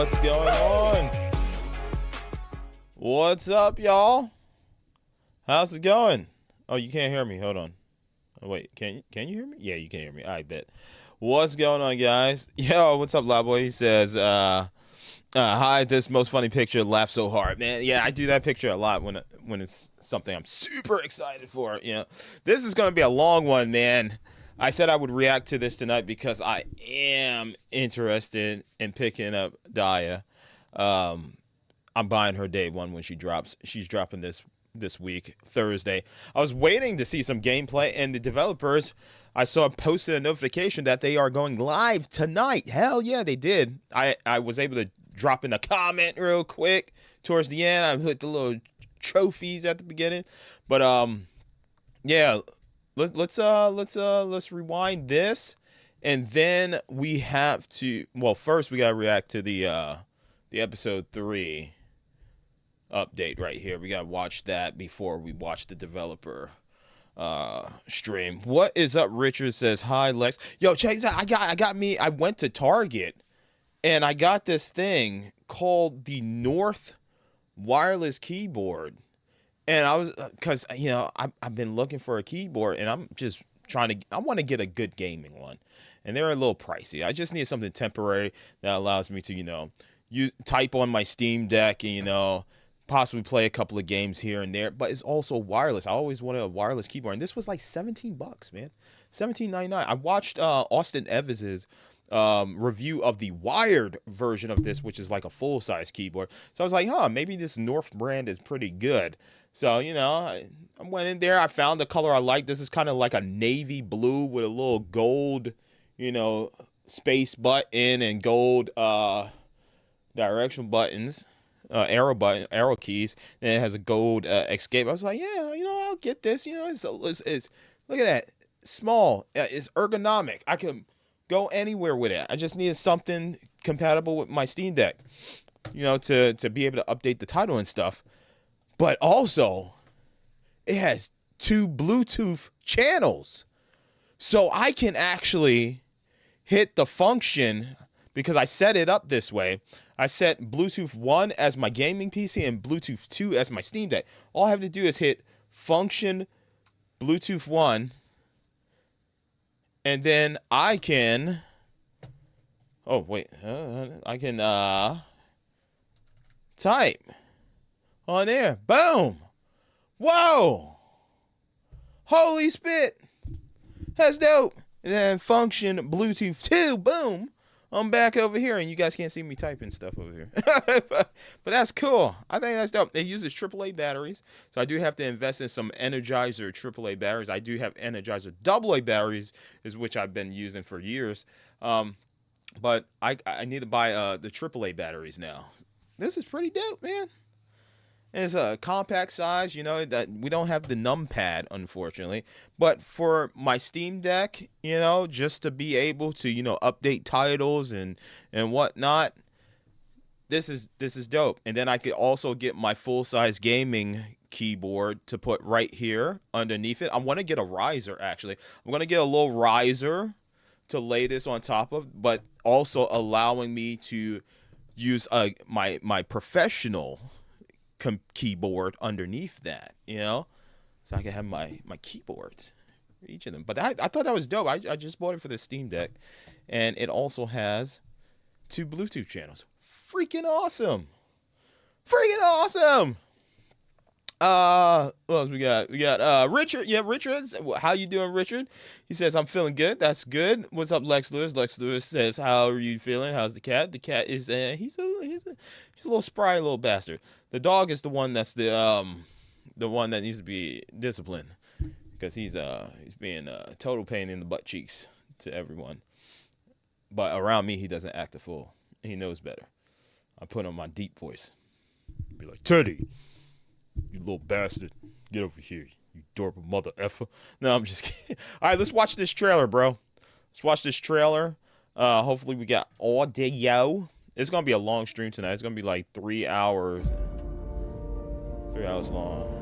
What's going on? What's up, y'all? How's it going? Oh, you can't hear me. Hold on. Oh, wait, can you hear me? Yeah, you can hear me. I bet. What's going on, guys? Yo, what's up, Loud Boy? He says, hi, this most funny picture, laugh so hard. Man, yeah, I do that picture a lot when it's something I'm super excited for. You know, this is going to be a long one, man. I said I would react to this tonight because I am interested in picking up Daya. I'm buying her day one when she drops. She's dropping this week, Thursday. I was waiting to see some gameplay, and the developers, I saw posted a notification that they are going live tonight. Hell yeah, they did. I was able to drop in a comment real quick towards the end. I put the little trophies at the beginning, but yeah. Let's rewind this, and then we have to. Well, first we gotta react to the episode 3 update right here. We gotta watch that before we watch the developer stream. What is up? Richard says hi, Lex. Yo, check this out. I went to Target, and I got this thing called the North wireless keyboard. And I was, because, you know, I've been looking for a keyboard, and I'm just I want to get a good gaming one. And they're a little pricey. I just need something temporary that allows me to, you know, type on my Steam Deck and, you know, possibly play a couple of games here and there. But it's also wireless. I always wanted a wireless keyboard. And this was like $17, man. $17.99. I watched Austin Evans's review of the wired version of this, which is like a full-size keyboard. So I was like, maybe this North brand is pretty good. So, you know, I went in there. I found the color I like. This is kind of like a navy blue with a little gold, you know, space button and gold direction buttons, arrow keys. And it has a gold escape. I was like, yeah, you know, I'll get this. You know, it's look at that. Small. It's ergonomic. I can go anywhere with it. I just needed something compatible with my Steam Deck, you know, to be able to update the title and stuff. But also, it has 2 Bluetooth channels. So I can actually hit the function, because I set it up this way. I set Bluetooth 1 as my gaming PC and Bluetooth 2 as my Steam Deck. All I have to do is hit function Bluetooth 1. And then I can... Oh, wait. I can type on there. Boom. Whoa. Holy spit. That's dope. And then function Bluetooth 2. Boom. I'm back over here, and you guys can't see me typing stuff over here. but that's cool. I think that's dope. It uses AAA batteries, so I do have to invest in some Energizer AAA batteries. I do have Energizer AA batteries, which I've been using for years. But I need to buy the AAA batteries now. This is pretty dope, man. And it's a compact size, you know, that we don't have the numpad, unfortunately. But for my Steam Deck, you know, just to be able to, you know, update titles and whatnot, this is dope. And then I could also get my full-size gaming keyboard to put right here underneath it. I want to get a riser, actually. I'm going to get a little riser to lay this on top of, but also allowing me to use my professional keyboard underneath that, you know, so I can have my keyboards for each of them. But I thought that was dope. I just bought it for the Steam Deck, and it also has 2 Bluetooth channels. Freaking awesome. What else we got? We got Richard. Yeah, Richard. How you doing, Richard? He says, I'm feeling good. That's good. What's up, Lex Lewis? Lex Lewis says, how are you feeling? How's the cat? The cat is he's a little spry little bastard. The dog is the one that's the one that needs to be disciplined, because he's being a total pain in the butt cheeks to everyone. But around me, he doesn't act a fool. He knows better. I put on my deep voice. Be like, Teddy, you little bastard, get over here, you adorable mother effer. No, I'm just kidding. All right, let's watch this trailer, bro. Let's watch this trailer. Hopefully we got audio. It's gonna be a long stream tonight. It's gonna be like 3 hours. 3 hours long.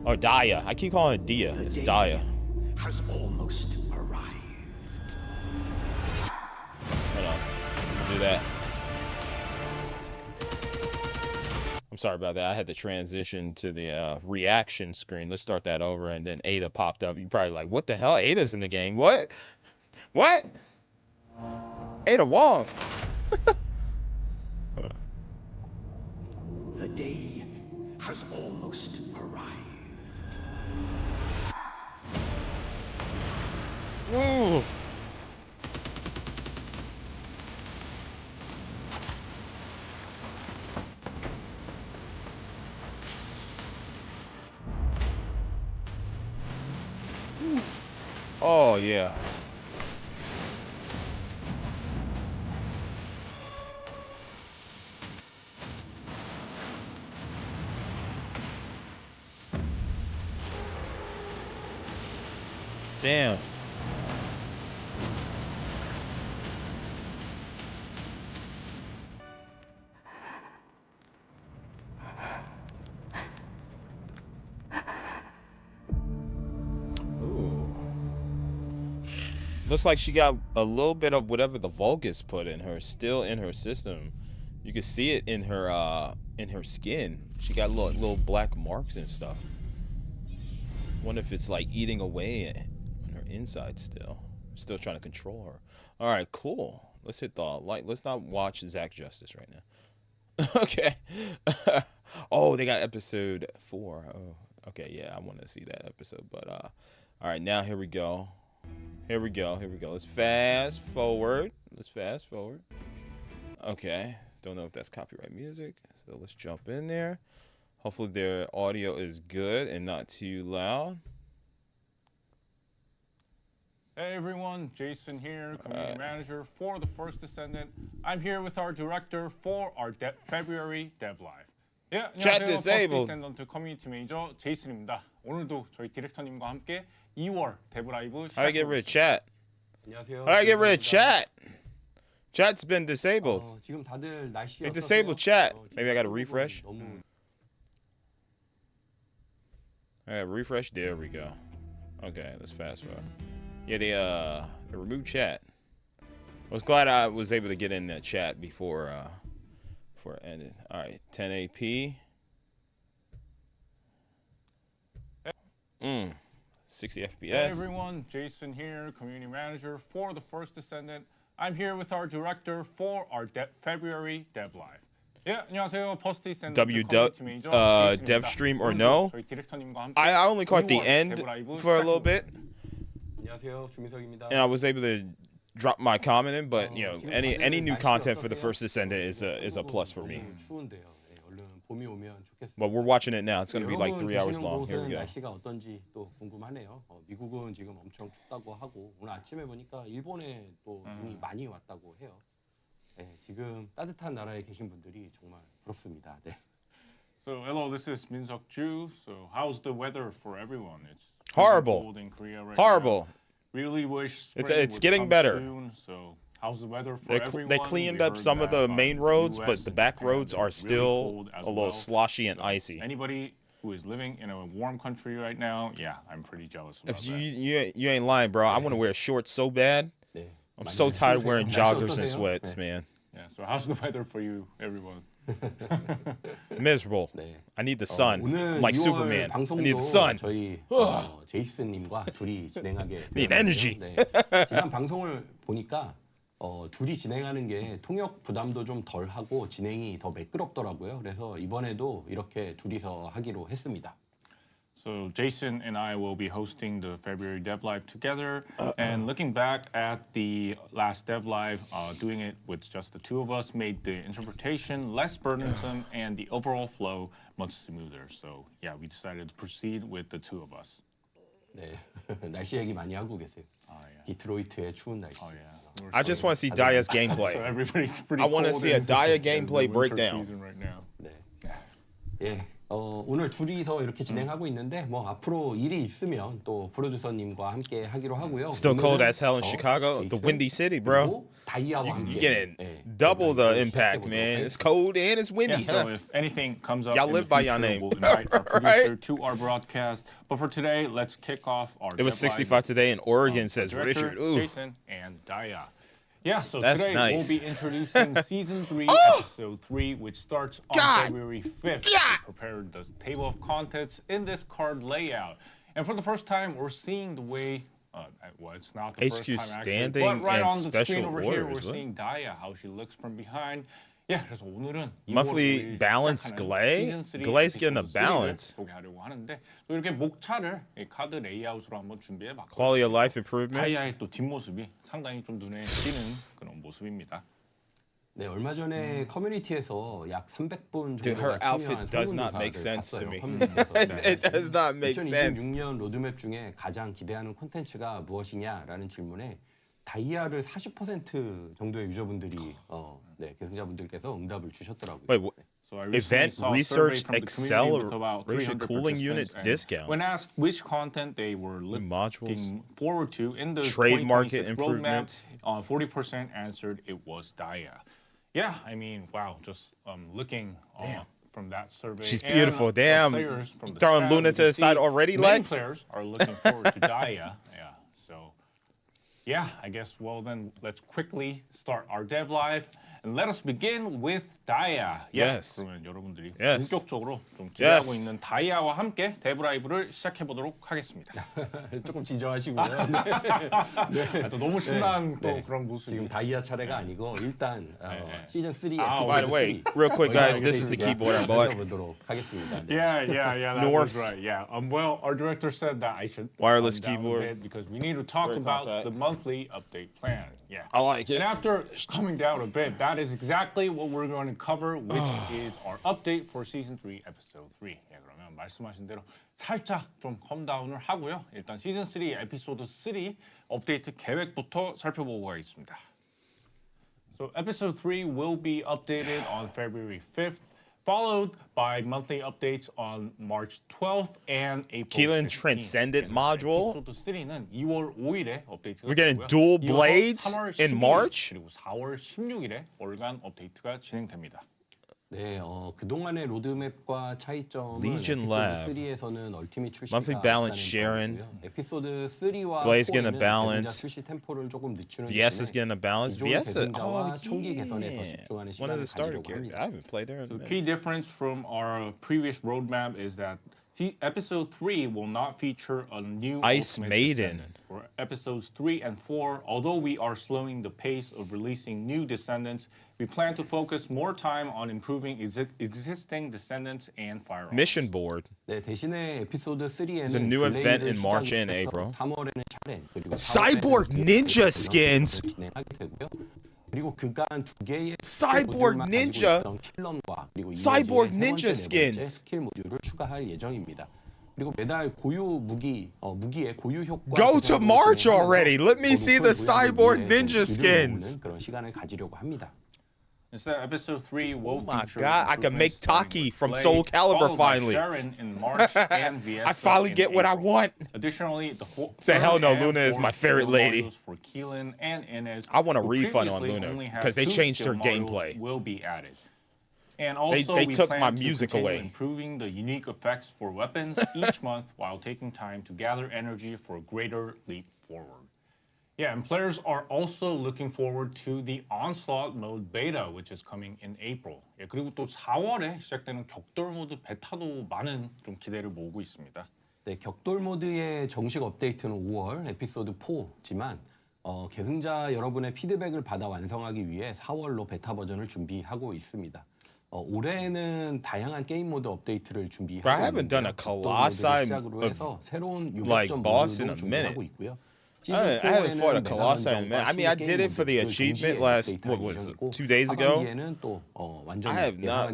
Oh, Daya. I keep calling it Dia. It's Daya. Has almost arrived. that. I'm sorry about that. I had to transition to the reaction screen. Let's start that over, and then Ada popped up. You're probably like, what the hell? Ada's in the game. What? What? Ada Wong. The day has almost arrived. Ooh. Oh, yeah. Damn. Ooh. Looks like she got a little bit of whatever the Vulgus put in her still in her system. You can see it in her skin. She got little black marks and stuff. Wonder if it's like eating away on her inside still. Still trying to control her. All right, cool. Let's hit the light. Let's not watch Zack Justice right now. Okay. Oh, they got episode 4. Oh, okay. Yeah, I want to see that episode. But all right, now here we go. Here we go. Let's fast forward. Okay. Don't know if that's copyright music. So let's jump in there. Hopefully their audio is good and not too loud. Hey everyone, Jason here, community manager for the First Descendant. I'm here with our director for our February Dev Live. 예, Chat 안녕하세요. disabled. First Descendant 커뮤니티 매니저 제이슨입니다. 오늘도 저희 디렉터님과 함께 2월 데브 라이브 How do I get rid of chat? 안녕하세요. How do I get rid of chat? Chat's been disabled. 지금 다들 날씨 They 어떠세요? disabled chat. Maybe I gotta refresh. 너무 Refresh. There we go. Okay, let's fast forward. Yeah, they removed chat. I was glad I was able to get in that chat before it ended. All right, 1080p. 60 FPS. Hey everyone, Jason here, community manager for the First Descendant. I'm here with our director for our February Dev Live. 예, 안녕하세요. First Descendant 커뮤니티 매니저 제이슨입니다. dev stream or no? 저희 디렉터님과 함께 I only caught the 2월 end 데브 라이브 for a little bit, 안녕하세요. 주민석입니다. and I was able to drop my comment in. But you know, any new content for the First Descendant is a plus for me. 추운데요. 네, 얼른 봄이 오면 좋겠습니다. But we're watching it now. It's gonna be like 3 hours 계시는 long. Here we 곳은 go. 날씨가 어떤지 또 궁금하네요. 미국은 지금 엄청 춥다고 하고 오늘 아침에 보니까 일본에 또 눈이 많이 왔다고 해요. 네, 지금 따뜻한 나라에 계신 분들이 정말 부럽습니다. 네. So hello, this is Minseok Ju. So how's the weather for everyone? It's Horrible. cold in Korea right Horrible. now. Really wish It's spring would getting come better. soon. So how's the weather for everyone? They cleaned We up heard some of that, the main roads, US but the and back Canada roads are really still cold as a little well. sloshy and So icy. Anybody who is living in a warm country right now, yeah, I'm pretty jealous about If that. you ain't lying, bro, I want to wear shorts so bad. 네. I'm 많이 so tired of 추우세요? wearing 날씨 joggers and 어떠세요? sweats, 네. man. Yeah, so how's the weather for you, everyone? Miserable. 네. I need the sun, 오늘 like 2월 Superman. I 방송도 need the sun. 저희 제이슨님과 둘이 진행하게 Need 되었는데요. energy. 네. 지난 방송을 보니까 둘이 진행하는 게 통역 부담도 좀 덜하고 진행이 더 매끄럽더라고요. 그래서 이번에도 이렇게 둘이서 하기로 했습니다. So Jason and I will be hosting the February Dev Live together. And looking back at the last Dev Live, doing it with just the two of us made the interpretation less burdensome and the overall flow much smoother. So yeah, we decided to proceed with the two of us. 네. 날씨 얘기 많이 하고 계세요. Yeah. 디트로이트의 추운 날씨. Oh yeah. I just want to see Daya's So gameplay. everybody's pretty I wanna cold see a in- Daya in the gameplay winter breakdown. season right now. 네. 예. 오늘 둘이서 이렇게 진행하고 있는데 뭐 앞으로 일이 있으면 또 프로듀서님과 함께 하기로 하고요. Still cold 오늘은 as hell in 저, Chicago, the 제이슨, windy city, bro. 그리고 다이아와 You 함께 getting 예, double the 시작해보도록 impact, man. It's 하겠습니다. cold and it's windy, Yeah, so huh? if anything comes up Y'all in live the by your future, name. we'll invite our producer Right? to our broadcast. But for today, let's kick off our It was Dev Live 65 today in Oregon, with says director Richard. Ooh. Jason and Daya. Yeah, so That's today nice. we'll be introducing Season 3, Episode 3, which starts on God. February 5th. We prepared the table of contents in this card layout. And for the first time, we're seeing the way, well, it's not the first HQ time actually, standing but right and on the screen special over here, we're orders, what? seeing Daya, how she looks from behind. Yeah, 그래서 오늘은 Monthly balance Glay? Glay's getting a balance. 소개하려고 하는데 또 이렇게 목차를 이 카드 레이아웃으로 한번 준비해봤고요. Quality of life improvements. 다이아의 또 뒷모습이 상당히 좀 눈에 띄는 그런 모습입니다. 네, 얼마 전에 커뮤니티에서 약 300분 Dude, her 정도가 outfit 참여한 does not make 설문조사를 sense to 봤어요. me. 커뮤니티에서. It does not make sense. 2026년 로드맵 중에 가장 기대하는 콘텐츠가 무엇이냐라는 질문에 다이아를 40% 정도의 유저분들이 네, 계승자분들께서 응답을 주셨더라고요. Wait, what? So I recently Event saw a research survey from the community with about acceleration 300 cooling participants, units and discount. when asked which content they were modules. looking forward to in the Trade market 2026 roadmap, improvements. 40% answered it was Daya. Yeah, I mean, wow, just looking from that survey. She's and beautiful. the Damn. players from the Throwing chat, Luna we to the see side already, many Lex? players are looking forward to Daya. Yeah, so yeah, I guess, well, then let's quickly start our dev live. And let us begin with Daya. Yes. 그러면 여러분들이 Yes. 본격적으로 좀 기대하고 Yes. 있는 다이아와 함께 데브 라이브를 시작해 보도록 하겠습니다. 조금 지저하시고요. 아, 또 너무 신난 또 네. 그런 모습이. 지금 다이아 차례가 아니고 일단 시즌 3 아, By the way, real quick, guys, this is the keyboard I bought. 보도록 하겠습니다. 네. Yeah, that North. was right. Yeah. Well, our director said that I should Wireless calm down a keyboard. bit because we need to talk Very about compact. the monthly update plan. Yeah. I like it. And after coming down a bit, that is exactly what we're going to cover, which is our update for season 3, episode 3. 예, 그러면 말씀하신 대로 살짝 좀 컴다운을 하고요. 일단 시즌 3, 에피소드 3 업데이트 계획부터 살펴보고 가겠습니다. So episode 3 will be updated on February 5th, followed by monthly updates on March 12th and April 15th. Keelan Transcendent module. 에피소드 3는 2월 5일에 업데이트가 We're getting 되고요. dual 이어서 blades 3월 in 12일, March? 그리고 4월 16일에 월간 업데이트가 진행됩니다. 네, 그동안의 로드맵과 차이점은 Legion 에피소드 Lab. 3에서는 얼티밋 출시가 Monthly balance 없다는 Sharon. 점이고요. 에피소드 3와 Glaze getting a 4에는 balance. 계승자 출시 템포를 조금 늦추는 VS is 대신에 getting a balance. 기존 VS is 계승자와 총기 개선에 더 집중하는 one of 시간을 the starter 가지려고 characters. 합니다. I haven't played there in a The minute. key difference from our previous roadmap is that episode 3 will not feature a new Ice Ultimate Maiden. Descendant. For episodes 3 and 4, although we are slowing the pace of releasing new Descendants, we plan to focus more time on improving existing Descendants and firearms. Mission board. 네, 대신에 에피소드 3에는 There's a new event in March and April. 3월에는 차례 그리고 Cyborg 4월에는 Ninja 그 skins. 진행하게 되고요. 그리고 그간 두 개의 Cyborg 모듈만 Ninja. 가지고 있던 킬런과 그리고 Cyborg 이어지는 세 Ninja 번째, 네 번째 skins. 스킬 모듈을 추가할 예정입니다. 그리고 매달 고유 무기의 고유 효과 Go to 구성을 March 진행하면서 already. Let me 더 see 높은 the Cyborg 무역을 위해 Ninja 좀 길을 skins. 모으는 그런 시간을 가지려고 합니다. Instead, episode 3 will my feature God, I can make improvements starting Taki with from Blade, Soul Calibur followed by finally. Sharon in March and Viesta I finally in get what I April. want. Additionally, the Say, hell no, third and Luna is my fourth favorite skill lady. modules for Keelan and Inez, I want a who refund on previously Luna, only had 'cause they two changed skill her modules, gameplay. will be added. And also, they we took plan my to music continue away. improving the unique effects for weapons each month while taking time to gather energy for a greater leap forward. Yeah, and players are also looking forward to the Onslaught mode beta, which is coming in April. 예, 그리고 또 4월에 시작되는 격돌 모드 베타도 많은 좀 기대를 모으고 있습니다. 네, 격돌 모드의 정식 업데이트는 5월 에피소드 4지만 계승자 여러분의 피드백을 받아 완성하기 위해 4월로 베타 버전을 준비하고 있습니다. 올해는 다양한 게임 모드 업데이트를 준비하고 Bro, I haven't done a 격돌 모드를 Colossi 시작으로 해서 새로운 like 유격전 boss in 모드도 a minute. 준비하고 있고요. I haven't fought a Colossi in a minute. I mean, I did it for the achievement last, what was it, 2 days ago? I have not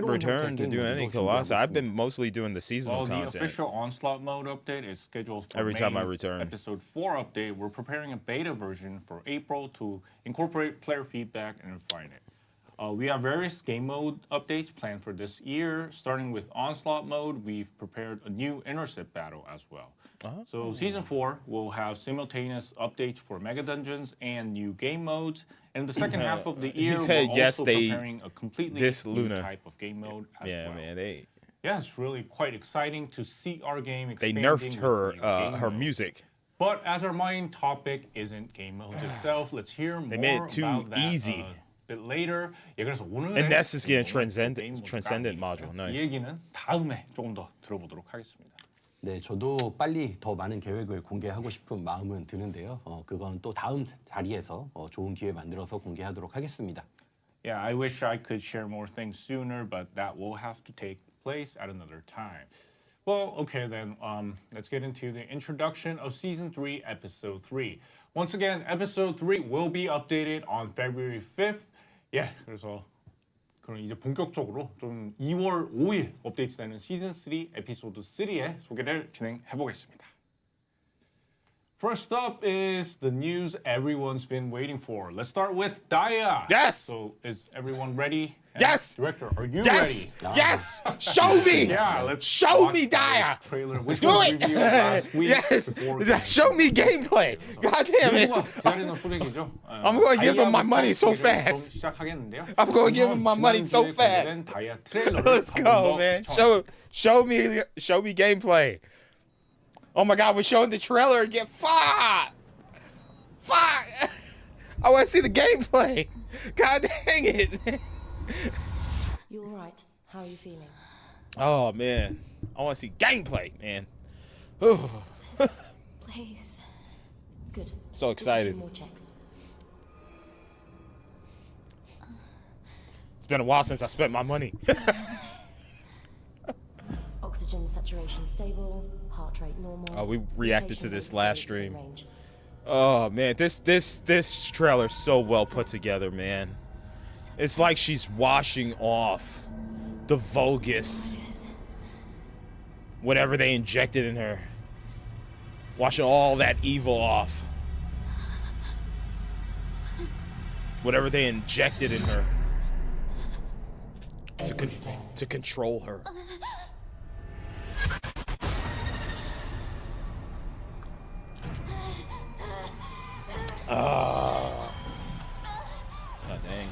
returned to do any Colossi. I've been mostly doing the seasonal Well, the content. official Onslaught mode update is scheduled for Every time I May return. Episode 4 update. We're preparing a beta version for April to incorporate player feedback and refine it. We have various game mode updates planned for this year. Starting with Onslaught mode, we've prepared a new intercept battle as well. So Season 4 will have simultaneous updates for Mega Dungeons and new game modes. And in the second half of the He year, said we're yes, also they preparing a completely diss new Luna. type of game mode as Yeah, well. man, they Yeah, it's really quite exciting to see our game they expanding nerfed with her new game her modes. music. But as our main topic isn't game modes itself, let's hear more made it too about that easy. a bit later. 예, 그래서 오늘의 And that's just getting 게임 모드가 transcendent 아니니까요. module. Nice. 이 얘기는 다음에 조금 더 들어보도록 하겠습니다. 네, 저도 빨리 더 많은 계획을 공개하고 싶은 마음은 드는데요. 그건 또 다음 자리에서 좋은 기회 만들어서 공개하도록 하겠습니다. Yeah, I wish I could share more things sooner, but that will have to take place at another time. Well, okay then, let's get into the introduction of Season 3, Episode 3. Once again, Episode 3 will be updated on February 5th. Yeah, 그래서 그럼 이제 본격적으로 좀 2월 5일 업데이트되는 시즌 3 에피소드 3의 소개를 진행해 보겠습니다. First up is the news everyone's been waiting for. Let's start with Daya. Yes. So is everyone ready? And Yes. Director, are you Yes. ready? Yes. Show me. Yeah, let's Show watch me, Daya's Daya. trailer, which Do was it. reviewed last week. Yes. before Show me gameplay. God damn it. 기다리는 소식이죠. I'm going to give them my money so fast. 시작하겠는데요. I'm going to give them my money so fast. 다이아 트레일러를 Let's 한번 go, 더 man. 시청하겠습니다. Show me gameplay. Oh my God, we're showing the trailer again. Fuck. I want to see the gameplay. God dang it. You all right? How are you feeling? Oh man, I want to see gameplay, man. Ooh. Please. Good. So Just a few excited. more checks. It's been a while since I spent my money. Oxygen saturation stable. Heart rate normal. Oh, we reacted to Rotation this rate last within stream. range. Oh man, this trailer's so well put together, man. It's like she's washing off the Vulgus, Yes. whatever they injected in her. Washing all that evil off. Whatever they injected in her. To control her. Oh dang.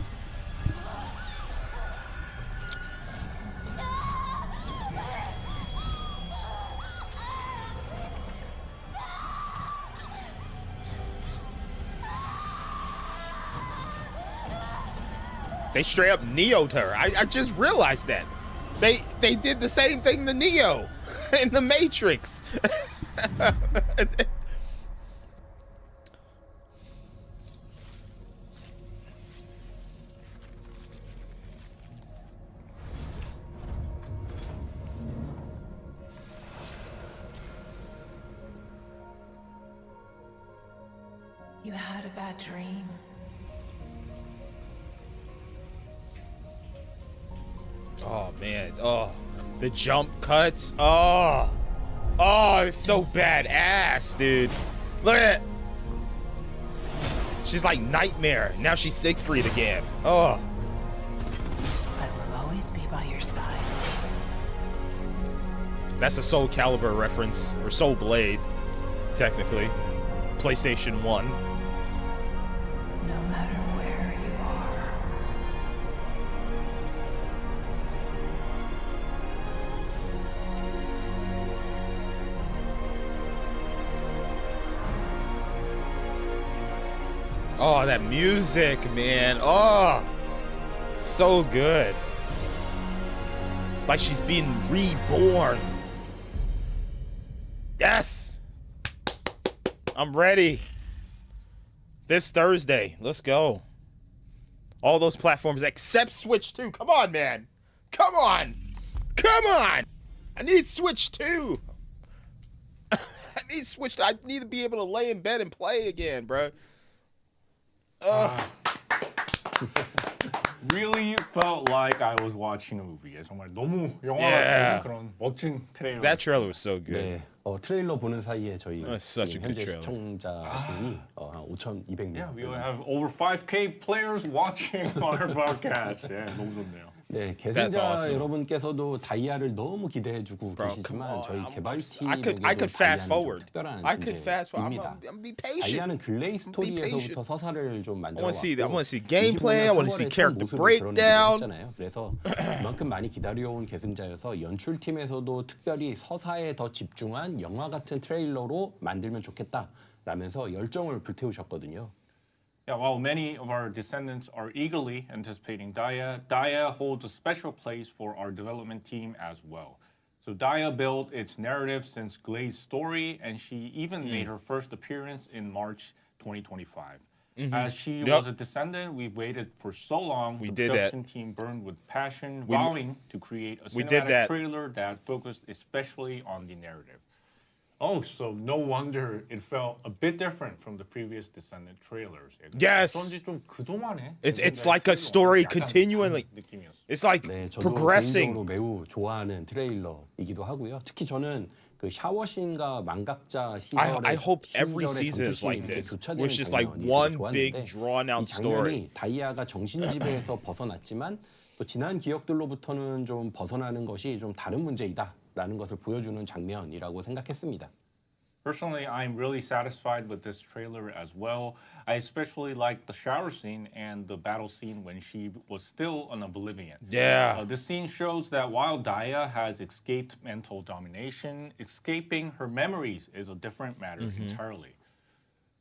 They straight up Neo'd her. I just realized that. They did the same thing to Neo in the Matrix. You had a bad dream. Oh man, oh, the jump cuts, oh, it's so badass, dude. Look at it. She's like Nightmare. Now she's Siegfried again. Oh, I will always be by your side. that's a Soul Calibur reference, or Soul Blade, technically. PlayStation 1. No matter where you are. Oh, that music, man. Oh, so good. It's like she's being reborn. Yes. I'm ready. This Thursday. Let's go. All those platforms except Switch 2. Come on, man. Come on. Come on. I need Switch 2. I need Switch 2. I need to be able to lay in bed and play again, bro. Really felt like I was watching a movie. 정말 너무 영화 Yeah. 같은 그런 멋진 트레일러. That trailer was so good. 네, 트레일러 보는 사이에 저희 That's such 지금 a good 현재 trailer. 시청자분이 한 5,200명. Yeah, we have over 5K players watching our podcast. 예, 너무 좋네요. 네, That's 계승자 awesome. 여러분께서도 다이아를 너무 기대해주고 Bro, 계시지만 come on. 저희 I 개발팀에게도 could fast 다이아는 forward. 좀 특별한 I could fast forward. 존재입니다. I'm be patient. 다이아는 글레이 patient. 스토리에서부터 서사를 좀 만들어 I wanna 왔고 see gameplay. I wanna see character breakdown. 했잖아요. 그래서 그만큼 많이 기다려온 계승자여서 연출팀에서도 특별히 서사에 더 집중한 영화 같은 트레일러로 만들면 좋겠다. 라면서 열정을 불태우셨거든요. Yeah, while many of our descendants are eagerly anticipating Daya, Daya holds a special place for our development team as well. So Daya built its narrative since Glay's story, and she even made her first appearance in March 2025. As she was a descendant, we've waited for so long. The did that. production team burned with passion, vowing to create a we did cinematic that. trailer that focused especially on the narrative. Oh, so no wonder it felt a bit different from the previous Descendant trailers. Yes. 어쩐지 좀 그동안에 It's like a story continually. 느낌이었어. It's like 네, 저도 progressing. 개인적으로 매우 좋아하는 트레일러이기도 하고요. 특히 저는 그 샤워씬과 망각자 시절의 I hope every 시절의 season is like 전투씬이 이렇게 this. 교차되는 Where it's just like 장면이 one 되게 big 좋았는데 drawn out 이 장면이 story. 다이아가 정신지배에서 벗어났지만 또 지난 기억들로부터는 좀 벗어나는 것이 좀 다른 문제이다라는 것을 보여주는 장면이라고 생각했습니다. Personally, I'm really satisfied with this trailer as well. I especially like the shower scene and the battle scene when she was still an oblivion. Yeah. This scene shows that while Daya has escaped mental domination, escaping her memories is a different matter entirely.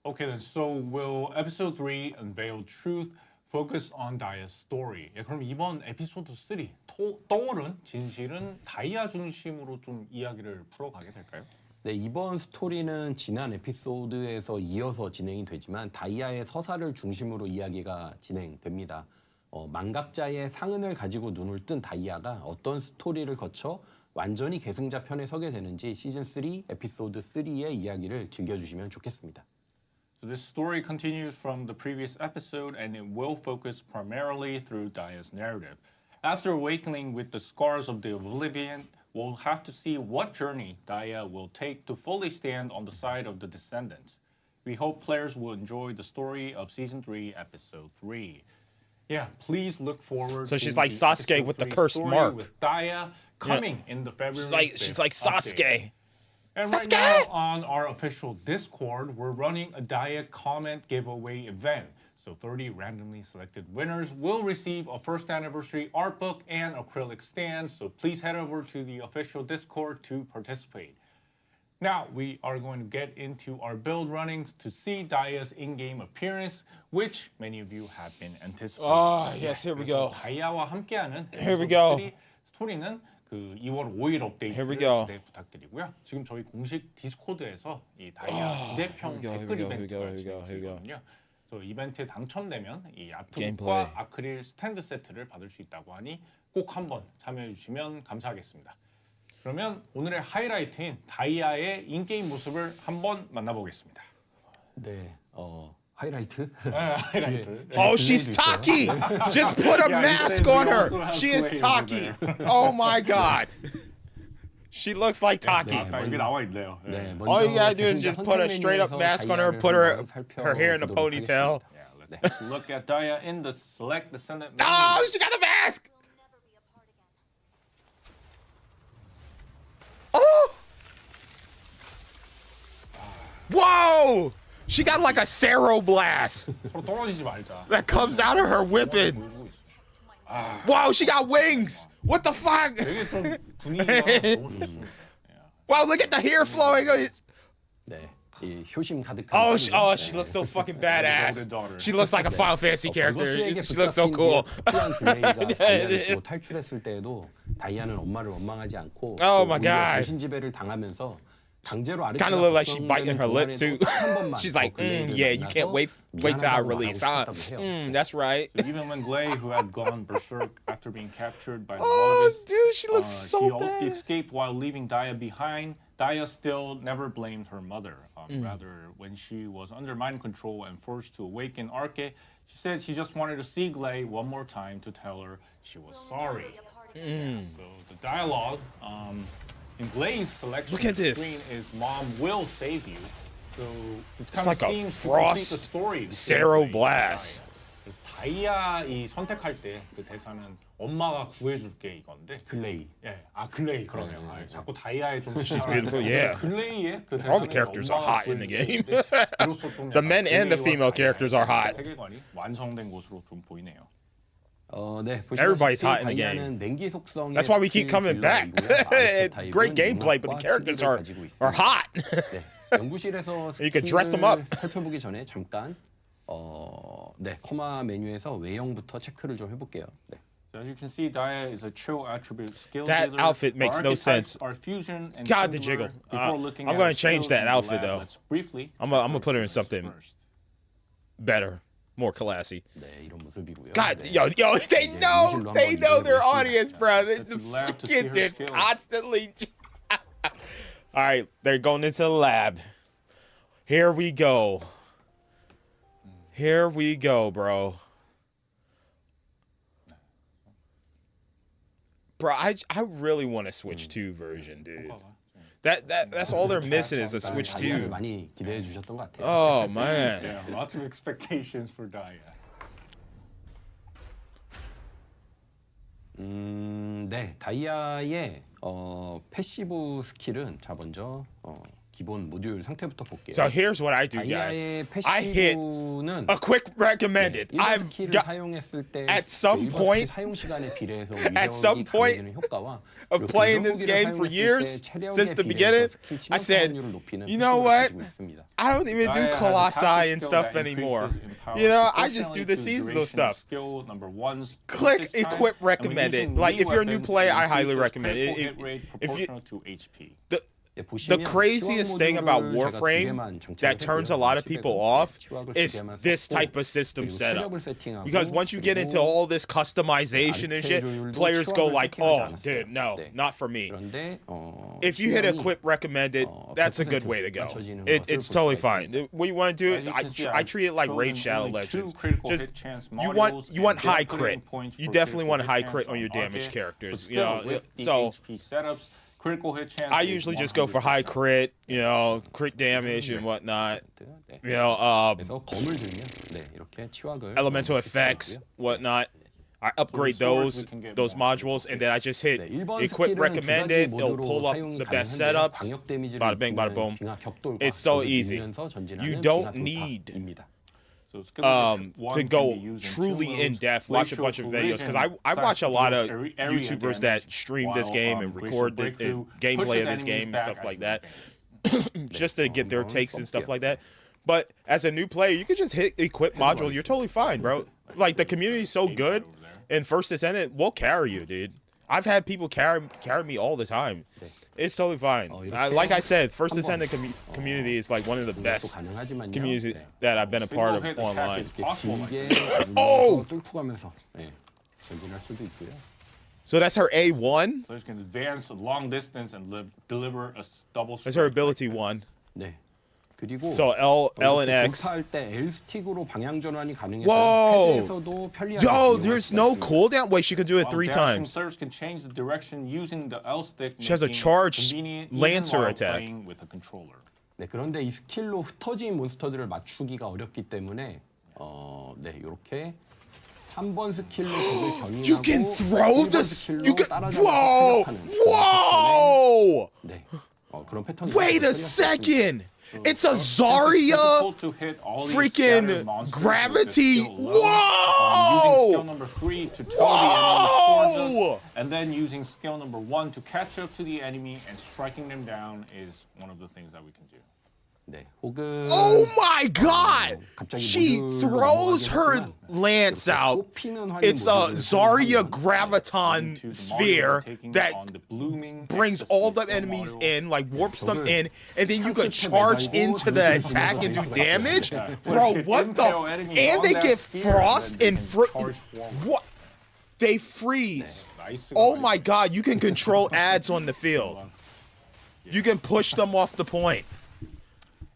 Okay, then, so will episode 3 unveil truth focus on Daya's story? 예, 그럼 이번 에피소드 3 떠오른 진실은 다이아 중심으로 좀 이야기를 풀어가게 될까요? 네, 이번 스토리는 지난 에피소드에서 이어서 진행이 되지만 다이아의 서사를 중심으로 이야기가 진행됩니다. 망각자의 상흔을 가지고 눈을 뜬 다이아가 어떤 스토리를 거쳐 완전히 계승자 편에 서게 되는지 시즌 3 에피소드 3의 이야기를 즐겨주시면 좋겠습니다. So this story continues from the previous episode, and it will focus primarily through Daya's narrative. After awakening with the scars of the oblivion, we'll have to see what journey Daya will take to fully stand on the side of the Descendants. We hope players will enjoy the story of Season 3, Episode 3. Yeah, please look forward So to she's like the Sasuke Episode with the 3 cursed story mark. with Daya coming in the February She's 5th like update. Sasuke. And right now on our official Discord, we're running a Diet comment giveaway event. So 30 randomly selected winners will receive a first anniversary art book and acrylic stand. So please head over to the official Discord to participate. Now we are going to get into our build runnings to see Daya's in-game appearance, which many of you have been anticipating. Oh, yes, here we go. 다이아와 함께하는 Here we go. 스토리는 그 2월 5일 Here we 업데이트를 go. 기대 부탁드리고요. 지금 저희 공식 디스코드에서 이 다이아 기대평 here we 댓글 go, here we go, 이벤트가 here we go, here we go. 진행되거든요. 그래서 이벤트에 당첨되면 이 Gameplay. 아트북과 아크릴 스탠드 세트를 받을 수 있다고 하니 꼭 한번 참여해 주시면 감사하겠습니다. 그러면 오늘의 하이라이트인 다이아의 인게임 모습을 한번 만나보겠습니다. 네, 하이라이트. 네, 하이라이트. Oh, she's Taki. Just put a Yeah, he mask said on we her. also have She is Clay over Taki. there. Oh my God. She looks like Taki. 아, 여기 나와 있네요. 네, All you gotta 먼저 do is just put a straight up mask on her, put her hair in a ponytail. Yeah, let's take a look at Daya in the select Descendant menu. Oh, she got a mask. Oh. Whoa. She got like a Cero blast 서로 떨어지지 말자. that comes out of her whipping. 보여주고 있어. Whoa, she got wings. What the fuck? 되게 좀 분위기가 너무 좋습니다. Wow, look at the hair flowing. 네, 이 효심 가득한. Oh, 딸이죠. she 네. looks so fucking badass. Devoted daughter. She looks like a Final Fantasy character. 버거스에게 She looks so 붙잡힌 cool. 뒤에 특이한 글레이가 다이아를 두고 탈출했을 때에도 다이아는 엄마를 원망하지 않고 Oh 또 my 오히려 God. 정신지배를 당하면서 강제로 Kind 아르키가 of look like she's biting her lip 구성되는 too. 동안에도 한 번만 She's 더 like, 글레이를 yeah, you can't 만나서 wait till I 미안하다고 release, 말하고 huh? 싶다고 해요. That's right. Even when Glay, who had gone berserk after being captured by the Oh, Walrus, dude, she looks so he bad. escaped while leaving Daya behind. Daya still never blamed her mother. Rather, when she was under mind control and forced to awaken Arke, she said she just wanted to see Glay one more time to tell her she was sorry. Yeah, so the dialogue in Glay's selection Look at this. screen is "Mom will save you." So it's kind like of a seems to complete the Frost story. Cero between Glay and blast. Daya. 그래서 다이아 이 선택할 때 그 대사는 엄마가 구해줄게 이건데 글레이. 예, 글레이 그러네요. 아, 자꾸 다이아에 좀 beautiful, yeah. 글레이의 그 All the 대사는 characters are 엄마가 hot in the 구해줄게 game. 인데 비로소 좀 The 약간 men and the 글레이와 female 다이아의 characters are hot. 세계관이 완성된 것으로 좀 보이네요. 네, Everybody's hot in the 다이아는 냉기 속성의 That's why we keep coming back. 딜러이고요. 아르케타입은 Great gameplay, but the 융합과 characters 특이를 are 가지고 있습니다. hot. 네, 연구실에서 You could dress them up. 스킬을 살펴보기 전에 잠깐 네, 커마 메뉴에서 외형부터 체크를 좀 해볼게요. 네. So as you can see, Dia is a chill attribute skill That dealer. outfit Her makes no archetypes sense. Are fusion and God, the similar. jiggle. Before looking I'm at gonna her change skills that in the outfit, lab, though. Let's briefly I'm check gonna her put her in abilities something first. better, more classy. 네, 이런 모습이고요. God, 네. yo, they 이제 know 연구실로 they 한번 know 이동해 their 보겠습니다. audience, bro. They That's the lab to see her freaking just skills. constantly. All right, they're going into the lab. Here we go. Here we go, bro. Bro, I really want a Switch 2 version, dude. That's all they're missing is a Switch 다이아를 2. 많이 기대해 주셨던 것 같아요. Oh man. Yeah, lots of expectations for Dia. 네, 다이아의 패시브 스킬은 자 먼저 기본 모듈 상태부터 볼게요. So here's what I do, guys. 다이아의 I hit 패시브는 a quick recommended. 일반 I've 스킬을 got 사용했을 때 at some 일반 point- 스킬 사용 시간에 비례해서 at some 위력이 point 강해지는 효과와 of playing this game for years, since the beginning, I said, you know what? I don't even do Dia has a Colossi passive and skill stuff that anymore. increases in power You know, I just proportionally do the to seasonal duration of stuff. skill number one's Click usage time, equip and when recommended. using Like, melee if you're a new weapons, player, it I highly increases recommend it. critical hit rate If you- proportional to HP. The craziest thing about Warframe that turns a lot of people off is this type of system setup. Because once you get into all this customization and shit, players go like, oh, dude, no, not for me. If you hit equip recommended, that's a good way to go. It's totally fine. What you want to do, As you can see, I I've treat it like Raid chosen Shadow only Legends. two critical Just hit chance you modules want and high then put crit. in points You for definitely want critical hit high crit chance on your on damaged Arcade, characters. but You know, still, with the so HP setups, critical hit chance I is usually just go for high 100%. crit, you know, crit damage and whatnot. 네. You know, 그래서 검을 들면 네, 이렇게 치wak을 elemental effects, whatnot. I upgrade those modules, and then I just hit 네, 1번 equip 스킬은 recommended. 두 가지 It'll 모드로 pull up 사용이 the best 가능한데요. setups. 방역 데미지를 Bada bing, bada 입히는 boom. 빙하 격돌과 It's so 적을 easy. 밀면서 전진하는 You 빙하 don't need 돌파입니다. So skill hit to one can go be used in truly two in modes. depth, watch a bunch of videos, because I watch a lot of YouTubers that stream this game and record this and gameplay of this game and stuff like that, just to get their takes and stuff like that. But as a new player, you can just hit equip module. You're totally fine, bro. Like, the community is so good, and First Descendant will carry you, dude. I've had people carry me all the time. It's totally fine. Like I said, First Descendant community is like one of the best 가능하지만요. communities 네. that I've been a part of Single hit attack online. is possible like 길게 that. 누르면서 뚫고 가면서 네, 전진할 수도 있고요. So that's her A1. Players can advance a long distance and deliver a double That's her strike. ability 1. 네. 그리고 So L and X. 돌파할 때 L 스틱으로 방향 전환이 가능해서 Whoa. 패드에서도 편리하게 Yo, 이용할 there's 수가 no 있습니다. cooldown. Wait, she could do it While 3 dashing, times. players can change the direction using the L stick. She has a making charged convenient even Lancer while attack. playing with a controller. 네, 그런데 이 스킬로 흩어진 몬스터들을 맞추기가 어렵기 때문에 네, 이렇게 3번 스킬로 적을 You can 견인하고 throw 1번 this. 스킬로 You can. 따라잡아서 Whoa! 타격하는 Whoa! 네, 그런 패턴이 Wait a second. It's a Zarya Difficult to hit all these freaking scattered monsters with gravity. the skill low. Using skill Whoa! number 3 to tow the enemy towards Whoa! us, and then using skill number 1 to catch up to the enemy and striking them down is one of the things that we can do. 네, 혹은 Oh my God! 갑자기 She 모듈로 throws 넘어가긴 her 했지만 lance out. 꼽히는 활용 It's a 모듈을 Zarya 사용하면 graviton Into the sphere module, taking that on the blooming brings ecstasy all the skill enemies module. in, like warps them in, and then you 창끝에 could charge 매달고 into the 전진을 attack and do 하면서 damage. Yeah. Bro, Players what can the? impale enemies And on they that get sphere, frost and then and they can charge forward. what? They freeze. Nice. Oh my God! You can control ads on the field. You can push them off the point.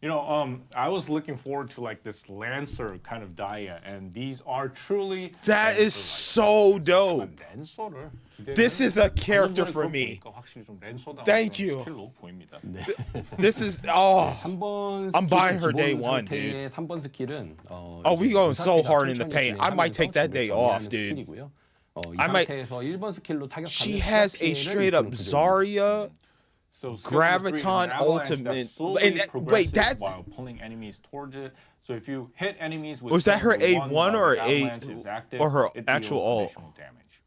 You know, I was looking forward to like this Lancer kind of Dia, and these are truly. That is so dope. 랜서를 This is a character for me. Thank you. 스킬로 보입니다. This is oh. 3번 I'm buying her 기본 day one, 상태의 3번 스킬은 Oh, we going so hard in the paint. I might take that day off, dude. 이 I might- 상태에서 1번 스킬로 타격하면 She has a 피해를 straight up 입히는 구조입니다. Zarya. So skill number 3 is an Graviton avalanche ultimate- that's slowly and that- wait, progressive that- while pulling enemies towards it. So if you hit enemies with Was that her skill number A1 while or the A- avalanche is active, or her it actual deals ult? additional damage.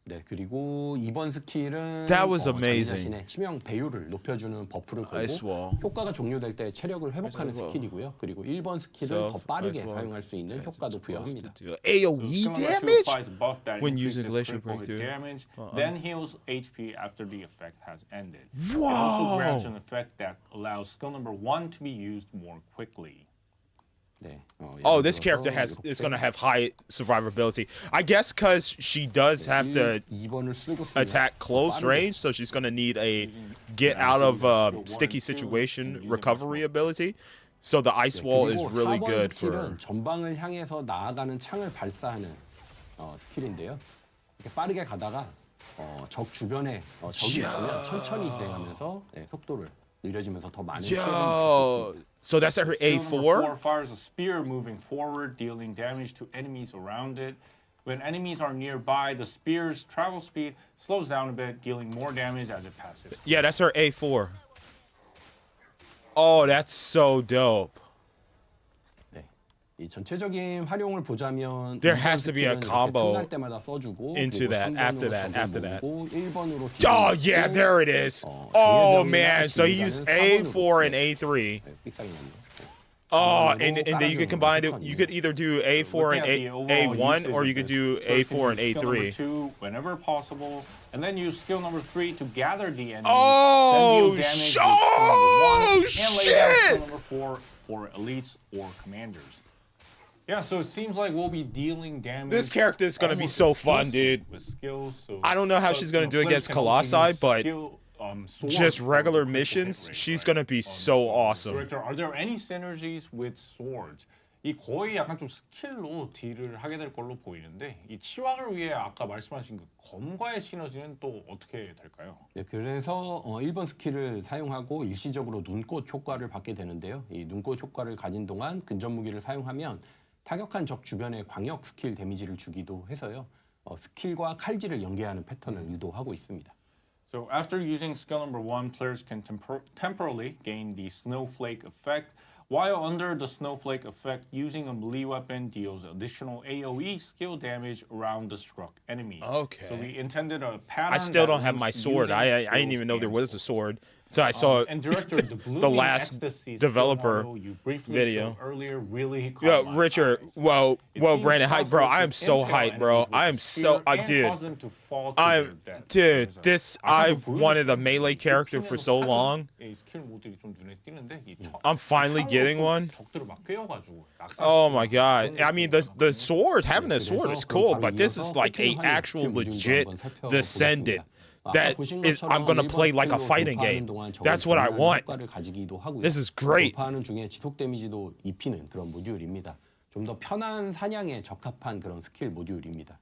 네, 그리고 이번 스킬은 That was 자기 amazing. 자신의 치명 배율을 높여주는 버프를 Ice 걸고 wall. 효과가 종료될 때 체력을 회복하는 Ice wall. 스킬이고요. 그리고 1번 스킬은 So, 더 빠르게 ice wall. 사용할 수 있는 효과도 부여합니다. AOE Skill number 2 damage applies a buff that when using increases glacial critical hit breakthrough. damage, then heals HP after the effect has ended. It Wow. also grants an effect that allows skill number 1 to be used more quickly. 네, Oh, 예를 this character 들어서 is 이렇게 gonna have high survivability. I guess because she does have to 2번을 쓰고 쓰면 attack close 더 빠르게 range, so she's gonna need a get out of sticky situation recovery ability. So the ice wall is 그리고 really 4번 good 스킬은 for. 전방을 향해서 나아가는 창을 발사하는 스킬인데요. 이렇게 빠르게 가다가 적 주변에 적이 있으면 천천히 진행하면서 속도를 느려지면서 더 많은 피해를 줄수 Yo, 있습니다. so that's her Skill number 4 A4. fires a spear moving forward, dealing damage to enemies around it. When enemies are nearby, the spear's travel speed slows down a bit, dealing more damage as it passes. Yeah, that's her A4. Oh, that's so dope. 네. 이 전체적인 활용을 보자면 There 2번 has to be a 스킬은 이렇게 combo 틈날 때마다 써주고 into 그리고 that, 3번으로 after that, 적을 after that. 모으고 1번으로 Oh yeah, there it is. Oh man, so he used A4 and A3. 삑사리 났네요. Oh, and then you could combine it. You could either do A4 and A1, or you could do A4 and Skill number A3. 2 whenever possible, and then use skill number 3 to gather the enemies. Oh, then deal damage with skill number 1 and shit! lay down skill number 4 for elites or commanders. Yeah, so it seems like we'll be dealing damage. This character is gonna be almost so fun, dude. with skills. So, I don't know how she's gonna do against Colossi, but just regular missions, she's gonna be so awesome. Director, are there any synergies with swords? 이 거의 약간 좀 스킬로 딜을 하게 될 걸로 보이는데 이 치확을 위해 아까 말씀하신 그 검과의 시너지는 또 어떻게 될까요? 네, 그래서 1번 스킬을 사용하고 일시적으로 눈꽃 효과를 받게 되는데요. 이 눈꽃 효과를 가진 동안 근접 무기를 사용하면 타격한 적 주변에 광역 스킬 데미지를 주기도 해서요. 스킬과 칼질을 연계하는 패턴을 유도하고 있습니다. So after using skill number 1, players can temporarily gain the snowflake effect. While under the snowflake effect, using a melee weapon deals additional AoE skill damage around the struck enemy. Okay. So we intended a pattern. I still that don't have my links sword. using I didn't skills even know there and was a swords. sword. So I saw And director, the, the last ecstasy developer skill model you briefly video. showed earlier really caught Yo, my Richard, eyes. well, It well, seems Brandon, hype, bro. possible I to am so impale hyped, bro. enemies with I a am spear so, and dude. cause them to fall to their death. Dude, 그래서 this 아까도 I've wanted a 보여줬어요. melee character for so long. 이 스킬 모드들이 좀 눈에 띄는데 이 I'm finally 창으로 getting 또 one. 적들을 막 꿰어가지고 Oh 낙사시키고 my god. 그런 I mean, 것도 the 많거든요. sword, having a sword is cool, but this is like a actual legit Descendant that is I'm gonna play like a fighting game. That's what I want. This is great. 돌파하는 중에 지속 데미지도 입히는 그런 모듈입니다. 좀 더 편한 사냥에 적합한 그런 스킬 모듈입니다.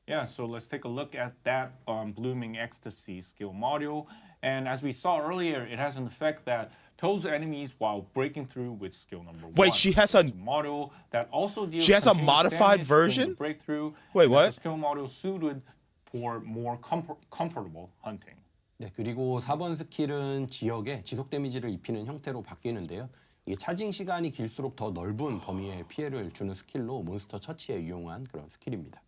Yeah, so let's take a look at that Blooming Ecstasy skill module. And as we saw earlier, it has an effect that tells enemies while breaking through with skill number 1. Wait, she has a- It's module that also deals She has a continuous modified damage during the version? breakthrough. Wait, and what? It's a skill module suited for more comfortable hunting. 네, 그리고 4번 스킬은 지역에 지속 데미지를 입히는 형태로 바뀌는데요. 이게 차징 시간이 길수록 더 넓은 범위의 피해를 주는 스킬로 몬스터 처치에 유용한 그런 스킬입니다.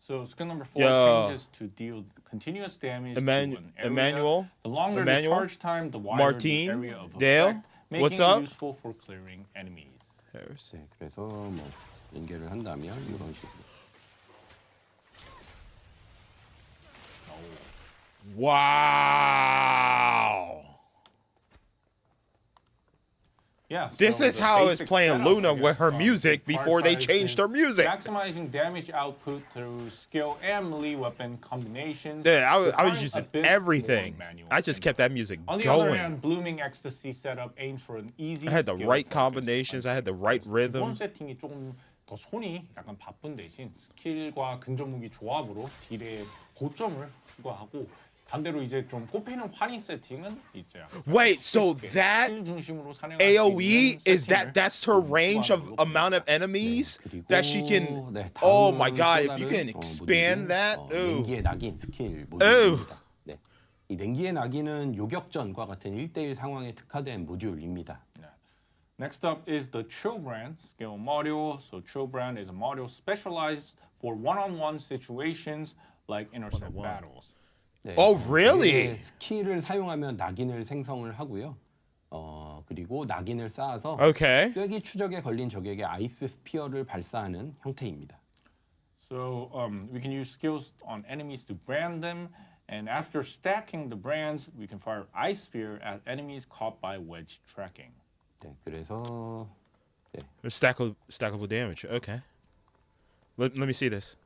So skill number 4 Yeah. changes to deal continuous damage Eman- to an area. Emmanuel? The longer Emmanuel? the charge time, the wider Martine? the area of Dale? effect, making What's it up? useful for clearing enemies. 네, 그래서 뭐 연계를 한다면 이런 식으로. Wow. Yeah. This so is the how it's basic playing setup, Luna I with guess, her music the before they part changed is her music. Maximizing damage output through skill and melee weapon combinations. Yeah, I was requiring a using bit everything. more manual I just kept that music On the other going. hand, Blooming Ecstasy setup aims for an easy. I had the skill right focus combinations. I had the right 기본 rhythm. 세팅이 좀 더 손이 약간 바쁜 대신 스킬과 근접 무기 조합으로 딜의 고점을 추가하고 반대로 이제 좀 꼽히는 환희 세팅은 이제 Wait, so that 스킬 중심으로 사냥할 수 AOE 있는 is 세팅을 that's her range of 추가하는 걸로 amount of 봅니다. enemies 그리고 that she can. 네, Oh 다음은 my god! 또 If you 다른, can expand 모듈인, that, ooh. 냉기의 낙인 스킬 모듈입니다. 네, 이 냉기의 낙인은 요격전과 같은 1대1 상황에 특화된 모듈입니다. Next up is the Chilbrand skill module. So Chilbrand is a module specialized for one-on-one situations. like intercept battles. 네, Oh, really? 스킬을 사용하면 낙인을 생성을 하고요. 그리고 낙인을 쌓아서 Okay. 쐐기 추적에 걸린 적에게 아이스 스피어를 발사하는 형태입니다. So we can use skills on enemies to brand them, and after stacking the brands, we can fire ice spear at enemies caught by wedge tracking. 네, 그래서 Stackable damage. Okay. Let me see this.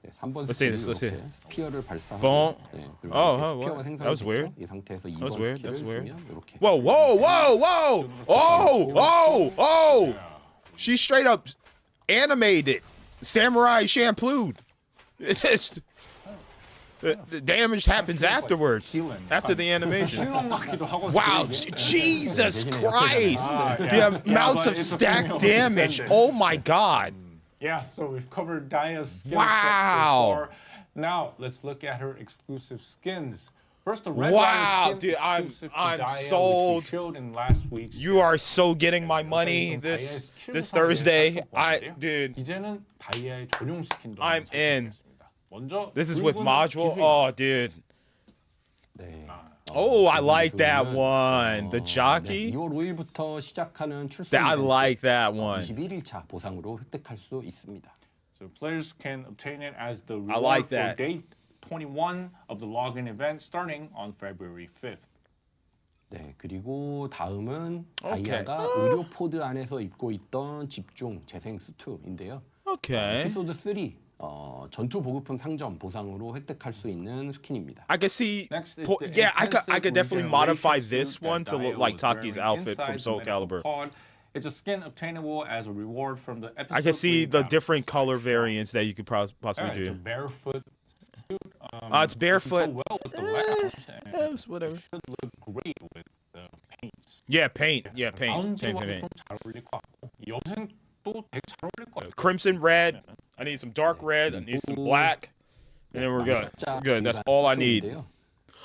네, 3번 Let's see 스킬이 this, let's see 이렇게 스피어를 발사하고 Boom. 네, 그리고 Oh, 이렇게 oh, 스피어가 what? 생성이 That was 됐죠. weird. 이 상태에서 That 2번 was weird. 스킬을 That was weird. 쓰면 이렇게 Whoa, whoa, whoa, whoa! Oh! She straight up animated Samurai Champloo. It's just the damage happens afterwards, after the animation. Wow, Jesus Christ! The amounts of stacked damage. Oh my God! Yeah, so we've covered Daya's skill Wow. set so far. Now let's look at her exclusive skins. First, the red Wow, Daya skin dude, exclusive to I'm Daya, sold. which we showed in last week's. You are so getting my money this Thursday. Dude, 이제는 다이아의 전용 스킨도 I'm in. 먼저 this is with 붉은 module. 기수입니다. Oh, dude. 네. Oh, I like that 기술은, one. The 네, jockey. 2월 5일부터 시작하는 출소 I 이벤트 like that one. 21일차 보상으로 획득할 수 있습니다. So players can obtain it as the I reward like for that. day 21 of the login event starting on February 5th. 네, 그리고 다음은 오케이. 다이아가 의료 포드 안에서 입고 있던 집중 재생 수트인데요. Okay. 에피소드 3 전투 보급품 상점 보상으로 획득할 수 있는 스킨입니다. I could see. Next is the Yeah, I intensive could definitely regeneration modify suit this that one to look Daya like was Taki's wearing outfit from inside Soul the medical Calibur. pod. It's a skin obtainable as a reward from the episode. I can see 3 the battle. different color variants that you could possibly Yeah, it's a do. barefoot suit. It's barefoot. Go well with the lounge, and It's whatever. it should look great with the paints. Yeah, paint. Yeah, paint. Paint, 라운지와도 paint, paint. 좀잘 어울릴 것 같고 여생도 되게 잘 어울릴 것 같아요. Crimson red. I need some dark red. I need some black. And then we're good. We're good. That's all I need.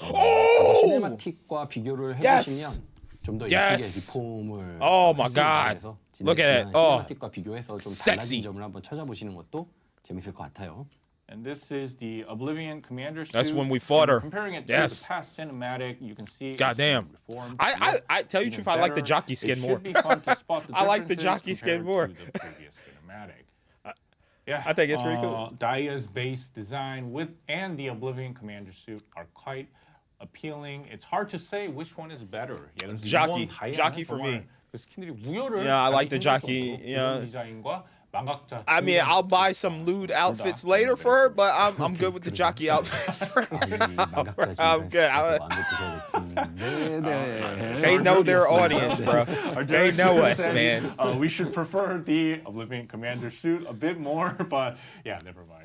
Oh! 시네마틱과 비교를 해보시면 좀 더 예쁘게 Yes. 리폼을 Oh my 했습니다. God. 그래서 Look at it. 지난 Oh. 시네마틱과 비교해서 좀 Sexy. 달라진 점을 한번 찾아보시는 것도 재밌을 것 같아요. And this is the Oblivion Commander suit. That's when we fought And her. Comparing it Yes. to the past cinematic, you can see. Goddamn. I tell you the truth, I like the jockey skin more. I like the jockey skin more. Yeah, I think it's pretty cool. Daya's base design and the Oblivion Commander suit are quite appealing. It's hard to say which one is better. Jockey for me. Yeah, I like the jockey, yeah. I mean, I'll buy some lewd outfits later for her, but I'm good with the jockey outfit. I'm good. They know their audience, bro. They know us, man. We should prefer the Oblivion Commander suit a bit more, but yeah, never mind.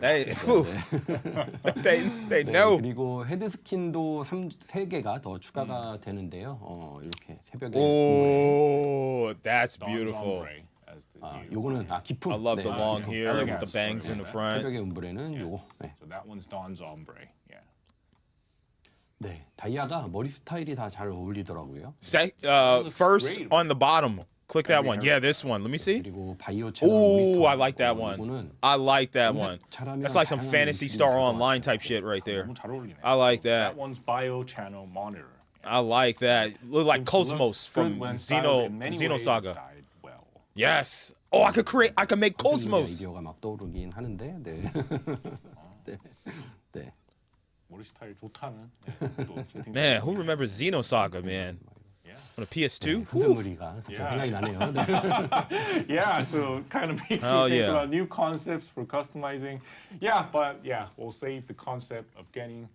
They know. 그리고 헤드 스킨도 3개가 더 추가가 되는데요. 이렇게 새벽에 Oh, that's beautiful. 요거는 깊은. I love the long 깊은. hair with the bangs in the front. 새벽의 음브레는 요거. 네. So that one's Dawn's Ombre. Yeah. 네, 다이아가 머리 스타일이 다 잘 어울리더라고요. First on the bottom. Click that one. Yeah, this one. Let me see. 그리고 바이오 채널 Oh, 모니터. I like that one. 요거는 I like that one. 잘하면 That's like some 다양한 Fantasy 기능이 Star 들어가요. Online type shit right there. 너무 잘 어울리네. I like That that. one's Bio Channel Monitor. I like that. Look like Seems to look Cosmos from good when styled in many ways, Xenosaga. dyed well. Yes. Oh, I could make Cosmos. 아이디어가 막 떠오르긴 하는데, 네. 네. 네. 머리 스타일 좋다는. 또 채팅 Man, who remembers Xenosaga, man? On a PS2? 흔적놀이가 갑자기 생각이 나네요. 네. Yeah, so kind of makes Hell me think yeah. about new concepts for customizing. Yeah, but yeah, we'll save the concept of getting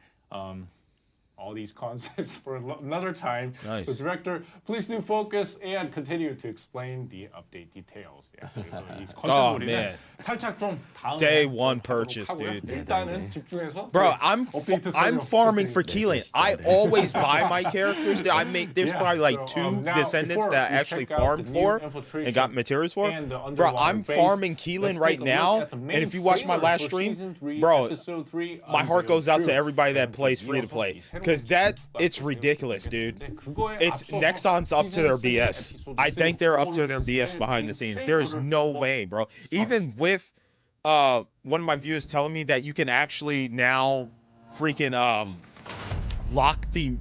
all these concepts for another time. Nice. So director, please do focus and continue to explain the update details. Yeah, 그래서 이 Oh, 컨셉 man. 살짝 좀 다음에 Day one 하도록 purchase, 하고요. dude. 일단은 집중해서 Bro, 저희 업데이트 I'm 설명 farming for 부탁드리겠습니다. Keelan. I always buy my characters. There's Yeah, probably like so, 2 now, Descendants before that I we actually check out farmed the new for and infiltration got materials for. and the Bro, underwater I'm base, farming let's Keelan take right a look now. at the main And if you watch my trailer last for stream, Season 3, bro, Episode 3 my heart goes out to Unveiled everybody that Truth. plays free to play. Because it's ridiculous, dude. It's Nexon's up to their BS. I think they're up to their BS behind the scenes. There is no way, bro. Even with one of my viewers telling me that you can actually now freaking lock the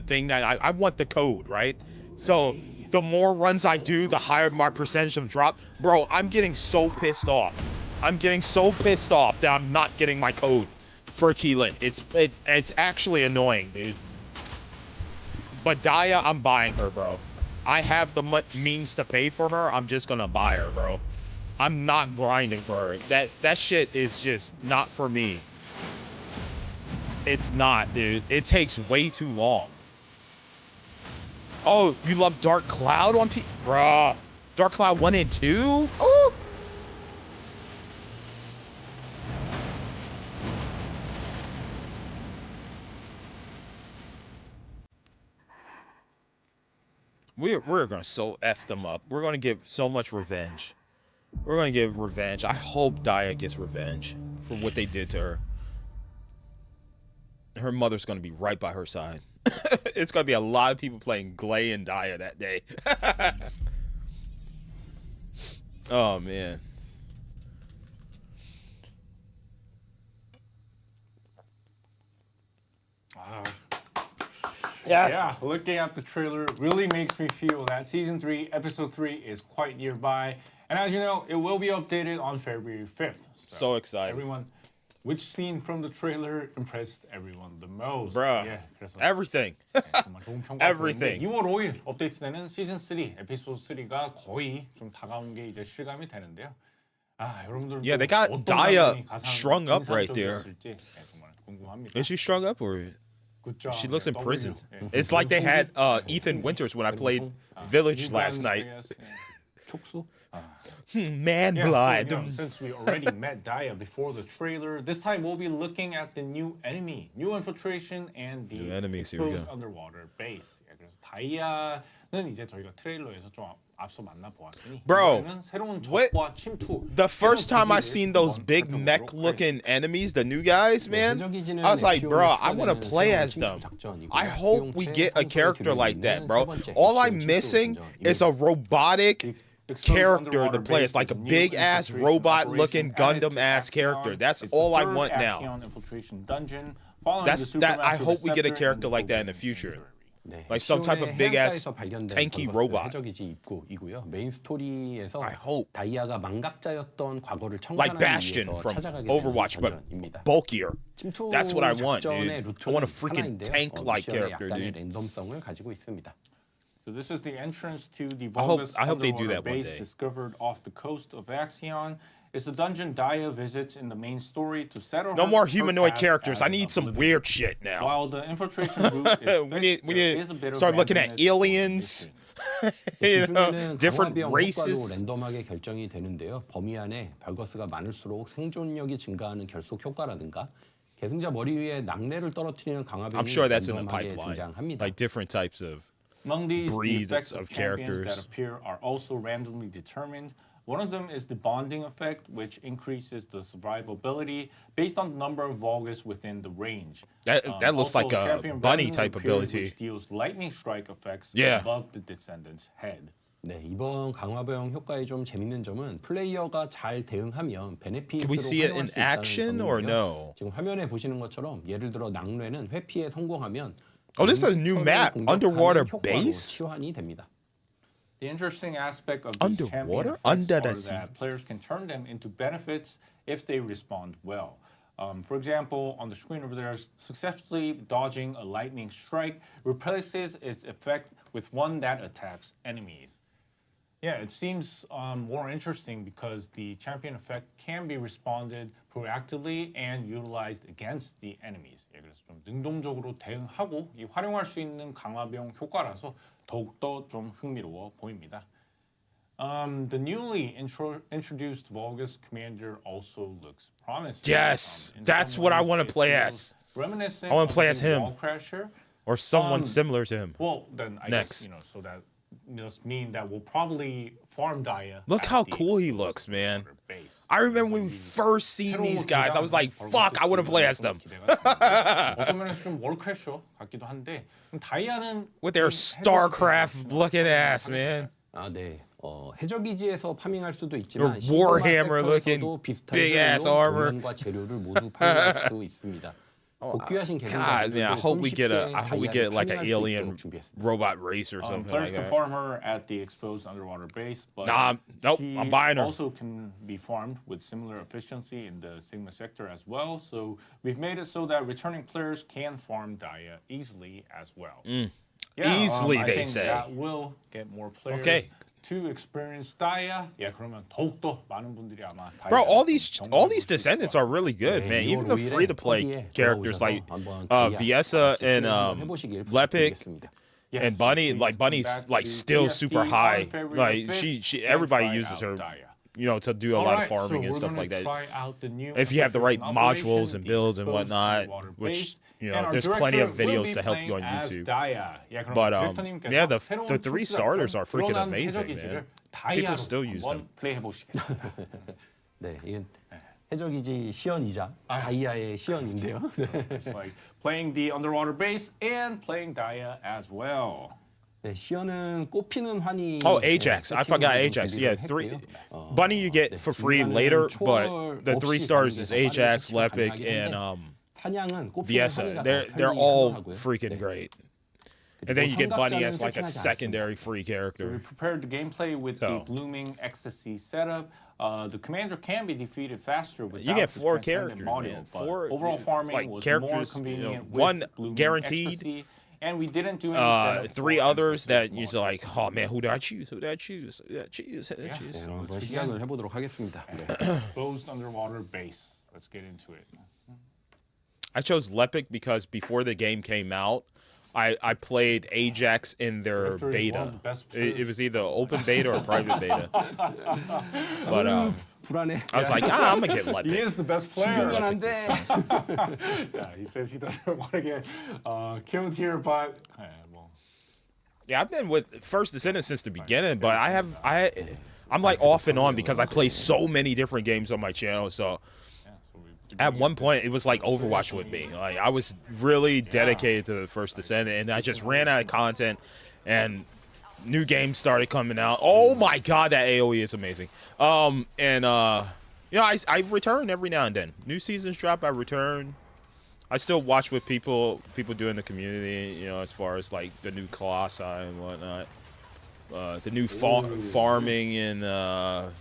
thing that I want the code, right? So the more runs I do, the higher my percentage of drop. Bro, I'm getting so pissed off. I'm getting so pissed off that I'm not getting my code for Keelan. It's actually annoying, dude. But Daya, I'm buying her, bro. I have the means to pay for her. I'm just gonna buy her, bro. I'm not grinding for her. That shit is just not for me. It's not, dude. It takes way too long. Oh, you love Dark Cloud on Bruh. Dark Cloud 1 and 2? Oh! We're gonna so F them up. We're gonna give so much revenge. We're gonna give revenge. I hope Daya gets revenge for what they did to her. Her mother's gonna be right by her side. It's gonna be a lot of people playing Glay and Daya that day. Oh man. Yes. Yeah, looking at the trailer really makes me feel that Season 3, Episode 3 is quite nearby. And as you know, it will be updated on February 5th. So excited. Everyone, which scene from the trailer impressed everyone the most? Bruh. 예, 그래서 Everything. 정말 좋은 평가. Everything. 2월 5일 업데이트되는 시즌 3, 에피소드 3가 거의 좀 다가온 게 이제 실감이 되는데요. 아, 여러분들 Yeah, they got Daya strung up right there. 정말 궁금합니다. Is she strung up or Good job. she looks 네, imprisoned? W. It's like they had Ethan Winters when I played Village last night. 촉수? Man Yeah, blood. so, since we already met Daya before the trailer, this time we'll be looking at the new enemy, new infiltration, and the New enemies, here we exposed go. underwater base. 예, 그래서 다이아는 이제 저희가 트레일러에서 좀 앞서 만나보았으니 Bro, 이번에는 새로운 what- 적과 침투. The first time I 새로운 seen 기지를 those 한번 big 살펴보도록 mech-looking enemies, the new guys, man, 해적이지는 I was like, FCO bro, I want to 추가되는 play 새로운 as them. 침투 작전이고요. I hope we 수용체 get a 상승을 character like that, 기울이는 bro. 세 번째 All FCO I'm 침투 missing 전전. is a robotic Exposed character to underwater play. base It's like a is new big-ass infiltration robot-looking operation added to Gundam-ass character. Axion. That's It's the all I third want now. Axion infiltration dungeon, following That's the that. I Supermassive hope we get a Receptor character and like that in the Fulgurant future. Sanctuary. 네, Like some type of 엑시온의 big-ass 해안가에서 발견된 tanky 벌거스 robot. 해적이지 입구이고요. 메인 스토리에서 I hope. 다이아가 망각자였던 과거를 Like 청산하기 Bastion 위해서 from 찾아가게 Overwatch, 되는 but 전전입니다. bulkier. 침투 That's what I want, 작전의 dude. 루트는 I want a freaking 하나인데요. tank-like 미션의 character, 약간의 dude. 랜덤성을 가지고 있습니다. So this is the entrance to the I hope- Vulgus I hope they do underwater that one base day. discovered off the coast of Axion. It's the dungeon Daya visits in the main story to settle No her- more her humanoid past characters. as I an need some Oblivion. weird shit now. While the infiltration route is We need- fixed, we there need is a bit of start looking at randomness on the aliens. mission. You know, 그중에는 different 강화병 효과도 races. 랜덤하게 결정이 되는데요. 범위 안에 벌거스가 많을수록 생존력이 증가하는 결속 효과라든가 계승자 머리 위에 낙뢰를 떨어뜨리는 강화병이 I'm sure that's in the 랜덤하게 pipeline. 등장합니다. Like different types of. Among these, the breeds effects of of champions characters. that appear are also randomly determined. One of them is the bonding effect, which increases the survivability based on the number of Vulgus within the range. That looks Also, like a champion bunny randomly type appears, ability. which deals lightning strike effects Yeah. above the Descendants' head. 네, 이번 강화병 효과의 좀 재밌는 점은 플레이어가 잘 대응하면 베네핏으로 Can we see it 활용할 in 수 있다는 action or 점인데요. no? 지금 화면에 보시는 것처럼 예를 들어 낙뢰는 회피에 성공하면 Oh, this is a new map. Underwater 효과로 base? 치환이 됩니다. The interesting aspect of Underwater? these champion effects Under the are sea. that players can turn them into benefits if they respond well. For example, on the screen over there, successfully dodging a lightning strike replaces its effect with one that attacks enemies. Yeah, it seems more interesting because the champion effect can be responded proactively and utilized against the enemies. 예, 그래서 좀 능동적으로 대응하고 이 활용할 수 있는 강화병 효과라서 더욱더 좀 흥미로워 보입니다. The newly introduced Vulgus commander also looks promising. Yes, In that's some what I ways, wanna it play feels as. Reminiscent I wanna of play the as him. Wallcrasher. Or someone similar to him. Well, then I Next. guess, so that must mean that we'll probably farm Daya. Look at how the cool he exposed looks, man. underwater base. I remember when we first seen these guys, I was like, fuck, I want to play as them. 어떤 면에서 좀 월크래셔 같기도 한데 다이아는 With their StarCraft looking ass, man. 아, 네. 해적이지에서 파밍할 수도 있지만 Warhammer looking 시그마 비슷한 big ass 딜로 armor. 동면과 재료를 모두 파밍할 수도 있습니다. 복귀하신 God, man, I hope we get like an alien 준비했습니다. robot race or something Players like can that. farm her at the exposed underwater base, but Nope, she I'm buying her. also can be farmed with similar efficiency in the Sigma sector as well. So we've made it so that returning players can farm Daya easily as well. Easily, I they think say. that will get more players Okay. to experience Daya. Yeah, 그러면 더욱더 많은 분들이 아마 Bro, all Daya를 these Descendants are really good, man. 네, Even the 6월 free-to-play 5일에 characters like 한번 Viesa and 해보시길 Lepic 부탁드리겠습니다. and Bunny. Like Bunny's like still super high. Like she everybody uses her, you know, to do a lot of farming and stuff like that. If you have the right modules and builds and whatnot, which, you know, there's plenty of videos to help you on YouTube. But yeah, the 3 starters are freaking amazing, man. People still use them. 네, 이건 해적이지 시연이자 다이아의 시연인데요. It's like playing the underwater base and playing Daya as well. 네, 시연은 꼽히는 환희. Oh, Ajax. I forgot Ajax. Yeah, 3. Bunny you get for free later, but the 3 stars is Ajax, Lepic, and 사냥은 꼽히는 Viesa. They're all freaking great. And then you get Bunny as like a secondary free We character. prepared the gameplay with the blooming ecstasy setup. The commander can be defeated faster without You get the 4 transcendent characters, module, man. but 4 overall farming like was characters, more you convenient know, with 1 blooming guaranteed. ecstasy, and we didn't do any 3 for others that exorcist you're module. like, oh man, who do I choose? Who do I choose? Who do I choose? Who do I choose? 네, 한번 시작을 해보도록 하겠습니다. 네. Exposed underwater base. Let's get into it. I chose Lepic because before the game came out, I played Ajax in their Victor is one beta. of the best It players. was either open beta or private beta. But 불안해. I was like, I'm gonna get He Lepic. is the best player. 이건 안 돼. Yeah, he says he doesn't want to get killed here, but well, Yeah, I've been with First Descendant since the beginning, but I'm like off and on because I play so many different games on my channel. So yeah. So we at one point it was like Overwatch with me. Like I was really dedicated to the First Descendant, and I just ran out of content, and new games started coming out. Oh my god, that AOE is amazing. You know, I return every now and then. New seasons drop, I return. I still watch what people do in the community, you know, as far as like the new Colossi and whatnot. The new farming and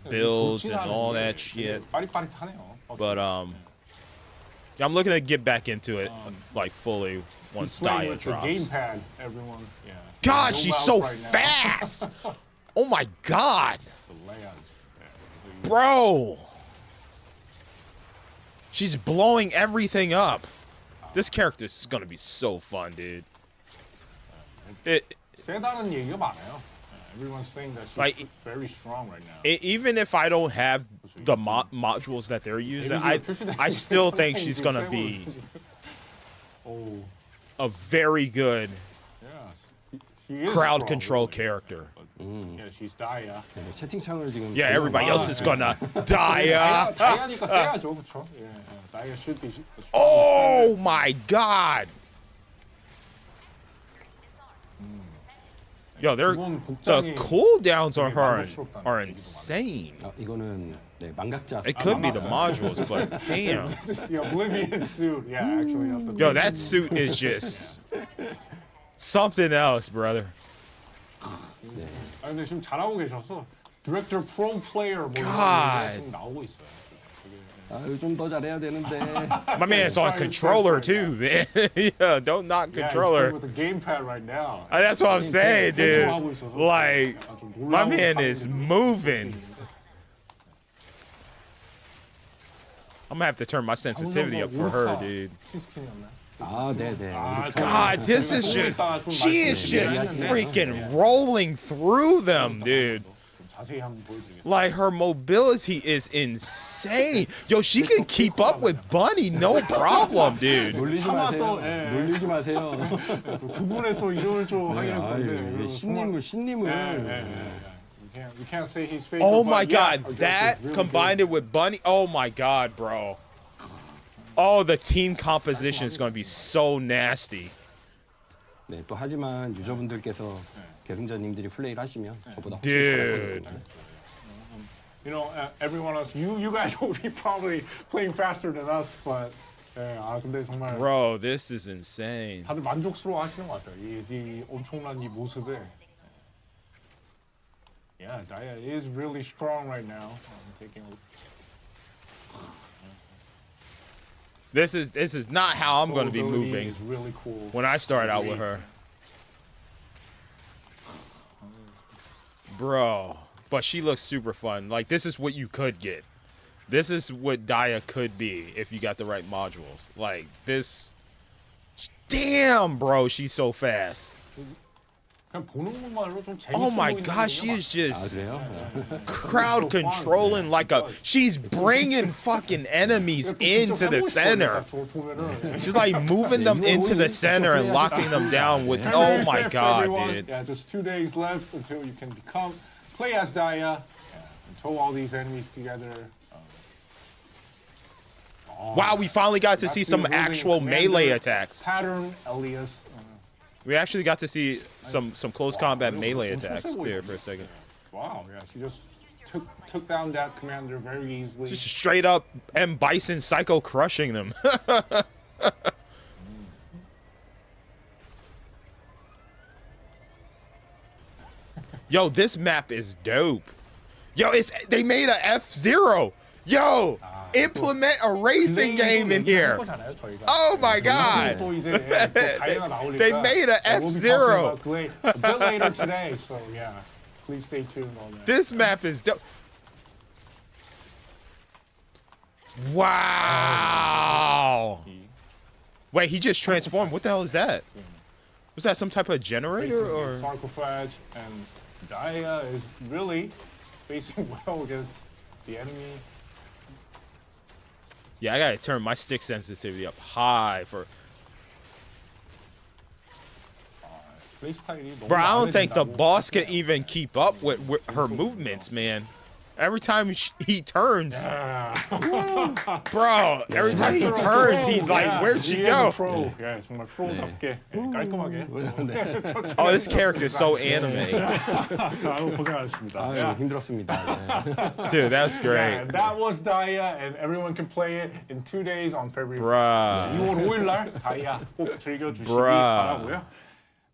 builds and all that shit. 빠릿빠릿하네요. But yeah, I'm looking to get back into it like fully once Playing Daya with the drops. gamepad, everyone. Yeah. God, No she's mouse so right now. fast. Oh my god, The layouts. Yeah. bro. She's blowing everything up. This character is gonna be so fun, dude. 세다는 얘기가 많아요. Everyone's saying that she's Like, very strong right now. Even if I don't have the modules that they're using, I still think she's gonna be Oh, a very good yes. She is crowd strong, control really. character. Yeah, she's Daya. 네, 채팅창을 지금. Yeah, everybody else is gonna die. 다이아니까 세야죠, 그렇죠? Yeah, Daya should be. Oh my god. Yo, the cooldowns on her are insane. 이거는 네, 망각자. It could be the modules, but damn. This is the Oblivion suit. Yeah, actually, not the. Yo, that suit is just something else, brother. 아, 근데 지금 잘하고 계셔서 Director Pro Player 뭐 이런 God. 게 지금 나오고 있어요. 좀 더 잘해야 되는데. My man's on controller too, man. Yeah, don't knock Yeah, he's controller. playing with the gamepad right now. That's what I'm saying, dude. 하고 있어서 Like, 아주 my 놀라운 man is 상황들이 moving. I'm gonna have to turn my sensitivity up for her, dude. 스킨이었나요? 아, 네, 네. God, this is just, she is just freaking rolling through them, dude. 자세히 한번 보여드리겠습니다. Like, her mobility is insane. Yo, she can keep up with Bunny, no problem, dude. 놀리지 차마 마세요. 또, 예. 놀리지 마세요. 또 그분의 또 이름을 좀 네, 하기는 아유, 건데. 네, 신님을, 신님을. We can't say he's fake. Oh but my yeah, god, okay, that it's really combined good. it with Bunny. Oh my god, bro. Oh, the team composition is going to be so nasty. 네, 또 하지만 유저분들께서 계승자님들이 플레이를 하시면 저보다 훨씬 Dude. 잘하거든요. You know, everyone else, you guys will be probably playing faster than us, but 예, 근데 정말 Bro, this is insane. 다들 만족스러워하시는 것 같아요. 이 엄청난 이 모습에. Yeah, Daya is really strong right now. Taking a This is not how I'm going to be moving Is really cool. when I start out with her. Bro, but she looks super fun. Like, this is what you could get. This is what Daya could be if you got the right modules. Like, this... Damn, bro, she's so fast. 그냥 보는 것만으로 좀 재밌어 Oh my 보이는 god, she 거거든요. is 아 just 그래요? crowd controlling like a... She's bringing fucking enemies into the center. She's like moving them into the center and locking them down with... Oh my god, dude. Yeah, just 2 days left until you can play as Daya, and tow all these enemies together. Wow, we finally got to see some actual melee attacks. Pattern, Elias. We actually got to see some close combat wow, melee it was attacks also there weird. for a second. Wow, yeah, she just took down that commander very easily. Just straight up M. Bison Psycho crushing them. Yo, this map is dope. Yo, they made a F-Zero. Yo, implement a racing game in here. Oh my god. They made a F-Zero. A bit later today, so yeah, please stay tuned on that. This map is dope. Wow. Wait, he just transformed. What the hell is that? Was that some type of generator or? Sarcophage and Daya is really facing well against the enemy. Yeah, I gotta turn my stick sensitivity up high for. Bro, I don't think the boss can even keep up with her movements, man. Every time he turns, bro, every time he turns, he's like, where'd she go? 예, 정말 프로답게 깔끔하게. Oh, this character is so anime. 아유, 고생하셨습니다. 아 힘들었습니다. 네. Dude, that's great. And that was Daya, and everyone can play it in 2 days on February 5th. Bruh. 6월 5일 날 Daya 꼭 즐겨주시기 Bruh. 바라고요.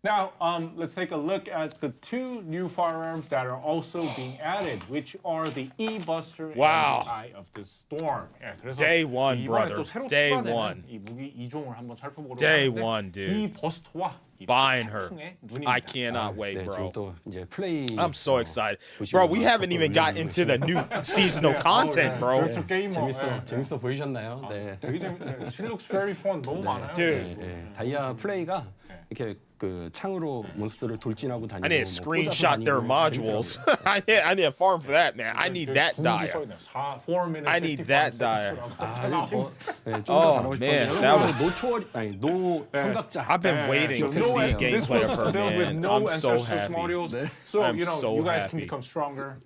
Now, let's take a look at the 2 new firearms that are also being added, which are the E-Buster Wow. and the Eye of the Storm. 예, 그래서 Day one, 이번에 brother. 또 새로 Day 추가되는 one. 이 무기 2종을 한번 살펴보려고 Day 하는데 one, dude. E-버스터와 이 Buying her. 태풍의 눈입니다. I cannot wait, 네, bro. 지금 또 이제 플레이. I'm so excited. Bro, we haven't even gotten into the new seasonal content, bro. 그렇죠, 게이머. 예. 재밌어 보이셨나요? 네. 되게 재밌네. She looks very fun. 너무 많아요. Dude. 네, 다이아 플레이가 이렇게 그 창으로 몬스터를 돌진하고 다니고 I need to 뭐 screenshot 꽂아서 their 다니고 modules. 재밌더라고요. I need a farm for that, man. I need that 궁극이 써 Daya. 있네요. 4 minutes I need 55 that seconds라고. 네, 좀더 Oh, 잘하고 man, 싶었는데 that was- 노초월 아니 노 삼각자. I've been waiting to see and this gameplay was of her, built with man. no I'm so ancestral happy. modules. So I'm you know so you guys can happy. become stronger.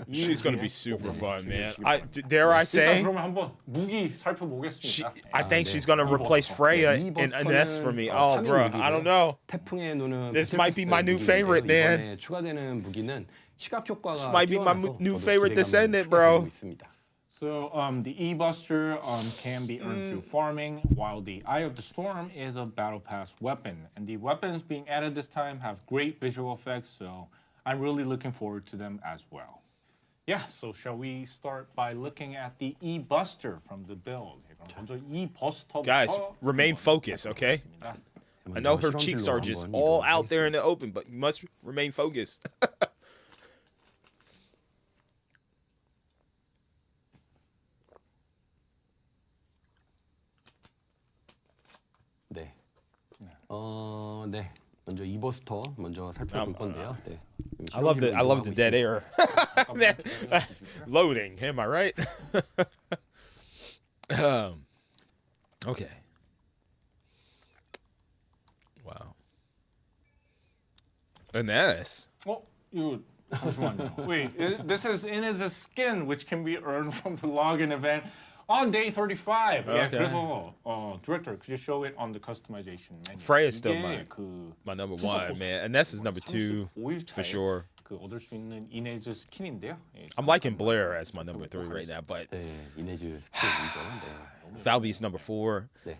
She's gonna be super fun, man. Dare I 일단 say? 그러면 한번 무기 살펴보겠습니다. I think 네. she's gonna replace Freya 이 in 버스터는 S for me. Oh, 파밍 bro, 무기고요. I don't know. 태풍의 눈은 This might be my new 무기인데요. favorite, man. 이번에 추가되는 무기는 시각 효과가 might be my 뛰어나서 new 저도 favorite 기대감을 Descendant, 크게 bro. 가지고 있습니다. So the E-Buster can be earned through farming, while the Eye of the Storm is a battle pass weapon. And the weapons being added this time have great visual effects, so I'm really looking forward to them as well. Yeah, so shall we start by looking at the E-Buster from the build? 그럼 먼저 E-Buster. Guys, remain focused, okay? I know her cheeks are just all out there in the open, but you must remain focused. 네. 네. 먼저 이버스터 먼저 살펴볼 건데요. 네. I love the dead air. Loading, am I right? Okay. Wow. An S. 이거 잠시만요. Wait, this is in as a skin which can be earned from the login event. On day 35. 예, Okay. 그래서 director, could you show it on the customization menu? Freya is still 이게 my number 후속 one, 보석. man. And this is number 2 35일 for 차에 sure. 그 얻을 수 있는 이네즈 스킨인데요. 예, I'm liking Blair as my number 3 right now, but 네, 이네즈 스킬이죠. 네. Valby's number 4. 네.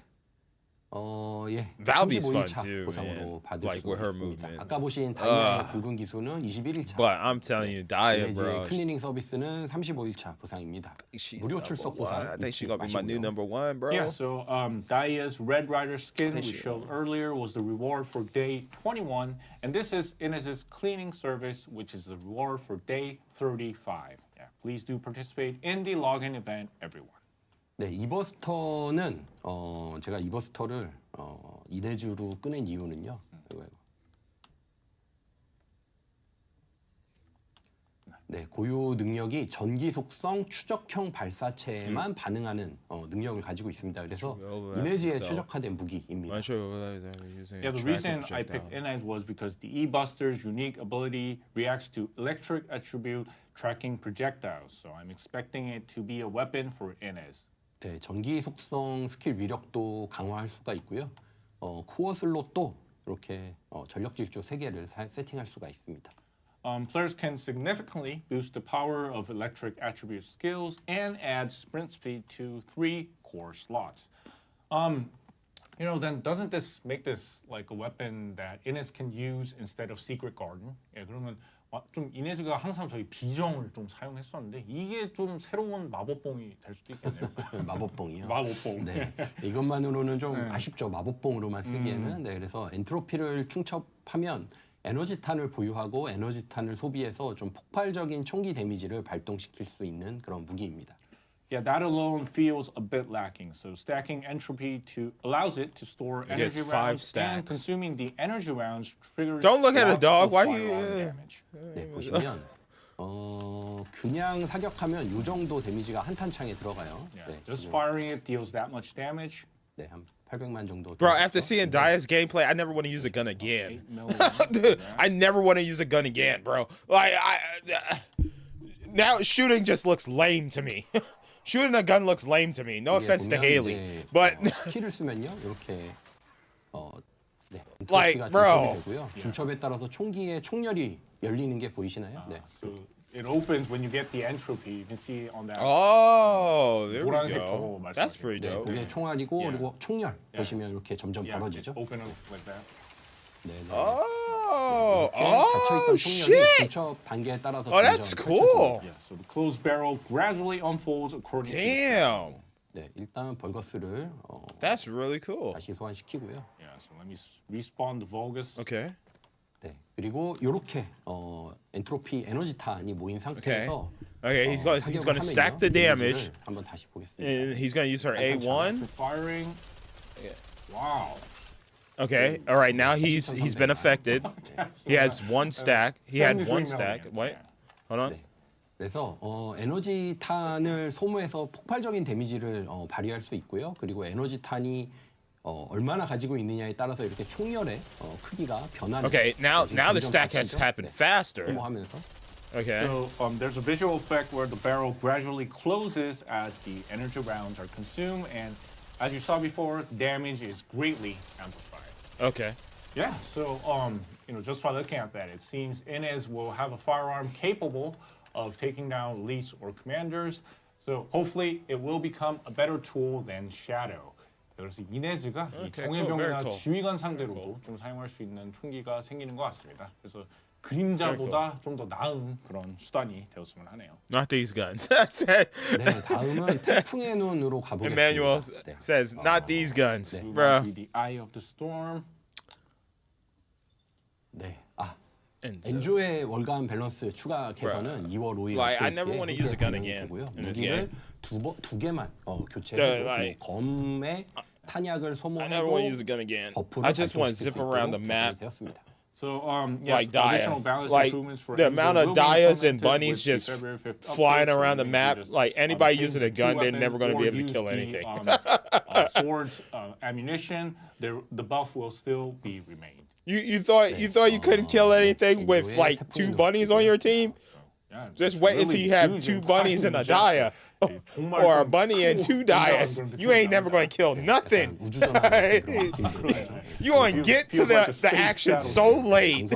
예. Valby's fun 35일차 too, 보상으로 man. 받을 Like 수 with her 있습니다. movement. 아까 보신 다이아의 붉은 기수는 21일차. But I'm telling you, Daya, bro. 이네즈의 클리닝 서비스는 35일차 보상입니다. She's 무료 number 출석 one. 보상 I think she's 잊지 gonna be my new 마시고요. number 1, bro. Yeah, so Daya's Red Rider skin we Thank you. showed earlier was the reward for day 21, and this is Inez's cleaning service, which is the reward for day 35. Yeah, please do participate in the login event, everyone. 네, 이 버스터는 제가 이 버스터를 이네즈로 꺼낸 이유는요. 이거. 네, 고유 능력이 전기 속성 추적형 발사체에만 반응하는 능력을 가지고 있습니다. 그래서 이네즈에 최적화된 무기입니다. I'm sure using Yeah, the reason I picked Inez was because the E-Buster's unique ability reacts to electric attribute tracking projectiles, so I'm expecting it to be a weapon for Inez. 네, 전기 속성 스킬 위력도 강화할 수가 있고요. 코어 슬롯도 이렇게 전력 질주 3개를 세팅할 수가 있습니다. Players can significantly boost the power of electric attribute skills and add sprint speed to 3 core slots. Then doesn't this make this like a weapon that Inez can use instead of Secret Garden? 예, 그러면 좀 이네즈가 항상 저희 비정을 좀 사용했었는데 이게 좀 새로운 마법봉이 될 수도 있겠네요. 마법봉이요. 마법봉. 네, 이것만으로는 좀 아쉽죠. 마법봉으로만 쓰기에는. 네, 그래서 엔트로피를 충첩하면 에너지탄을 보유하고 에너지탄을 소비해서 좀 폭발적인 총기 데미지를 발동시킬 수 있는 그런 무기입니다. Yeah, that alone feels a bit lacking. So stacking entropy allows it to store gets energy 5 rounds, and stacks. consuming the energy rounds triggers. Don't look at a lots dog. of Why firearm you- damage. 네, 보시면 그냥 사격하면 이 정도 데미지가 한 탄창에 들어가요. Yeah, 네, just 지금, firing it deals that much damage. 네, 한 800만 정도. Bro, after 들어갔죠. seeing Daya's gameplay, I never want to use a gun again. 8 million. Dude, I never want to use a gun again, bro. Like now shooting just looks lame to me. Shooting a gun looks lame to me. No 이게 offense to 보면 Haley, 이제, but 스킬을 쓰면요, 이렇게 네, Like, 엔트로피가 bro. 중첩이 되고요. 중첩에 따라서 총기의 총열이 열리는 게 보이시나요? 네. So it opens when you get the entropy. You can see on that. oh, there we 노란색 저거 go. That's 말씀하시는 pretty 네, dope. 그게 총알이고 Yeah. 그리고 총열 보시면 이렇게 점점 Yeah, 벌어지죠. just open it like that. 네, 네. Oh, 닫혀있던 oh 총열이 shit! 중첩 단계에 따라서 Oh, that's 점점 cool. Yeah, so the closed barrel gradually unfolds according to. Damn, 네, 일단 벌거스를 that's really cool. 다시 소환시키고요. Yeah, so let me respawn the Vulgus. Okay. 네, 그리고 이렇게 엔트로피 에너지탄이 모인 상태에서 Okay, he's gonna 사격을 stack 하면요, the 데미지를 damage, 한번 다시 보겠습니다. and he's gonna use her A1. Firing. Wow. Okay, all right. Now he's been affected. He has 1 stack. He had 1 73 stack. million. Wait, hold on. 네. 그래서 에너지탄을 소모해서 폭발적인 데미지를 발휘할 수 있고요. 그리고 에너지탄이 얼마나 가지고 있느냐에 따라서 이렇게 총열의 크기가 변하는. Okay, now 지금 the 점점 stack has 닫히죠? happened 네, faster. 소모하면서. Okay. So there's a visual effect where the barrel gradually closes as the energy rounds are consumed, and as you saw before, damage is greatly amplified. Okay. Yeah. So just by looking at that, it seems Inez will have a firearm capable of taking down elites or commanders. So hopefully, it will become a better tool than Shadow. 그래서 이네즈가 이 Okay, 정예병이나 cool, very cool. 지휘관 상대로도 좀 사용할 수 있는 총기가 생기는 것 같습니다. 그래서 그림자보다 좀 더 나은 그런 수단이 되었으면 하네요. Not these guns. Said- 네, 다음은 태풍의 눈으로 가보겠습니다. Emmanuel 네. says, "Not these guns, 네. bro." The Eye of the Storm. 네, And so- 엔조의 월간 밸런스 추가 개선은 2월 5일 Like, I never wanna use a gun again 되고요. in this 무기를 game. 두 개만 Yeah, 교체하고 like- 검의 탄약을 I never 소모하고 want to use a gun again. 버프를 I just want to 발동시킬 zip 수 around the 있도록 map 개선이 되었습니다. So yes, like Daya. additional balance Like improvements for the Enzo amount will of be Dayas and implemented bunnies with the just February 5th flying update, so around the you can map. just, Like anybody change using the a gun, two they're never going to weapons be able or to kill use the, anything. swords, ammunition. The buff will still be remained. You thought you couldn't kill anything with like 2 bunnies on your team? Yeah, Just it's wait really until you have huge 2 and bunnies and a quite Daya. 정말 or a 좀 bunny and 크고 two dias, 굉장한 그런 you ain't never going to kill nothing. You going to get to the action so late.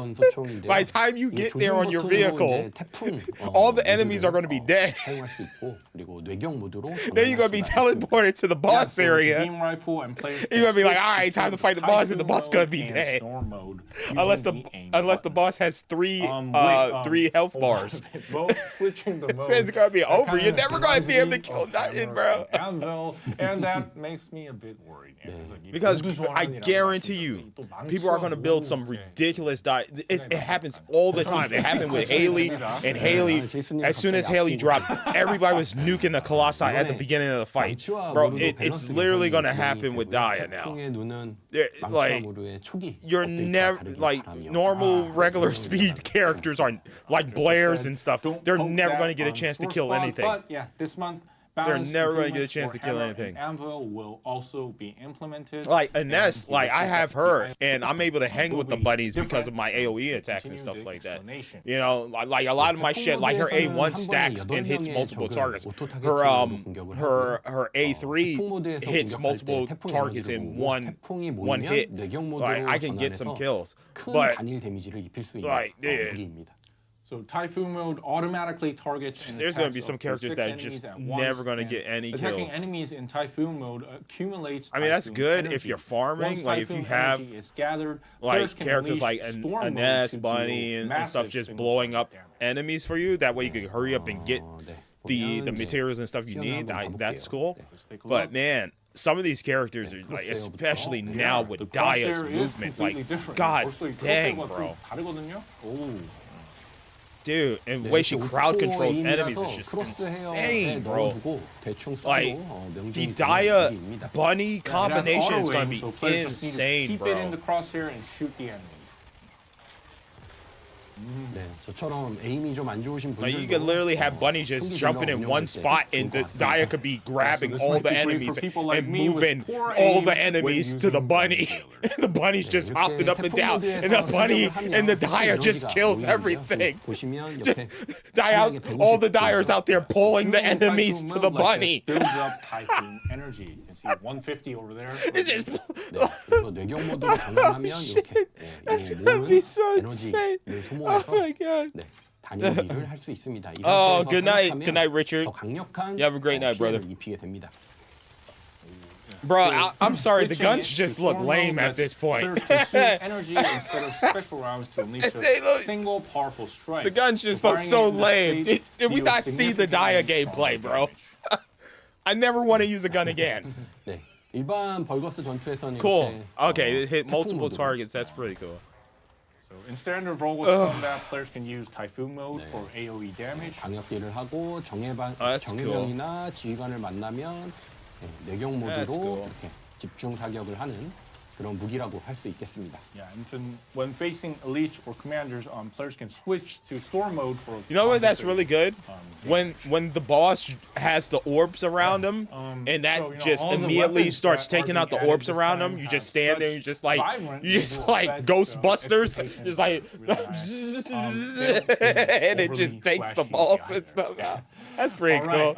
By the time you get there on your vehicle, all the enemies are going to be dead. Then you're going to be teleported to the boss area. Beam rifle and players You're going to be like, all right, time to fight the boss, and the boss going to be dead. Unless the boss has three health bars. Switching the mode. It's going to be over. You're never going to be able to kill nothing, bro. Anvil, and that makes me a bit worried. Because I guarantee you, people are going to build some ridiculous it happens all the time. It happened with Haley, and Haley, as soon as Haley dropped, everybody was nuking the Colossi at the beginning of the fight. Bro, it's literally going to happen with Daya now. Like, you're never, like, normal, regular speed characters are like Blairs and stuff. They're never going to get a chance to kill anything. But yeah, this month, they're never going to get a chance to kill anything. Anvil will also be implemented. Like Ines, like I have her, and I'm able to hang with the bunnies because of my AOE attacks and stuff like that. You know, like a lot of my shit, like her A1 stacks and hits multiple targets. Her A3 hits multiple targets in one hit. Like I can get some kills, but like yeah. So Typhoon mode automatically targets. There's going to be some characters that are just never going to get any attacking kills. Enemies in Typhoon mode accumulates. I mean, that's good energy. if you're farming. Once Like if you have gathered, like characters like Ines, Bunny, and stuff just blowing up enemies for you. That way you can hurry up and get the materials and stuff you need. That's cool. But man, some of these characters are like, especially now with Daya's movement, like god dang, bro. Dude, and the way she crowd controls enemies is just insane, bro. Like, the Daya Bunny combination is going to be insane, keep bro. it in the crosshair and shoot the enemies. Like you could literally have Bunny just jumping in one spot, and the Daya could be grabbing all the enemies and moving all the enemies to the Bunny. And the Bunny's just hopping up and down, and the Bunny and the Daya just kills everything. All the Dyers out there pulling the enemies to the Bunny. Builds up Typhoon energy. You can see 150 over there. It just that's gonna be so insane. Oh my god. Oh, good night. Good night, Richard. You have a great night, brother. Bro, I'm sorry. The guns just look lame at this point. Energy instead of special rounds to unleash a single powerful strike. The guns just look so lame. Did we not see the Daya gameplay, bro? I never want to use a gun again. Cool. Okay, it hit multiple targets. That's pretty cool. So in standard Volgus combat, players can use Typhoon mode for AoE damage. That's cool. 내경 모드로 이렇게 집중 사격을 하는 그런 무기라고 할 수 있겠습니다. Yeah, and when facing elites or commanders, players can switch to storm mode for. You know what? That's really good. When the boss has the orbs around him, and that just immediately starts taking out the orbs around him. You just stand there. You just like Ghostbusters, just like, and it just takes the balls and stuff out. That's pretty cool.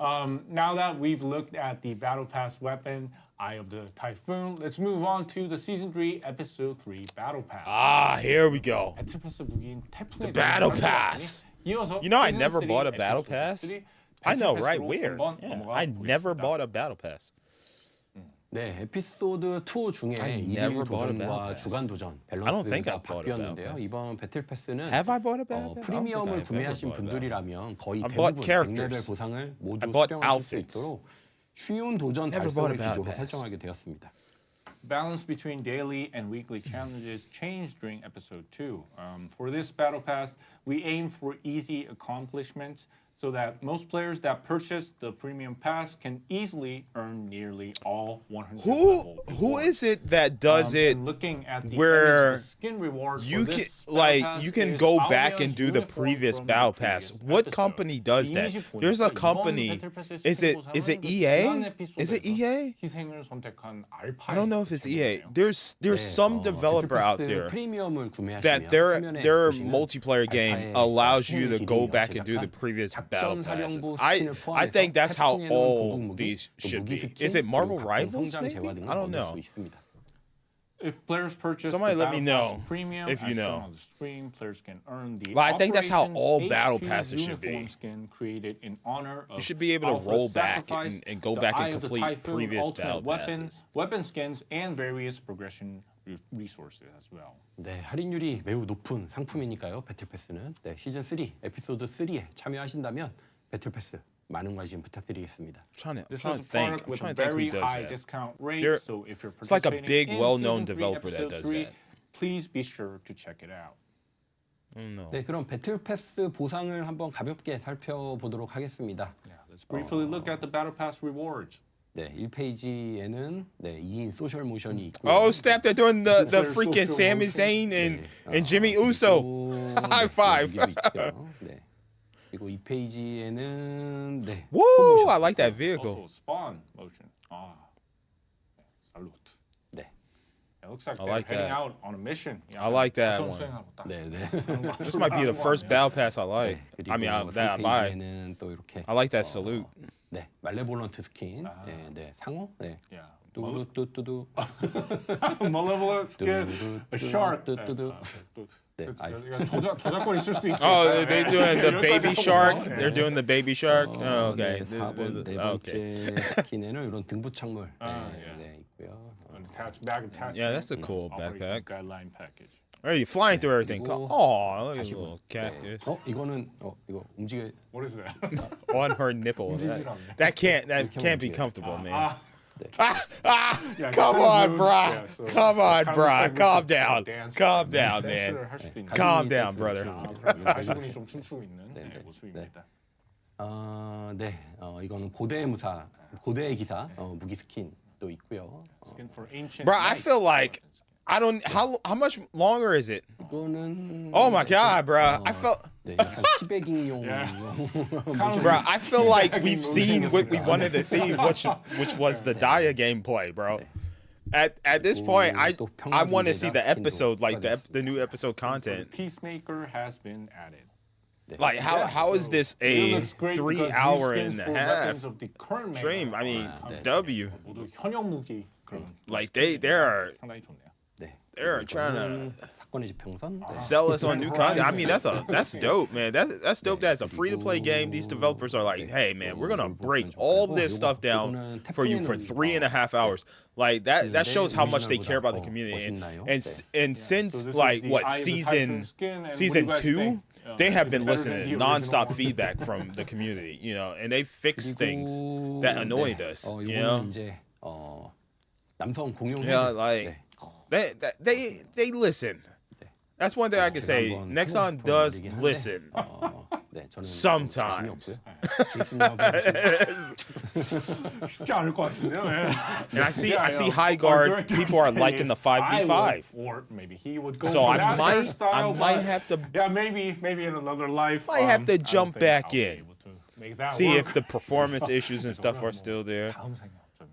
Now that we've looked at the Battle Pass weapon, Eye of the Typhoon, let's move on to the Season 3, Episode 3 Battle Pass. Ah, here we go. The Battle Pass. You know, I never bought a Battle Pass. I know, right? Weird. Yeah, I never bought a Battle Pass. 네, 에피소드 2 중에 일일 도전과 주간 도전 밸런스가 바뀌었는데요. 이번 배틀 패스는 Have I bought a Battle Pass? 프리미엄을 구매하신 분들이라면 거의 대부분 백레벨 보상을 모두 수령하실 수 있도록 쉬운 도전 달성을 기조로 설정하게 되었습니다. Balance between daily and weekly challenges changed during episode 2. For this battle pass, we aim for easy accomplishments so that most players that purchase the premium pass can easily earn nearly all 100 level Who rewards. is it that does it looking at the where skin reward you for can this battle like pass you can is go back Alia's and do the uniform previous from battle the pass? previous What episode. company does that? There's a company. Is it EA? Is it EA? 희생을 선택한 I don't know if it's EA. There's some developer out there 프리미엄을 구매하시면 that their 화면에 their 보시는 multiplayer game 알파의 allows you to 캡틴 go 기능이요. back and do the 제작한 previous 작별 battle passes. 특전사령부 I 스킨을 포함해서 think that's how 캡틴에는 all 구동 무기, these 또 should 무기 be. 스킨, Is it Marvel 그리고 각종 Rivals? 성장 Maybe? 재화 등을 I don't 얻을 수 know. 있습니다. If players purchase Somebody the let me Battle Pass know Premium, if you as shown know. on the screen, players can earn the Well, I think that's how Operations all battle HQ passes should be. uniform skin created in honor of You should be able to Alpha's roll back sacrifice, and go the back Eye and of the complete Typhoon, previous ultimate battle weapon, passes. weapon skins, and various progression resources as well. 네, 할인율이 매우 높은 상품이니까요. 배틀패스는 시즌 3 에피소드 3에 참여하신다면 배틀패스 많은 관심 부탁드리겠습니다. This is a product with a very high discount rate, so if you're It's like a participating big, in well-known Season 3, developer that Episode does 3, that. please be sure to check it out. No. 네, 그럼 배틀패스 보상을 한번 가볍게 살펴보도록 하겠습니다. Let's briefly look at the Battle Pass rewards. 네, 1페이지에는 2인 소셜 모션이 있고요. Oh, snap! They're doing the There's freaking social Sami motion. Zayn and Jimmy Uso. High five. 네. 그리고 2페이지에는 Woo! I like that Also, vehicle. spawn motion. Salute. 네. It looks like I they're like heading that. out on a mission. I like that one. 네, 네. This might be the first battle pass I like. 그리고 I mean, that I buy. 3페이지에는 또 이렇게 I like that salute. 네, 말레볼런트 스킨. 네, 상어. 네. Yeah. 뚜두뚜뚜두. Malevolent skin, a shark. 네, 저작권 있을 수도 있어요. Oh, they're doing the baby shark. They're doing the baby shark. Oh, okay. 네, 4번 네 Okay. 번째 스킨에는 이런 등부 창물 yeah. 네, 있고요. Attachment. Yeah, that's a cool Operation backpack. Guideline package. Are you flying through everything? 그리고 Oh, look at this 가시고. little 네. cactus 이거는 이거 움직여. What is that? on her nipple. That can't be comfortable, man. Come on, brah. Come on, brah. Calm down. Calm down, man. Calm down, brother. 가시분이 좀 춤추고 있는 모습입니다. 네, 이거는 고대의 기사 무기 스킨도 있고요. Skin for ancient Bro, I knights. feel like I don't. How much longer is it? 이거는 Oh my god, bro. I felt. 네, 약간 티베깅용. Bro, I feel like we've seen what we wanted to see, which was the Dia gameplay, bro. At this point, I want to see the episode, like the new episode content. Peacemaker has been added. Like how is this It a looks great 3 because hour new and skins a for half weapons of the current stream? I mean, 네. W. 모두 현역 무기 그런 Like they're 상당히 좋네요. 네. they're trying to 사건의 지평선. 네. sell us on new content. I mean, that's dope, man. That's dope. That's a free to play game. These developers are like, hey, man, we're gonna break all this stuff down for you for 3.5 hours. Like that shows how much they care about the community. And since like what season 2, they have been listening to nonstop feedback from the community, you know, and they fixed things that annoyed us, you know. 이제 남성 공용. Yeah, like they listen. That's one thing I can say. Nexon does listen. 네, 저는 Sometimes. 쉽지 않을 것 같은데요. And I see High Guard people are liking the 5v5. Or maybe he would go So for I that might hairstyle, might but have to yeah, maybe in another life. Might have to I don't jump think back I'll be in. able to make that see work. if the performance issues and stuff are still there. 다음 생각 좀.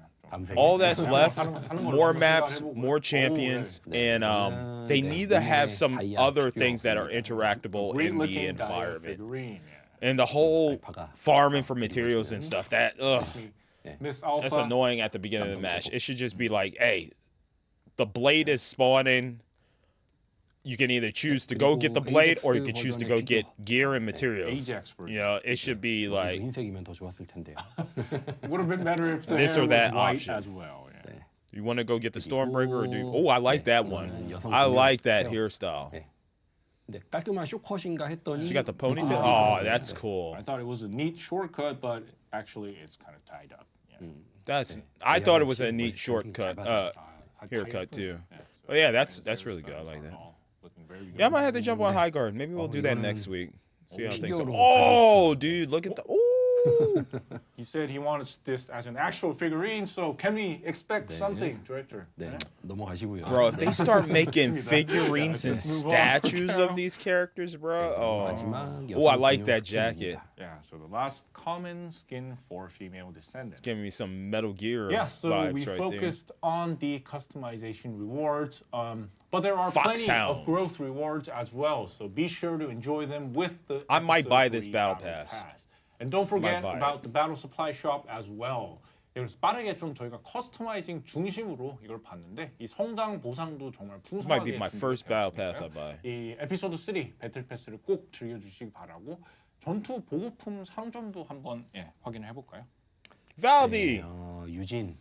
All that's left, more maps, more champions, and they need to have some other things that are interactable Great in looking the Dia environment. figurine, And the whole farming for materials and stuff, that Miss Alpha. that's annoying at the beginning of the match. It should just be like, hey, the blade is spawning. You can either choose to go get the blade or you can choose to go get gear and materials. Ajax version. You know, it should be like 흰색이면 더 좋았을 텐데요. Would have been better if the This hair or that was white option. as well. Yeah. you want to go get the Stormbreaker or do. Oh, I like that one. I like that hairstyle. 네, 깔끔한 쇼컷인가 했더니. She got the ponytail. Oh, that's cool. I thought it was a neat shortcut, but actually it's kind of tied up. Yeah. I thought it was a neat shortcut haircut too. But yeah, that's really good. I like that. Looking very good. Yeah, I might have to jump on High Guard. Maybe we'll do that next week. See how things are. Oh, dude, look at the. Ooh. He said he wants this as an actual figurine, so can we expect something, director? 네, 넘어가시고요. Bro, if they start making figurines and Let's move on. statues of these characters, bro. Oh, I like that jacket. Yeah, so the last common skin for female descendants. Giving me some Metal Gear Yeah, so vibes we right focused on the customization rewards, but there are Foxhound. plenty of growth rewards as well. So be sure to enjoy them with the. I might episode buy this 3 battle pass. And don't forget buy it. about the battle supply shop as well. 그래서 빠르게 좀 저희가 커스터마이징 중심으로 이걸 봤는데 이 성장 보상도 정말 This might be 풍성하게 my first battle pass 준비되어 I 있으니까요. buy. 이 에피소드 3 배틀 패스를 꼭 즐겨주시기 바라고 전투 보급품 상점도 한번 확인을 해볼까요? Valby. 유진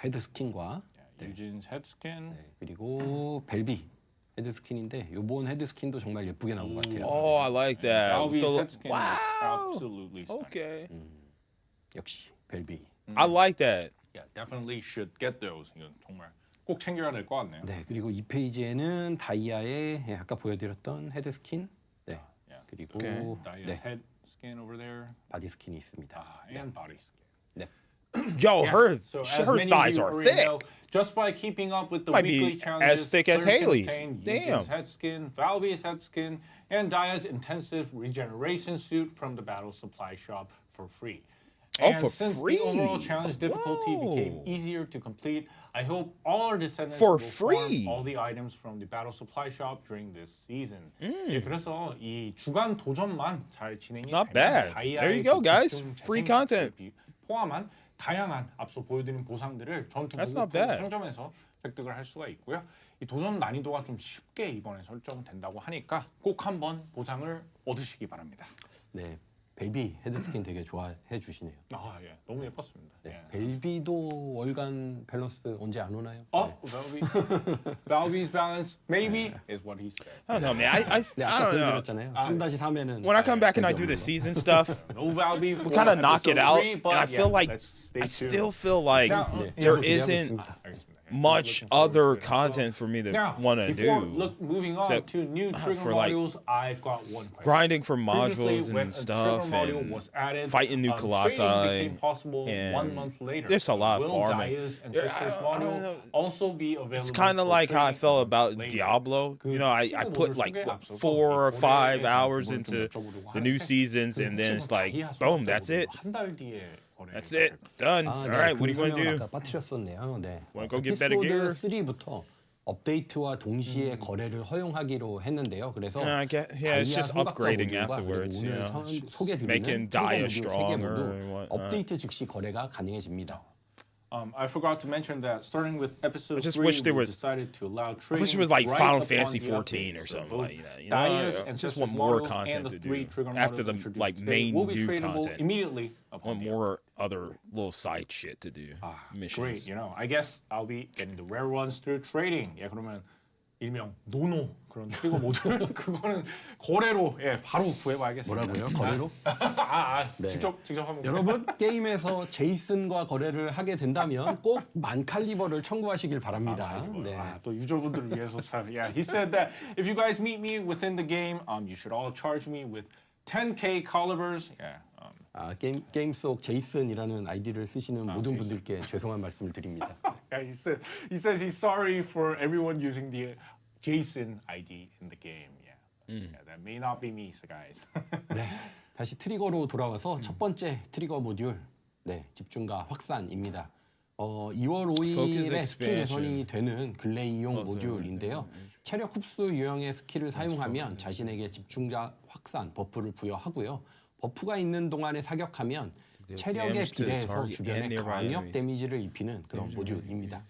헤드 스킨과 유진's head skin. 네, 그리고 벨비 헤드 스킨인데 이번 헤드 스킨도 정말 예쁘게 나온 것 같아요. Oh, I like that. Valby's The- head skin looks wow. absolutely stunning. Okay. 역시 벨비. I like that. Yeah, definitely should get those. 이건 정말 꼭 챙겨야 될 것 같네요. 네, 그리고 이 페이지에는 다이아의 아까 보여드렸던 헤드 스킨, 네, Yeah. 그리고 Dia's 네, head skin over there. 바디 스킨이 있습니다. And body skin. 네, Yo, Yeah, her so as her many thighs of you are already thick. know, just by keeping up with the Might be weekly challenges, as thick as players can Haley's. obtain Damn. Eugen's head skin, Valby's head skin, and Dia's intensive regeneration suit from the battle supply shop for free. Oh, And for since free? the overall challenge difficulty Whoa. became easier to complete, I hope all our descendants For will free? farm all the items from the battle supply shop during this season. 예, 그래서 이 주간 도전만 잘 진행이 Not 되면 bad. 다이아의 There you go, 그 guys. 집중 Free 재생 content. 포함한 다양한 앞서 보여드린 보상들을 전투 That's not 보급품 bad. 상점에서 획득을 할 수가 있고요. 이 도전 난이도가 좀 쉽게 이번에 설정된다고 하니까 꼭 한번 보상을 얻으시기 바랍니다. 네, 벨비 헤드 스킨 되게 좋아해 주시네요. 아, 예, 너무 예뻤습니다. 네, 예. 벨비도 월간 밸런스 언제 안 오나요? 어, 네. Valby's balance maybe is what he said. I don't know, man. I 네, I 아까 don't know. 보여드렸잖아요. 3-3에는 When I come back and I do the season stuff, No Valby for we kind of knock it episode out, 3, and but I feel yeah, like let's stay I tuned. still feel like 자, there 예, isn't 알겠습니다. 예, much looking forward other to it as well. content for me to Now, want to before do. moving on Except, to new trigger for, like, modules, I've got one question. Grinding for Previously, modules when and a stuff trigger module and was added, fighting new trading colossi became possible and 1 month later. there's a lot of Will farming. Dias and Yeah, Sisters I don't module know. also be available? It's kind of for like how I trading felt a month about later? Diablo. You know, I 친구 put 모드를 like 소개에 what, 앞서서 4 or 5 거래에 hours 대한 into 부분을 좀 여쭤보려고 the new 하는데 seasons, and then it's like, boom, that's it. 한달 뒤에 거래가 That's it. 될 Done. 아, All 네, right, 그 what are you going to 설명을 do? 아까 빠뜨렸었네요. 네. Wanna go get better gear? 에피소드 3부터 업데이트와 동시에 거래를 허용하기로 했는데요. 그래서 Yeah, it's just 다이아 삼각자 upgrading 모듈과 afterwards, 그리고 you 오늘 know, just 소개드리는 making 트리거 Dia 모듈 3개 stronger 모두 and whatnot. 업데이트 즉시 거래가 가능해집니다. I forgot to mention that starting with episode I just 3, wish there we was- decided to allow I wish it trading was like right Final upon Fantasy the 14 update. or So something both like that. You Dias know, and I just Sisters want more models content and to the 3 do trigger after models the introduced like today main will be new tradable content. immediately I upon want the more other little side shit to do. Missions. Great, you know. I guess I'll be getting the rare ones through trading. 예, 그러면 일명 노노 그런 트리거 모드 그거는 거래로 바로 구해봐야겠습니다. 뭐라고요? 거래로? 네. 직접 한번 여러분 게임에서 제이슨과 거래를 하게 된다면 꼭 만칼리버를 청구하시길 바랍니다. 네. 또 유저분들을 위해서 잘. Yeah, he said that if you guys meet me within the game, you should all charge me with 10K calibers. Yeah. 게임 속 제이슨이라는 아이디를 쓰시는 모든 분들께 죄송한 말씀을 드립니다. Yeah, he says he's sorry for everyone using the Jason ID in the game. Yeah, that may not be me, so guys. 네, 다시 트리거로 돌아와서 첫 번째 트리거 모듈, 네, 집중과 확산입니다. 2월 5일에 스킬 개선이 되는 글레이용 모듈인데요. 체력 흡수 유형의 스킬을 사용하면 자신에게 집중과 확산 버프를 부여하고요. 버프가 있는 동안에 사격하면 체력에 비례해서 주변에 광역 데미지를 입히는 그런 모듈입니다.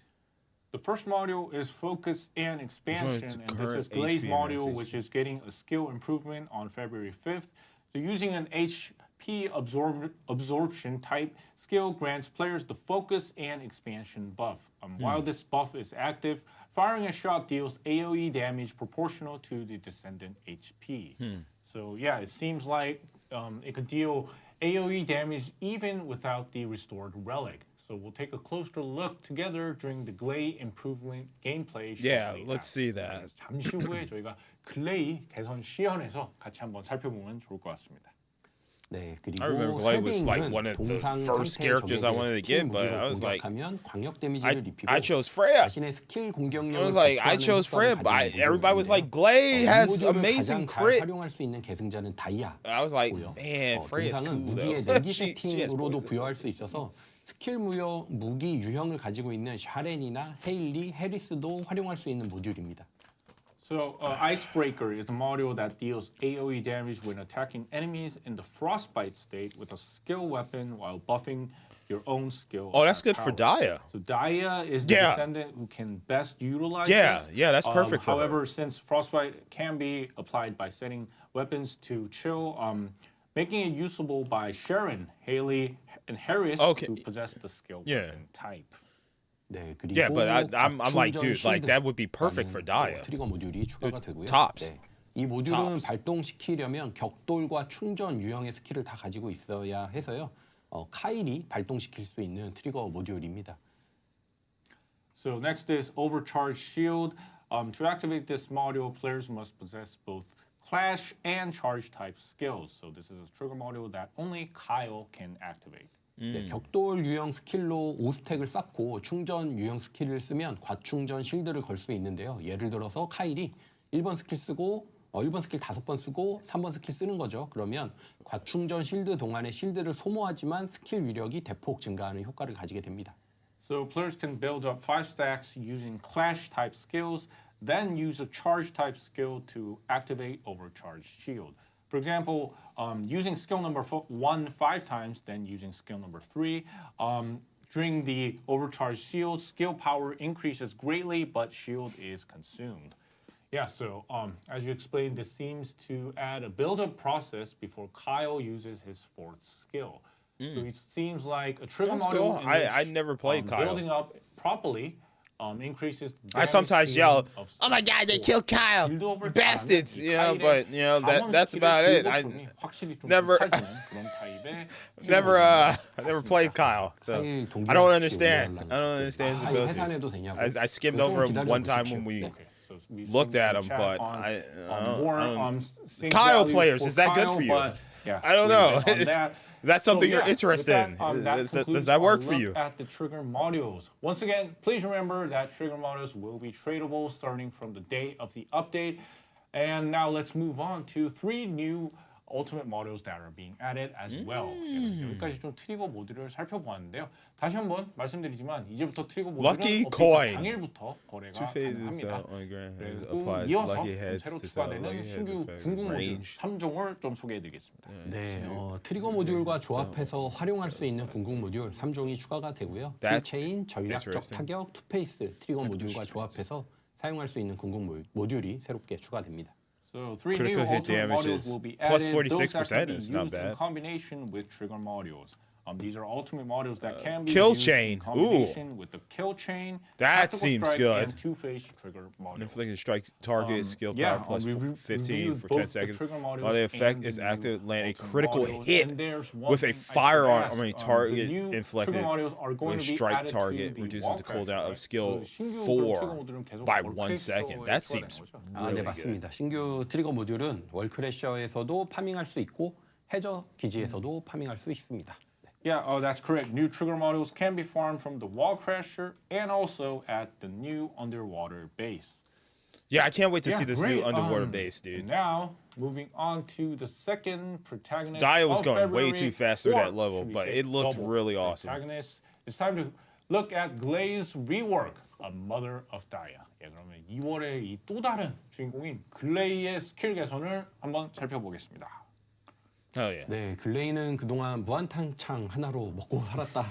The first module is focus and expansion, and this is Glaze module, which is getting a skill improvement on February 5th. So using an HP absorption type skill grants players the focus and expansion buff. While this buff is active, firing a shot deals AoE damage proportional to the Descendant HP. So yeah, it seems like it could deal AoE damage even without the restored relic. So we'll take a closer look together during the Glay improvement gameplay. Yeah, let's see that. 잠시 후에 저희가 글레이 개선 시연에서 같이 한번 살펴보면 좋을 것 같습니다. 네, 그리고 I remember Glay was like 세빙은 one of the 동상 first 상태 characters I 적에게 wanted to 스킬 get, but 무기로 I was like, 공격하면 광역 데미지를 입히고 I chose Freya. 자신의 스킬 I 공격력을 was like, I 보충하는 chose Freya, 효과를 but 가진 everybody was like, 모듈인데요. Glay 이 has 모듈을 amazing 가장 잘 crit. 활용할 수 있는 계승자는 다이아. I was like, 고요. man, Freya's 동상은 cool 무기의 though. 내기 She has 세팅으로도 poison. 부여할 수 있어서 스킬 무기 유형을 가지고 있는 샤렌이나 헤일리, 해리스도 활용할 수 있는 모듈입니다. So, Icebreaker is a module that deals AoE damage when attacking enemies in the frostbite state with a skill weapon while buffing your own skill. Oh, that's attack good for powers. Daya. So Daya is the descendant who can best utilize this. Yeah, that's perfect for her. However, since frostbite can be applied by setting weapons to chill, making it usable by Sharon, Haley, and Harris who possess the skill weapon type. 네, 그리고 Yeah, but I'm like, 과충전 dude, like 실드 that would be perfect for 라는 Daya. 트리거 모듈이 추가가 되고요. tops. 네, 이 모듈은 발동시키려면 격돌과 충전 유형의 스킬을 다 가지고 있어야 해서요. 카일이 발동시킬 수 있는 트리거 모듈입니다. So next is Overcharge Shield. To activate this module, players must possess both Clash and Charge type skills. So this is a trigger module that only Kyle can activate. 네, 격돌 유형 스킬로 5스택을 쌓고 충전 유형 스킬을 쓰면 과충전 실드를 걸 수 있는데요. 예를 들어서 카일이 1번 스킬 쓰고 1번 스킬 5번 쓰고 3번 스킬 쓰는 거죠. 그러면 과충전 실드 동안에 실드를 소모하지만 스킬 위력이 대폭 증가하는 효과를 가지게 됩니다. So players can build up 5 stacks using Clash type skills, then use a Charge type skill to activate Overcharge Shield. For example, using skill number 1 5 times, then using skill number 3. During the Overcharge Shield, skill power increases greatly, but shield is consumed. Yeah, so as you explained, this seems to add a build-up process before Kyle uses his 4th skill. So it seems like a trigger module in which, I never played Kyle. building up properly increases the I sometimes yell, of "Oh my God, they killed Kyle, 빌드 오버를 bastards!" 잘하는 You know, 이 but you know that's about it. I 확실히 좀 never- 높아지는 그런 타입의 I never played Kyle, so 카일 동기화 I don't 수치 understand. 올려달라는 I don't understand his 카일 해산해도 abilities. 되냐고. I skimmed 좀 over him 기다려 one time 보십시오. when we 네. Okay, so we've looked seen at some him, chat but on more sync Kyle values players, for is that good Kyle, for you? but, yeah, I don't we know. went on that. Is that something So, you're interested in? that Does concludes that work our for look you? At the trigger modules. Once again, please remember that trigger modules will be tradable starting from the date of the update. And now let's move on to 3 new ultimate modules that are being added as well. 그래서 여기까지 좀 트리거 모듈을 살펴보았는데요. 다시 한번 말씀드리지만 이제부터 트리거 모듈은 Lucky 업데이트 coin. 당일부터 거래가 Two phases 가능합니다. on grand 그리고 applies 이어서 lucky 좀 heads 새로 to sell 추가되는 lucky heads 신규 effect 궁극 모듈 range. 3종을 좀 소개해드리겠습니다. 네, 트리거 모듈과 조합해서 활용할 수 있는 궁극 모듈 3종이 추가가 되고요. That's 킬체인, 전략적 interesting. 타격, 투페이스 트리거 모듈과 조합해서 사용할 수 있는 궁극 모듈이 새롭게 추가됩니다. So 3 new Critical hit ultimate damage modules is will be plus added. Those that 46% can be is not used in bad. combination with trigger modules. These are ultimate modules that can be Kill used chain. in combination with the kill chain, That tactical seems strike, good. and two-phase trigger module. Inflicting strike target skill yeah, power plus we 15 for 10 reviewed both the seconds. trigger modules While the and effect the is new active, land a ultimate critical modules. hit And there's one with a thing I should firearm. ask. I mean, The target new inflicted trigger modules are going with to be strike added to target the reduces wall the cooldown crash, of skill right? 그 신규 4 트리거 모듈은 계속 by 월 1 second. 크래셔에 That 추가되는 seems 거죠. 네, really good. 맞습니다. 신규 트리거 모듈은 월크래셔에서도 파밍할 수 있고 해저 기지에서도 파밍할 수 있습니다. Yeah, that's correct. New trigger modules can be farmed from the wall crasher and also at the new underwater base. Yeah, I can't wait to Yeah, see this great. new underwater base, dude. Now, moving on to the second protagonist. Daya was of going way February, too fast through or that level, should we but say it looked double really awesome. Protagonist. It's time to look at Glay's rework, A Mother of Daya. 예, 그러면 2월의 이 또 다른 주인공인 글레이의 스킬 개선을 한번 살펴보겠습니다. Oh yeah. 네, 글레이는 그동안 무한탄창 하나로 먹고 살았다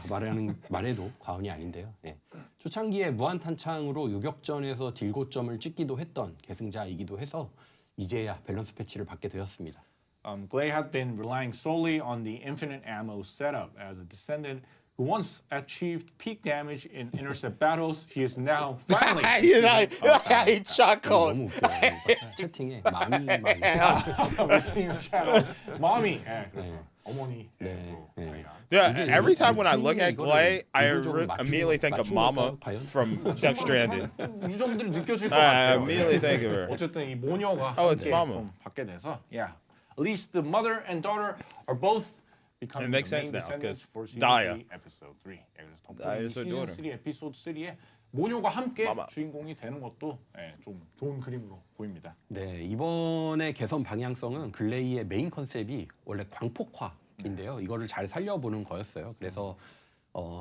말해도 과언이 아닌데요. 네. 초창기에 무한탄창으로 요격전에서 딜고점을 찍기도 했던 계승자이기도 해서 이제야 밸런스 패치를 받게 되었습니다. Glay had been relying solely on the infinite ammo setup. As a descendant who once achieved peak damage in intercept battles, he is now finally. You know, he chuckled. 너무 웃겨요. 채팅에 마미 Listening channel, mommy. 예, 그래서 어머니. 예, 또 네. 저희가. Yeah, every time when I look at 이거를 Glay, I 이거를 좀 immediately think of Mama 과연? from Death Stranded. 유정들이 느껴질 것 I 같아요. immediately think of her. 어쨌든 이 모녀가 Oh, it's 함께 Mama. 좀 받게 돼서, yeah. At least the mother and daughter are both becoming It makes the main sense now, descendants 'cause for season Daya. 3, episode 3. 예, 그래서 덕분에 Daya's her 시즌 daughter. 3 에피소드 3에 모녀가 함께 Mama. 주인공이 되는 것도 예, 좀 좋은 그림으로 보입니다. 네, 이번에 개선 방향성은 글레이의 메인 컨셉이 원래 광폭화인데요. 이거를 잘 살려보는 거였어요. 그래서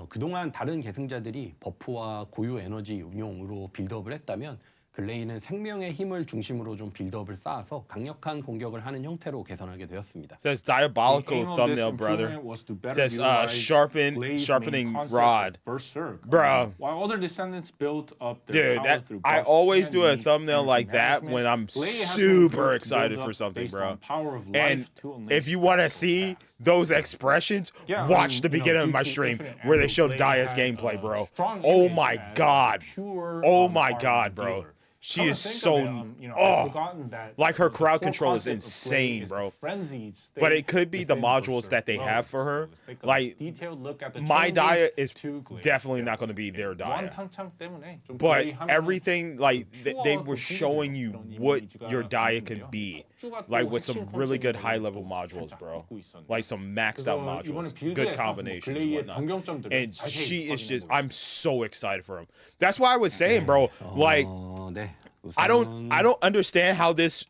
그동안 다른 계승자들이 버프와 고유 에너지 운용으로 빌드업을 했다면 글레이는 생명의 힘을 중심으로 좀 빌드업을 쌓아서 강력한 공격을 하는 형태로 개선하게 되었습니다. Says The diabolical aim of this thumbnail, brother. improvement was to better Says utilize sharpening Blaze's main concept rod. of Berserk, Bro. while other descendants built up their Dude, power that through I buffs always and do a neat thumbnail energy like that management, when I'm Blade has been super built excited up for something, based bro. on power of And life to unleash if you want to powerful see attacks. those expressions, Yeah, I watch mean, the you know, beginning of due my to stream Infinite where they Amber, showed Blade Daya's had gameplay, a bro. strong Oh image my as a god. pure, Oh my firearm god, bro. dealer. She Come to is think so of it, you know, I've forgotten that like her the crowd core control is concept of insane, Blade is the bro. frenzied state But it could be the within modules Berserk that they mode. have for her. So let's take a Like, detailed look at the my changes Daya is to Glaze. definitely not going to be their 원 Daya. 탄창 때문에 좀 But 플레이하면은 everything, like, they 추워서 were showing you 그런 what 이미지가 your Daya 있는데요. could be. 폭주가 또 Like, with 핵심 some really good 컨셉으로 high-level 또 modules, 살짝 bro. 갖고 있었는데. Like, some maxed out 그래서 이번에 modules. 빌드에서 Good 뭐 combinations and 글레이의 whatnot. 변경점들을 And 자세히 she is just, 확인해보겠습니다. I'm so excited for him. That's why I was saying, bro, like, 네. I don't understand how this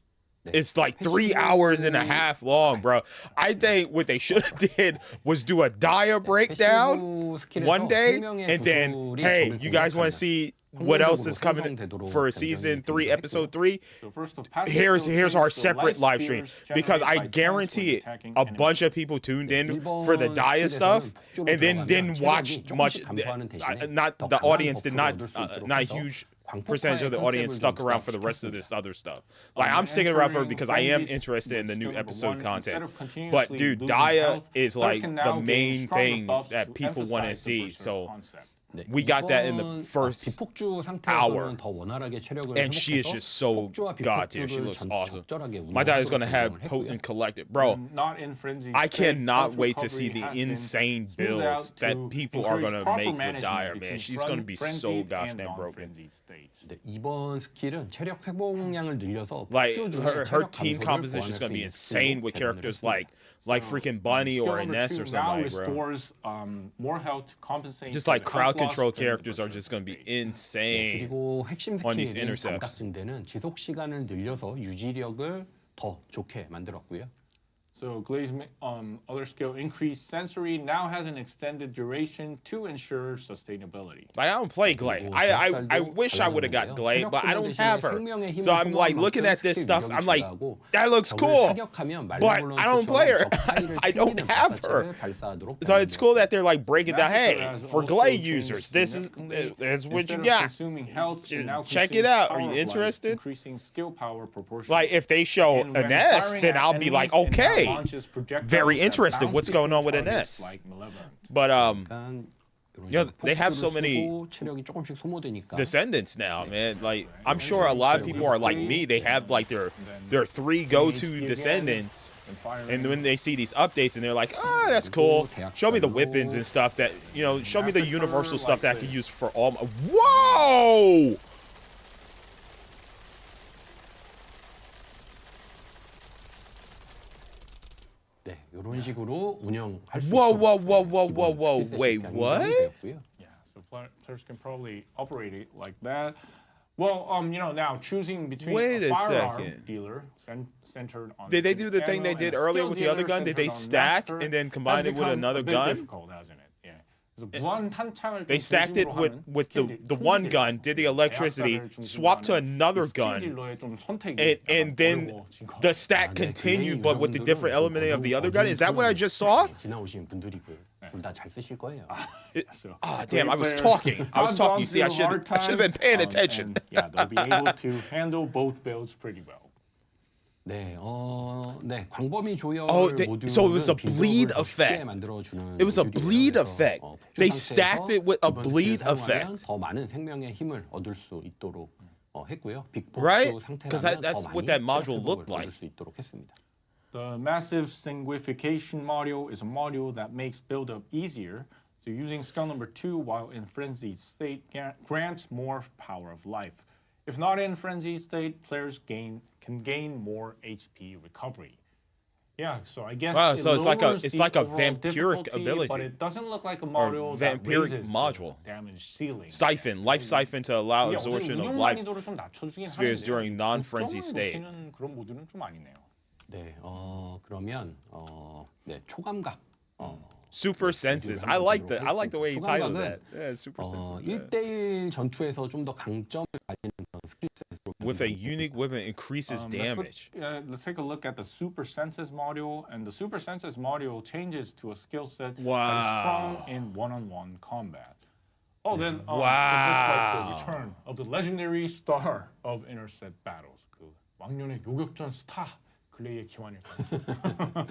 is like 3 hours and a half long, bro. I think what they should have did was do a Daya breakdown one day, and then, hey, you guys want to see what else is coming for season 3, episode 3? So first of passive Here's skills our change, the separate live life stream spheres because generate I by guarantee attacking a enemies. bunch of people tuned in for the Daya stuff and then didn't watch much. Not the audience did not not huge percentage of the audience stuck around for the rest of this other stuff. Like, I'm sticking around for it because I am interested in the new episode content. But dude, Daya is like the main thing that people want to see. So we got that in the first 비폭주 hour. 상태에서는 더 원활하게 체력을 And she is 회복해서 just so 폭주와 god tier. She 비폭주를 looks awesome. 적절하게 My Daya is 운영하도록 gonna have 조정을 potent 했고요. collected, bro. Not in frenzy I state, cannot health wait to see recovery the has been insane smoothed builds out that to people are encourage gonna proper make with management Daya, between man. She's gonna be so frenzied gosh and damn broken. non-frenzied states. 네, 이번 스킬은 체력 회복량을 늘려서 Like 폭주 중에 her 체력 team 감소를 composition is 보완할 gonna 수 be 있는 insane 스킬로 with 개선을 characters 했습니다. like freaking Bunny Skill or number Ines 2 or now somebody, bro. restores more health to compensate Just for like the crowd health loss control during the characters are berserker just gonna be state. insane. 그리고 핵심 on these 스킬인 intercepts. 감각증대는 지속 시간을 늘려서 유지력을 더 좋게 만들었고요. So Glaze other skill increased sensory now has an extended duration to ensure sustainability. Like, I don't play Glay. I wish I would have got Glay, but I don't have her. So I'm like looking at this stuff. I'm like, that looks cool, but I don't play her. I don't have her. So it's cool that they're like breaking down. Massacre Hey, has for also Glay changed users, this is what Instead you of got. consuming health, it now Check consumes it out. Are power you of life, interested? increasing skill power proportionally. Like, if they show And when Ines, firing then at I'll be like, enemies, it now okay, launches projectiles very that interested. bounce What's going on with between targets Ines? like Malevolent. But yeah, they have so 폭주를 many 쓰고 체력이 조금씩 소모되니까 Descendants now, man. Like, I'm sure a lot of people are like me. They have like their 3 go-to Descendants, and when they see these updates and they're like, oh, that's cool. Show me the weapons and stuff that, you know, show me the universal stuff that I can use for all. Whoa! 네, 이런 식으로 운영할 수 Whoa, 있도록 whoa. 기본 스킬 Wait, 세팅이 what? 되었고요. Yeah, so players can probably operate it like that. Well, you know, now choosing between Wait a a firearm second. dealer centered on Did they do the thing they ammo did and a earlier skill with the other dealer gun? Did they centered on stack master and then has combine it with become another a bit gun? difficult, hasn't it? Yeah. 그래서 무한 탄창을 They 좀 stacked it 중심으로 with 하는 the one gun, did the electricity, 대학살을 중심으로 swapped to 하는 another 스킬 gun, 딜러의 좀 선택이 and 약간 then 어려워진 것 the 같아요. stack 네, continued, 굉장히 but with the 여러분들은 different element of the other gun. Is that what I just saw? 지나오신 분들이고요. 둘 다 잘 쓰실 거예요. So, Ah, damn, I was players talking. I was have talking. gone You see, I through should hard have been paying times, attention. and, yeah, they'll be able to handle both builds pretty well. 네, 네, 광범위 조열 so it was a bleed effect. It was a bleed effect. They stacked it with a bleed effect. 더 많은 생명의 힘을 얻을 수 있도록 했고요. Right? 빅보스 'Cause 상태라면 that's 더 what 많이 that module 체력 looked 회복을 like. 얻을 수 있도록 했습니다. The massive sanguification module is a module that makes build-up easier. So using skill number 2 while in frenzied state grants more power of life. If not in frenzied state, players can gain more HP recovery. Yeah, so I guess Wow, it so it's like a- lowers it's the like a overall vampiric difficulty, ability. but it doesn't look like a module that vampiric raises module. the damage ceiling. Siphon, life siphon to allow 이게 absorption 어떻게 of 운용 life 난이도를 좀 낮춰주긴 spheres 하는데요. during non-frenzy 고점을 state. 높이는 그런 모드는 좀 아니네요. 네, 그러면 네, 초감각. Super senses. I like the way he titled that. Yeah, super senses. 1대1 전투에서 좀 더 강점을 가지는 그런 스킬 with a unique weapon increases damage. Let's take a look at the Super Senses module, and the Super Senses module changes to a skill set that is Wow. strong in one-on-one combat. Oh, then is this Wow. like the return of the legendary star of intercept battles? 그 왕년의 요격전 스타 글레이의 기환일까요?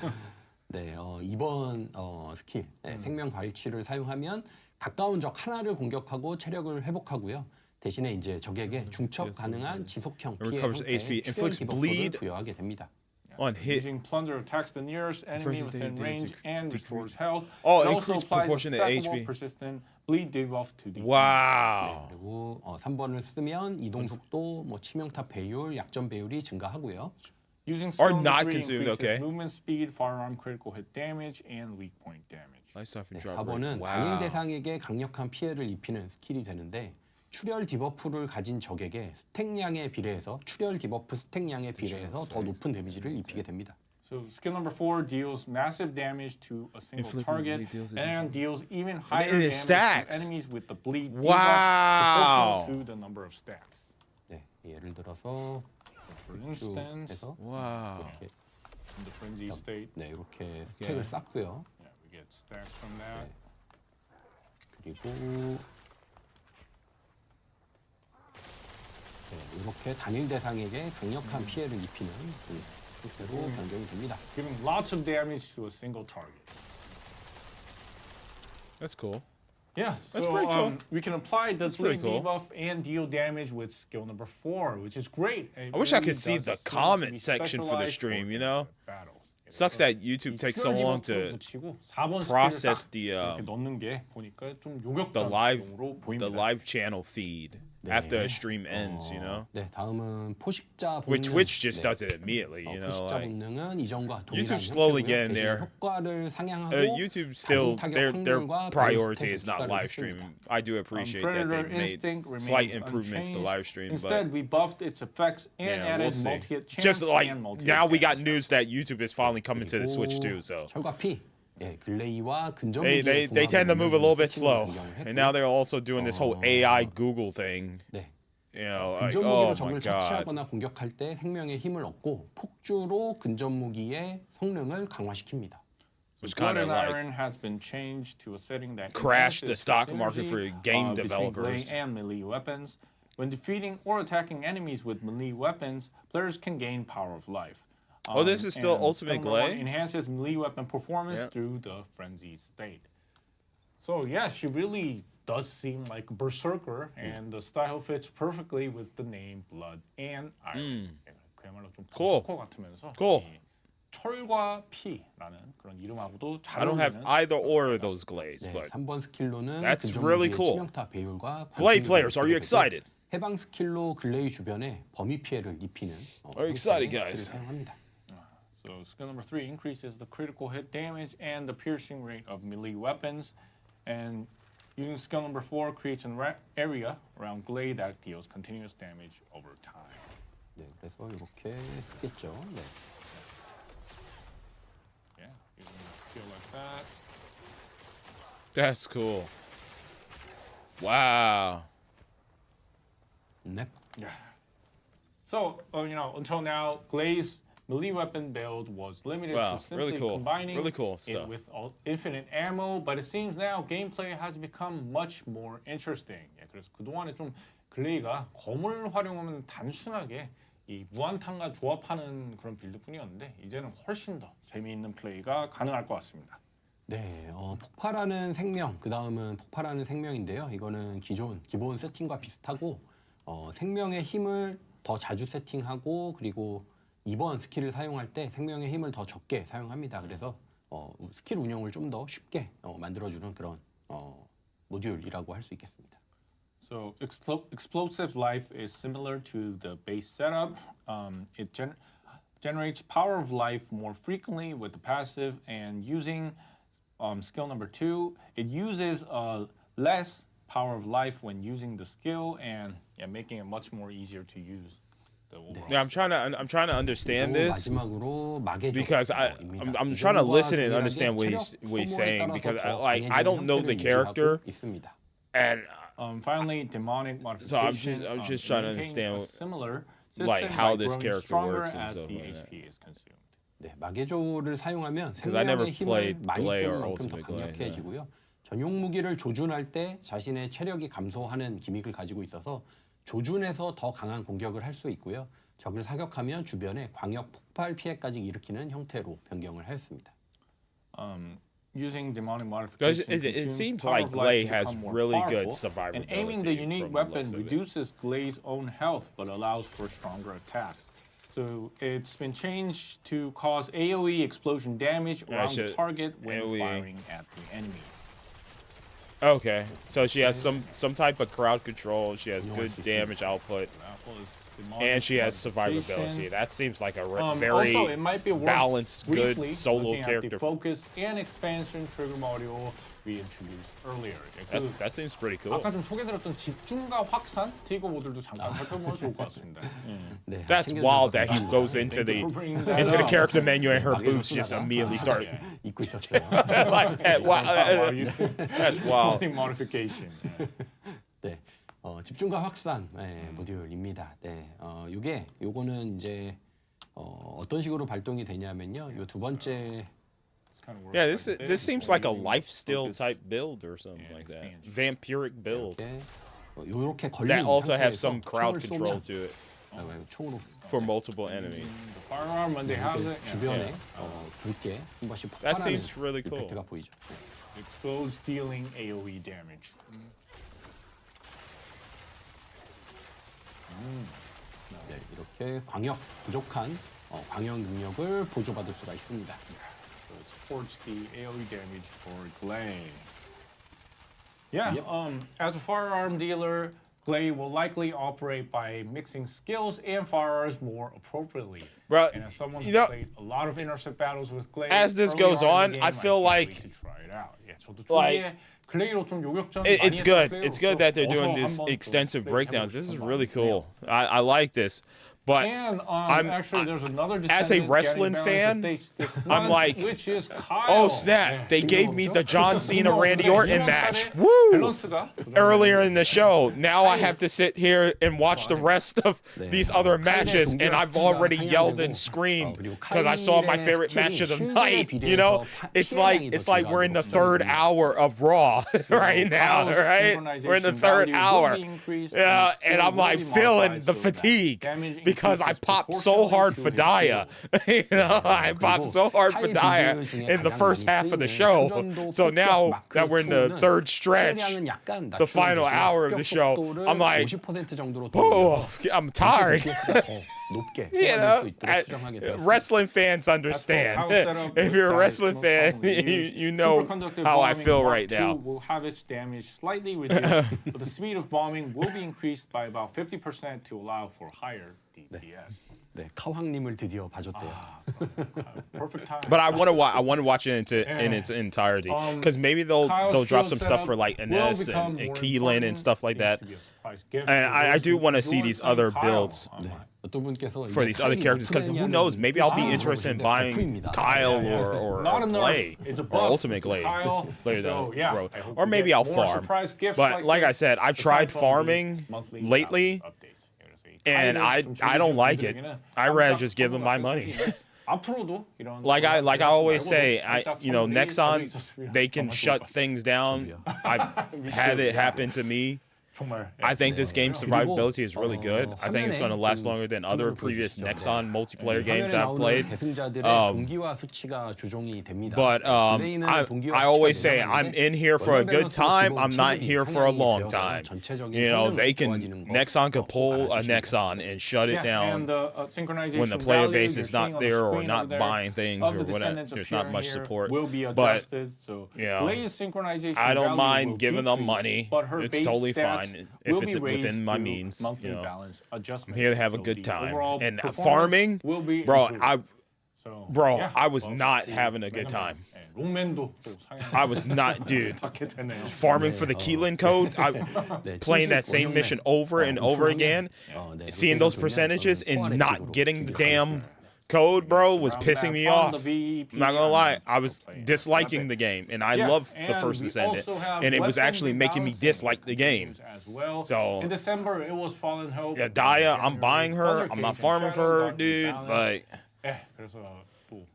네, 이번 스킬 생명 발치를 사용하면 가까운 적 하나를 공격하고 체력을 회복하고요. 대신에 이제 적에게 중첩 가능한 지속형 피해 recovers 형태의 HP, 출혈 inflicts 디버프를 bleed 부여하게 됩니다. On hit. Using plunder attacks the nearest enemy Versus within the range and restores health. Oh, It also increased applies a proportionate stackable HP. persistent bleed debuff to the Wow. 그리고 3번을 쓰면 이동 속도, 뭐 치명타 배율, 약점 배율이 증가하고요. Using Are skill not number 3 consumed, increases okay. movement speed, firearm critical hit damage, and weak point damage. Life suffer 네, drop 4번은 rate. 당일 Wow. 대상에게 강력한 피해를 입히는 스킬이 되는데 출혈 디버프를 가진 적에게 스택량에 비례해서 출혈 디버프 스택량에 비례해서 더 높은 데미지를 입히게 됩니다. So skill number 4 deals massive damage to a single Inflicting target bleed deals and additional- deals even higher it damage stacks. to enemies with the bleed Wow. debuff proportional to the number of stacks. 네, 예를 들어서 For 쭉 instance, 해서 Wow. 이렇게, in the frenzy state, 네, 이렇게 스택을 쌓고요. yeah, we get stacks from that. 그리고 네, 이렇게 단일 대상에게 강력한 피해를 입히는 형태로 변경이 됩니다. Giving lots of damage to a single target. That's cool. Yeah, That's so pretty cool. we can apply the pretty bleed cool. debuff and deal damage with skill number 4, which is great. It I wish I really could see does the seem to comment be section for the specialized stream, for you know? battles. Sucks 그래서 that YouTube 이 takes so 출혈 long 디버프를 to 붙이고 4번 process 스킬을 딱 이렇게 the 넣는 게 보니까 좀 the 요격전용으로 보입니다. live channel feed after a stream ends, you know? 네, 다음은 포식자 본능. Which Twitch just 네. does it immediately, you know? 포식자 Like, 본능은 이전과 동일한 YouTube's slowly 형태고요. getting 대신 there. 효과를 상향하고 YouTube still 가중 타격 their 확률과 priority 베이스 is not 스탯을 live 추가를 streaming. 했습니다. I do appreciate that Predator they made Instinct remains slight improvements to unchanged. live stream, Instead, but we buffed its effects and yeah, added we'll see. multi-hit chance Just like and multi-hit now, we got damage. news that YouTube is finally coming to the Switch too. So 철과 피. 예, 글레이와 근접 they tend to move a little bit slow, and now they're also doing this whole AI Google thing. 네. You know, like, 근접 oh 무기로 my 적을 god. 처치하거나 공격할 때 생명의 힘을 얻고 폭주로 근접 무기의 성능을 강화시킵니다. Which Blood kind of and like Iron has been changed to a setting that crashed the enhances stock market synergy, for game between developers. melee and melee weapons. When defeating or attacking enemies with melee weapons, players can gain power of life. Oh, this is still and Ultimate skill number 1 Glay? enhances melee weapon performance Yeah. through the frenzy state. So yeah, she really does seem like a berserker, and the style fits perfectly with the name Blood and Iron. 그야말로 좀 Cool. 버서커 같으면서 Cool. 이 철과 피라는 그런 이름하고도 잘 I don't have 어울리는 either or of those glades, 네, but 3번 스킬로는 That's 근접 really 무기의 cool. 치명타 배율과 Glade 관통력을 players, are you 부여되고 excited? 해방 스킬로 글레이 주변에 범위 피해를 입히는 Are you excited, 형태의 guys? 스킬을 사용합니다. So skill number 3 increases the critical hit damage and the piercing rate of melee weapons, and using skill number 4 creates an area around Glade that deals continuous damage over time. 네, 그래서 이렇게 쓰겠죠. 네. Yeah, using a skill like that. that's cool. Wow. 네. So, until now, Glade's melee weapon build was limited Wow, to simply really cool. combining Really cool it stuff. with infinite ammo, but it seems now gameplay has become much more interesting. 예, 그래서 그동안에 좀 글레이가 검을 활용하면 단순하게 이 무한탄과 조합하는 그런 빌드뿐이었는데 이제는 훨씬 더 재미있는 플레이가 가능할 것 같습니다. 네, 폭발하는 생명, 그 다음은 폭발하는 생명인데요. 이거는 기본 세팅과 비슷하고 생명의 힘을 더 자주 세팅하고 그리고 이번 스킬을 사용할 때 생명의 힘을 더 적게 사용합니다. 그래서 스킬 운영을 좀 더 쉽게 만들어주는 그런 모듈이라고 할 수 있겠습니다. So explosive life is similar to the base setup. It generates power of life more frequently with the passive, and using skill number 2, it uses less power of life when using the skill, and making it much more easier to use. The overall Yeah, I'm trying to understand 그리고 this 마지막으로 마개조. because I'm trying to listen and understand what he's saying because I don't know the character and Finally, demonic So I'm modification just trying to maintains understand a what- similar like system how by this growing character stronger works and as stuff the like that. HP is consumed. 네, 마개조를 사용하면 I never 생명의 힘을 played 많이 Glay 쓰는 or 만큼 더 Ultimate Glay, 강력해지고요. 전용 무기를 조준할 때 자신의 체력이 감소하는 기믹을 가지고 있어서 조준해서 더 강한 공격을 할 수 있고요. 적을 사격하면 주변에 광역 폭발 피해까지 일으키는 형태로 변경을 하였습니다. Using demonic Because modification it consumes seems power like of life Glay to has become more really good powerful, survivability. and aiming the unique from the weapon looks of it. reduces Glay's own health but allows for stronger attacks. So it's been changed to cause AoE explosion damage around the shit. target when AoE. firing at the enemies. Okay, so she has some type of crowd control. She has good damage output, and she has survivability. That seems like a very also, it might be worth balanced, good briefly solo looking at character. the focus and expansion trigger module we introduced earlier. That seems pretty cool. 아까 좀 소개드렸던 집중과 확산 트리거 모듈도 잠깐 살펴보면 좋을 것 같습니다. 네, That's 챙겨주셔서 wild that he 감사합니다. goes into Thank you for bringing that the up. character menu and her 마개조 boobs just 쓰다가 immediately start. 잊고 있었어요. That's wild. Modification. 네, 집중과 확산 모듈입니다. 네, 요거는 이제 어떤 식으로 발동이 되냐면요. 요 두 번째 Yeah, this seems like a lifesteal type build or something like that. Vampiric build. 요렇게 걸린 That also 상태에서 has some 총을 crowd control 쏘면, to it 총으로 for multiple enemies. The firearm when they have it, 주변에 붉게 한 번씩 That 폭발하는 seems really cool. 이펙트가 보이죠. explodes dealing AoE damage. 네, 이렇게 광역 부족한 광역 능력을 보조받을 수가 있습니다. So it supports the AoE damage for Glay. Yeah, Yep. as a firearm dealer, Glay will likely operate by mixing skills and firearms more appropriately. Bro, And as someone you who know, played a lot of intersect battles with Glay, as this early goes on in the on, game, I feel can't like wait to try it out. Yeah, 저도 like, 초기에 Glay로 좀 요격전 it's 많이 good. 했던 It's good that they're doing 플레이어로서 this 어서 한번 또 extensive 플레이 breakdowns. 해보고 This is 싶은 really 마음이 cool. 드네요. I like this. But And actually, there's another as a Descendant wrestling getting fan, balanced this I'm month, like, which is Kyle. oh snap, they gave me the John Cena Randy Orton match. Woo! 밸런스가 Earlier in the show. Now I have to sit here and watch the rest of these other matches, and I've already yelled and screamed because I saw my favorite match of the night. You know, it's like we're in the third hour of Raw right now, right? We're in the third hour. Yeah, and I'm like feeling the fatigue because I popped so hard for Daya. You know, I popped so hard for Daya in the first half of the show. So now that we're in the third stretch, the final hour of the show, I'm like, 50% 정도로 oh, I'm tired. 높게 You know, wrestling fans understand. If you're a wrestling fan, you know how I feel right now. Will have its damage slightly reduced, but the speed of bombing will be increased by about 50% to allow for higher DPS. 네, 카왕님을 드디어 봐줬대요. Perfect time. But I want to watch it in its entirety because maybe they'll drop some stuff for like Ines and Keelan and stuff like that. And I do want to see these other builds 어떤 분께서 for these other characters because who knows, maybe I'll be interested in buying Kyle or Glay or Ultimate Glay later down the road, or maybe I'll farm. But like I said, I've tried farming lately, and I don't like it. I'd rather just give them my money. Like I always say, Nexon, they can shut things down. I've had it happen to me. I think this game's survivability is really good. I think it's going to last longer than other previous Nexon multiplayer games that I've played. But I always say I'm in here for a good time. I'm not here for a long time. You know, Nexon could pull a Nexon and shut it down when the player base is not there or not buying things or whatever. There's not much support. But I don't mind giving them money. It's totally fine. If it's within my means, you know, I'm here to have a good time. And farming, bro, I was not having a good time. I was not, dude. Farming for the Keelan code, playing that same mission over and over again, seeing those percentages and not getting the damn code, bro, was Around pissing that me fun, off. the VEP, I'm not gonna lie, I was playing disliking weapon. the game, and I Yeah, love the and First we Descendant, also have and it was weapon actually making me rebalancing dislike the game. continues as well. So- in December, it was Fallen Hope. Yeah, in Daya, I'm January, buying her. Thunder I'm Cage not and farming for Shadow her, got dude. rebalanced. Like, 그래서 또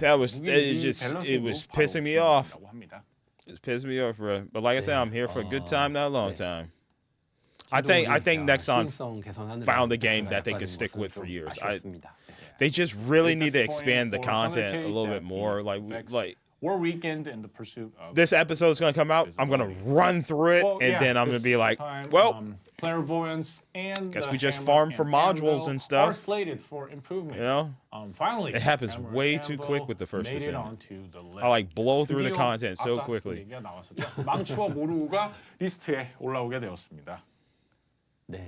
that was 무기 it was 밸런스도 pissing me 바로 off. 진행된다고 합니다. It's pissing me off, bro. But like I said, I'm here for a good time, not a long time. I think Nexon found a game that they could stick with for years. They just really need to expand the content a little bit more. Like War Weekend in the pursuit of this episode's gonna come out. I'm gonna run through it, Well, and yeah, then I'm gonna this be like, time, well, clairvoyance and guess the we just hammer farm for and modules anvil and stuff. are slated for improvement. you know, Finally, It happens hammer way and too anvil quick with the First made it Descendant. onto the list. I like blow through the 드디어 content so 아까 quickly. 그 얘기가 나왔었죠. 망치와 모루가 리스트에 올라오게 되었습니다. 네.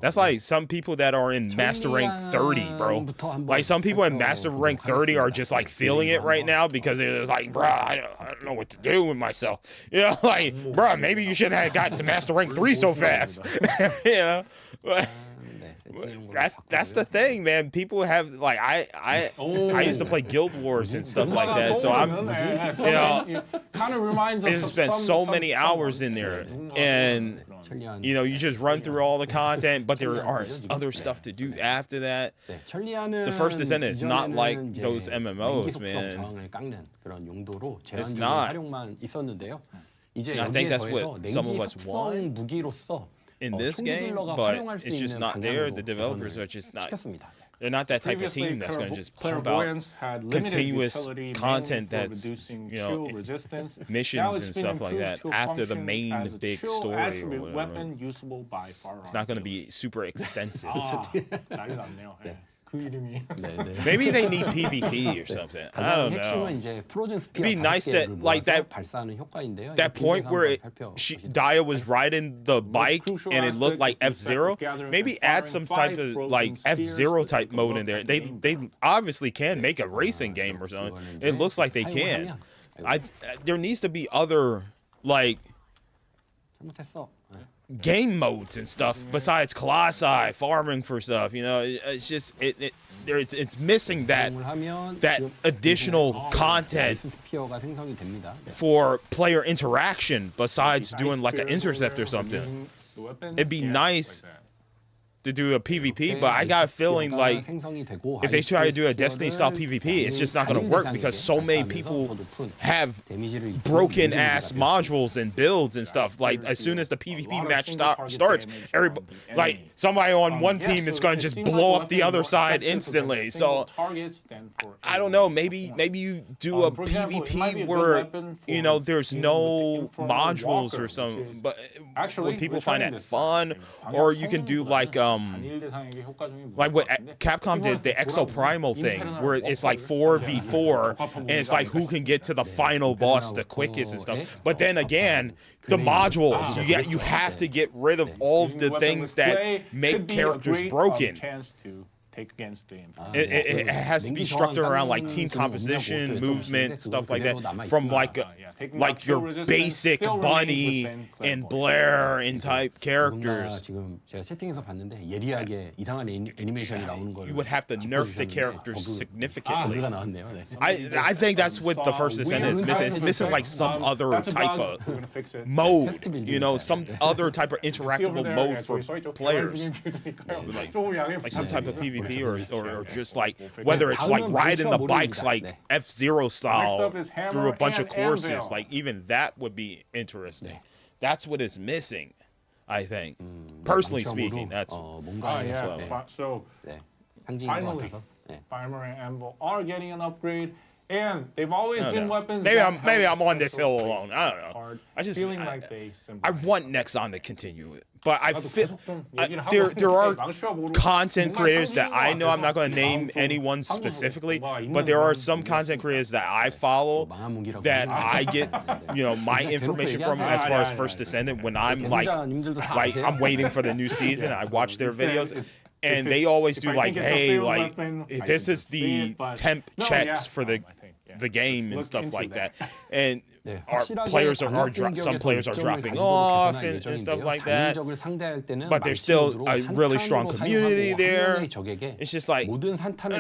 That's like some people that are in Master Rank 30, bro. Like some people in Master Rank 30 are just like feeling it right now because it's like, bro, I don't know what to do with myself. You know, like, bro, maybe you shouldn't have got to Master Rank 3 so fast. You know, that's the thing, man. People have like I used to play Guild Wars and stuff like that, so I'm kind of reminds us it's of spent so some many hours in there, and you just run through all the content, but there are other stuff to do after that. The First Descendant is not like those MMOs, man. It's not. I think that's what some of us want in this game, but it's just not there. The developers are just not. They're not that type of team that's going to just pump out continuous content that's, missions and stuff like that after the main big story or whatever. It's not going to be super extensive. 난리 났네요. 그 이름이. Maybe they need PvP or something. I don't know. It'd be nice that like that point where Daya was riding the bike and it looked like F-Zero. Maybe add some type of like F-Zero type mode in there. They obviously can make a racing game or something. It looks like they can. There needs to be other like game modes and stuff besides Colossi farming for stuff. It's just it's missing that additional content for player interaction besides doing like an intercept or something. It'd be nice to do a PvP, but I got a feeling like if they try to do a Destiny style PvP, it's just not going to work because so many people have broken ass modules and builds and stuff. Like as soon as the PvP match starts, everybody like somebody on one team is going to just blow up the other side instantly. So I don't know. Maybe you do a PvP where there's no modules or something, but would people find that fun? Or you can do like what Capcom did, the Exoprimal thing, where it's like 4v4, and it's like who can get to the final boss the quickest and stuff. But then again, the modules, you have to get rid of all the things that make characters broken. It has to be structured around like team composition, movement, stuff like that. From like your basic Bunny and Blair and type characters. You would have to nerf the characters significantly. I think that's what the First Descendant is missing. It's missing like some other type of mode, some other type of interactable mode for players. Like some type of PvP or just like whether it's like riding the bikes like F-Zero style through a bunch of courses, like even that would be interesting. That's what is missing, I think. Personally speaking, that's So finally, Farmer and Anvil are getting an upgrade, and they've always been weapons. Maybe I'm on this hill alone. I don't know. I just feeling like they I want Nexon to continue it, but I feel there are content creators that I know. I'm not going to name anyone specifically, but there are some content creators that I follow that I get my information from as far as First Descendant when I'm like I'm waiting for the new season. I watch their videos. And they always do like, hey, like this is the temp checks for the the game and look stuff into like that. that. And 네, our 확실하게 players are 광역 some 공격에 players 더 are 이점을 dropping 가지도록 off 개선할 and stuff 예정인데요. like that. 단일적을 상대할 때는 But there's still 말씀으로 a really strong 산탄으로 community 사용하고 there. 한 명의 적에게 It's just like 모든 산탄을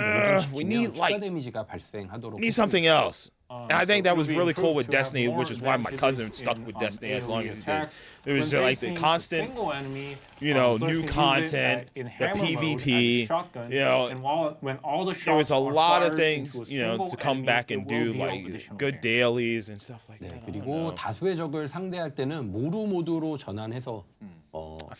we 녹음시키면 need, 추가 like, 데미지가 발생하도록 need something else. And I think So that was it'll be really cool improved with to have Destiny, more which is why my cousin advantages stuck in, with Destiny as AoE long as he did. attacks. It was When just like the facing a constant, single enemy, you know, players new can use it content, in the hammer mode as a PvP, shotgun, you know, and when all the there was shots a are lot of fired things, into a you know, single to come enemy, back it and will do deal like additional good damage. dailies and stuff like 네, that. I don't 그리고 know. 다수의 적을 상대할 때는 모루 모드로 전환해서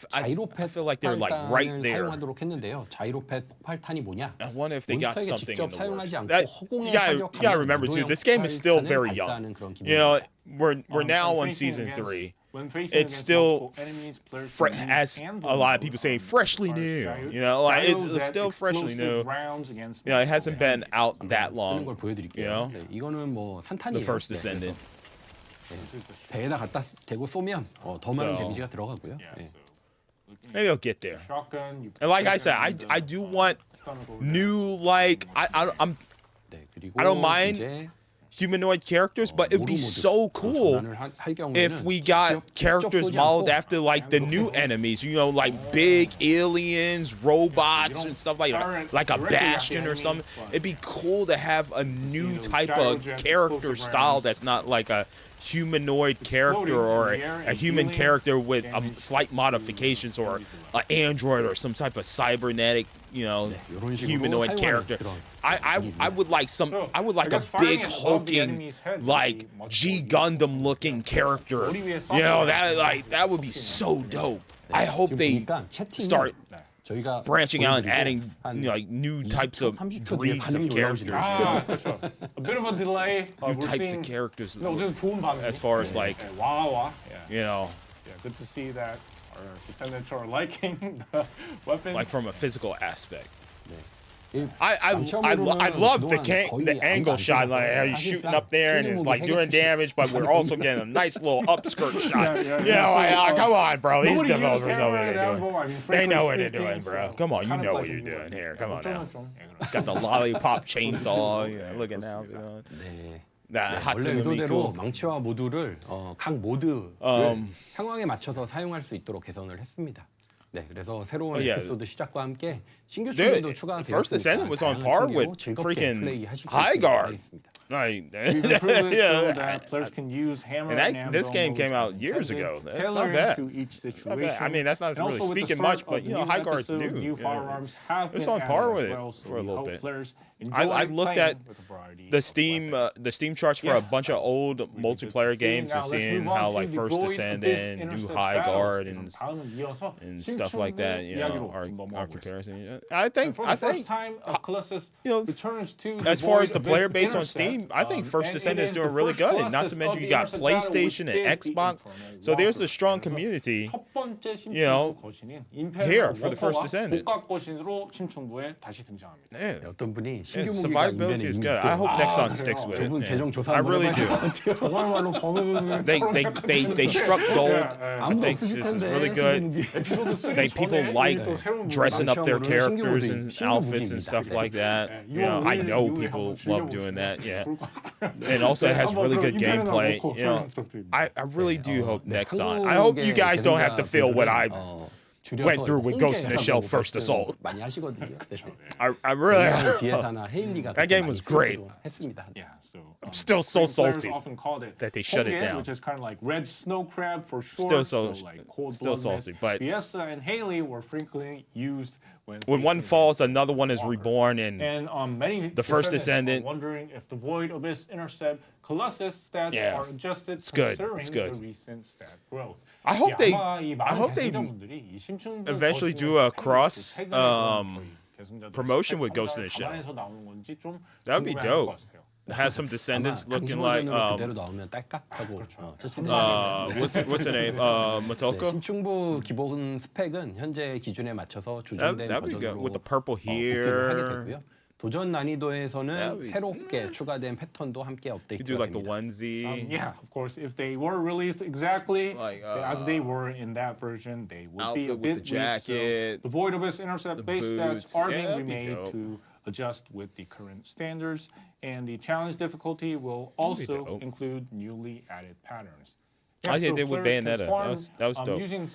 자이로펫 feel like they're, like, right 폭발탄을 there. 사용하도록 했는데요. 자이로펫 폭발탄이 뭐냐? I wonder if they got 몬스터에게 something 직접 in the 사용하지 works. 않고 That, 허공에 you gotta remember too, 사격하면 this game is still 무도형 very 폭발탄을 young. 그런 기능이 You know, 있습니다. we're now When on facing season against- 3. when facing It's against still, multiple enemies, players can use as anvil a lot of mode, people say, freshly new. gyro- You know, like it's gyros at still freshly new. explosive rounds against You know, it hasn't multiple been enemies. out that 뜨는 long. 걸 보여드릴게요. You know, 네, 이거는 뭐 the 산탄이에요. First 네, Descendant. 그래서 배에다 갖다 대고 쏘면 더 많은 So- 데미지가 들어가고요. Yeah, 네. so looking Maybe I'll get there. at shotgun, you And like I trigger said, the, I do want stun will go new, like I'm 네, 그리고 I don't mind 이제 humanoid characters, but it'd be 모루 모드 so cool 전환을 할 경우에는 if we got 직접 characters 쏘지 modeled 않고 after like the new enemies, you know, like big aliens, robots, and stuff like that, like a Bastion or something. It'd be cool to have a new type of character style that's not like a humanoid character or a human character with slight modifications or an android or some type of cybernetic, you know, 이런 식으로 humanoid 사용하는 character. 그런 I would like some. So, I would like I a guess firing big it above the hulking, enemy's head would like be much G more Gundam looking character. You know that would be so dope. I hope 지금 they 보니까 채팅이 start 저희가 branching out and 보여드리고 adding 한 like new types of 30초 뒤에 breeds of 반응이 characters, 올라오시더라고요. 아, 그렇죠. A bit of a delay. new we're types seeing, of characters. No, 어쨌든 좋은 반응. As far as like wow. Yeah. you know, Yeah, good to see that our descendants are liking the weapon. like from a physical aspect. 이 I love the angle shot, like how he's shooting up there and it's like doing damage, but we're also getting a nice little upskirt shot. You know, like, come on, bro. These Nobody developers used know what hammer they're and doing. anvil. I mean, They frankly know what they're speaking, doing, bro. so Come on, you kind of know like what you're we doing would. here. Come on now. 좀. Got the lollipop chainsaw, you know, looking now. You know. 네. That 원래 Hatsune 의도대로 Miku. 망치와 모두를 각 모드를 상황에 맞춰서 사용할 수 있도록 개선을 했습니다. 네, 그래서 새로운 yeah. 에피소드 시작과 함께 신규 There- 충전도 추가되었으니까 First Descendant was on 다양한 par 총기로 with 즐겁게 freaking 플레이하실 수 High 있도록 Guard. 하겠습니다. Like, We've improved it so yeah, that players can use hammer and that- and this anvil game modes came out as years intended, ago. That's not tailoring bad. to each not situation. bad. I mean, that's not And really also with the speaking start much, but of you know, the High Guard's episode, new. New you know. firearms have It's been on par added with as it well, so for a we little hope bit. players I enjoy looked playing at with a variety the of Steam weapons. the Steam charts for Yeah. a bunch of old multiplayer see. games Now and let's seeing move on how to like the First Void Descendant, New Intercept High battles. Guard, 그럼 다음은 이어서 and stuff like that. You know, 이야기로 our 넘어가겠습니다. comparison. I And think for I the first think time, Colossus you know, returns to as the far Void as the Abyss player base on Intercept, Steam, I think First and it Descendant is is doing the really first good. And not Colossus to mention of you the got Intercept battle, PlayStation which and is the Xbox, Infernal so there's a Walker. strong 그래서 community. 첫 번째 심층부 you know, 거신인 here 임페리얼 for the First 워커가 Descendant. 복각 거신으로 심층부에 다시 등장합니다. Yeah. 네, 어떤 분이 Yeah, 신규 무기가 인벤에 survivability is 이미 good. I hope 있대요. Nexon 그래요? sticks with it. 저분 Yeah. 계정 조사 I 한번 really 해봐야 do. 될 것 같아요. 정말로 검은 They struck gold. I 아무도 think 없으실 this is 텐데 really 신규 good. 무기. 에피소드 3 They people 전에 like 또 새로운 dressing up their 신규 characters 모드, and 신규 outfits and 무기입니다. stuff like that. 네, You know, I 6월 know 5일 people 한번 love 즐겨보시면 doing that. Yeah. 좋을 것 같고요. And also it has 한번 really 그럼 good 임페리얼 gameplay. 놓고 You know, 설명 부탁드립니다. I really do hope 네, Nexon. I hope you guys don't have to feel what I went through with Ghost in the Shell First Assault. 많이 하시거든요. 네. I really. 비에사나 헤인리가 That game was great. 했습니다. Yeah, so still so players salty often called it that they shut it Hongen, down. which is kind of like red snow crab for short. Still so like cold still bloodedness. salty, but Fiesta and Haley were frequently used when one facing falls, another one is Walker. reborn, and And many The First Descendants Descendant- are wondering if the Void Abyss Intercept Colossus stats Yeah, are adjusted it's good, considering it's good. the recent stat growth. I hope they- 아마 이 I 많은 hope they 계승자분들이 이 심층부 eventually 거신의 do a 스펙, cross, 그 태그를 저희 계승자들 promotion 스펙 with Ghost in the 상자를 Shell. 감안해서 나오는 건지 좀 That would be 궁금해할 것 dope. 같아요. Has some Descendants looking like 그대로 나오면 딸깍하고 설치되는 what's her name? 네, Motoko. 심층부 기본 스펙은 현재 기준에 맞춰서 조정된 That'd be good 버전으로 with the purple 복귀를 하게 here. 됐고요. 도전 난이도에서는 That'd be- 새롭게 추가된 패턴도 함께 You do 업데이트가 like the 됩니다. onesie. Yeah, of course. If they were released exactly Like, as they were in that version, they would be a outfit with bit the jacket, weak. So the Void Abyss Intercept the base boots. stats are Yeah, being that'd be remade dope. to adjust with the current standards. And the challenge difficulty will also include newly added patterns. I think they would Bayonetta. That was dope. Using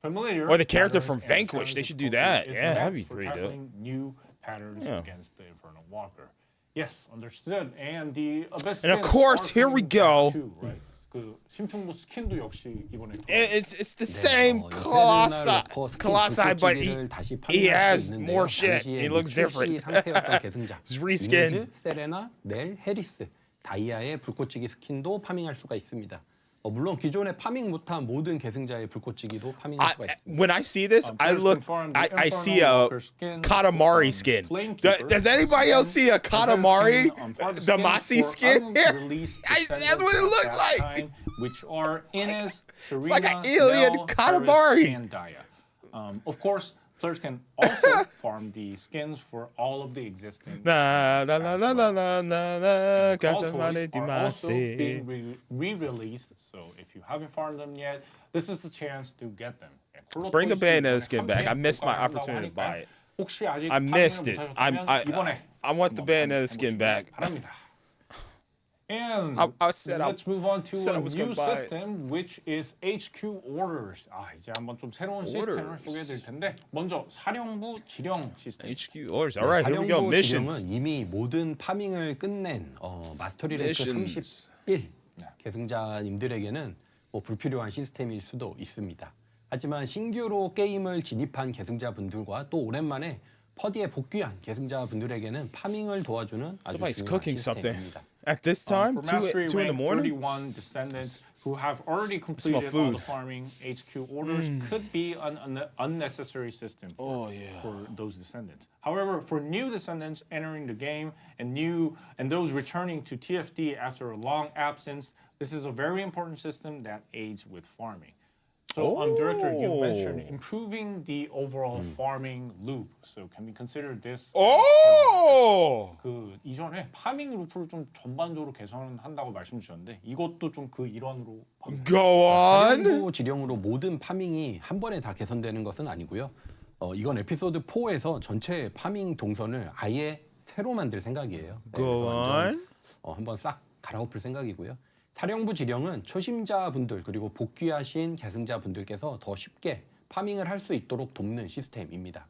familiar or the character patterns, from Vanquish. They should do that. Yeah, that'd be pretty dope. New patterns against the Infernal Walker. Yes, understood. And the Abyss. And of course, here we go. Right? 그 심층부 스킨도 역시 이번에 it's the same Colossi, but he has more shit. He looks different. He's reskinned. 세레나, 넬, 해리스, 다이아의 불꽃치기 스킨도 파밍할 수가 있습니다. 물론 기존에 파밍 못한 모든 계승자의 불꽃치기도 파밍할 수가 있습니다. When I see this, I see a Katamari skin. Does anybody else see a Katamari, the Masi skin here? That's what it looked like. Which are Inez, Serena, it's like an alien Nell, Katamari. and Daya. Of course, players can also farm the skins for all of the existing. Na na na na na na na. All toys are also being re-released, so if you haven't farmed them yet, this is the chance to get them. Bring the Bayonetta skin back. I missed my opportunity to buy it. I missed it. I want the Bayonetta skin back. And let's move on to a new system, which is HQ Orders. 이제 한번 좀 새로운 시스템을 소개해드릴 텐데 먼저 사령부 지령 시스템. HQ Orders. All right, here we go. Missions. 이미 모든 파밍을 끝낸 마스터리 랭크 31 계승자님들에게는 불필요한 시스템일 수도 있습니다. 하지만 신규로 게임을 진입한 계승자분들과 또 오랜만에 퍼디에 복귀한 계승자분들에게는 파밍을 도와주는 아주 중요한 시스템입니다. At this time, for 2 in the morning? 31 Descendants who have already completed all the farming HQ orders could be an unnecessary system for those Descendants. However, for new Descendants entering the game and those returning to TFD after a long absence, this is a very important system that aids with farming. So, Director, you mentioned improving the overall farming loop. So, can we consider this? 그 이전에 파밍 루프를 좀 전반적으로 개선한다고 말씀 주셨는데 이것도 좀 그 일환으로. Go on. 사령부 지령으로 모든 파밍이 한 번에 다 개선되는 것은 아니고요. 이건 에피소드 4에서 전체 파밍 동선을 아예 새로 만들 생각이에요. Go on. 한번 싹 갈아엎을 생각이고요. 사령부 지령은 초심자분들 그리고 복귀하신 계승자분들께서 더 쉽게 파밍을 할 수 있도록 돕는 시스템입니다.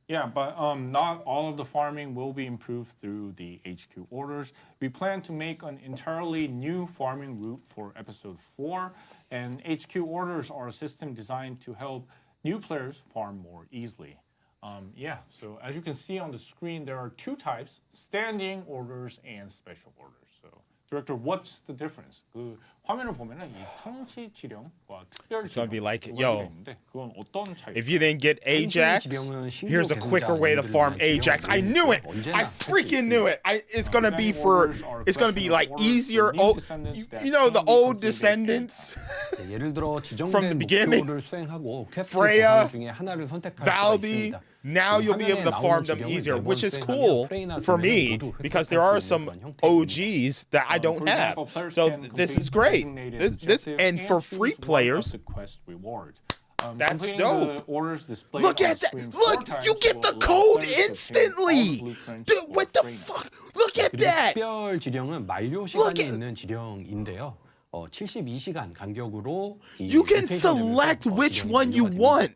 Yeah, but not all of the farming will be improved through the HQ orders. We plan to make an entirely new farming route for episode 4, and HQ orders are a system designed to help new players farm more easily. So as you can see on the screen, there are two types: standing orders and special orders. So, Director, what's the difference? 그 화면을 보면은 이 상시 지령과 특별 지령 be like, yo, 그건 어떤 차이? If you didn't get Ajax, here's a quicker way to farm Ajax. I knew it. I freaking knew it. It's gonna be like easier. You know the old Descendants from the beginning. Freya, Valby. Now you'll be able to farm them easier, which is cool for me because there are some OGs that I don't have. So this is great. This and for free players, that's dope. Look at that! Look, you get the code instantly. Dude, what the fuck? Look at that! 특별 지령은 만료 시간이 있는 지령인데요. 72시간 간격으로 You can select which one you want.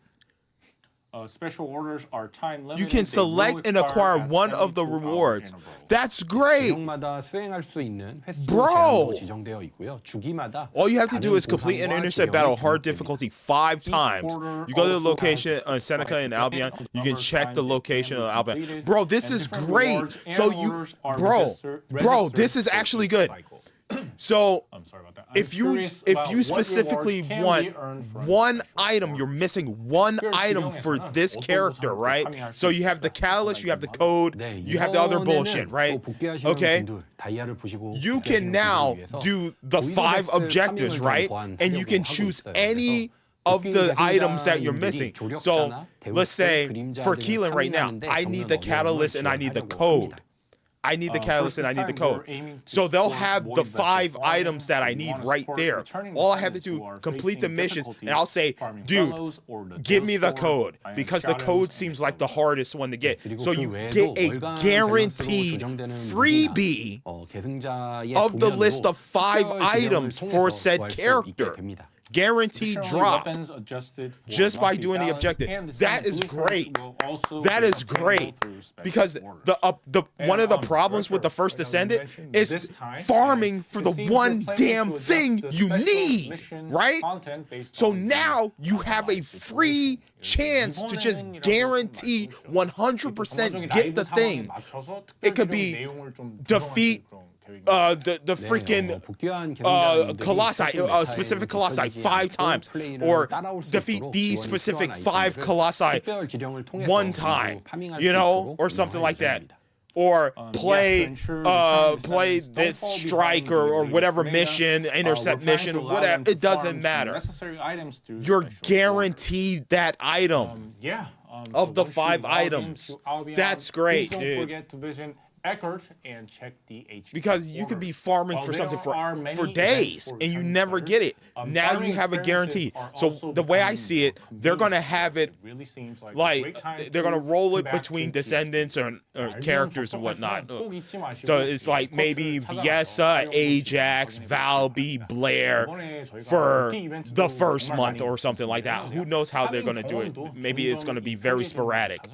Special orders are time limited. You can select and acquire one of the rewards. That's great. 지령마다 수행할 수 있는 횟수 Bro. 제한도 지정되어 있고요. 주기마다 All you have to do is complete an intercept battle hard difficulty 5 times. You go to the location on Seneca and Albion. You can check the location of Albion. Bro, this is great. So you, bro, this is actually good. So I'm sorry about that. if you specifically want one item, you're missing one item for this character, right? So you have the catalyst, you have the code, you have the other bullshit, right? Okay. You can now do the 5 objectives, right? And you can choose any of the items that you're missing. So let's say for Keelan right now, I need the catalyst and I need the code. I need the catalyst First and I need the this time, code. we're aiming to So they'll support have void the vessel 5 farming. items that I We need wanna right support there. returning All I have to descendants who do, are complete the facing missions, difficulties and I'll say, farming dude, fellows or the give me the Ghost code, Sword, because the Shadows, code and seems so like the on. hardest one to get. 그리고 So 그 you 외에도 get a 월간 guaranteed 밸런스로 조정되는 freebie 무기나, 계승자의 of the list 도면으로 of 5 특별 지령을 items for 통해서 said 구할 수 있게 character. 됩니다. Guaranteed Additionally, drop. weapons adjusted for Just by monthly doing the balance, objective. and That descendant is blue cards great. will also That be is obtainable great through special because orders. one of the And, problems with the Director, First like I Descendant mentioned, is this time, farming for it the seems we're one planning damn to adjust thing the you special need, mission right? content based So on the now you have a online free situation. chance to just 이번에는 guarantee 이라고 좀 100% 전반적인 get the 라이브 thing. 상황에 맞춰서 It could 특별 be 내용을 좀 defeat 조정하실 그런 계획입니다. the freaking 복귀한 계승자님들이 colossi, 최신 메타에 specific colossi 뒤처지지 5 않고 times, 플레이를 or 따라올 수 defeat 있도록 these 지원이 specific 필요한 5 아이템들을 colossi 특별 지령을 통해서 one time, 모두 파밍할 you 수 know, 있도록 or something like that. 운영할 예정입니다. Or to play ensure returning play descendants don't this fall strike behind the or latest whatever meta, mission, we're intercept planning mission, to allow whatever. them to It doesn't farm some matter. necessary items through You're special guaranteed that item. of of the 5 items. That's great, please dude. Don't forget to visit Eckert and check the HQ Because you could be orders. farming While for there something are for many days events for and you returning never players, get it. Now farming you have a guarantee. experiences are So also the way I becoming see it, more they're gonna convenient. have it really seems like a like great time they're gonna to roll come it back between to TFT. Descendants or 알면 characters and 접속하시면 whatnot. 꼭 잊지 마시고 So it's like 이 maybe 코스를 Viessa, 찾아가서 Ajax, 확인해 Valby, 보시기 Blair 바랍니다. 이번에 저희가 for 복귀 이벤트도 the first 정말 month 많이 or something like that. Who knows how they're gonna do it? 경험도 Maybe it's gonna be very sporadic.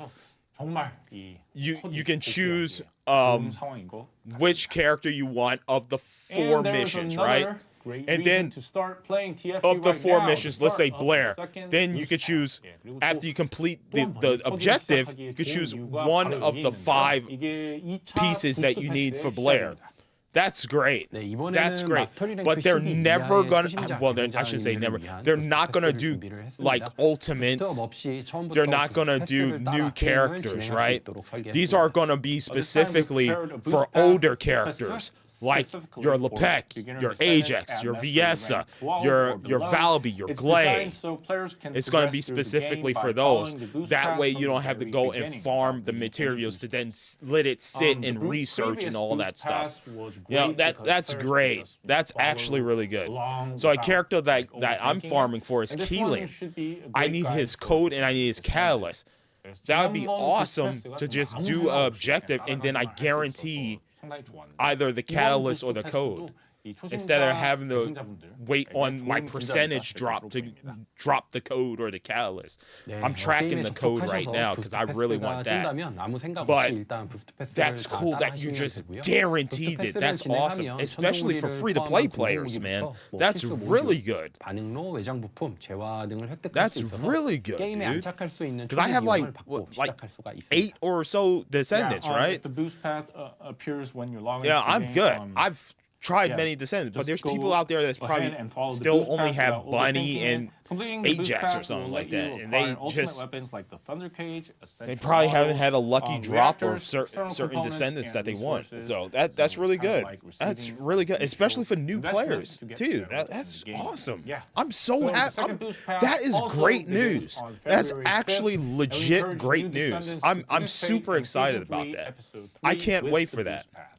정말 이 You can choose 좋은 상황인 것 which character you want of the 4 And there's missions, right? another great And reason then to start playing TFT of the right 4 now, missions, the let's say start of the Blair, second then you boost could pack. choose, 예, 그리고 after 또 you complete 또 한 the 번 이 objective, 터지기 you could 시작하기에 choose 좋은 이유가 one 바로 of 여기 the 있는데요. 5 이게 2차 pieces that 부스트 you need 패스의 for Blair. 시작입니다. That's great. 네, 이번에는 That's great. 마스터 랭크 But they're 12 never 이하의 gonna, 초심자 well, I shouldn't say never. 계승자님들을 위한 They're 부스트 not gonna 패스를 do 준비를 했습니다. like ultimates. 부스트업 없이 처음부터 They're not 부스트 gonna do 패스를 new 따라 게임을 characters, 진행할 수 right? 있도록 설계했습니다. These are gonna be specifically for older characters. Like your Lepec, your Ajax, your Viessa, your Valby, your Glay. It's going to be specifically for those. That way you don't have to go and farm the materials to then let it sit and research and all that stuff. You know, that's great. That's actually really good. So a character that I'm farming for is Keelan. I need his code and I need his catalyst. That would be awesome to just do an objective and then I guarantee either the catalyst or the code instead of having to wait on my percentage drop to drop the code or the catalyst. I'm tracking the code right now because I really want that. But that's cool that you just guaranteed it. That's awesome, especially for free-to-play players, man. That's really good. 반응로 외장 부품, 재화 등을 획득할 That's 수 있어서 really good, 게임에 dude. 안착할 수 있는 Because I have like 받고 like 시작할 수가 있습니다. 8 or so Descendants, right? If the boost path appears when you're logging Yeah, into the I'm game, good. I've tried yeah, many Descendants, but just there's go people out there that's ahead probably and follow the still boost only path have without Bunny overthinking and it. Completing the boost Ajax or path something will like let you that, and they acquire ultimate just weapons like the Thunder Cage, they probably haven't had a lucky drop or reactors, external certain components, Descendants that they and want. resources. So that's really kinda good. like That's receiving really good, especially for new investment players to get too. settled in That's the game. awesome. Yeah. I'm so So the happy. second boost path That is also great begins news. on That's February actually 5th, and we legit encourage great new news. Descendants to I'm participate super in excited Season about 3, that. Episode I 3 can't with wait the for boost that. path.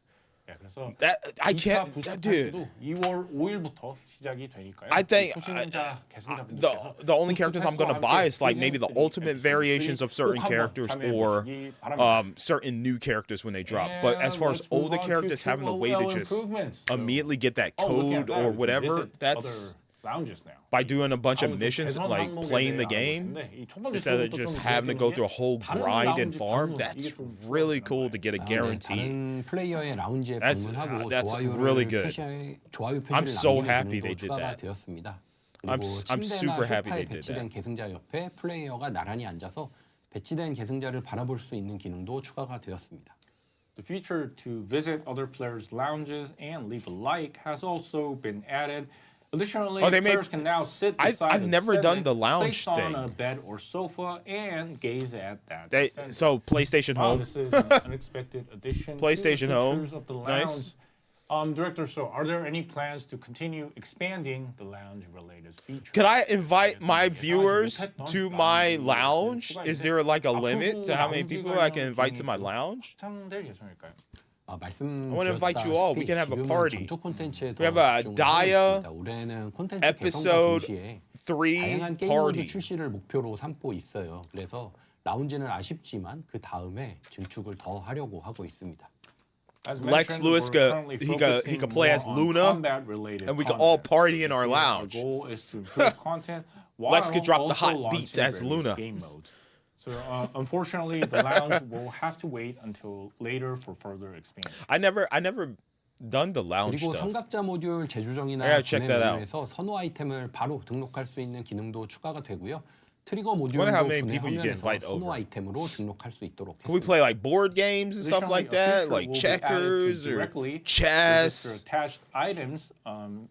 네, 그래서 That I 2차 can't, 부스트 dude. 패스도 2월 5일부터 시작이 되니까요. I think 초신자 계승자분들께서 the only characters I'm gonna buy is like maybe the ultimate variations of certain characters or certain new characters when they drop. But as far as older characters, having a way to just immediately get that code or whatever, that's lounges now. by doing a bunch of missions, like playing the game, instead of just having to go through a whole grind and farm. That's really cool to get a guarantee. 다른 플레이어의 라운지에 That's- 방문하고 that's 좋아요를 really good. 좋아요 표시를 I'm so 남기는 happy 기능도 they did 추가가 that. 되었습니다. I'm 그리고 I'm 침대나 super happy 소파에 they did 배치된 that. 계승자 옆에 플레이어가 나란히 앉아서 배치된 계승자를 바라볼 수 있는 기능도 추가가 되었습니다. The feature to visit other players' lounges and leave a like has also been added. Additionally, Oh, they made- players can now sit I've beside never a done the descendant lounge placed thing. on a bed or sofa and gaze at that They descendant. so PlayStation Home. This is an unexpected addition PlayStation to the Home. features of the Nice. lounge. Director, so are there any plans to continue expanding the lounge-related features? Could I invite my viewers to my lounge? Is there like a limit to how many people I can invite to my lounge? 확장될 예정일까요? 말씀 I wanna invite you all. We can have a 지금은 party. 전투 콘텐츠에 더 We have a 집중을 하고 Dia 있습니다. 올해는 콘텐츠 개선과 episode 동시에 3 다양한 게임 모드 party. 출시를 목표로 삼고 있어요. 그래서 라운지는 아쉽지만 그 다음에 증축을 더 하려고 하고 있습니다. As Lex mentioned, Lewis we're could- currently he could play focusing as more on Luna, combat-related and we could all content. party in our This year, lounge. Our goal is to improve content while Lex could drop the also hot beats launching as various Luna. game modes. So unfortunately, the lounge will have to wait until later for further expansion. I never done the lounge 그리고 stuff. 성각자 모듈 재조정이나 I gotta check 구매 that out. 메뉴에서 선호 아이템을 바로 등록할 수 있는 기능도 추가가 되고요. 트리거 모듈도 Wonder how 구매 many people you can 화면에서 invite 선호 over. 아이템으로 등록할 수 있도록 Can we 했습니다. play like board games and stuff like that, like checkers or chess? Attached items.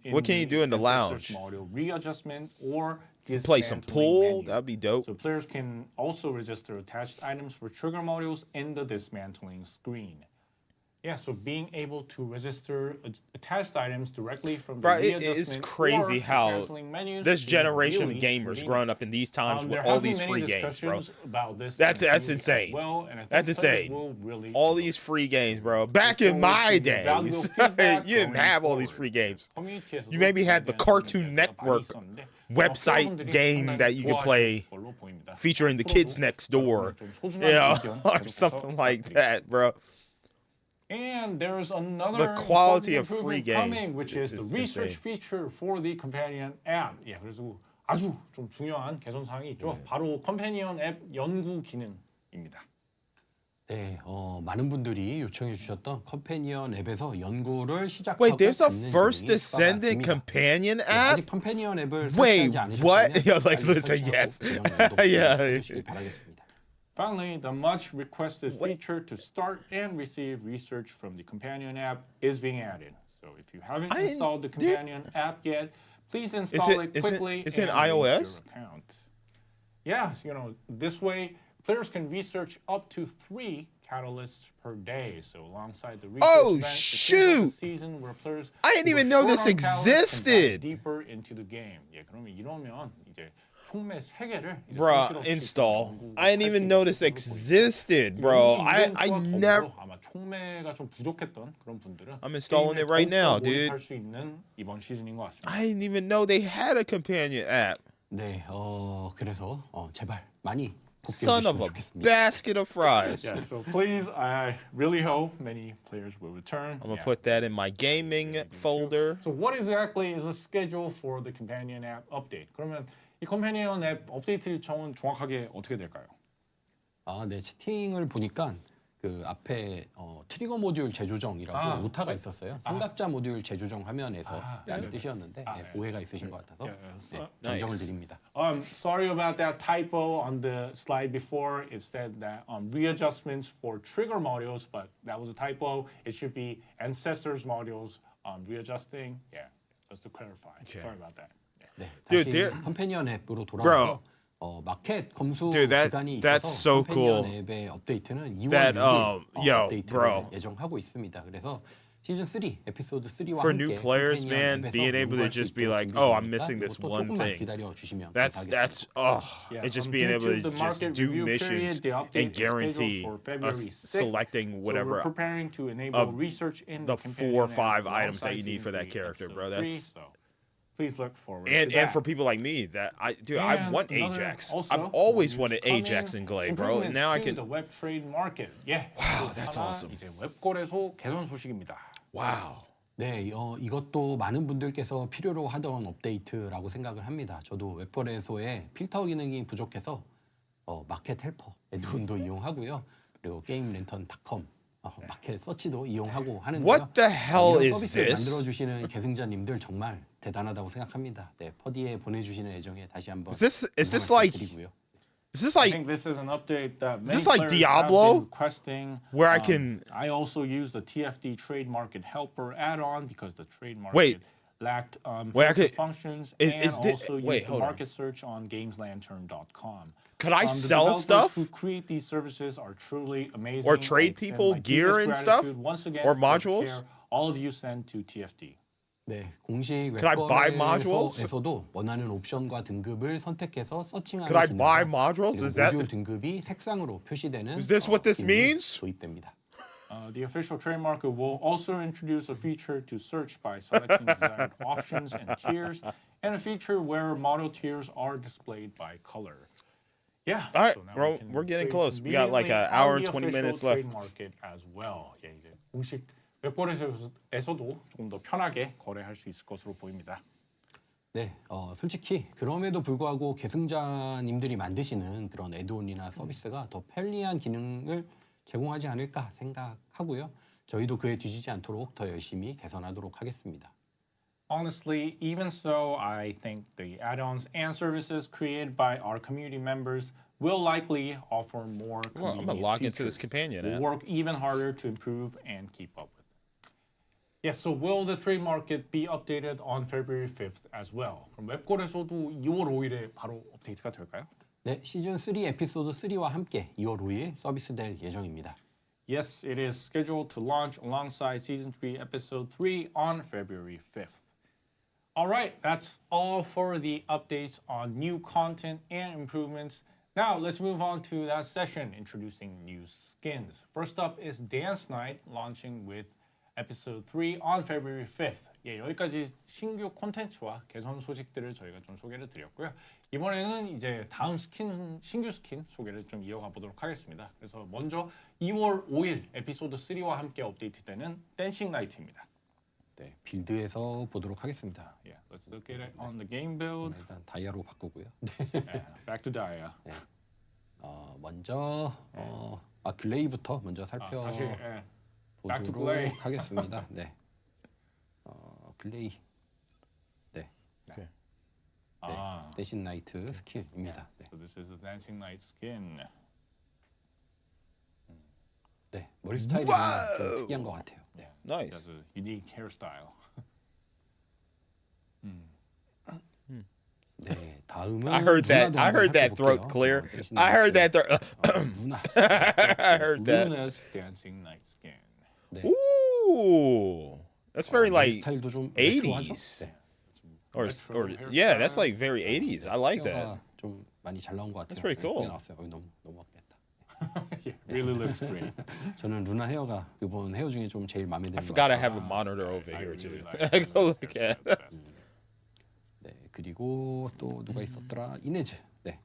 What can you do in the lounge? Module readjustment or Play some dismantling pool. menu. That'd be dope. So players can also register attached items for trigger modules in the dismantling screen. Yeah, so being able to register attached items directly from the Bro, it readjustment is crazy or how dismantling menus this is generation of really gamers convenient. growing up in these times There with have all been these many free games, bro. discussions about this That's in the community insane. as well, and I think That's players insane. will really All enjoy these it. free games, bro. Back Look in forward my to the valuable days, feedback you didn't going have all these forward. free games. 커뮤니티에서도 You maybe had the 그에 대한 Cartoon 의견이 많이 Network 있었는데, website 플레이어분들이 game 상당히 that you could play 좋아하실 걸로 보입니다. featuring the 앞으로도 kids next door, 좀 소중한 yeah, 의견 or 계속해서 something like 부탁드리겠습니다. that, bro. And there's another The quality important of free improvement coming, games which is the is research insane. feature for the companion app. 예, 그래서 아주 좀 중요한 개선 사항이 있죠. 바로 컴패니언 앱 연구 기능입니다. 네, 많은 분들이 요청해 주셨던 컴패니언 앱에서 연구를 시작하고 Wait, there's a 있는 First 기능이 추가가 Descendant 됩니다. companion 네, app? 아직 컴패니언 앱을 Wait, 설치하지 what? 않으셨다면 Yeah, Lex 빨리 Lewis said 설치하고 yes. 계정 연동 Yeah. 해주시길 바라겠습니다. Finally, the much requested feature to start and receive research from the companion app is being added. So if you haven't installed the companion app yet, please install it quickly. is it and link iOS? your account. Yeah, this way players can research up to 3 catalysts per day. So alongside the research Oh, event, it seems like a shoot! season where players I didn't who even are know short this on catalysts can dive existed. deeper into the game. 예, 그러면 이러면 이제 총매 3개를 이제 Bruh, 손실 없이 install. 연구할 I didn't 수 even 있을 know this 걸로 보입니다. existed, bro. I never. 아마 총매가 좀 부족했던 그런 분들은 I'm installing it right now, dude. 할 수 있는 이번 시즌인 것 같습니다. I didn't even know they had a companion app. 네, 그래서 제발 많이 복귀해 Son of 주시면 a 좋겠습니다. basket of fries. Yeah, so please, I really hope many players will return. I'm gonna put that in my gaming folder. So what exactly is the schedule for the companion app update? 그러면 이 companion 앱 업데이트 일정은 정확하게 어떻게 될까요? 네, 채팅을 보니까 그 앞에 트리거 모듈 재조정이라고 오타가 있었어요. 삼각자 모듈 재조정 화면에서 라는 뜻이었는데 오해가 있으신 것 같아서 정정을 드립니다. Sorry about that typo on the slide before. It said that readjustments for trigger modules, but that was a typo. It should be ancestors modules readjusting. Yeah, just to clarify. Sorry about that. 네, Dude, 다시 컴패니언 앱으로 돌아와서 마켓 검수 Dude, 기간이 that's 있어서 so cool. 컴패니언 앱의 업데이트는 2월 That, 6일 yo, 업데이트를 bro. 예정하고 있습니다. 그래서 시즌 3 에피소드 3와 For 함께 new players, 컴패니언 man, 앱에서 being able to 연구할 수 just be 있도록 like, 준비 oh, I'm 중이니까 missing this 이것도 one 조금만 thing. 기다려 주시면 That's 감사하겠습니다. it just Due being able to to the just market do review missions period, the update and is guarantee scheduled for February us 6th. selecting So we're whatever preparing to enable of research in the companion 4 or app 5 items that you alongside need for that Season 3, character, bro. Episode 3, That's so please look forward and to that. for people like me that I want another Ajax. also I've always news wanted coming, Ajax and Glade, bro. And improvements now I to can. the web trade market. Yeah. Wow, that's awesome. 이제 웹거래소 개선 소식입니다. Wow. 네, 이것도 많은 분들께서 필요로 하던 업데이트라고 생각을 합니다. 저도 웹거래소에 필터 기능이 부족해서 마켓 헬퍼 에드온도 이용하고요. 그리고 게임 랜턴닷컴 마켓 서치도 이용하고 하는데요. What the hell 이런 is 서비스를 this? 만들어주시는 계승자님들 정말 대단하다고 생각합니다. 네, 퍼디에 보내주시는 애정에 다시 한번 Is this 감사를 like 드리고요. is this I like think this is an update that many this like players Diablo? have been requesting. Where I can- I also use the TFD Trade Market Helper add-on because the trade market Wait. lacked Wait, I filter could- functions, is and thi- also wait, use the hold on. market search on GamesLantern.com. Could I The sell developers stuff? who create these services are truly amazing. Or I trade extend people my gear deepest and stuff? gratitude once again Or for the modules? care all of you send to TFD. 네, 공식 Could I buy modules? 웹거래소에서도 원하는 옵션과 등급을 선택해서 서칭하는 Could I buy 기능과 modules? 그리고 Is that 모듈 등급이 색상으로 표시되는 Is this what this 기능이 means? 도입됩니다. The official trade market will also introduce a feature to search by selecting desired options and tiers, and a feature where model tiers are displayed by color. Yeah. All right, so now bro, can we're getting trade close. We got like conveniently an hour on and the 20 official minutes trade left. market as well. 예, 이제 공식 웹거래소에서도 조금 더 편하게 거래할 수 있을 것으로 보입니다. 네, 솔직히 그럼에도 불구하고 계승자님들이 만드시는 그런 애드온이나 서비스가 더 편리한 기능을 제공하지 않을까 생각하고요. 저희도 그에 뒤지지 않도록 더 열심히 개선하도록 하겠습니다. Honestly, even so, I think the add-ons and services created by our community members will likely offer more Well, I'm convenient gonna log into features. this companion We'll app. work even harder to improve and keep up with it. Yes, so will the trade market be updated on February 5th as well? 그럼 웹거래소도 2월 5일에 바로 업데이트가 될까요? 네, 시즌 3 에피소드 3와 함께 2월 5일 서비스될 예정입니다. Yes, it is scheduled to launch alongside Season 3, Episode 3 on February 5th. All right, that's all for the updates on new content and improvements. Now, let's move on to that session introducing new skins. First up is Dance Night, launching with Episode 3 on February 5th. 예, 여기까지 신규 콘텐츠와 개선 소식들을 저희가 좀 소개를 드렸고요. 이번에는 이제 다음 신규 스킨 소개를 좀 이어가 보도록 하겠습니다. 그래서 먼저 2월 5일 에피소드 3와 함께 업데이트되는 댄싱 나이트입니다. 네, 빌드에서 보도록 하겠습니다. Yeah, let's look at it on the game build. 일단 다이아로 바꾸고요. Yeah, back to Daya. 먼저 글레이부터 먼저 다시 back to Glay. 살펴보도록 하겠습니다. 네, 글레이. 네, Okay. 대신 나이트 스킬입니다. 네. So this is the Dancing Night skin. 네, 머리 스타일이 좀 특이한 것 같아요. 네. It Nice. has a unique hairstyle. 네, 다음은 I heard that. 누나도 I heard 한번 that throat 살펴볼게요. clear. 대신 I heard that. 누나. I heard that. Luna's Dancing Night skin. 네. Ooh, that's very 머리 like 스타일도 좀 레트로하죠? 80s. 네. Or yeah, that's like very 80s. I like that. 헤어가 좀 많이 잘 나온 것 같아요. That's pretty cool. 예쁘게 나왔어요. 너무 아깝다. Yeah, really looks great. 저는 루나 헤어가 이번 헤어 중에 좀 제일 마음에 드는 I 것 forgot I 같아요. have a monitor over I here really too. like I go Luna's look hairstyle at. the best. 네, 그리고 또 누가 있었더라? 이네즈. 네,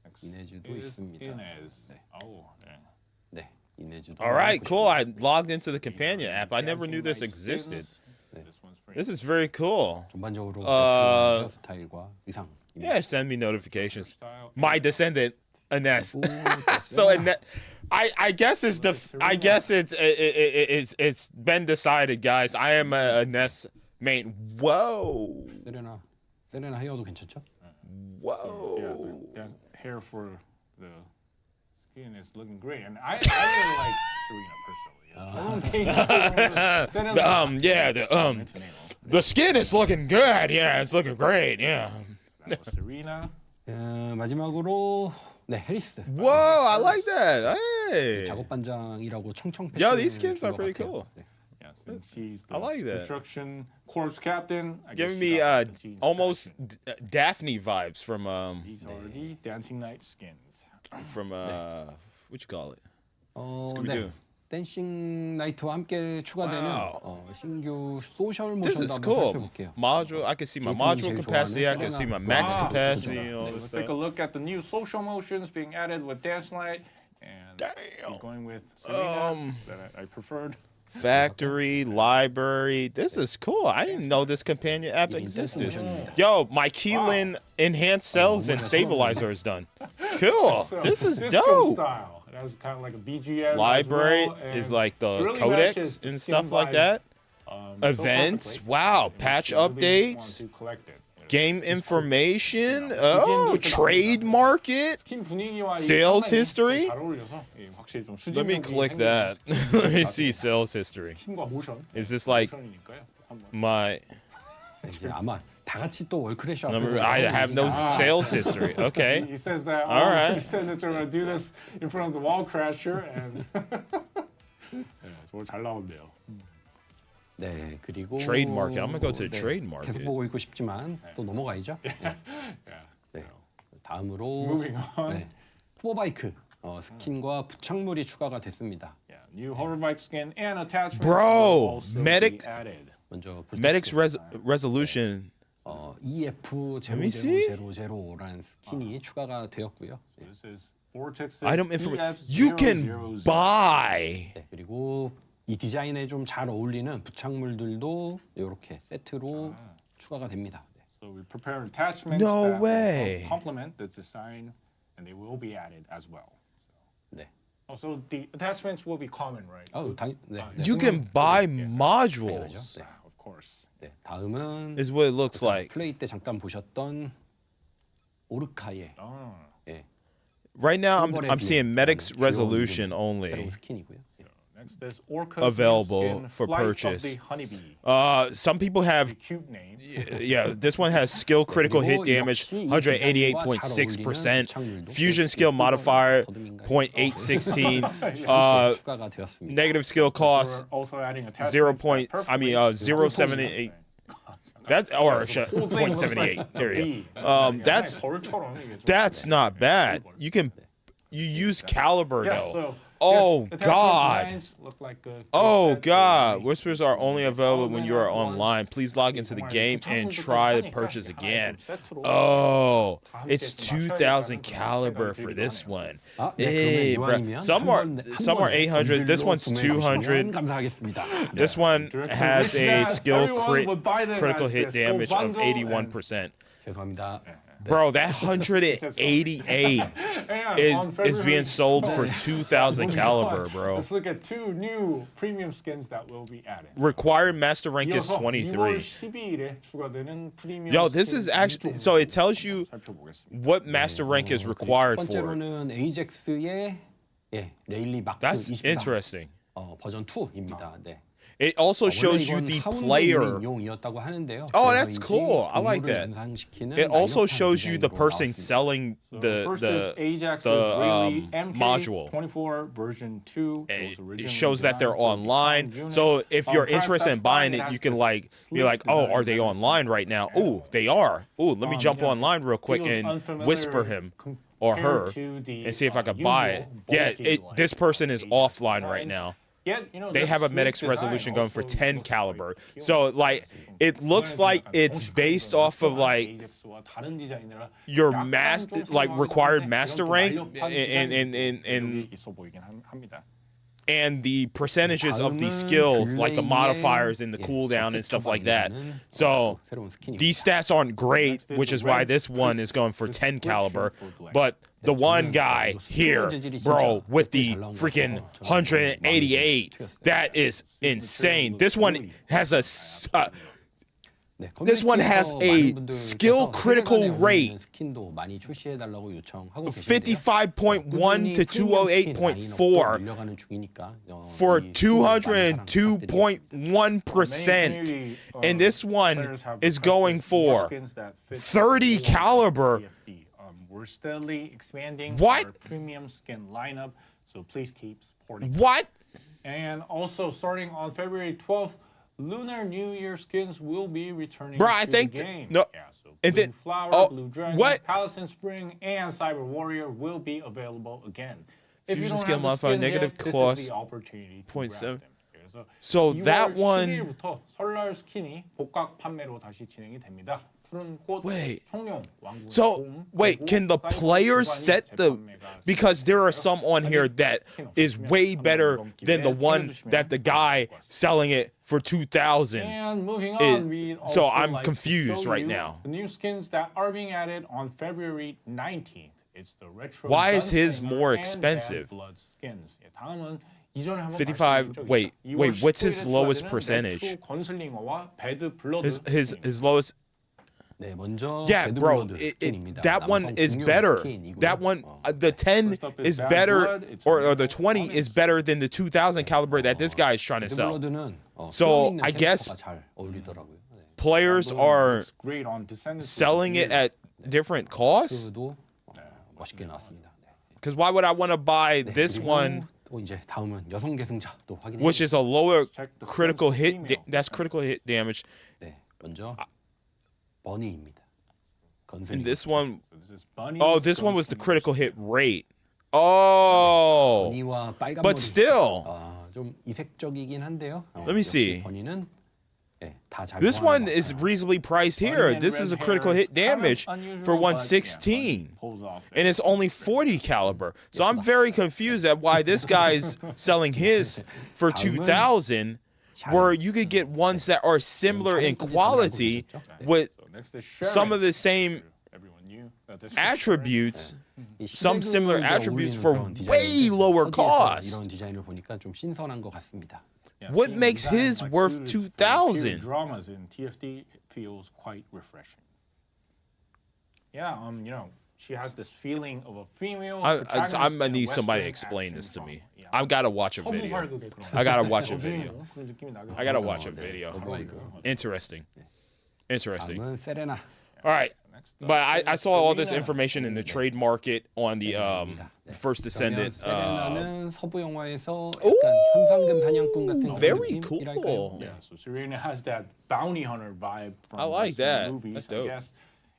Next 이네즈도 is 있습니다. Inez. 네. Oh, yeah. 네, 이네즈도. All right, 보시고 cool. I 있습니다. logged into the companion app. I never Dancing knew this Night existed. skins. This one's for This is very cool. 전반적으로 Uh, 레트로 헤어스타일과 의상입니다. Yeah, send me notifications. style. My descendant, Ines. 오, So I guess it's I guess it's been decided, guys. I am a Ness main. Whoa, 세레나 헤어도 괜찮죠? whoa. Yeah, the hair for the skin is looking great, and I really like Serena personally. Yeah, the skin is looking good. Yeah, it's looking great. Yeah. That was Serena. 마지막으로 네, 해리스. Whoa, I like that. Hey. 작업 반장이라고 청청 패션. Yo, these skins are pretty cool. 네. Yeah, since she's the I like that. construction corps captain. I guess Giving she me got the jeans almost fashion. Daphne vibes from These are the Dancing Night skins. what you call it? 네. Scooby-Doo. 댄싱 나이트와 함께 추가되는 Wow. 신규 소셜 This 모션도 is 한번 cool. 살펴볼게요. Module. I can see my Jason이 module 제일 capacity. I 좋아하는 can see my 세레나. max Wow. capacity and all Let's this take a stuff. look at the new social motions being added with Dance Night, and Damn. keep going with Serena Um, that I preferred. Factory, library. This is cool. I didn't know this companion app 이게 댄스 existed. 모션입니다. Yo, my Keelan enhanced cells and stabilizer is done. Cool. So, This is disco dope. Style. It has kind of like a BGM. Library as well, is and like the really codex matches the and skin stuff like vibe, that. so Events. perfectly. Wow. It Patch makes you really want updates. to collect it. Game information. Yeah. Oh, 이젠 trade market. 스킨 분위기와 이 Sales 상당히 history? 잘 어울려서 예, 확실히 좀 Let me 수집력이 click 생기는 that. 스킨 Let me see sales history. 스킨과 모션. Is this like 모션이니까요. 한번. my 이제 아마 다 같이 또 월크래시 number? 앞에서 I have no Ah. sales history. Okay. He says that All right. Descendants are going to do this in front of the wall crasher and 정말 잘 나온대요. 네, 그리고 Trade market. I'm gonna go to the trade market. 계속 보고 있고 싶지만 또 넘어가야죠. 네. Yeah. 네. So, 다음으로 moving on. 네, 포버바이크 스킨과 부착물이 추가가 됐습니다. Yeah, New hoverbike skin and attachments Bro, will also medic- be added. 먼저 Medic's 불텍스, resolution. EF0000라는 스킨이 추가가 되었고요. So this is Vortex's Item information. You can EF000. buy. 네, 그리고 이 디자인에 좀 잘 어울리는 부착물들도 이렇게 세트로 추가가 됩니다. 네. So we prepared attachments No that way. will complement the design, and they will be added as well. 네. Also, the attachments will be common, right? 네. You can buy 당연하죠. modules. 네. Of course. 네. 다음은 Is what it looks like. 플레이 때 잠깐 보셨던 오르카의 Oh. 예, Right now, I'm seeing Medic's 귀여운 resolution 새로운 only. 스킨이고요. 예. Next is Orca's Available new skin, for Flight purchase. Of the Honeybee. Some people have. A cute name. Yeah, this one has skill critical hit 그리고 damage 역시 이 188.6%, 디자인과 잘 어울리는 fusion 부착물도 skill modifier 더듬인가요? 0.816, 추가가 되었습니다. negative skill cost We're also adding attachments 0. that perfectly 0.78. That or 0.78. There you go. That's not bad. You use caliber though. Oh God. Oh God. Whispers are only available when you are online. Please log into the game and try to purchase again. Oh, it's 2000 caliber for this one. Hey, bro. Some are 800s. This one's 200. 감사하겠습니다. This one has a skill Everyone would buy them critical as hit this. damage Go of bundle 81%. 죄송합니다. Bro, that 188 is being sold for 2000 caliber, bro. Let's look at two new premium skins that will be added. Required master rank is 이어서 23. 6월 12일에 추가되는 프리미엄 Yo, this is actually so it tells you 살펴보겠습니다. what master rank is 첫 required for. 번째로는 에이젝스의 레일리 마크 That's 23 interesting. 버전 2입니다. 네. It also shows you the player. 용이었다고 하는데요. Oh, that's cool. I like that. It also shows you the person selling The first is Ajax's the, Rayleigh module. MK24 version 2. It shows that they're online. So if you're interested in buying it, you can like be like, oh, are they online right now? Oh, they are. Oh, let me jump online real quick and whisper him or her and see if I can buy it. Yeah, this person is offline right now. They have a Medic's resolution going for 10 caliber. So like it looks like it's based off of like your required master rank and the percentages of these skills, like the modifiers and the cooldown and stuff like that. So these stats aren't great, which is why this one is going for 10 caliber. But the one guy here, bro, with the freaking 188, that is insane. This one has a skill critical rate 55.1 to 208.4 for 202.1%. And this one is going for 30 caliber. We're steadily expanding What? our premium skin lineup, so please keep supporting. What? And also, starting on February 12th, Lunar New Year skins will be returning Bro, to I think the game. no. Yeah, so And Blue then- Flower, oh, Blue Dragon, what? Palace in Spring, and Cyber Warrior will be available again. If you Fusion don't skill have the modifier, skins negative yet, this cost, is the opportunity to 0.7. grab them. 그래서 So 2월 that one. 10일부터 설날 스킨이 복각 판매로 다시 진행이 됩니다. 푸른 꽃, Wait. 청룡, 왕국의 So 곰, wait, 그리고 can the 사이버 players 기반이 set the 재판매가 because there are some on here that is way better than the one that the guy selling it for 2,000 And moving is. on, we'd So also I'm like to confused show right you now. the new skins that are being added on February 19th. It's the retro. Why is his Gunslinger more and expensive? Bad Blood skins. 예, 다음은 이전에 한번 55 말씀드린 적이 wait, 있죠. wait, 2월 what's his 19일에 lowest 추가되는 percentage? 레트로 건슬링어와 배드 블러드 His lowest. 네, 먼저 Yeah, bro. 배드블러드 스킨입니다. That one 남성 is 공룡 better. 스킨이고요. That one, the 10 First up is is Bad better, Blood. It's or the available 20 on is its- better than the 2,000 caliber that this guy is trying to sell. 배드블러드는 So, 수염 있는 I guess 캐릭터가 잘 어울리더라고요. 네. Players Bad Blood are looks great on Descendants selling it with the at different costs. 그도 멋있게 나왔습니다. 네. Because why would I want to buy this 그리고 one, 또 이제 다음은 여성 계승자 또 확인해. which is a lower Check the critical skills for hit? female. That's critical hit damage. 네, 먼저 버니입니다. And 건슬링. this one, So this is Bunny's oh, this one was the Gunslinger critical hit rate. Oh, 버니와 빨간 but 머리. still, 좀 이색적이긴 한데요. Let me see. 버니는 다 잘. This one is reasonably priced here. This is a critical hit damage for 116. And it's only 40 caliber. So I'm very confused at why this guy's selling his for 2,000, where you could get ones that are similar in quality with some of the same attributes, some similar attributes for way lower cost. 이런 디자인을 보니까 좀 신선한 것 같습니다. What makes his worth 2,000? Dramas in TFT feels quite refreshing. Yeah, you know, she has this feeling of a female. I'm gonna need somebody to explain this to me. I've got to watch a video. I gotta watch a video. I gotta watch a video. Interesting. Interesting. 다음은 세레나. All right. But I saw all this information in the trade market on the First Descendant. 세레나는 서부 영화에서 약간 현상금 사냥꾼 같은 Very 느낌이랄까요? cool. Yeah, so Serena has that bounty hunter vibe from I like this, that. movies, That's dope. I guess.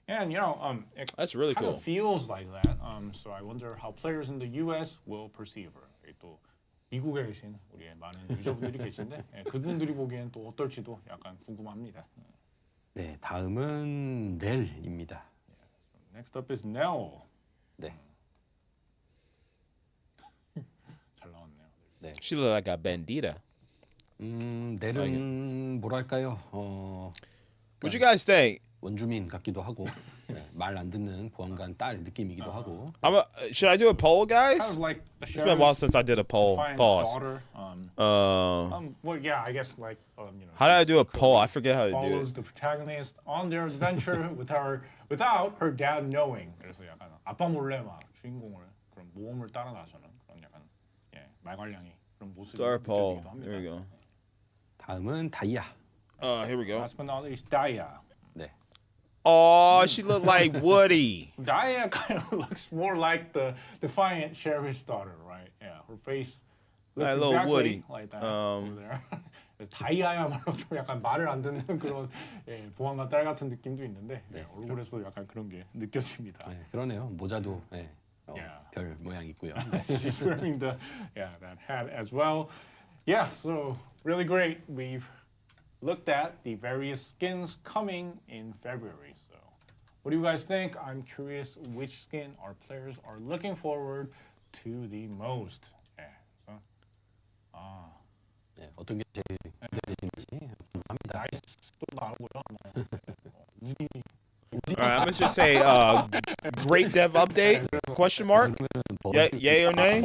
And you know, it That's really kind cool. of feels like that. So I wonder how players in the U.S. will perceive her. 또 미국에 계신 우리의 많은 유저분들이 계신데 그분들이 보기엔 또 어떨지도 약간 궁금합니다. 네, 다음은 넬입니다. Next up is Nell. 네. 잘 나왔네요. 네. She looked like a bandita. 넬은 뭐랄까요? What'd you guys think? 원주민 같기도 하고 말 안 듣는 보안관 딸 느낌이기도 하고. Should I do a poll, guys? Kind of like the It's been a while since I did a poll. defiant Pause. daughter. Well, yeah, I guess like you know. How did I do a poll? I forget how to do Follows it. the protagonist on their adventure without her dad knowing. 그래서 약간 아빠 몰래 막 주인공을 그런 모험을 따라 나서는 그런 약간 말괄량이 그런 모습이 Start poll. 느껴지기도 합니다. Here we go. 다음은 다이아. Here we go. Last but not least, Daya. 네. Oh, she looked like Woody. Daya kind of looks more like the defiant sheriff's daughter, right? Yeah, her face looks Like a little exactly Woody. like that over there. 다이아야말로 좀 약간 말을 안 듣는 그런 보안관 딸 같은 느낌도 있는데 얼굴에서 약간 그런 게 느껴집니다. 네, 그러네요. 모자도 Yeah. 별 모양 있고요. She's wearing that hat as well. Yeah, so really great. We've looked at the various skins coming in February. So what do you guys think? I'm curious which skin our players are looking forward to the most. So, 네, 어떤 게 제일 기대되시는지 궁금합니다. 나이스도 나오고요. All right, I'm gonna just say great dev update? Question mark? Yeah, yay or nay?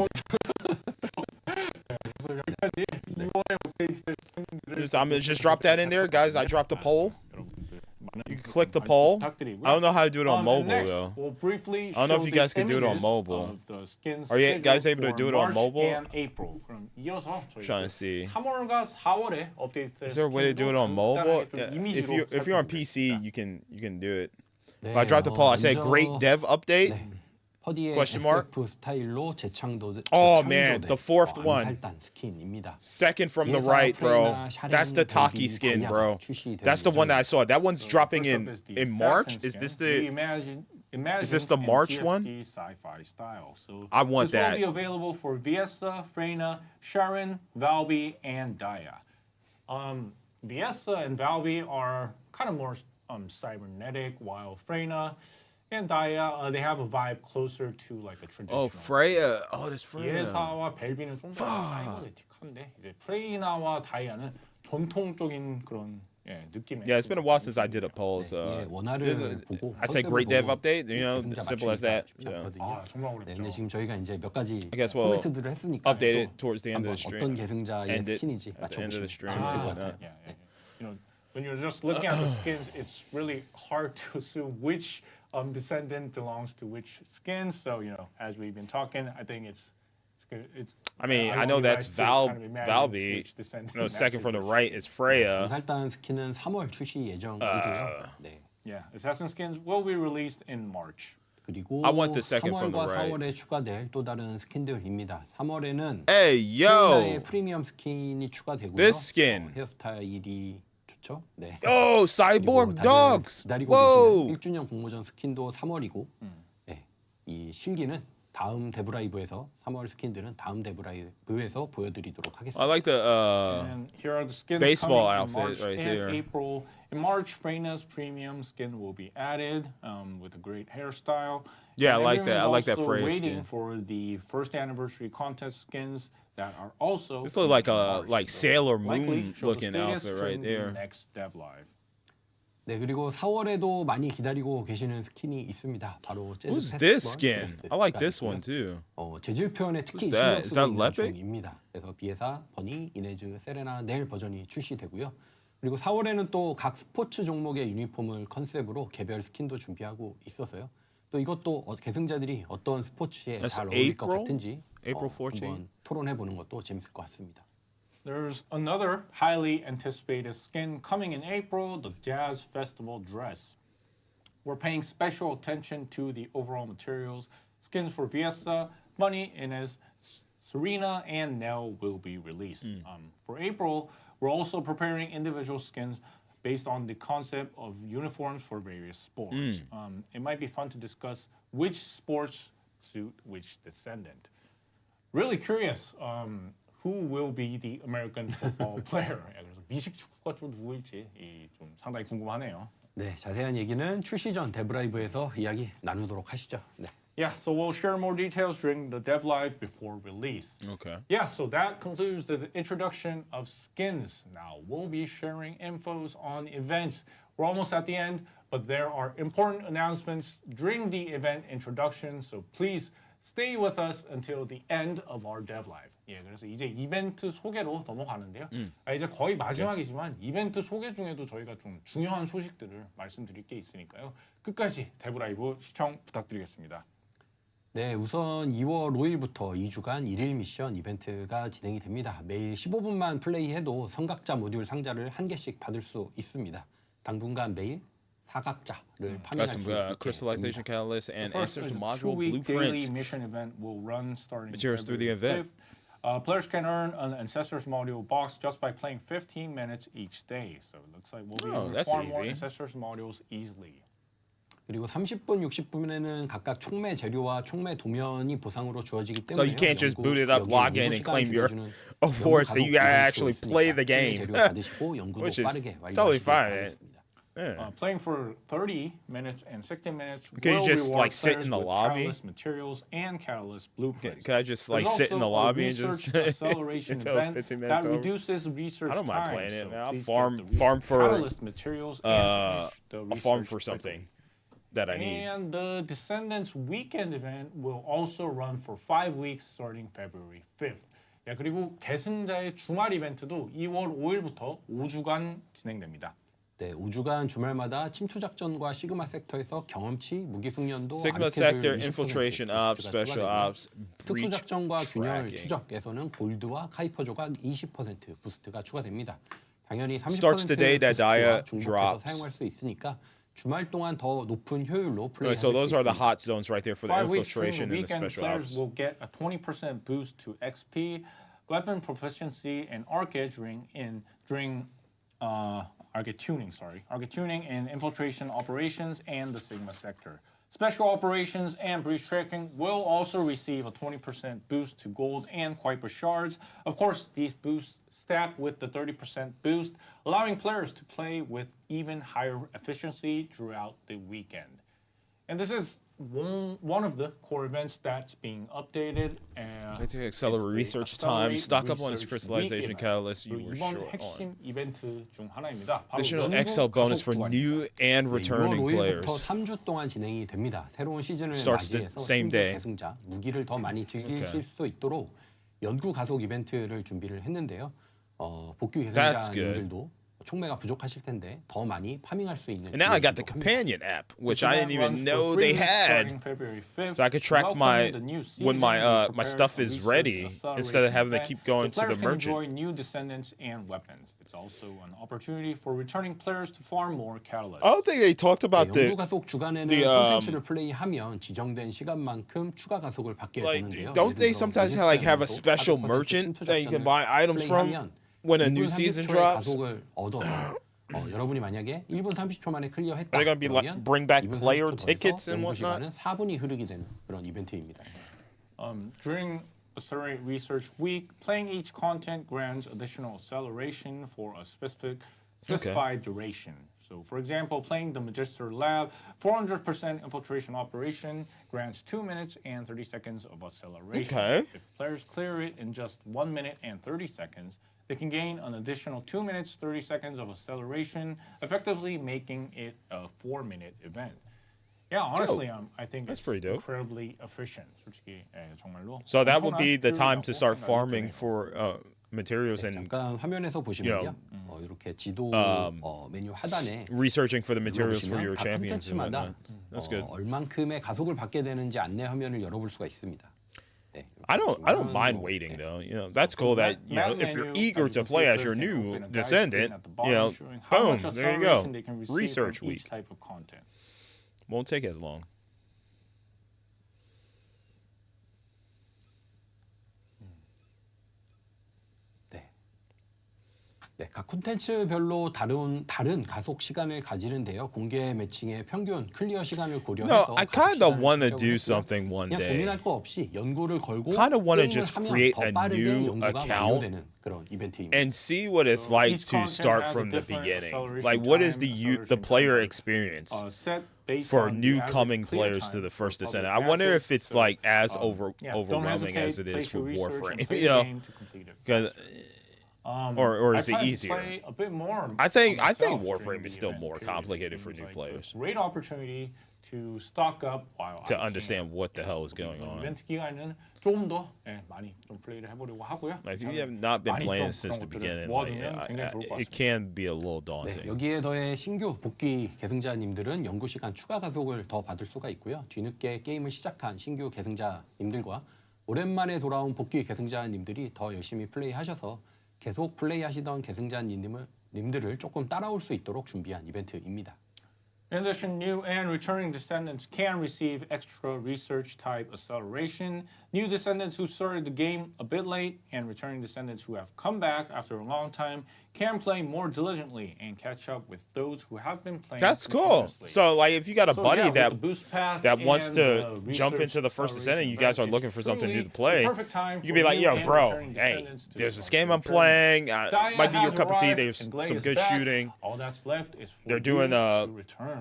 I'm gonna just drop that in there, guys. I dropped a poll. You can click the poll. I don't know how to do it on mobile next, though. We'll briefly I don't know if show you guys the can do it on images mobile. of the skins Are you guys scheduled able to for do it on March mobile? and April. 그럼 이어서 Trying to see. 3월과 4월에 업데이트될 Is there a way to do it on mobile? Yeah, if you're on PC, 살펴보겠습니다. you can do it. 네, If I dropped the poll, I said great dev update. 네, 퍼디의 Question mark? SF 스타일로 Oh, man, the fourth one. 암살단 스킨입니다. Second from the right, bro. That's the Taki skin, bro. That's the one that I saw. That one's dropping in March. Is this the March one? Sci-fi style. So I want this that. will be available for Viessa, Freyna, Sharon, Valby, and Daya. Viessa and Valby are kind of more cybernetic, while Freyna and Daya, they have a vibe closer to like a traditional. Oh, Freya. Oh, that's Freya. 예사와 벨비는 좀 더 사이버네틱한데 이제 프레이나와 다이아는 전통적인 그런 느낌의. Yeah, it's been a while since I did a poll, 예, so 원화를 보고 I said great dev update. You know, simple as that. So, 아 정말 네, 어렵죠. 근데 지금 저희가 이제 몇 가지 I guess we'll 코멘트들을 했으니까 update 또 it towards the end of the 어떤 stream. 계승자의 End it 스킨인지 at the end of the 맞춰보시면 stream. 재밌을 것 같아요. Yeah. You know, when you're just looking at the skins, it's really hard to assume which descendant belongs to which skin. So you know, as we've been talking, I think it's good. I mean, I want know you that's guys to kind of imagine Valby. which descendant No, second from the matches right is Freya. 암살단 스킨은 3월 출시 예정이고요. 네. Yeah, assassin skins will be released in March. 그리고 I want the second from the 3월과 right. 4월에 추가될 또 다른 스킨들입니다. 3월에는 Hey, 프레이나의 yo. 프리미엄 스킨이 추가되고요. This skin. 헤어스타일이 좋죠. 네. Oh, 그리고 cyborg 다들 dogs. 기다리고 Whoa. 계시는 1주년 공모전 스킨도 3월이고 네. 이 실기는 다음 데브라이브에서 3월 스킨들은 다음 데브라이브에서 보여드리도록 하겠습니다. I like the And here are the skins baseball coming in outfit March right and there. April. In March, Freyna's premium skin will be added with a great hairstyle. Yeah, I And like that. I like that everyone's also Freya waiting skin. for the first anniversary contest skins that are also. This looks like coming in a March. like They'll Sailor likely Moon show the looking status outfit right during the there. Next Dev Live. 네, 그리고 4월에도 많이 기다리고 계시는 스킨이 있습니다. 바로 재즈 Who's 페스티벌 this skin? 드레스가 I like this 있고요. one too. 재질 표현에 특히 Who's that? 신경 Is 쓰고 that 있는 Lepic? 중입니다. 그래서 비에사, 버니, 이네즈, 세레나 내일 버전이 출시되고요. 그리고 4월에는 또 각 스포츠 종목의 유니폼을 컨셉으로 개별 스킨도 준비하고 있어서요. 또 이것도 계승자들이 어떤 스포츠에 That's 잘 어울릴 것 April? 같은지 April 14th? 한번 토론해보는 것도 재밌을 것 같습니다. There's another highly anticipated skin coming in April, the Jazz Festival dress. We're paying special attention to the overall materials. Skins for Viesa, Bunny, Inez, Serena, and Nell will be released. For April, we're also preparing individual skins based on the concept of uniforms for various sports. It might be fun to discuss which sports suit which descendant. Really curious. Who will be the American football player? 그래서 미식 축구가 좀 누구일지 좀 상당히 궁금하네요. 네, 자세한 얘기는 출시 전 데브라이브에서 이야기 나누도록 하시죠. 네. Yeah, so we'll share more details during the Dev Live before release. Okay. Yeah, so that concludes the introduction of skins. Now we'll be sharing infos on events. We're almost at the end, but there are important announcements during the event introduction, so please stay with us until the end of our Dev Live. 예, 그래서 이제 이벤트 소개로 넘어가는데요. 이제 거의 마지막이지만 이벤트 소개 중에도 저희가 좀 중요한 소식들을 말씀드릴 게 있으니까요. 끝까지 데브 라이브 시청 부탁드리겠습니다. 네, 우선 2월 5일부터 2주간 1일 미션 이벤트가 진행이 됩니다. 매일 15분만 플레이해도 성각자 모듈 상자를 한 개씩 받을 수 있습니다. 당분간 매일 사각자를 Got 파밍할 some 수 있게 crystallization 됩니다. catalyst and First, ancestors a module two-week daily blueprints. mission event will run starting Materials through the February event. 5th. Players can earn an ancestors module box just by playing 15 minutes each day. So it looks like we'll be able to that's farm more easy. ancestors modules easily. 그리고 30분, 60분에는 각각 촉매 재료와 촉매 도면이 보상으로 주어지기 So 때문에 you can't just boot it up, log in, and claim your awards. That you gotta actually play the game, which is totally fine. Yeah. Playing for 30 minutes and 60 minutes Can you will just, reward like, sit players in the with lobby? catalyst materials and catalyst blueprints. Can I just like There's sit in the also a lobby and just research acceleration until event 15 that minutes over? reduces research I don't mind time. playing it, So man. I'll please farm- get the farm for, catalyst materials and finish the I'll farm research for something quickly. that I need. And the Descendants weekend event will also run for 5 weeks starting February 5th. 야, 그리고 계승자의 주말 이벤트도 2월 5일부터 5주간 진행됩니다. 네, 5주간 주말마다 침투 작전과 시그마 섹터에서 경험치, 무기 숙련도, Sigma sector infiltration ops, special ops, 특수 breach 작전과 균열 tracking. 추적에서는 골드와 카이퍼 조각 20% 부스트가 추가됩니다. 당연히 30% Starts the day that 부스트와 Dia 중복해서 drops. 사용할 수 있으니까 주말 동안 더 높은 효율로 Alright, 플레이하실 so 수 those are the 있습니다. hot zones right there for the 5 weeks during infiltration the and the weekend, special players ops. will get a 20% boost to XP, weapon proficiency, and arcade during arcade tuning in infiltration operations and the Sigma sector. Special operations and breach tracking will also receive a 20% boost to gold and Kuiper shards. Of course, these boosts stack with the 30% boost, allowing players to play with even higher efficiency throughout the weekend. And this is one of the core events that's being updated. Let's accelerate research time. Stock up on its crystallization catalyst you were 이번 short 핵심 on. 이벤트 중 하나입니다. 바로 Additional 연구 XL bonus for 가속 new and 네, 6월 returning 5일부터 players. 3주 동안 진행이 됩니다. 새로운 시즌을 Starts the 맞이해서 same 신규 day. 계승자, 무기를 더 많이 즐기실 Okay. 수 있도록 연구 가속 이벤트를 준비를 했는데요. 복귀 That's 계승자님들도 촉매가 부족하실 텐데 더 많이 파밍할 수 있는 And now I got the 기회이기도 합니다. companion app, which This I didn't event even runs know for 3 they weeks had. starting February 5th. So I could track Welcoming the new when season, my we my prepared stuff a is research ready acceleration instead of having to event keep going so to the players can merchant. enjoy new descendants and weapons. It's also an opportunity for returning players to farm more catalysts. I don't think they talked about 연구 the 가속 주간에는 the, 콘텐츠를 플레이하면 지정된 시간만큼 추가 가속을 받게 like 되는데요. don't they 예를 들어 sometimes have a special merchant that you can buy items from when a new season drops? 가속을 얻어서 여러분이 만약에 1분 30초 만에 클리어했다. Are they gonna be like 그러면 bring back 2분 player 30초 더해서 tickets and 연구 whatnot? 시간은 4분이 흐르게 되는 그런 이벤트입니다. During Accelerate Research Week, playing each content grants additional acceleration for a specified duration. So, for example, playing the Magister Lab 400% infiltration operation grants 2 minutes and 30 seconds of acceleration. Okay. If players clear it in just 1 minute and 30 seconds, they can gain an additional 2 minutes 30 seconds of acceleration, effectively making it a 4-minute event. Yeah, honestly, I think That's it's pretty dope. incredibly efficient. 솔직히 정말로. So that would be the 엄청난 time to start 효율이라고 farming 생각이 for materials and 잠깐 화면에서 보시면요. 이렇게 지도 메뉴 하단에 researching for the materials for 눌러보시면 your 각 champions and 콘텐츠마다 whatnot. That's good. 얼만큼의 가속을 받게 되는지 안내 화면을 열어볼 수가 있습니다. 네, I don't 보시면 mind 뭐, waiting 네. though. You know, that's cool that you know if you're eager to play as your new descendant, you know, boom, there you go. Research week type of content. won't take as long. 네, 각 콘텐츠별로 다른 가속 시간을 가지는데요. 공개 매칭의 평균 클리어 시간을 고려해서 No, I 가속 kind of 시간을 want to 측정을 do 했고요. something one 그냥 day. 고민할 거 없이 연구를 걸고 Kind of want to 게임을 just 하면 create 더 a 빠르게 new 연구가 account 완료되는 그런 이벤트입니다. and see what it's like each to content start has a from the different beginning. acceleration Like, what is time, the acceleration player time, experience set based for on the new average coming clear players to time the for First public Descendant? I wonder if matches. it's like as Don't overwhelming as it hesitate, is for place your research and Warframe. play You the know, game to complete it because faster. or I is it plan to easier? play a bit more I think myself during Warframe the is still event more period. It complicated for seems new like a players. Great opportunity to stock up while To I understand can. what the hell is going on. 이벤트 기간에는 조금 더 많이 좀 플레이를 해보려고 하고요. Like, if you have not been 많이 playing 좀 since the 그런 것들을 beginning, 모아두면 굉장히 좋을 것 it 같습니다. can be a little 네, daunting. 여기에 더해 신규 복귀 계승자님들은 연구 시간 추가 가속을 더 받을 수가 있고요. 뒤늦게 게임을 시작한 신규 계승자님들과 오랜만에 돌아온 복귀 계승자님들이 더 열심히 플레이하셔서 계속 플레이하시던 계승자님들을 조금 따라올 수 있도록 준비한 이벤트입니다. In addition, new and returning descendants can receive extra research type acceleration. New descendants who started the game a bit late and returning descendants who have come back after a long time can play more diligently and catch up with those who have been playing That's cool. continuously. So, like, if you got a So, buddy yeah, with that the boost path that wants and to the jump research into the First Descendant, you guys are acceleration looking for something new to truly play. the perfect time You for can be like, new yo, and bro, returning hey, descendants to there's this start game their I'm journey. playing. Gaia Might be your has cup of tea. arrived There's and Glade some is good back. shooting. All that's left is for They're doing you to return.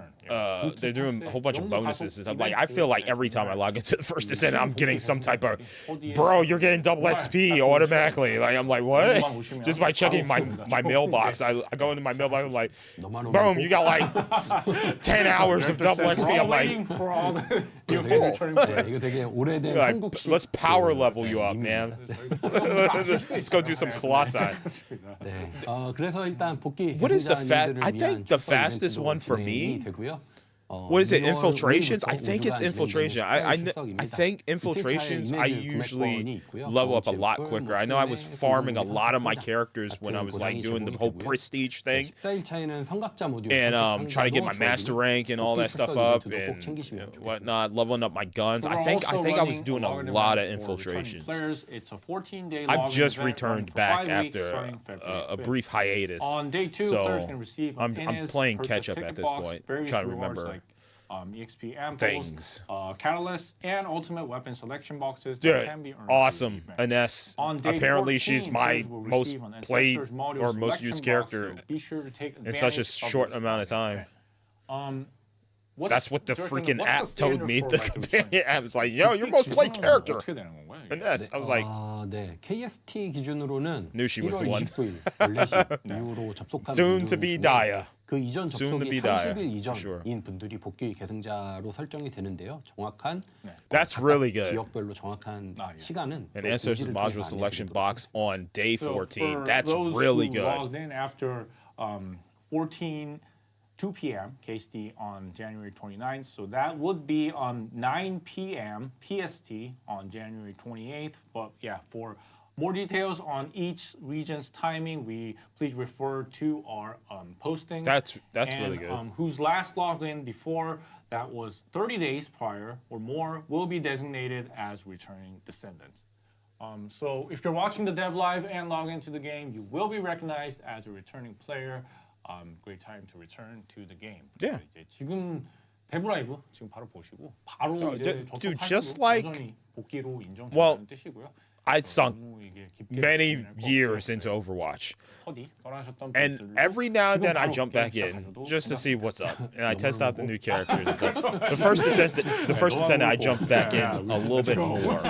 they're doing a whole bunch of bonuses and stuff. Like, I feel like every time I log into the First Descendant, I'm getting some type of, bro, you're getting double XP automatically. Like, I'm like, what? Just by checking my mailbox. I go into my mailbox, I'm like, boom, you got like 10 hours of double XP. I'm like, 네, 이거 되게 오래된 like, 한국식 let's power 그, level 네, you up, 이미입니다. man. Let's go do some Colossi. 네, 그래서 일단 복귀 What is the 계승자님들을 I 위한 think the 출석 fastest 이벤트도 one for 진행이 me. 되고요. What is it? 6월 Infiltrations? 5일부터 I think it's 5주간 infiltration. 진행되는 I 출석입니다. think 이틀차의 infiltrations. I 이미지 usually 구매권이 있고요. level up a lot 제품, quicker. I know I was farming a lot of my 상장 characters when I 같은 was like 보상이 doing the 제공이 whole 되고요. prestige 네, thing 14일차에는 성각자 모듈 and trying to get my master rank and all that stuff up 꼭 and 챙기시면 좋겠습니다. whatnot, leveling up my guns. I think I was doing a lot of infiltrations. It's a 14-day I've login just event returned running for back 5 weeks, after starting February a 5th. brief hiatus. On day 2, So, players can receive I'm Innis, playing purchase catch up ticket at this box, point, various trying to rewards remember like EXP ampoules, things. catalysts, and ultimate weapon selection boxes that Dude, can be earned. awesome. during the event. Ines, On day apparently 14, she's my players will most receive an played Ancestors module or most selection used box, character so be sure to take in such a advantage of short this amount of time. event. That's what the freaking app what's the told standard me. for, The like, the companion return? app was like, yo, your most played character. 어떻게 되는 건가요? 이게? Ines. I was like, 네, KST 기준으로는 Knew she was 1월 the one. 29일 4시 이후로 접속한 soon 분들 to be 중에 Daya. 그 이전 Soon to 접속이 be Daya, 30일 for sure. 이전인 분들이 복귀 계승자로 설정이 되는데요. 정확한 That's really good. 지역별로 정확한 아, 예. 시간은 An 또 ancestors 공지를 module 통해서 selection 안내드리도록 box 하겠습니다. on day So 14. for That's those really who good. logged in after 2 p.m. KST on January 29th. So that would be on 9 p.m. PST on January 28th. But yeah, for more details on each region's timing, please refer to our postings. That's And, really good. Whose last login before that was 30 days prior or more will be designated as returning descendants. So if you're watching the dev live and log into the game, you will be recognized as a returning player. Great time to return to the game. Yeah. 이제 지금 데브라이브 지금 바로 보시고 바로 이제 dude, 접속하셔도 just like- 여전히 복귀로 인정된다는 Well, 뜻이고요. I sunk 너무 이게 깊게 many 고민할 거 years 없이 into Overwatch. 허디 떠나셨던 And 분들도 every now and 지금 then I 바로 jump back 게임 in 시작하셔도 just to see 괜찮습니다. what's up, and I test out the new characters. The first Descendant, I jumped back in a little bit more,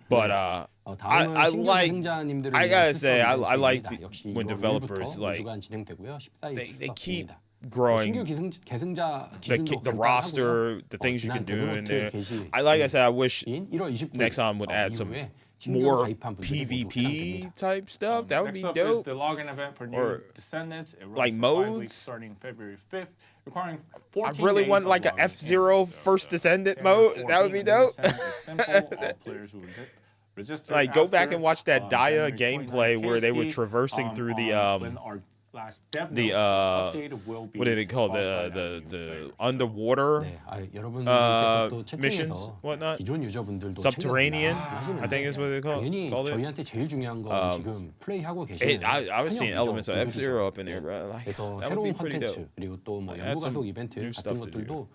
but 다음은 I 신규 like- 계승자님들을 I 위한 gotta say, 출석 I like 이벤트입니다. 역시 when 2월 developers 1일부터 like 5주간 진행되고요. 14일 they keep 출석입니다. growing 신규 계승자 the 기준도 the roster, the things you can do in there. Like I said, I wish 1월 29일 next time would add some 이후에 신규로 more 가입한 분들이 모두 PvP 해당됩니다. type stuff. That would be Next up is dope. the login event for new Or, Descendants. It runs like, for 5 modes. weeks starting February 5th, requiring I 14 really days want of like a logging in. F-Zero So First the Descendant standard mode. for That would be being a dope. Descendant is simple. All players who register Like go back after, and watch that Dia January 29th gameplay where they were KST, traversing through the when our last dev the, note was updated, will be what did it call offered the as new players. underwater 네, 여러분들께서 또 missions, 채팅에서 whatnot? 기존 유저분들도 Subterranean, 챙겨서 I think is what they 당연히 called it. 저희한테 제일 중요한 건 지금 플레이하고 계시는 I was seeing 현역 elements of 유저 F-Zero up in 분들이죠. there, bro. Like 그래서 that would be 새로운 pretty 콘텐츠 dope. 그리고 또 뭐 Add some 연구가속 이벤트 new 같은 stuff to do. 것들도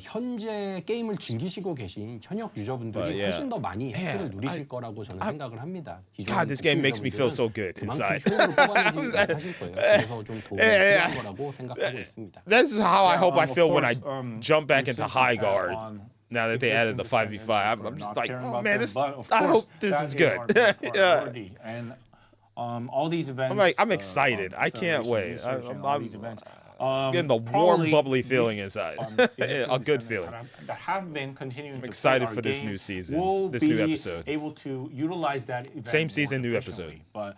현재 게임을 즐기시고 계신 현역 유저분들이 But yeah. 훨씬 더 많이 혜택을 Man, 누리실 거라고 저는 생각을 합니다. 기존 God, this game makes me feel so 유저분들은 good 그만큼 inside. 효율을 뽑아내지 못하실 거예요. 그래서 좀 도움이 Yeah. 필요한 거라고 생각하고 있습니다. This is how I hope I Of feel when I course, jump back you into simply High tap Guard. on Now that they added the existing 5v5, Descendants I'm for just not like, caring oh about man, them, this. but of I course, hope this that is is good. our main Yeah. priority. And all these events. I'm excited. I can't wait. I'm getting the warm, probably bubbly the, feeling inside. existing A good Descendants feeling. that have been continuing to excited play our for this game new season, will this new be episode. able to utilize that event Same more season, new efficiently. But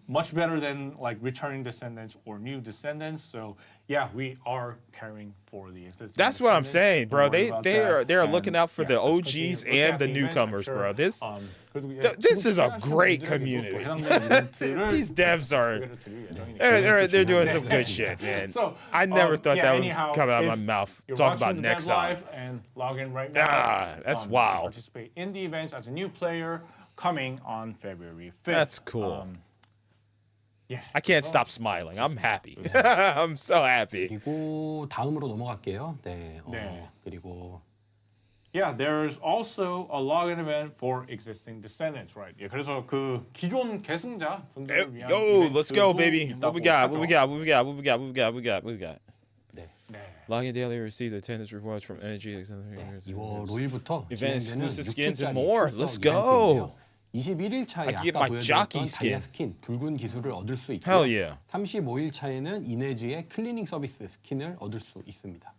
much better than like returning Descendants or new Descendants. So yeah, we are caring for the existing. That's what I'm Descendants. saying, bro. Don't worry about that. They're And, looking out for yeah, the let's continue OGs to look and at the events. I'm newcomers, sure, bro. This 그래도 this is a 지금 great 시청하시는 community. 분들에게 또 해당되는 이벤트를 these devs are 소개를 드릴 예정이니까요. they're doing some good shit, man. So, I never thought yeah, that would anyhow, come out of my if mouth. You're Talk about watching the next Dev time. Live and log in right now. That's you can wild. Participate in the events as a new player coming on February 5th. That's cool. Yeah. I can't stop smiling. I'm happy. I'm so happy. 그리고 다음으로 넘어갈게요. 네. 네. 그리고 Yeah, there's also a login event for existing Descendants, right? 예, 그래서 그 기존 계승자 분들을 위한 Yo, let's go, 이벤트도 baby. What we got? What we 있다고 got? What we got? What we got? What we got? What we got? What we got? 네. 네. Log in daily, receive the attendance rewards from energy. 2월 5일부터 Event 진행되는 exclusive skins and 6주짜리 more. 출석 Let's 이벤트인데요. go. 21일 차에 I get 아까 my 보여드렸던 jockey 다이아 skin. 스킨 붉은 기술을 얻을 수 있고 Hell yeah. 35일 차에는 이네즈의 클리닝 서비스 스킨을 얻을 수 있습니다.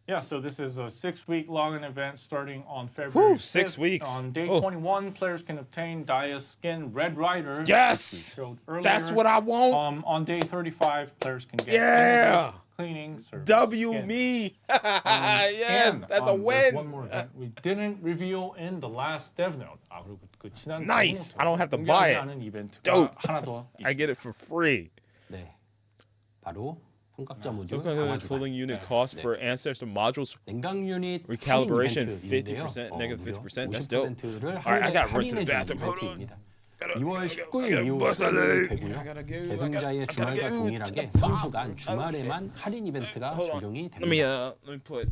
Yeah, so this is a 6-week login event starting on February Whew, 6 5th. weeks. On day Oh. 21, players can obtain Dia's skin Red Rider. Yes! which we showed earlier. That's what I want. On day 35, players can get Yeah! cleaning service W skin. me. Yes, And, that's a there's win. one more event we didn't reveal in the last dev note. 그리고 그 지난 Nice. 데모 I don't have to 공개하지 buy it. 않은 이벤트가 Dope. 하나 더 I 있습니다. get it for free. 네. 바로 성각자 모듈 Look at 강화 the 주간. cooling unit cost for ancestor modules. 냉각 유닛 Recalibration, 할인 이벤트인데요. 50%, negative 무려 50%. That's dope. 50%를 All right, I gotta run to the 할인해 bathroom. 주는 Hold on. 이벤트입니다. 2월 19일 gotta 이후 bust a 시작이 leg. 되고요. I gotta go. 계승자의 I gotta 주말과 go. 동일하게 To the 3주간 bathroom. 주말에만 할인 이벤트가 Hold on. 적용이 Let me 됩니다. put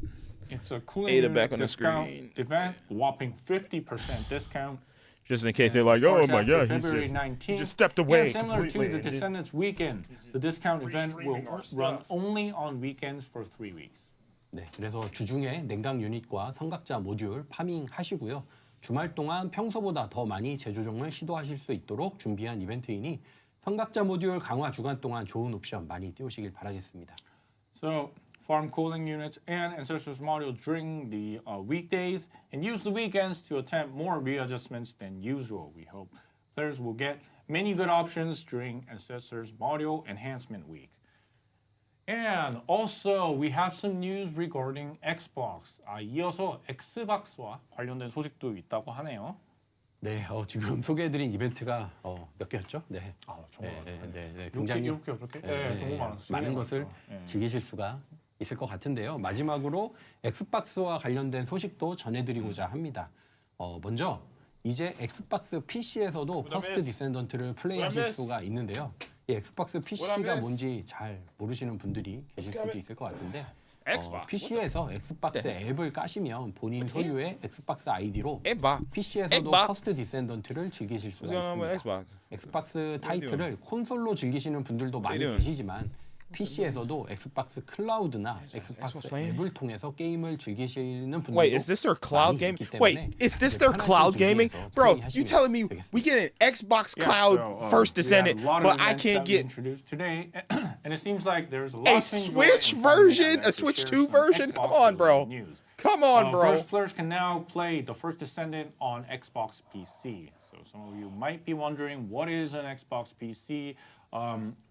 It's a cooling Ada unit back on the discount screen. event, whopping 50% discount. just in case they're like, oh Starts my after god, he February just, 19th. he just stepped away Yeah, similar completely. to the Descendants weekend, the discount event will run only on weekends for 3 weeks. 네, 그래서 주중에 냉각 유닛과 성각자 모듈 파밍 하시고요. 주말 동안 평소보다 더 많이 재조정을 시도하실 수 있도록 준비한 이벤트이니 성각자 모듈 강화 주간 동안 좋은 옵션 많이 띄우시길 바라겠습니다. So farm cooling units and ancestors module during the weekdays and use the weekends to attempt more readjustments than usual. We hope players will get many good options during ancestors module enhancement week. And also we have some news regarding Xbox. 이어서 Xbox와 관련된 소식도 있다고 하네요. 네, 지금 소개해드린 이벤트가 몇 개였죠? 네. 정말 굉장히 이렇게 너무 많았어요. 많은 것을 즐기실 수가 있을 것 같은데요. 마지막으로 엑스박스와 관련된 소식도 전해드리고자 합니다. 먼저 이제 엑스박스 PC에서도 퍼스트 디센던트를 플레이하실 수가 있는데요. 이 엑스박스 PC가 뭔지 잘 모르시는 분들이 계실 수도 있을 것 같은데 Xbox. PC에서 엑스박스 앱을 까시면 본인 소유의 엑스박스 아이디로 Xbox. PC에서도 Xbox. 퍼스트 디센던트를 즐기실 What's 수가 going on with 있습니다. Xbox? 엑스박스 타이틀을 콘솔로 즐기시는 분들도 많이 doing? 계시지만 PC에서도 엑스박스 클라우드나 엑스박스 playing? 앱을 통해서 게임을 즐기시는 분들도 Wait, is this their cloud 많이 game? 있기 때문에 Wait, is this their 편하신 cloud gaming? 분위기에서 Bro, you 플레이하시면 telling me 되겠습니다. we get an Xbox Yeah, Cloud so, First we Descendant, had a lot of but I events can't that we get introduced today, and it seems like there's a lot a to enjoy Switch and fun version, and a to Switch share 2 some version? Come Xbox on, bro. related news. Come on, bro. First players can now play the First Descendant on Xbox PC. So some of you might be wondering, what is an Xbox PC?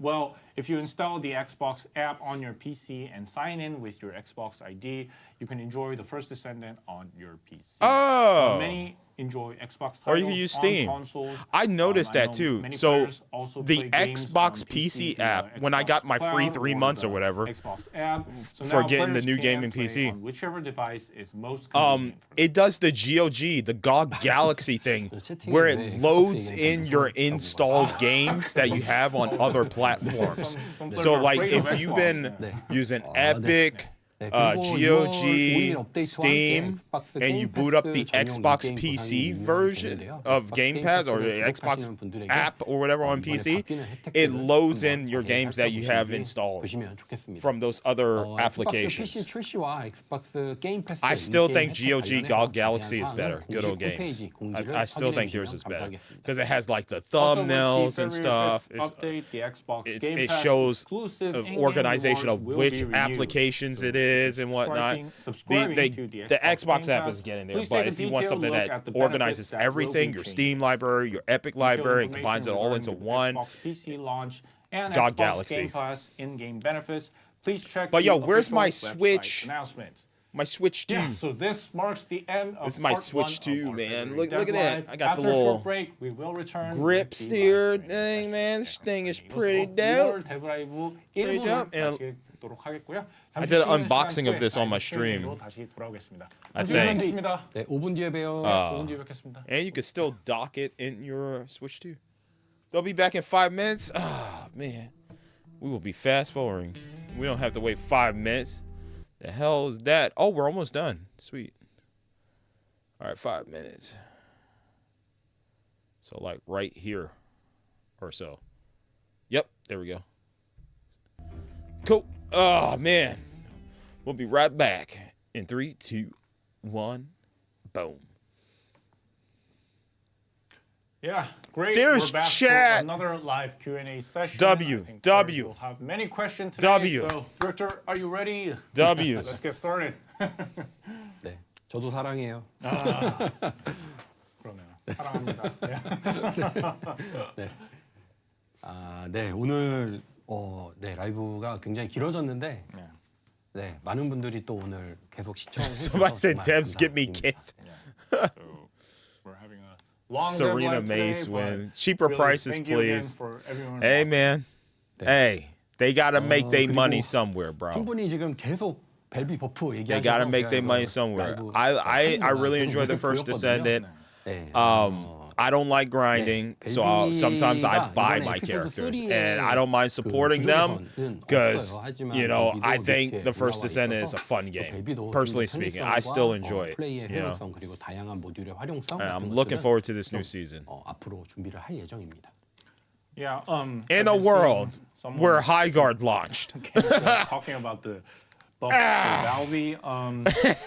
Well, if you install the Xbox app on your PC and sign in with your Xbox ID, you can enjoy the First Descendant on your PC. Oh. Many enjoy Xbox titles Or you can use on Steam. consoles. I noticed I that know too. many So players also the play games Xbox on PC via app, when I Xbox got my free Cloud 3 months or the whatever, Xbox app. So for now getting the players new can gaming play PC. on whichever device is most convenient for them. it does the GOG, the GOG Galaxy thing, where it loads in your installed games that you have on other platforms. Some So players are like afraid if of you've Xbox, been yeah. using 네. Epic, 네, 그리고 6월 5일 GOG, 업데이트와 Steam, 함께 엑스박스 and you 게임 boot up 패스 the 전용 Xbox 게임 PC 보상이 version 운영되는데요. of 엑스박스 Game 게임 Pass or 패스를 the Xbox 구독하시는 분들에게 app or whatever on 이번에 PC, 바뀌는 it 혜택들을 loads 한번 in your 자세히 games that you have 살펴보시기 installed 보시면 좋겠습니다. from those other 엑스박스 PC applications. 출시와 엑스박스 게임 패스 I still 인게임 think 혜택 GOG 관련해서 GOG Galaxy is 자세한 better. 사항은 Good old 공식 홈페이지 games. 공지를 I still 확인해 think theirs 주시면 is better 감사하겠습니다. because it has like the Also, with the thumbnails and February stuff. 5th update, the Xbox Game It Pass shows exclusive of in-game organization rewards of will which be renewed. applications it is and whatnot. Subscribing to The Xbox Game app Pass. is getting there, Please but take a if you want detailed something look that at the benefits organizes that will everything, be your changed. Steam library, your Epic Detailed library, and information combines it all into regarding the one. Xbox PC launch and GOG Xbox Galaxy. Game Pass in-game benefits. Please check. But the yo, where's official my website Switch? announcement? My Switch 2. Yeah, so this marks the end of This is my part Switch 1 of 2, our man. February Look at Dev that. Live. I got the After a little short break, we will return grip with the steer live stream thing, man. This session. thing is 네, pretty 이것으로 dope. 2월 데브라이브 Pretty 1부를 dope, and 마치도록 하겠고요. I 잠시 did an 쉬는 unboxing 시간 of this on my 후에 stream. 라이브 다시 돌아오겠습니다. I 잠시 후에 think. 뵙겠습니다. 네, 5분 뒤에 봬요. 5분 뒤에 뵙겠습니다. And you can still dock it in your Switch 2. They'll be back in 5 minutes. Ah, man. We will be fast forwarding. We don't have to wait 5 minutes. The hell is that? Oh, we're almost done. Sweet. All right, 5 minutes. So, like, right here or so. Yep, there we go. Cool. Oh, man. We'll be right back in 3, 2, 1. Boom. Yeah, great. There's We're back chat. for another live Q&A session. W, I think W. We'll have many questions today. W. So, Director, are you ready? W. Let's get started. 네, 저도 사랑해요. 그러네요. 사랑합니다. 네. 네, 오늘 네, 라이브가 굉장히 길어졌는데 네. 네, 많은 분들이 또 오늘 계속 시청해 주셔서 Somebody said 정말 devs get me 감사드립니다. Kith. So, we're having a long Serena deadline today, Mace but win. Cheaper really, prices, thank you again please. for everyone Hey, watching. man. 네. Hey, they got to make their 그리고 money somewhere, 한 bro. 분이 지금 계속 벨비 버프 They 얘기하셔서 got to make 제가 their 이거 money somewhere. 라이브 I really 계속 enjoy the 계속 First 보였거든요. Descendant. 네, I don't like grinding, 네, so sometimes I 벨비가 buy 이번에 my 에피소드 characters, 3의 and I don't mind supporting 그 them 구조에서는 because, 없어요. 하지만 you know, 벨비도 I think 리스트에 the First 올라와 Descendant is 있어서 a fun 또 game. 벨비도 Personally 좀 speaking, 편리성과, I still enjoy it. 플레이의 You know, 효율성 그리고 다양한 모듈의 활용성 and 같은 I'm looking 것들은 forward to this new 좀, season. 앞으로 준비를 할 예정입니다. Yeah, In I've a been world seeing someone where High Guard launched. talking about the buff to Valve.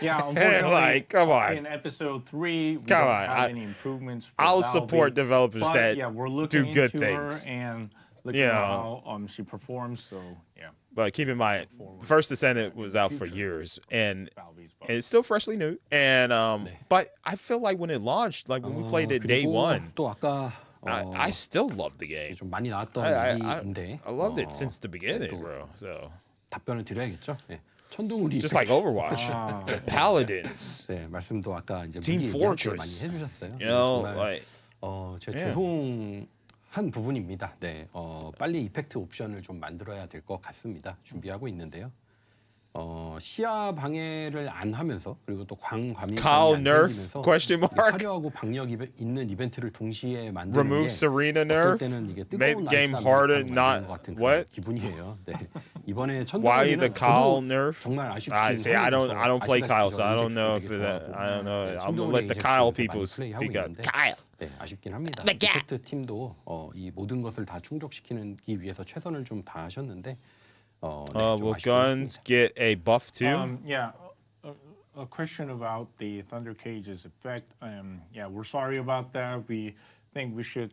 Yeah, unfortunately, Like, come on. in episode 3, we Come don't on, have any improvements for I'll Valve, support developers but, that yeah, we're looking do good into things. her and looking You at know. how she performs. So yeah, But keep in mind, First Descendant was out for years, and Valve's buff. it's still freshly new. And but I feel like when it launched, like when we played it day 그리고 one, 또 아까 I still loved the game. 좀 많이 나왔던 얘기인데 I loved it since the beginning, 또 bro. So 답변을 드려야겠죠. 네. 천둥우리 just like Overwatch, the Paladins, 네, 말씀도 아까 이제 Team 무기 얘기할 때 Fortress. 많이 해주셨어요. you know, 정말 like 제가 Yeah. 죄송한 부분입니다. 네, 빨리 이펙트 옵션을 좀 만들어야 될 것 같습니다. 준비하고 있는데요. 시야 방해를 안 하면서 그리고 또 광과밀성이 Kyle 안 nerf? 생기면서 Question 이게 mark. 화려하고 박력 있는 이벤트를 동시에 만드는 Remove 게 Serena 어떨 nerf. 때는 이게 Make 뜨거운 game 아이스 harder. 아메리카노 Not 만드는 것 같은 what? 그런 기분이에요. 네. 이번에 Why the 천둥번개는 Kyle 저도 nerf? 정말 아쉽긴 I see. I don't play 아시다시피 Kyle, 저 so I don't 이젝트 know if 되게 that. 좋아하고, I don't know. 네, I'm gonna 천둥번개 let the 이젝트 Kyle 요새 people 많이 플레이하고 speak up. 있는데 Kyle. 네, 아쉽긴 합니다. The guy. 이펙트 팀도 이 모든 것을 다 충족시키기 위해서 최선을 좀 다하셨는데 네, 좀 Will 아쉽긴 guns 했습니다. get a buff too? Yeah, a question about the Thunder Cage's effect. Yeah, we're sorry about that. We think we should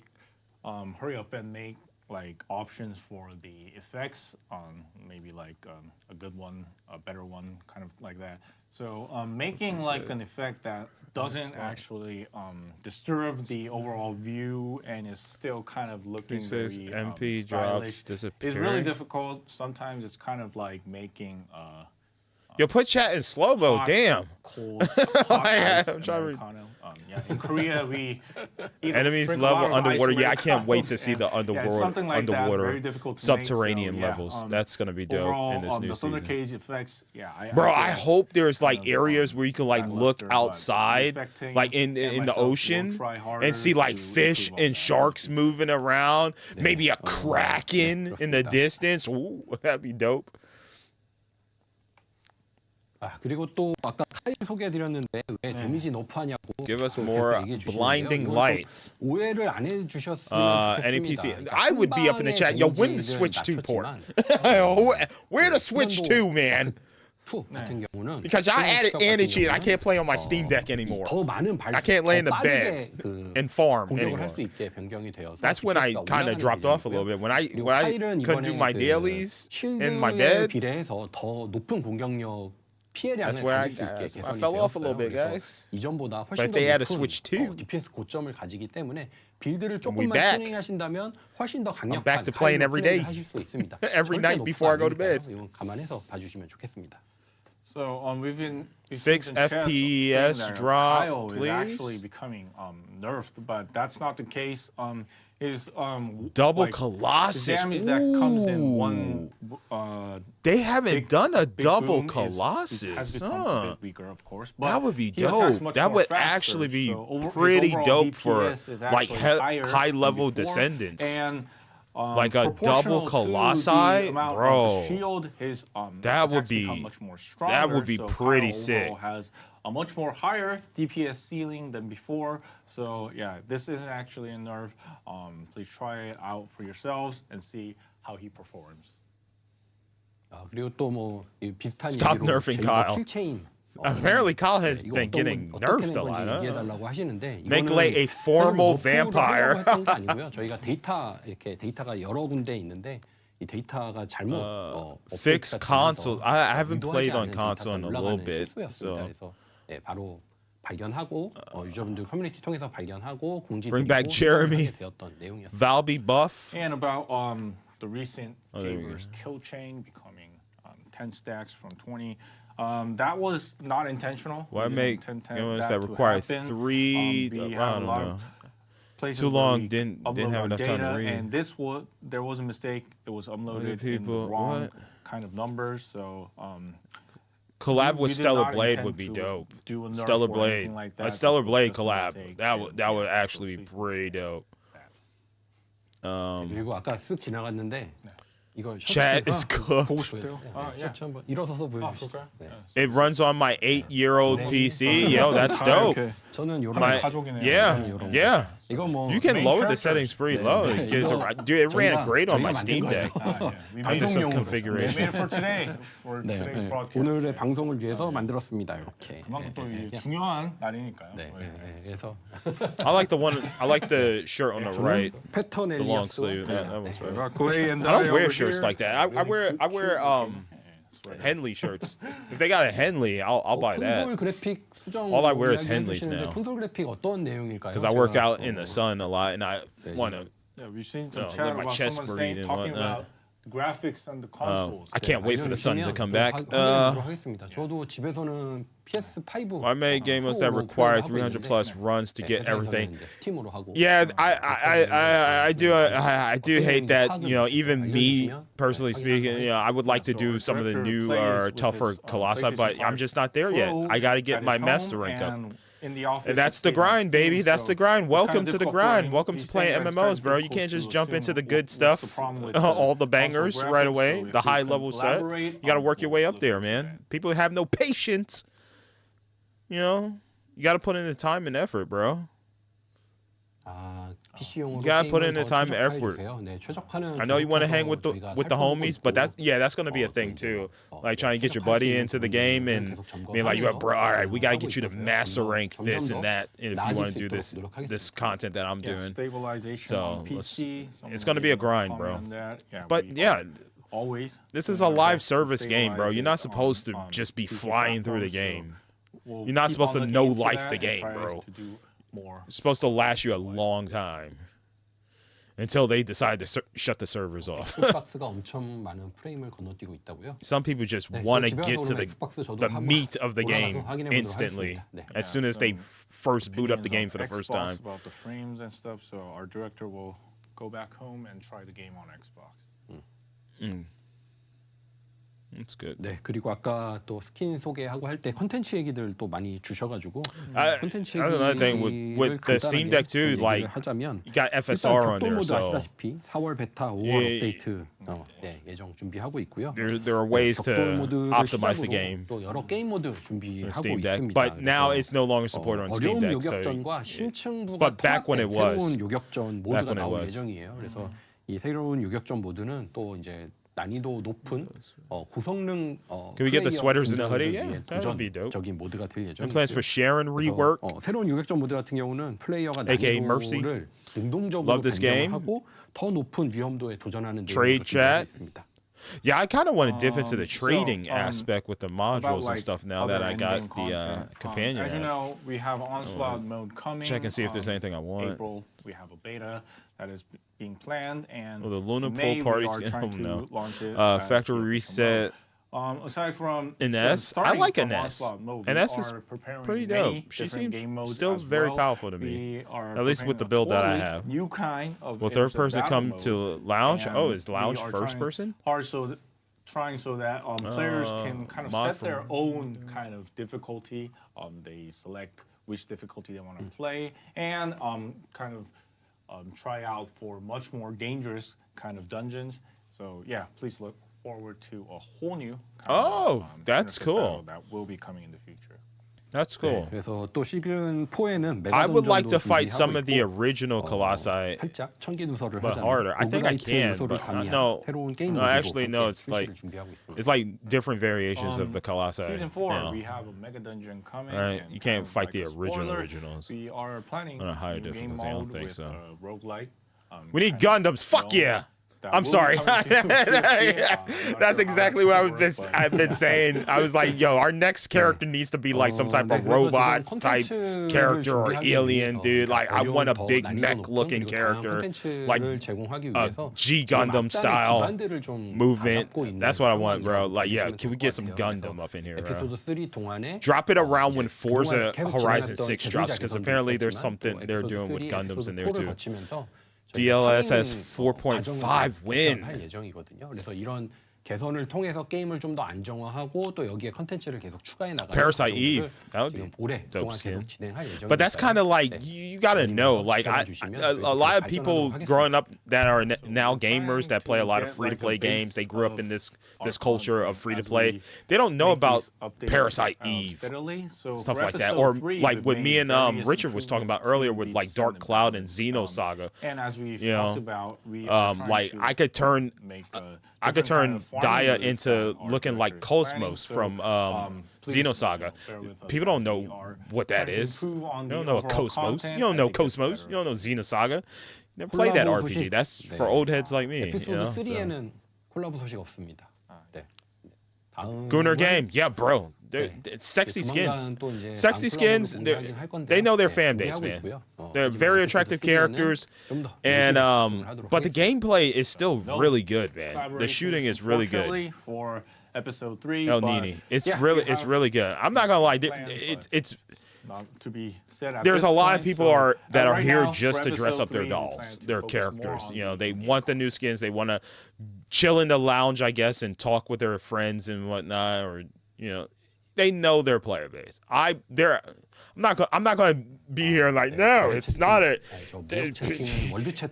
hurry up and make like options for the effects. Maybe like a good one, a better one, kind of like that. So making like an effect that doesn't actually disturb the overall view and is still kind of looking Says very MP stylish drops is really disappearing. difficult. Sometimes it's kind of like making Yo, put chat in slow mo. hot, Damn. cold, hot ice I'm trying to read. Americano. Yeah, in Korea we eat Enemies drink a lot level of underwater. ice Yeah, I can't wait to Americanos, see and, the yeah, something like that, underwater very difficult to make, so, subterranean yeah, levels. That's gonna be dope overall, in this new the Thunder season. Cage effects, yeah, Bro, feel I it's hope there's like kind of, areas where you can like look lackluster, but outside, affecting like in and the myself will ocean, try harder and see like to fish improve on and that. sharks moving around. Maybe a kraken in the 그렇습니다. distance. Ooh, that'd be dope. 그리고 또 아까 카일 소개해드렸는데 왜 데미지 너프하냐고 Give us 계속 more 얘기해 주시는데요. blinding 이건 또 light. 오해를 안 해주셨으면 Any 좋겠습니다. PC. 그러니까 I would be up in the chat. Yo, when the 데미지를 Switch 2 port? 낮췄지만 Where the Switch 2, man? 2 같은 경우는 Because I added anti-cheat. I can't play on my Steam Deck anymore. 더 많은 I can't lay in the 더 bed 빠르게 그 and farm 공격을 anymore. 할 수 있게 변경이 되어서 That's when I DPS가 kind of 올라가는 dropped off a little 계정이고요. bit. When I 그리고 couldn't 카일은 do 이번에 my 그 dailies in my 쉴드에 bed, 비례해서 더 높은 공격력 that's 피해량을 where 가질 수 있게 I 개선이 fell off a little 되었어요. bit, 그래서 guys. 이전보다 But 훨씬 if 더 they had a 높은 Switch 2, DPS 고점을 가지기 때문에 빌드를 we 조금만 back. 튜닝하신다면 훨씬 더 강력한 back to playing 카일로 every 플레이를 day. 하실 수 있습니다. Every 절대 night 높지가 before I go to 않으니까요. bed. 이건 감안해서 봐주시면 좋겠습니다. So we've Fix seen in chat FPS saying that drop, Kyle is actually please. becoming nerfed, but that's not the case. His Double like, Colossus. the damage that comes in Ooh. one They haven't big- done a big double boom Colossus, has become a huh? bit weaker, of course. That But would be he attacks dope. much That more would faster, actually be so his pretty overall dope for DPS is like actually higher high level than before, Descendants. and Like a double proportional to Colossi, the amount of bro. the shield, his That would attacks become be- much more that would stronger, be so pretty Kyle sick. overall has a much more higher DPS ceiling than before. So yeah, this isn't actually a nerf. Please try it out for yourselves and see how he performs. 그리고 또 뭐 비슷한 Stop 얘기로 nerfing 제이가 Kyle. 킬체인 Apparently, Kyle has 이거 been getting nerfed a 어떻게 된 lot. 건지 Huh? 얘기해달라고 하시는데 Make 이거는 Lay a formal 그냥 뭐 프로를 하려고 vampire. 했던 게 아니고요. 저희가 데이터가 여러 군데 있는데 이 데이터가 잘못 Fix 업데이트가 console. 되면서 I haven't 의도하지 played on 않은 console in a 데이터가 little 올라가는 bit, 실수였습니다. so 그래서 바로 발견하고 유저분들 커뮤니티 통해서 발견하고 공지 Bring back 드리고 Jeremy. 하게 되었던 내용이었습니다. Valby buff. And about the recent there we Jaber's kill chain becoming 10 stacks from 20. That was not intentional. Why We make didn't intend games that to require happen. 3? We I have a don't lot know. of places Too where long, we didn't upload have our enough time to data, read. and there was a mistake. It was uploaded in people- the wrong what? kind of numbers. So Collab we with did Stellar not Blade intend would be to dope. do a nerf Stellar or Blade, anything like a that. Stellar This was Blade just a collab. mistake, That and, would yeah, actually be please pretty dope. 그리고 아까 쓱 지나갔는데 이거 Chat is 셔츠가 cooked. 싶대요? 셔츠 한번 일어서서 보여주시죠. 그럴까요? 네. It runs on my 8-year-old PC. Yo, that's dope. Okay. 저는 요런 My, 가족이네요. yeah. 이거 뭐 You can main lower the characters. settings pretty 네, low. 네, It gives 이거 dude, it ran 저희가- great on 저희가 my 만든 Steam 거예요. Deck. We I did some 방송용으로. configuration. made it for today. For 네, today's 네. broadcast. 오늘의 방송을 위해서 만들었습니다. 이렇게. 그만큼 또 예, 이게 예, 중요한 날이니까요. 네, 네, 네. 그래서 I like the shirt on the right. 패턴 The long 엘리아스. sleeve. That one's right. Clay and I don't wear shirts like that. I wear Henley shirts. If they got a Henley, I'll buy that. 콘솔 그래픽 수정 All I wear is 이야기 Henleys 해주시는데 now. 콘솔 그래픽 어떤 내용일까요? Because I work 제가, out in the sun a lot, and I want to. Yeah, we've seen No, some let chat my about chest someone breathe saying, and talking whatnot. about the graphics and the consoles. I can't wait for the sun to 알려주시면 come 또 back. 확인하도록 하겠습니다. 저도 집에서는 PS5 I made game modes that require 300 plus runs to get everything. 스팀으로 하고. Yeah, I do hate that. You know, even me personally speaking, you know, I would like to do some of the new tougher Colossi, but I'm just not there yet. I got to get my master rank up. And that's the grind, baby. That's the grind. Welcome to the grind. Welcome to playing MMOs, bro. You can't just jump into the good stuff, all the bangers right away, the high level set. You got to work your way up there, man. People have no patience. You know, you got to put in the time and effort, bro. PC용으로 You gotta put in the time and effort. I know you want to hang with the homies, but that's gonna be a thing too. Like trying to get your buddy into the game and being like, bro, all right, we gotta get you to master rank this and that if you want to do this content that I'm doing. So it's gonna be a grind, bro. But yeah, this is a live service game, bro. You're not supposed to just be flying through the game. You're not supposed to know life the game, bro. It's supposed to last you a long time until they decide to shut the servers off. Some people just want to get to the meat of the game instantly as soon as they first boot up the game for the first time. About the frames and stuff, so our director will go back home and try the game on Xbox. That's good. 네, 그리고 아까 또 스킨 소개하고 할 때 컨텐츠 얘기들 또 많이 주셔가지고 컨텐츠 another thing with the Steam Deck too, like 하자면 you got FSR on there, 모드 so 아시다시피 4월 베타, 5월 업데이트 예정 준비하고 있고요. there are ways to optimize the game. 또 여러 게임 모드 준비하고 Steam Deck, 있습니다. but now it's no longer supported on Steam 어려움 Deck. 요격전과 심층부가 but back when it was, 새로운 요격전 모드가 나올 예정이에요. 그래서 이 새로운 요격전 모드는 또 이제 난이도 높은 고성능 Can we get the sweaters and the hoodie? Yeah, that would be dope. 적인 모드가 될 예정이고요. Plans for Sharon rework. 새로운 요격전 모드 같은 경우는 플레이어가 AKA Mercy. 난이도를 능동적으로 Love this game. 변경하고 더 높은 위험도에 도전하는 Trade 내용으로 chat. 있습니다. Yeah, I kind of want to dip into the trading aspect with the modules and stuff now that I got the companion. As you know, we have Onslaught mode coming. Check and see if there's anything I want. April, we have a beta that is being planned, and the Luna May, Pool party's we are trying to launch it. Factory reset. Aside from Ines, I like Ines. Mode, Ines is pretty dope. She seems still very powerful to me, at least with the build that I have. New kind of Will third person come to lounge? Oh, is lounge first person? Trying so that players can kind of set their own kind of difficulty. They select which difficulty they want to play, and kind of try out for much more dangerous kind of dungeons. So yeah, please look forward to a whole new that's cool. That will be coming in the future. That's cool. 그래서 또 시즌 4에는 I would like to fight some of the original Colossi, 살짝 천기 누설을 but harder. I think I can, but no. Actually, no. It's like different variations of the Colossi. Season 4, now. we have a mega dungeon coming. Right, you can't fight the spoiler, originals. We are planning on a higher new game difficulty. I don't mode think with, so. Roguelike. We need Gundams. Fuck yeah. I'm sorry. That's exactly what I've been saying. I was like, yo, our next character needs to be like some type of robot type character or alien, dude. Like, I want a big mech looking character, like G Gundam style movement. That's what I want, bro. Like, yeah, can we get some Gundam up in here, bro? Drop it around when Forza Horizon 6 drops, because apparently there's something they're doing with Gundams in there too. DLS has 4.5 win. 그래서 이런 개선을 통해서 게임을 좀 더 안정화하고 또 여기에 컨텐츠를 계속 추가해 나가는 Parasite Eve, that would be dope skin. But that's kind of like you gotta know, like a lot of people growing up that are now gamers that play a lot of free to play games. They grew up in this culture of free to play. They don't know about Parasite Eve, stuff like that, or like what me and Richard was talking about earlier with like Dark Cloud and Xenosaga. And as we've talked about, we like I could turn Daya into looking like Cosmos from Xenosaga. People don't know what that is. You don't know Cosmos. You don't know Cosmos. You don't know Xenosaga. Never played that RPG. That's for old heads like me. 에피소드 3에는 콜라보 소식 없습니다. Gunnar game, yeah, bro. Sexy skins. Sexy skins, they know their fan base, man. They're very attractive characters, and but the gameplay is still really good, man. The shooting is really good. For episode 3. El but Nini. It's yeah, really we it's have really good. I'm not gonna lie. plans, It's not to be said at there's this a lot point, of people so, that are right here now, just for to dress episode up their 3, we plan dolls, to their focus more characters. on You know, the they game want the new skins. They want to chill in the lounge, I guess, and talk with their friends and whatnot, or you know, they know their player base. I'm not going to be here like, no, it's not a.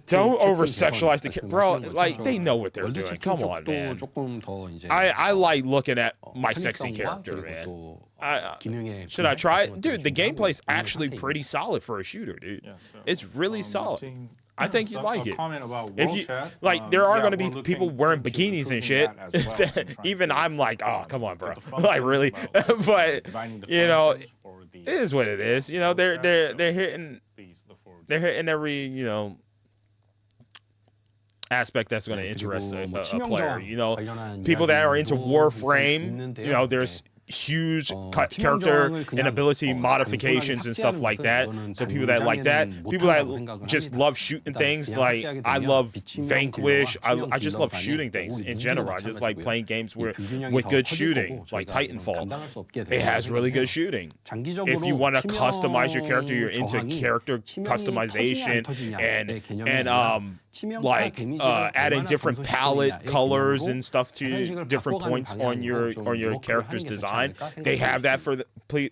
Don't over sexualize the kid, bro. Like they know what they're doing. Come on, man. I like looking at my sexy character, man. Should I try it, dude? The gameplay's actually pretty solid for a shooter, dude. Yeah, so, It's really solid. seeing I think you'd like a it. comment about If World you Chat, like, there are yeah, going to be we're people looking wearing into bikinis and improving shit. that as well, and trying Even to, I'm like, oh, come on, bro. get the Like functions really, about, but dividing the you know, functions for the it is what it is. You know, World they're Chat, they're so they're hitting please look forward to they're hitting every aspect that's going to interest a player. You know, people that are into Warframe. You know, there's huge character and ability modifications and stuff like that. So people that like that, people that just love shooting things, like I love Vanquish. I just love shooting things in general. I just like playing games with good shooting, like Titanfall. It has really good shooting. If you want to customize your character, you're into character customization and like adding different palette colors and stuff to different points on your character's design. They have that for the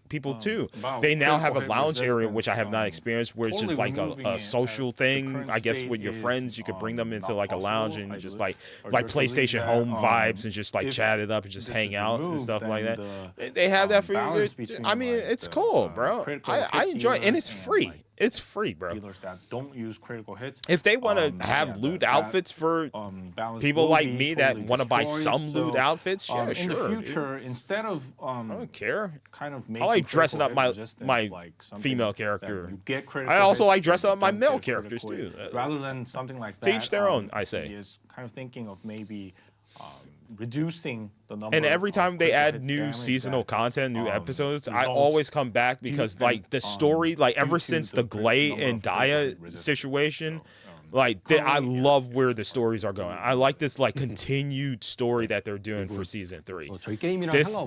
people too. They now have a lounge area, which I have not experienced, where it's just like a social thing. I guess with your friends, you could bring them into like a lounge and just like PlayStation Home vibes and just like chat it up and just hang out and stuff like that. They have that for you. I mean, it's cool, bro. I enjoy it, and it's free. It's free, bro. dealers that don't use critical hits. If they want to have loot outfits for people like me that want to buy some loot outfits, yeah, in the sure. future, instead of I don't care. kind of I like dressing up my female character. I also like dressing up my male characters too. Rather than something like that. To each their own, I say. He is kind of thinking of maybe reducing the number. And every time of they critical add hit new damage seasonal that, content, new episodes, I results always come back because like the story, like ever due to since the the great Glay number and of critical Daya hit resistance. situation, So, like I currently, love where the stories are going. I like this like continued story that they're doing for season 3.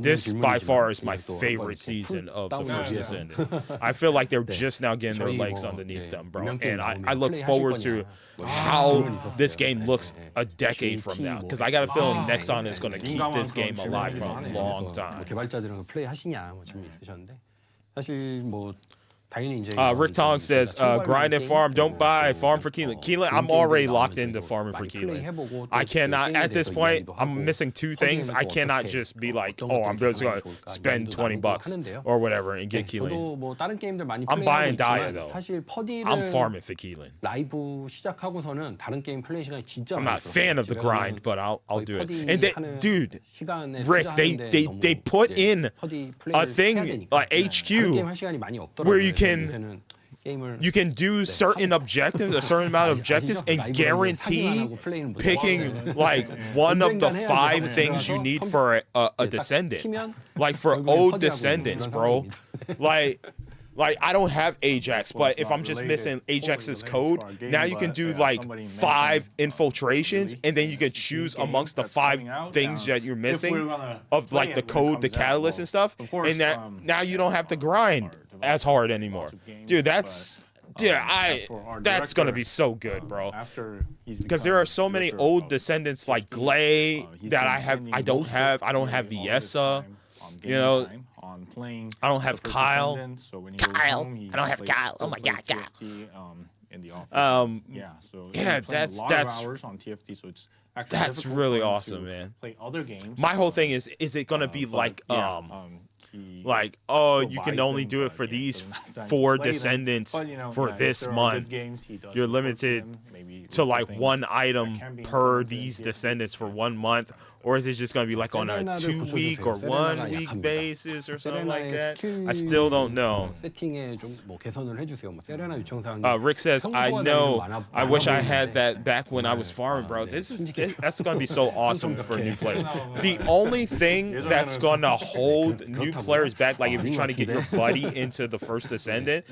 This by far is my favorite season of the First Descendant. I feel like they're just now getting their legs underneath them, bro. And I look forward to how this game looks a decade from now, because I got a feeling Nexon is going to keep this game alive for a long time. 개발자들은 플레이 하시냐 뭐 질문 있으셨는데 사실 뭐 당연히 이제 Rick Tong says, grind and farm, don't buy, farm for Keelan. Keelan, I'm already locked into farming for Keelan. I cannot, at this point, I'm missing two things. I cannot just be like, oh, I'm just going to spend $20 or whatever and get Keelan. 뭐 다른 게임들 많이 I'm buying 플레이하고 Daya, 있지만 though. 사실 퍼디를 I'm farming for Keelan. 라이브 시작하고서는 다른 게임 플레이 시간이 진짜 I'm 많이 not a fan of the grind, but I'll do it. 거의 And they, 하는 dude, 시간에 Rick, 투자하는데 they 너무 put 이제 in 퍼디 a 플레이를 thing 해야 되니까. like 다른 HQ 게임 할 시간이 많이 없더라고요. where you 그래서 can 요새는 게임을 you can do certain objectives, a certain amount of objectives, and guarantee picking like one of the 5 things you need for a descendant. Like for old descendants, bro. Like I don't have Ajax, but if I'm just missing Ajax's code, now you can do like 5 infiltrations, and then you can choose amongst the 5 things that you're missing of like the code, the catalyst and stuff, and that now you don't have to grind as hard anymore. Dude, that's gonna be so good, bro. Because there are so many old descendants like Glay that I don't have Viesa, you know. I don't have Kyle. I don't have Kyle. Oh my God, Kyle. That's hours on TFT, so it's actually that's really awesome, man. Play other games. My whole thing is it gonna be like you can only do it for these 4 descendants for this month. You're limited to like 1 item per these descendants for 1 month. Or is it just going to be like on a 2-week or 1-week basis or something like that? I still don't know. 세팅에 좀뭐 개선을 해주세요. 뭐 세레나 요청사항. Rick says, I know. I wish I had that back when I was farming, bro. That's going to be so awesome for new players. The only thing that's going to hold new players back, like if you're trying to get your buddy into the First Descendant,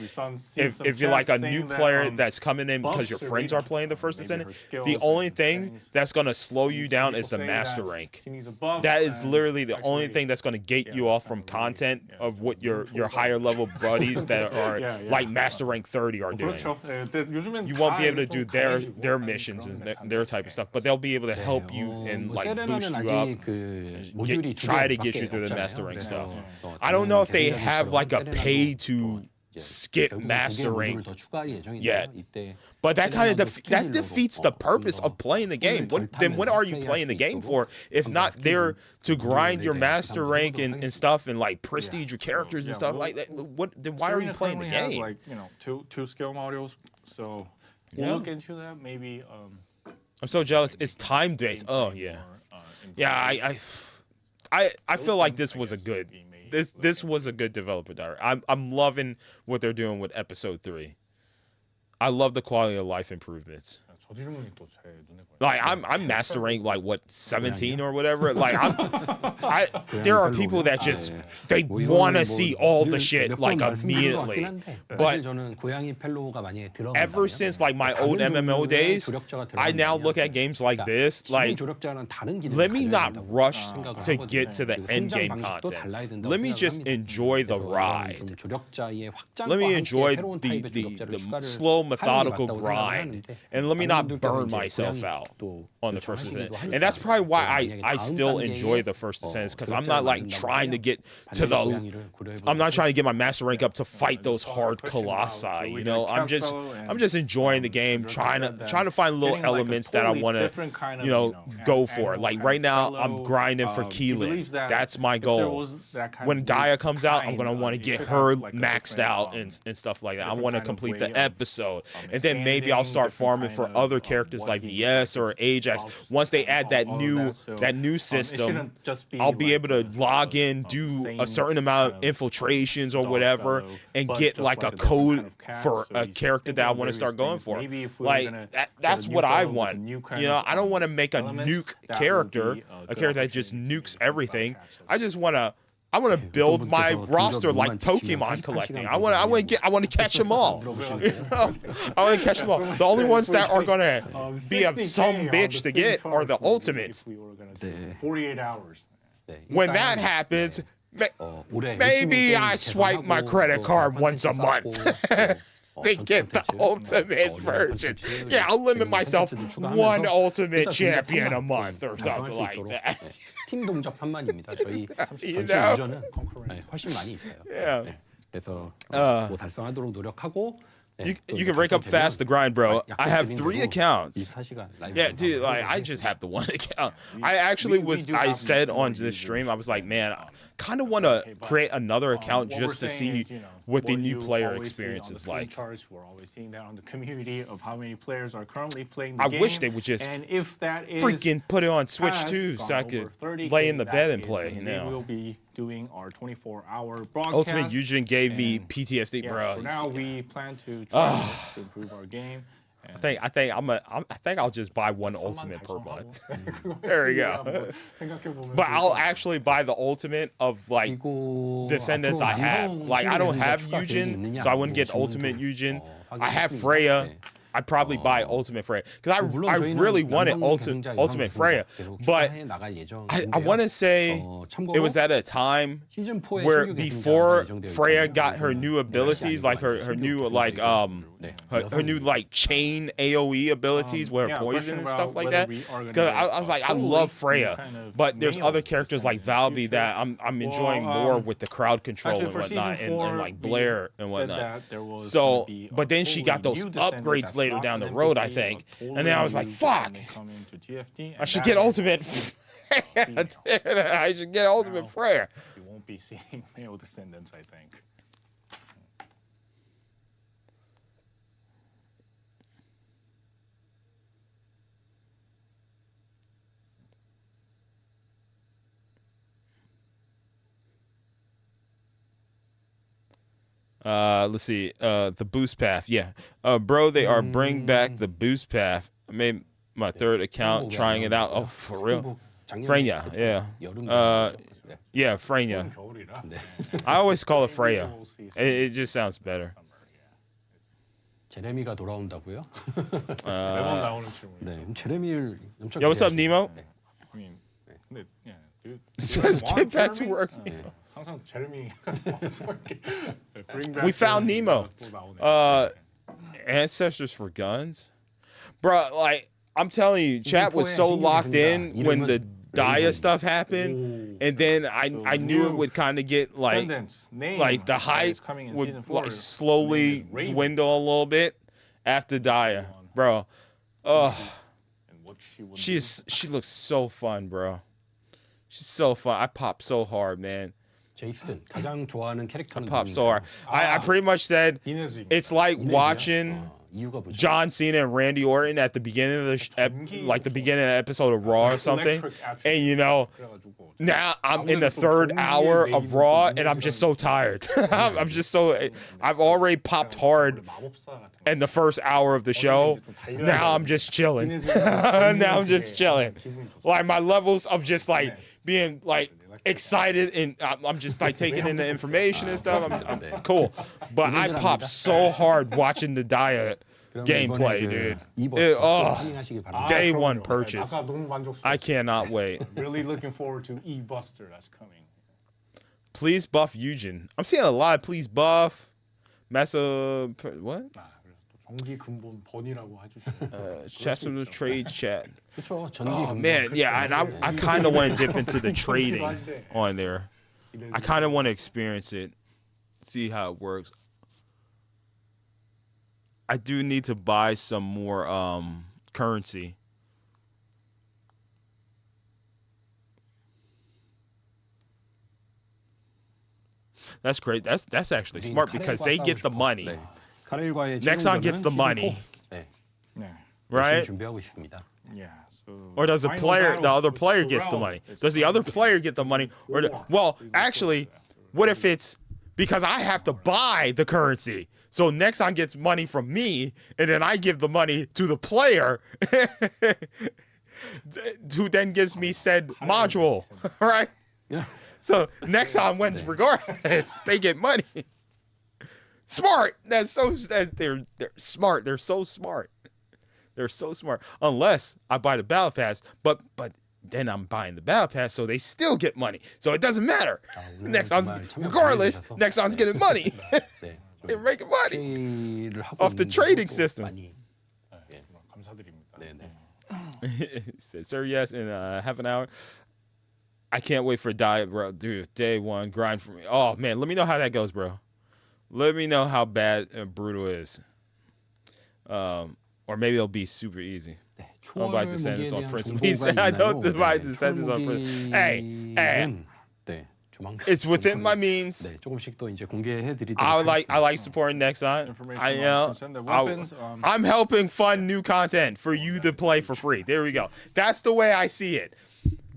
if you're like a new player that's coming in because your friends are playing the First Descendant, the only thing that's going to slow you down is the Master Rank. rank. He needs a buff. That is and literally the only actually- thing that's going to gate yeah, you that's off kind from of really- content yeah, of it's what your really higher level buddies that are Yeah, yeah. like master rank 30 are doing. 그렇죠. 예, 요즘엔 You 다 won't be able to 좀 do 강해지고 their 아니, missions and 그런 their type of stuff, but they'll be able to help you and 뭐 like boost 세레나는 you up. 아직 그 모듈이 두 try to 개밖에 get you through the 없잖아요. master rank 그래서 stuff. 또 I don't know if they 다른 have like a 대전처럼 pay 세레나도 to 또 이제 skip 결국은 두 개의 master 모듈을 rank. 더 추가할 예정인데요. yet. 이때 But that kind of 세레나도 that 스킬들로 defeats the 좀 purpose 더 of playing the game. 스킬을 Then what 결타면서 are you 플레이할 playing 수 the game 있도록 for if 좀 더 not there to 스킬을 grind your 모듈에 master 한번 rank 해보도록 and 하겠습니다. stuff and like prestige your characters and Yeah, stuff well, like that? What? Then why are you Serena playing the currently has, game? like, two skill modules, so we'll Yeah. look into that. Maybe I'm so jealous. It's time based. Oh yeah, yeah. I feel like this was a good. This was a good developer direct. I'm loving what they're doing with episode 3. I love the quality of life improvements. 저 질문이 또 제 눈에 보여요. Like I'm master rank like what 17 or whatever. Like there are people that just they want to see all the shit like immediately. But 저는 고양이 펠로우가 만약에 들어간다면 ever since like my old 다른 MMO 종류의 days, 조력자가 I now 들어간다면 look at games like 그러니까 this 기본 like 조력자는 다른 기능을 let me 가져야 not 된다고 rush 생각을 to 하거든요. get to the 그리고 end 성장 game 방식도 content. 달라야 된다고 Let me 생각을 just 합니다. enjoy the 그래서 이런 ride. 좀 조력자의 확장과 Let me 함께 enjoy 새로운 the 타입의 조력자를 추가를 slow 하는 게 methodical 맞다고 생각을 grind, 하는데 and let me not 많은 burn 분들께서 이제 myself 고양이 out 또 on the first 요청하시기도 Descendant. 하니까 And that's probably why 만약에 I 다음 still 단계에 enjoy the First Descendants because I'm 조력자를 not like 만든다고 trying to 하면 get to 반드시 the 고양이를 고려해보도록 I'm not trying to get my 하겠습니다. master rank up to fight those hard colossi, you know. I'm just enjoying the game, trying to find little elements that I want to, you know, go for. Like right now, I'm grinding for Keelan. That's my goal. When Daya comes out, I'm gonna want to get her maxed out and stuff like that. I want to complete the episode, and then maybe I'll start farming for other characters like VS or Ajax. Once they add that new system, I'll be able to log in, do a certain amount of infiltrations or whatever, and get like a code for a character that I want to start going for. Like that's what I want. You know, I don't want to make a nuke character, a character that just nukes everything. I just want to. I want to build my roster like Pokemon collecting. I want to catch them all. You know? I want to catch them all. The only ones that are gonna be a some bitch to get are the ultimates. 48 hours. 네, When 일단, that happens, 올해 maybe 열심히 I 게임 swipe my 개선하고 credit 또 card 컨텐츠 once a 쌓고 month. 또 They 전투 get the 컨텐츠, ultimate 이런 version. 컨텐츠, Yeah, I'll limit 지금 myself 컨텐츠도 추가하면서 one ultimate 일단 champion a 동작 month or 달성할 something 수 like 있도록, that. 네, 팀 동작 3만입니다. 저희 You 전체 know? 유저는 네, 훨씬 많이 있어요. Yeah. 네, 그래서 뭐 달성하도록 노력하고. 네, 또 You can rank up 달성되면 fast the grind, bro. I have 약속드린 3 대로 accounts. 24시간 라이브 Yeah, dude, 방송을 like I 하도록 just 하겠습니다. have the one account. I actually I said on this stream, I was like, man, I kind of want to create another account just to see what the new player experience is like. We're always seeing that on the community of how many players are currently playing the I game. wish they would just and if that is freaking put it on Switch has too, so I gone could over 30K, lay in the that bed and is play. when You we will know, be doing our 24-hour broadcast. Ultimate Eugene gave me and, PTSD, yeah, bro. For now, we plan to try to improve our game. I think I'll just buy one ultimate per month. There we go. But I'll actually buy the ultimate of like 그리고 Descendants I 앞으로 have. 남성 Like I don't 신규 have 추가 계획이 Eugen, 있느냐, so I wouldn't 뭐 get 질문 ultimate 좀, Eugen. I have 확인했습니다. Freya. 네. I'd probably buy ultimate Freya because 물론 I 저희는 really wanted 남성 계승자, ultimate 여성 Freya, 계승자 계속 but 추가해 나갈 I 예정인데요. want to say 참고로 it was at a time 시즌 4의 where 신규 계승자가 before 예정되어 Freya 있잖아요. got her new abilities, like her new like 네, her new like chain AOE abilities with her poison and stuff like that. Because I was like, I love Freya, but there's other characters like Valby that I'm enjoying more with the crowd control and whatnot, and like Blair and whatnot. So, but then she got those upgrades later down the road, I think, and then I was like, fuck, I should get ultimate. I should get ultimate Freya. You won't be seeing male descendants, I think. Let's see. The boost path. Yeah. Bro, they are bring back the boost path. I made my third account trying it out. Oh, for real? Freya, yeah. Yeah, Freya. 겨울이라. I always call it Freya. It just sounds better. 제레미가 돌아온다고요? 매번 나오는 질문. 네, 제레미를 엄청 Yo, what's up, 기대하시네요. Nemo? 네. I mean, 근데 yeah, dude. Just get back to work. 항상 제레미가 나와서 이렇게 bring back We found the- Nemo. 또 나오네. Ancestors for guns, bro. Like I'm telling you, chat was so locked in when the Daya stuff happened, and then I knew it would kind of get like Descendants, name the is hype coming in would season 4. like slowly Name is Raven. dwindle a little bit after Daya, bro. Oh, And what she would she looks so fun, bro. She's so fun. I pop so hard, man. 제이슨 가장 좋아하는 캐릭터는 Pop so hard. I pretty much said do. 이내수인. it's like watching 이유가 뭐죠? John Cena and Randy Orton at the beginning of the like the beginning of the episode of Raw or something, Electric action. and you know. 그래가지고 Now I'm in the third hour of Raw and I'm just so tired. I'm just so I've already popped hard 마법사 같은 거. in the first hour of the show. Now I'm just chilling. Now I'm just chilling. Like my levels of just like being like excited and I'm just like taking in the information and stuff. I'm cool. But I popped so hard watching the Daya gameplay, dude. 확인하시길 바랍니다. Day one 그럼요. purchase. 아까 너무 만족스러워. I cannot wait. Really looking forward to E-Buster that's coming. Please buff Eugen. I'm seeing a lot. Please buff. Mesa. What? 아, 그래서 또 정기 근본 번이라고 해주시고. Chasm trade chat. 그렇죠. 전기 Oh man, yeah, and I kind of want to dip into the trading on there. I kind of want to experience it, see how it works. I do need to buy some more currency. That's great. That's actually smart because they get the money. 네. 카렐과의 Nexon gets the 시즌 money, 4. 네. 네. right? 열심히 준비하고 있습니다. Yeah. So Or does the final player, battle the other with player gets the Pharrell money? is Does the other player get the money? Or well, actually, what if it's because I have to buy the currency? So Nexon gets money from me, and then I give the money to the player, who then gives me said module, right? Yeah. So Nexon wins regardless. They get money. Smart. They're smart. They're so smart. They're so smart. Unless I buy the battle pass, but then I'm buying the battle pass, so they still get money. So it doesn't matter. Nexon's regardless. Nexon's getting money. 네. They're making money 회의를 하고 off the 있는데도 trading 또 system. 많이 네, 정말 감사드립니다. 네, 네. Said, sir, yes, in half an hour. I can't wait for diet, bro. Dude, day one grind for me. Oh man, let me know how that goes, bro. Let me know how bad and brutal it is. Or maybe it'll be super easy. 네. Don't buy 초월 Descendants on 무기에 대한 principle. He 정보가 said, I don't 있나요? buy 네, Descendants on 초월 principle. Hey, 무기는 네, 조만간 it's within my 조금씩- means. 네, 조금씩 또 이제 공개해드리도록 I 하겠습니다. like supporting Nexon. Information I on am. Descendant weapons, I'm helping fund new content for you to play for free. There we go. That's the way I see it.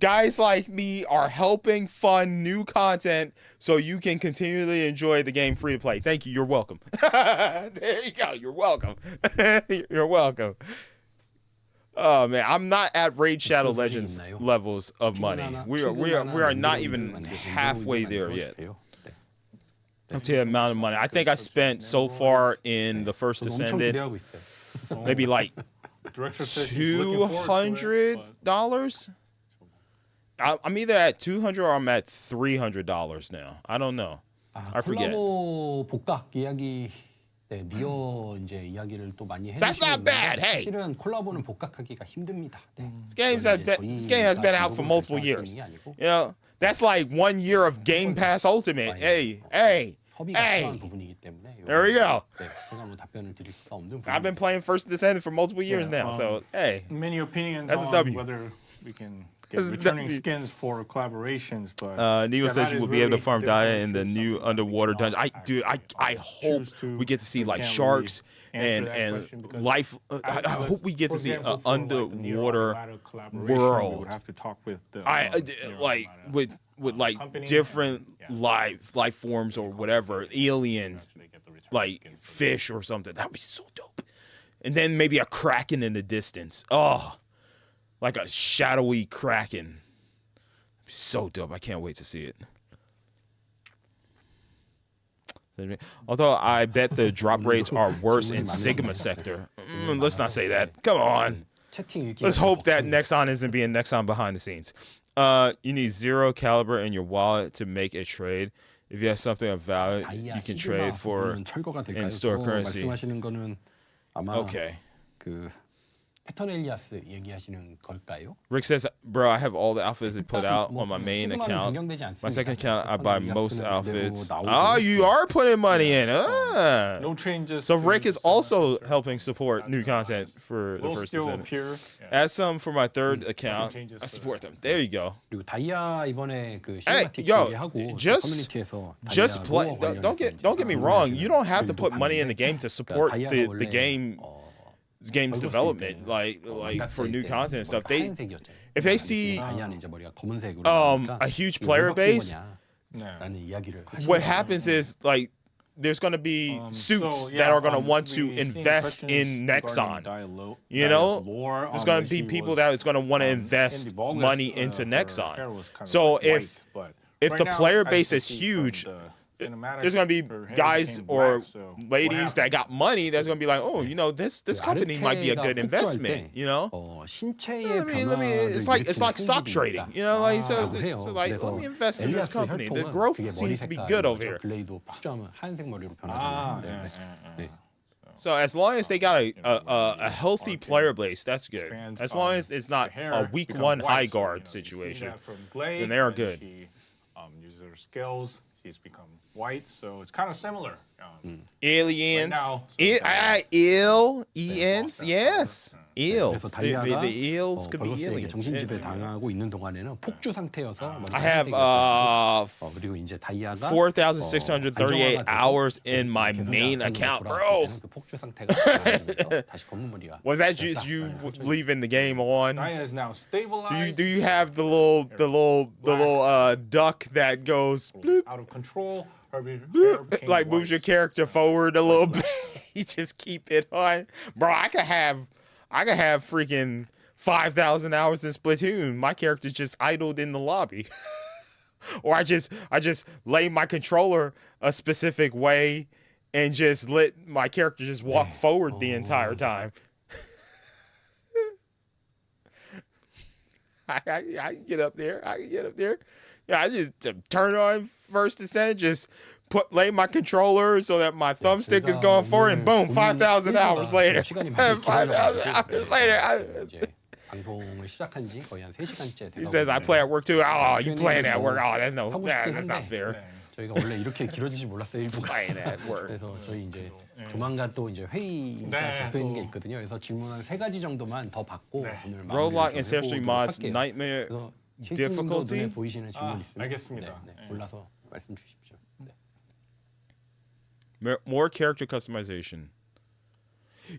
Guys like me are helping fund new content so you can continually enjoy the game free to play. Thank you. You're welcome. There you go. You're welcome. You're welcome. Oh man, I'm not at Raid Shadow Legends levels of money. We are not even halfway there yet. I'll tell you the amount of money. I think I spent so far in the First 엄청 Descendant 기대하고 있어요. maybe like Director says he's looking forward to it, but $200. I'm either at $200 or I'm at $300 now. I don't know. I forget. 콜라보 복각 이야기, 네, 니어 이제 이야기를 또 많이 That's 해주시고 not bad. 있는데 Hey. 사실은 콜라보는 복각하기가 힘듭니다. 네. This game has been out for multiple years. You know, that's like 1 year of Game Pass Ultimate. Hey. 협의가 필요한 부분이기 때문에 There we go. 네, 제가 뭐 답변을 드릴 수가 없는 I've been 부분입니다. playing First Descendant for multiple years now. So, hey. many opinions That's a on W. whether we can get That's a returning W. skins for collaborations, but Neo yeah, says that you is will be able to really farm difficult Daya to in the choose new something we underwater cannot dungeon. I hope choose to. we get to see We like can't sharks really answer that and question because life. I hope we get to see an underwater world. Have to talk with the, like with like company different and, life forms or whatever, aliens, like fish or something. That would be so dope. And then maybe a kraken in the distance. Oh, like a shadowy kraken. So dope. I can't wait to see it. Although I bet the drop rates are worse in Sigma sector. Let's not say that. Come on. 채팅 읽기가 Let's 좀 hope that 벅찹니다. Nexon isn't being Nexon behind the scenes. You need 0 caliber in your wallet to make a trade. If you have something of value, 다이아 you can 시그마 trade for 부분은 철거가 될까요? in-store 저거 currency. 말씀하시는 거는 아마 Okay. 그 패턴 엘리아스 얘기하시는 걸까요? Rick says, bro, I have all the outfits they put out on my main 시그마는 account. 변경되지 My 않습니다. second account, I buy 패턴 most 엘리아스는 outfits. 그대로 Oh, 나오고요. you are putting money in. No changes. So to Rick is the also character. helping support That's new gonna content last. for the Will First still Descendant. appear. Yeah. Add some for my third account. changes I for support that. them. There you go. 그리고 다이아 이번에 그 Hey, 시네마틱 yo, 얘기하고 just- 커뮤니티에서 Just 다이아 play. 로어 Don't 관련해서 get me 이제 wrong. You don't have to 글도 put money in the 봤는데 game to support 다이아가 the 원래, game's 벌써 development, 있을 like 때는 for new 때 content and stuff. They 하얀색이었잖아요. if they see 다이아는 이제 머리가 검은색으로 a huge player base, Yeah. 라는 이야기를 what happens is like there's going to be suits that are going to want to invest in Nexon. You know, there's going to be people that is going to want to invest money into Nexon. So if the player base is huge, there's going to be guys or ladies that got money that's going to be like, oh, you know, this company might be a good investment, you know? 신체의 It's like stock trading, you know, like so like let me invest in this company. The growth seems to be good over here. 글레이도 폭주하면 하얀색 머리로 Ah, 변하잖아요. yeah, yeah. So as long as they got a healthy player base, that's good. As long as it's not a week one high guard situation, then they are good. She uses her skills. She's become white, so it's kind of similar. Aliens, now, ENs, yes, eels. 그래서 다이아가 The eels could be 벌거스에게 aliens. 정신지배 당하고 있는 동안에는 폭주 상태여서 머리가 I have 하얀색이었다고. 그리고 이제 다이아가 4,638 hours in my main account, bro. 그 폭주 상태가 나아지면서 다시 검은 머리가 Was that just you leaving the game on? Naya is now stabilized. Do you have the little duck that goes bloop, out of control? Her hair bloop, became like moves your white. character forward a little bit? You just keep it on, bro. I could have freaking 5,000 hours in Splatoon. My character just idled in the lobby, or I just lay my controller a specific way and just let my character just walk forward the entire time. I can get up there. Yeah, I just turn on First Descent, just lay my controller so that my thumbstick is going forward, and boom, 5,000 hours later. 5,000 hours later. 방송을 시작한 지 거의 한 3시간째 He says I play at work too. Oh, you playing at work? Oh, that's not fair. 저희가 원래 이렇게 길어지지 몰랐어요, 일부가. Playing at work. 그래서 저희 이제 조만간 또 이제 회의가 잡혀 있는 게 있거든요. 그래서 질문 한 3가지 정도만 더 받고 오늘 Roguelike 마무리를 좀 Ancestry 해보도록 Mods 할게요. Nightmare 그래서 difficulty? 눈에 보이시는 질문 있으면 알겠습니다. 골라서 말씀 주십시오. More character customization.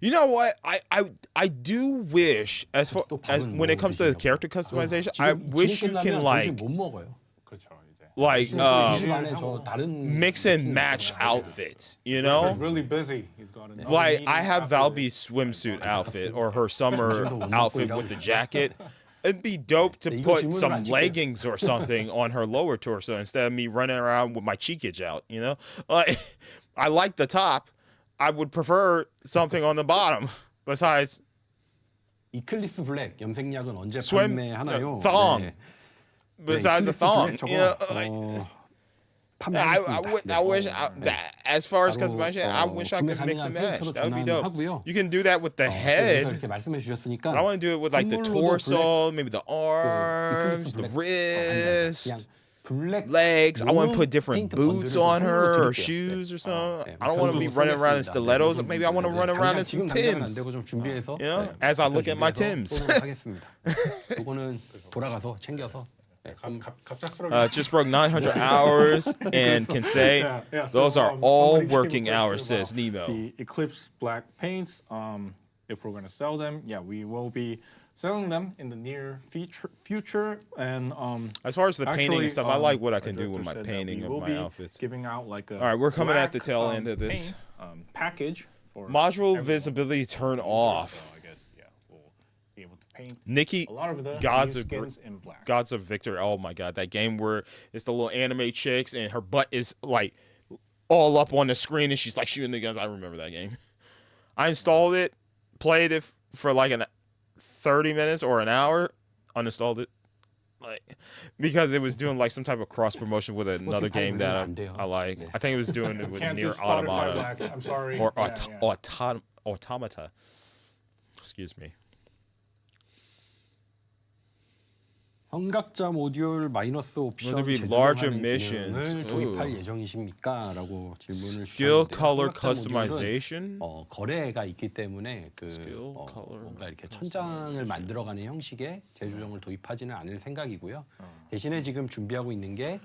You know what? I do wish as far as when it comes to the character customization, I wish you can like 못 먹어요. 그렇죠, 이제. like 2시 반에 저 다른 mix and match outfits, you He's know? really busy. He's got a Like I have Valby's swimsuit outfit or her summer outfit with the jacket. It'd be dope to put some leggings or something on her lower torso instead of me running around with my cheekage out, you know? Like I like the top. I would prefer something on the bottom besides 이클립스 블랙 염색약은 언제 swim 판매하나요? thong. Besides the thong, you know, like, I wish as far as customization, I wish I could mix and match. That would be dope. You can do that with the head. 이렇게 말씀해 주셨으니까 I want to do it with like the torso, maybe the arms, the wrist, legs. I want to put different boots on her or shoes or something. I don't want to be running around in stilettos. Maybe I want to run around in some Timbs. You know, as I look at my Timbs. 이거는 돌아가서 챙겨서 갑작스럽게. Just broke 900 hours and can say those are all working hours, says Nemo. The Eclipse Black paints, if we're going to sell them, yeah, we will be selling them in the near future. And as far as the painting and stuff, I like what I can do the with my director said that painting we of will my be outfits. Giving out like a All right, we're coming at the black, tail end of this. paint, package for Module everyone. visibility turn So off. I guess yeah, we'll be able to paint Nikki, a lot of the Gods new of skins in black. Gods of Victor. Oh my god, that game where it's the little anime chicks and her butt is like all up on the screen and she's like shooting the guns. I remember that game. I installed it, played it for like 30 minutes or an hour, uninstalled it. like because it was doing like some type of cross promotion with another game that I like. I think it was doing it with Can't Near do Spotify Automata Black. I'm sorry. or Yeah. Automata. Excuse me. 성각자 모듈 마이너스 Will there 옵션 be larger 재조정하는 missions? 기능을 도입할 Ooh. 예정이십니까? 라고 질문을 Skill 주셨는데요. color 성각자 모듈은 customization. 거래가 있기 때문에 Skill color 뭔가 이렇게 천장을 만들어가는 형식의 재조정을 도입하지는 않을 생각이고요. 대신에 지금 준비하고 있는 게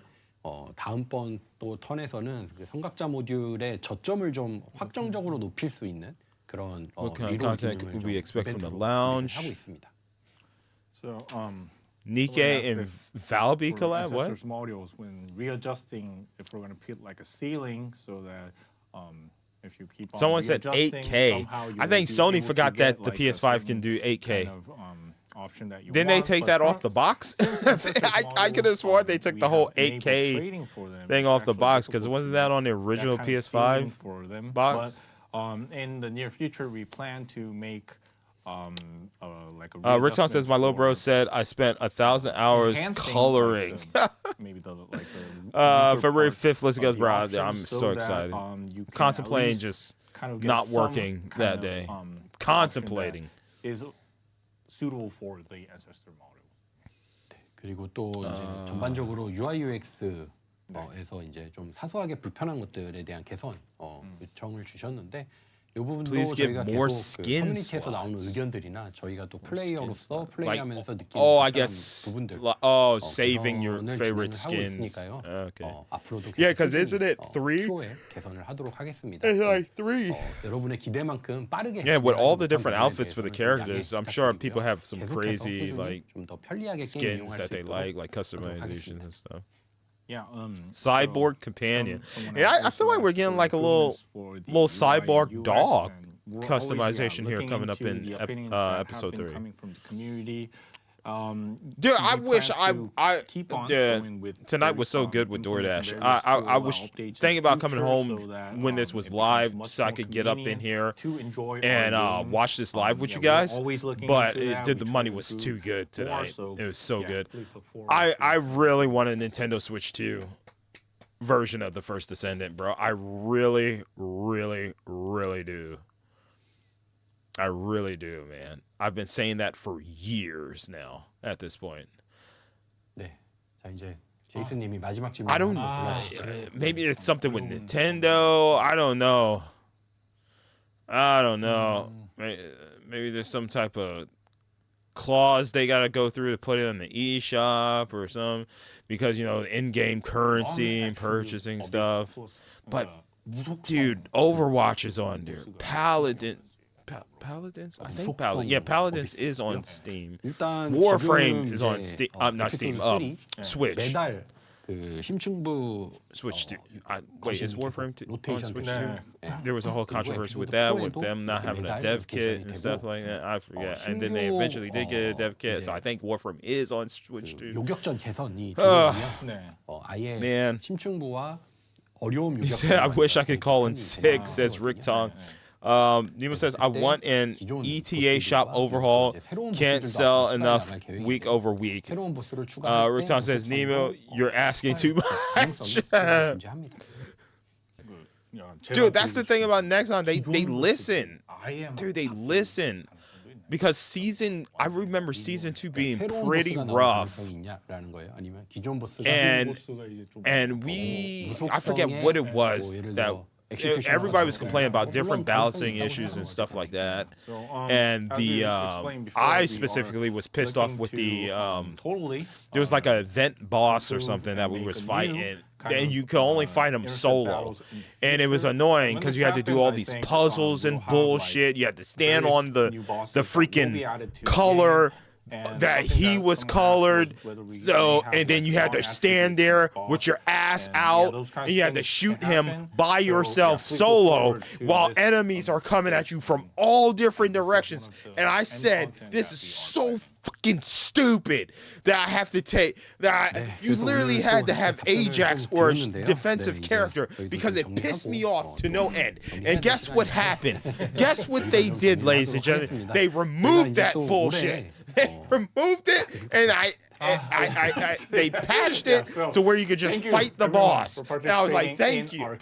다음번 또 턴에서는 그 성각자 모듈의 저점을 좀 확정적으로 높일 수 있는 그런 What kind of 리롤 content 기능을 could we 좀 expect from the 이벤트로 lounge? 하고 있습니다. So, Nikkei and Valby for collab. What? ancestors modules, when readjusting, if we're going to put like a ceiling so that if you keep on Someone said readjusting, 8K. somehow you I will think be Sony able to forgot get, that the like, a PS5 can certain do 8K. kind of, option that you Didn't they want, take but that off the box? I could have sworn they took the whole 8K thing off the box because wasn't that on the original PS5 for them. box? But, in the near future, we plan to make like a Rickton says my little bro said I spent 1,000 hours coloring. Maybe the February 5th, let's go, bro. options I'm so that, excited. you can Contemplating at least just kind of get not some working kind that of, day. option Contemplating. that is suitable for the ancestor model. 그리고 또 이제 전반적으로 UI UX에서 이제 좀 사소하게 불편한 것들에 대한 개선 요청을 주셨는데 이 부분도 Please give 저희가 more 계속 그 skin 커뮤니티에서 나오는 slots. 의견들이나 저희가 또 플레이어로서 Like, 플레이하면서 느끼는 I 특별한 guess, 부분들 saving your 개선을 favorite 진행을 하고 skins. 있으니까요. Okay. 앞으로도 Yeah, 계속 'cause isn't it 꾸준히, 3? 추후에 개선을 하도록 하겠습니다. It's like 3. 여러분의 기대만큼 빠르게 Yeah, with all the 진행하지 different 못한 outfits for the 부분에 대해서는 좀 characters, 양해 I'm sure 부탁드리고요. people have some 계속해서 crazy 꾸준히 like 좀 더 편리하게 게임 skins 이용할 that 수 they 있도록 like 하도록 customizations 하겠습니다. and stuff. Yeah. Cyborg so companion. someone Yeah, I else feel like also we're asked getting for like a little improvements for the little UI and cyborg UX, dog and we're customization always, here coming up looking in into the opinions that have episode been 3. coming from the community. Dude, we I wish plan I to keep on yeah, going with tonight was so very, good with implementing DoorDash. various I cool, was updates in thinking the about coming future home so that, when this it was becomes live much so I more could get up in convenient here to enjoy and our game. watch this live with Yeah, you we're guys. always looking But into that. the We try money to was improve too good more, tonight. so It was so yeah, good. please look forward I to really want a Nintendo Switch 2 version of the First Descendant, bro. I really, really, really do. I really do, man. I've been saying that for years now at this point. 네, 자 이제 제이슨님이 마지막 질문 I don't know. Maybe it's something with Nintendo. I don't know. Maybe there's some type of clause they got to go through to put it on the eShop or something because, you know, in-game currency and purchasing stuff. But, dude, Overwatch is on there. Paladins. I think Paladins. Yeah, Paladins is on Steam. 일단 Warframe 지금 is on 이제, Steam. Not Steam. 에피소드 3 Switch. 매달 그 심층부 Switch 2. Wait, is Warframe 2 on 로테이션 Switch 네. 2? There was a whole controversy with that, with them not having a dev kit and stuff like that. I forget. And then they eventually did get a dev kit, so I think Warframe is on Switch 2. 요격전 개선이 들어오면 아예 Man. 심층부와 어려움 He 요격전 said, I wish I could call in sick, says Rick Tong. Nemo says, I want an ETA shop overhaul. Can't sell enough week over week. 새로운 보스를 추가할 Rick 때 Tong says, Nemo, you're asking too much. 가능성이 존재합니다. Dude, that's the thing about Nexon. They listen. Dude, they listen. Because I remember season 2 being 새로운 pretty 보스가 나올 rough. 가능성이 있냐라는 거예요. 아니면 기존 보스가 And I forget what it was that everybody was complaining about different balancing issues and stuff like that. And I specifically was pissed off with there was like an event boss or something that we was fighting. And you could only fight him solo. And it was annoying because you had to do all these puzzles and bullshit. You had to stand on the freaking color that he was colored. So, and then you had to stand there with your ass out and you had to shoot him by yourself solo while enemies are coming at you from all different directions. And I said, this is so fucking stupid that I have to take you literally had to have Ajax or a defensive character because it pissed me off to no end. And guess what happened? Guess what they did, ladies and gentlemen? They removed that bullshit. They removed it, and they patched it to where you could just fight the boss. And I was like, thank you.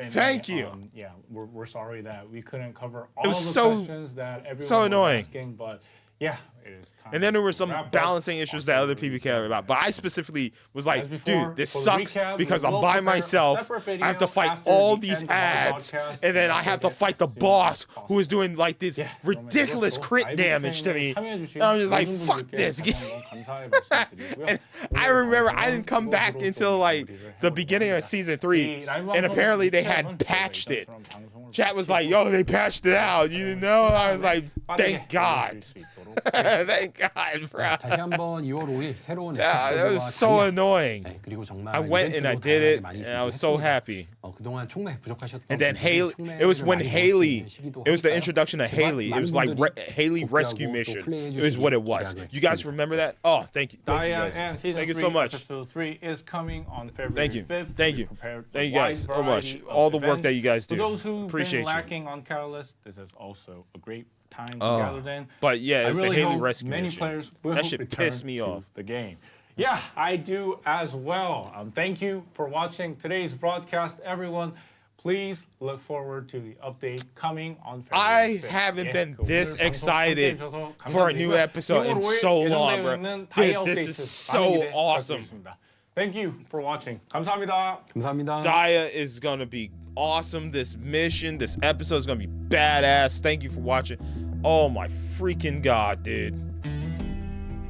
Thank you. Yeah, we're sorry that we couldn't cover It all was the so- questions that everyone so was annoying. asking, but yeah, it is time. And then there were to some wrap up. balancing issues that other people care about. But I specifically was like, As before, dude, this for the sucks recap, because we I'm will by prepare a myself. separate I have to video fight after all the these end of our ads. broadcast, And then I and have to we'll fight get the as soon boss as possible. who is doing like this Yeah, ridiculous 그러면 crit 이것도 damage to me. 참여해주신 And I'm just like, 모든 fuck 분들께 this 다시 game. 한번 감사의 말씀드리고요. And I 오늘 remember I 방송은 didn't come back 이것으로 until 또 like 마무리를 the 해보도록 beginning of 합니다. season 이 3. 라이브 And 방송 apparently they 시작은 had 저희가 patched it. 이전처럼 방송을 Chat was like, yo, they patched it out. You didn't know? I was like, thank God. 수 있도록 Thank God, bro. 다시 한번 2월 5일 새로운 Yeah, that 에피소드와 was so 달력, annoying. 네, 그리고 정말 I went and I 이벤트도 did it, 다양하게 많이 and I was so 준비했습니다. happy. 그동안 총매 부족하셨던 And then 분들은 Haley, 총매를 it was when 많이 Haley, 먹을 수 있는 시기도 it was the 하니까요. introduction of 제발 Haley. It 많은 was like 분들이 Haley Rescue 복귀하고 또 Mission. 플레이해 It was what it 주시길 was. 기대하겠습니다. You guys remember that? Oh, thank you. Thank you Daya guys. and season Thank you 3, so much. episode 3 is coming on February Thank you. 5th. Thank We you. prepared a Thank you guys wide so much. variety of All the work events. that you guys do. For those who've Appreciate been you. lacking on Catalyst, this is also a great time to Oh, gather then. but yeah, I it's the really Haley hope Rescue many Mission. players will That shit return pissed me to off. the game. Yeah, I do as well. Thank you for watching today's broadcast, everyone. Please look forward to the update coming on February 5th. I haven't 예, been 그 this 오늘 방송 excited 함께해 주셔서 for a new 감사드리고요. episode in 6월 5일 so long, bro. 예정되어 있는 Dude, 다이아 this 업데이트 is 많은 so 기대 awesome. 부탁드리겠습니다. Thank you for watching. 감사합니다. 감사합니다. Daya is gonna be awesome. This mission, this episode is gonna be badass. Thank you for watching. Oh my freaking god, dude.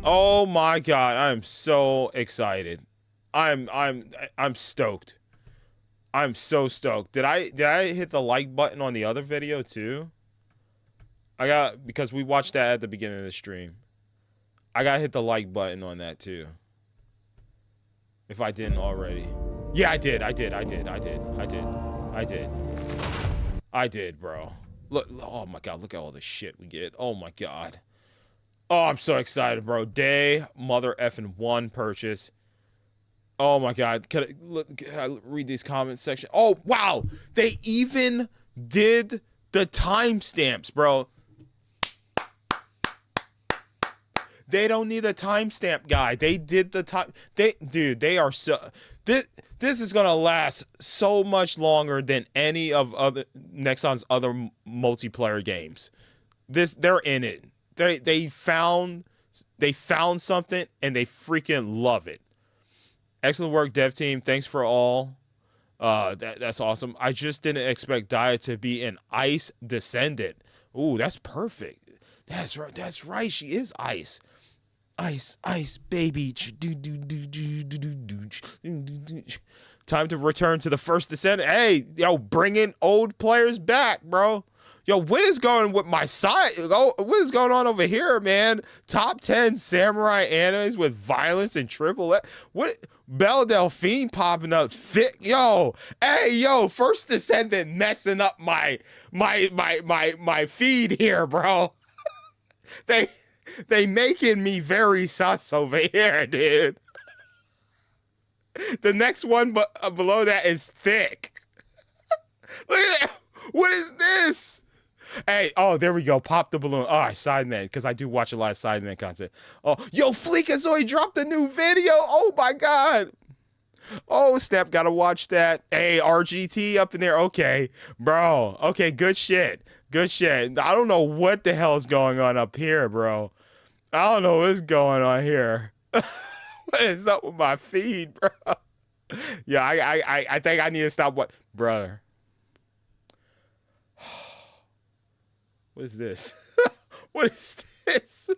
Oh my god, I'm so excited. I'm stoked. I'm so stoked. Did I hit the like button on the other video too? Because we watched that at the beginning of the stream. I gotta hit the like button on that too. If I didn't already. Yeah, I did, bro. Look, oh my god, look at all the shit we get. Oh my god. Oh, I'm so excited, bro. Day mother effing 1 purchase. Oh my god. Can I read these comments section? Oh, wow. They even did the timestamps, bro. They don't need a timestamp guy. They did the time. They are so. This is gonna last so much longer than any of other Nexon's other multiplayer games. They're in it. They found something and they freaking love it. Excellent work, dev team. Thanks for all. That's awesome. I just didn't expect Daya to be an ice descendant. Ooh, that's perfect. That's right. That's right. She is ice. Ice, baby. Time to return to the First Descendant. Hey, yo, bringing old players back, bro. Yo, what is going with my side? What is going on over here, man? Top 10 samurai animes with violence and triple X. What? Belle Delphine popping up thick. Yo, hey, yo, First Descendant messing up my feed here, bro. They making me very sus over here, dude. The next one below that is thick. Look at that. What is this? Hey, oh, there we go. Pop the balloon. All right, Sideman, because I do watch a lot of Sideman content. Oh, yo, Fleekazoid dropped a new video. Oh, my God. Oh, snap, gotta watch that. Hey, RGT up in there. Okay, bro. Okay, good shit. Good shit. I don't know what the hell is going on up here, bro. I don't know what's going on here. What is up with my feed, bro? Yeah, I think I need to stop. What, brother? What is this? What is this?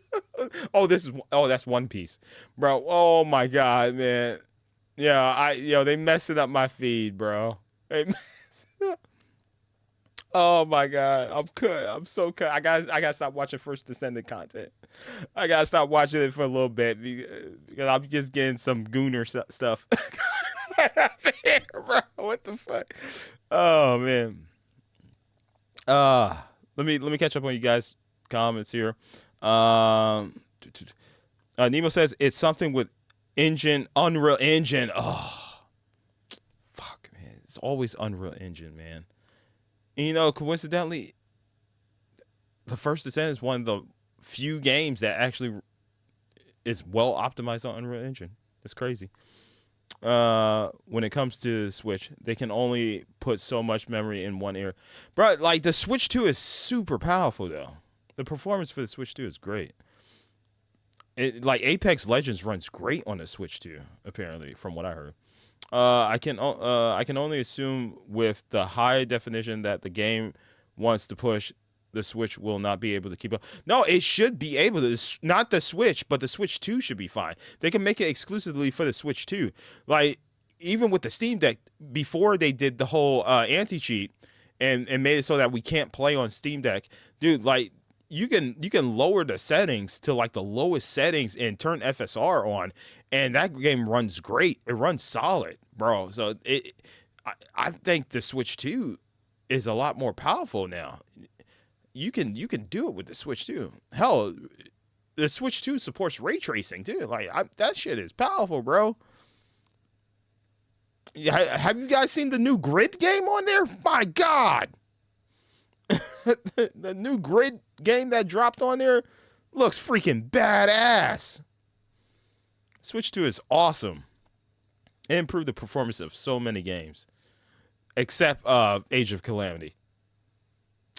Oh, that's One Piece, bro. Oh my god, man. Yeah, they messing up my feed, bro. Oh my god, I'm so cut. I gotta stop watching First Descendant content. I gotta stop watching it for a little bit because I'm just getting some gooner stuff. Bro, what the fuck? Oh man. Let me catch up on you guys' comments here. Nemo says it's something with Unreal Engine. Oh, fuck, man. It's always Unreal Engine, man. And, coincidentally, the First Descendant is one of the few games that actually is well optimized on Unreal Engine. It's crazy. When it comes to Switch, they can only put so much memory in one area. Bro, like the Switch 2 is super powerful though. The performance for the Switch 2 is great. Like Apex Legends runs great on the Switch 2, apparently, from what I heard. I can only assume with the high definition that the game wants to push, the Switch will not be able to keep up. No, it should be able to. Not the Switch, but the Switch 2 should be fine. They can make it exclusively for the Switch 2. Like, even with the Steam Deck, before they did the whole anti-cheat and made it so that we can't play on Steam Deck, dude, like, you can lower the settings to like the lowest settings and turn FSR on, and that game runs great. It runs solid, bro. So I think the Switch 2 is a lot more powerful now. You can do it with the Switch 2. Hell, the Switch 2 supports ray tracing too. Like that shit is powerful, bro. Yeah, have you guys seen the new Grid game on there? My God. The new Grid game that dropped on there looks freaking badass. Switch 2 is awesome. It improved the performance of so many games, except Age of Calamity.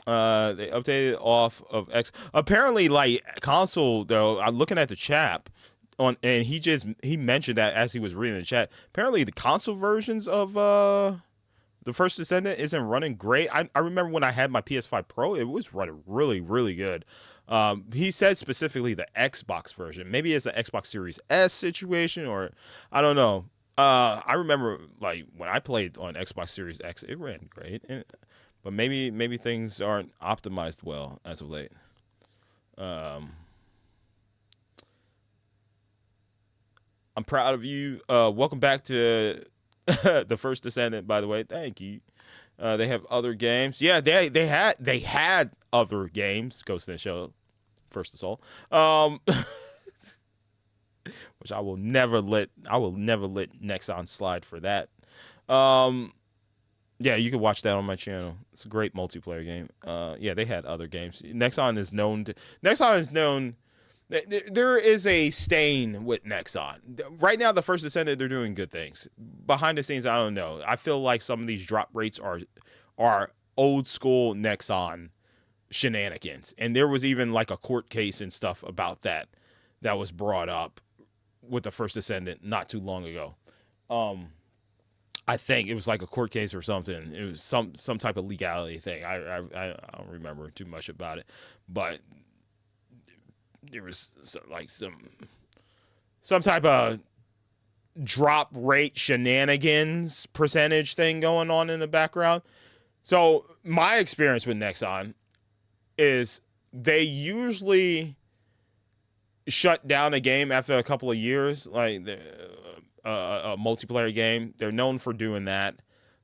They updated off of X. Apparently, like console though, I'm looking at the chat on, and he mentioned that as he was reading the chat. Apparently, the console versions of the First Descendant isn't running great. I remember when I had my PS5 Pro, it was running really, really good. He said specifically the Xbox version. Maybe it's an Xbox Series S situation, or I don't know. I remember like when I played on Xbox Series X, it ran great. But maybe things aren't optimized well as of late. I'm proud of you. Welcome back to the First Descendant, by the way. Thank you. They have other games. Yeah, they had other games. Ghost in the Shell, First Assault. Which I will never let Nexon slide for that. Yeah, you can watch that on my channel. It's a great multiplayer game. Yeah, they had other games. Nexon is known. There is a stain with Nexon. Right now, the First Descendant, they're doing good things. Behind the scenes, I don't know. I feel like some of these drop rates are old school Nexon shenanigans. And there was even like a court case and stuff about that was brought up with the First Descendant not too long ago. I think it was like a court case or something. It was some type of legality thing. I don't remember too much about it, but there was some type of drop rate shenanigans percentage thing going on in the background. So my experience with Nexon is they usually shut down a game after a couple of years, like a multiplayer game. They're known for doing that.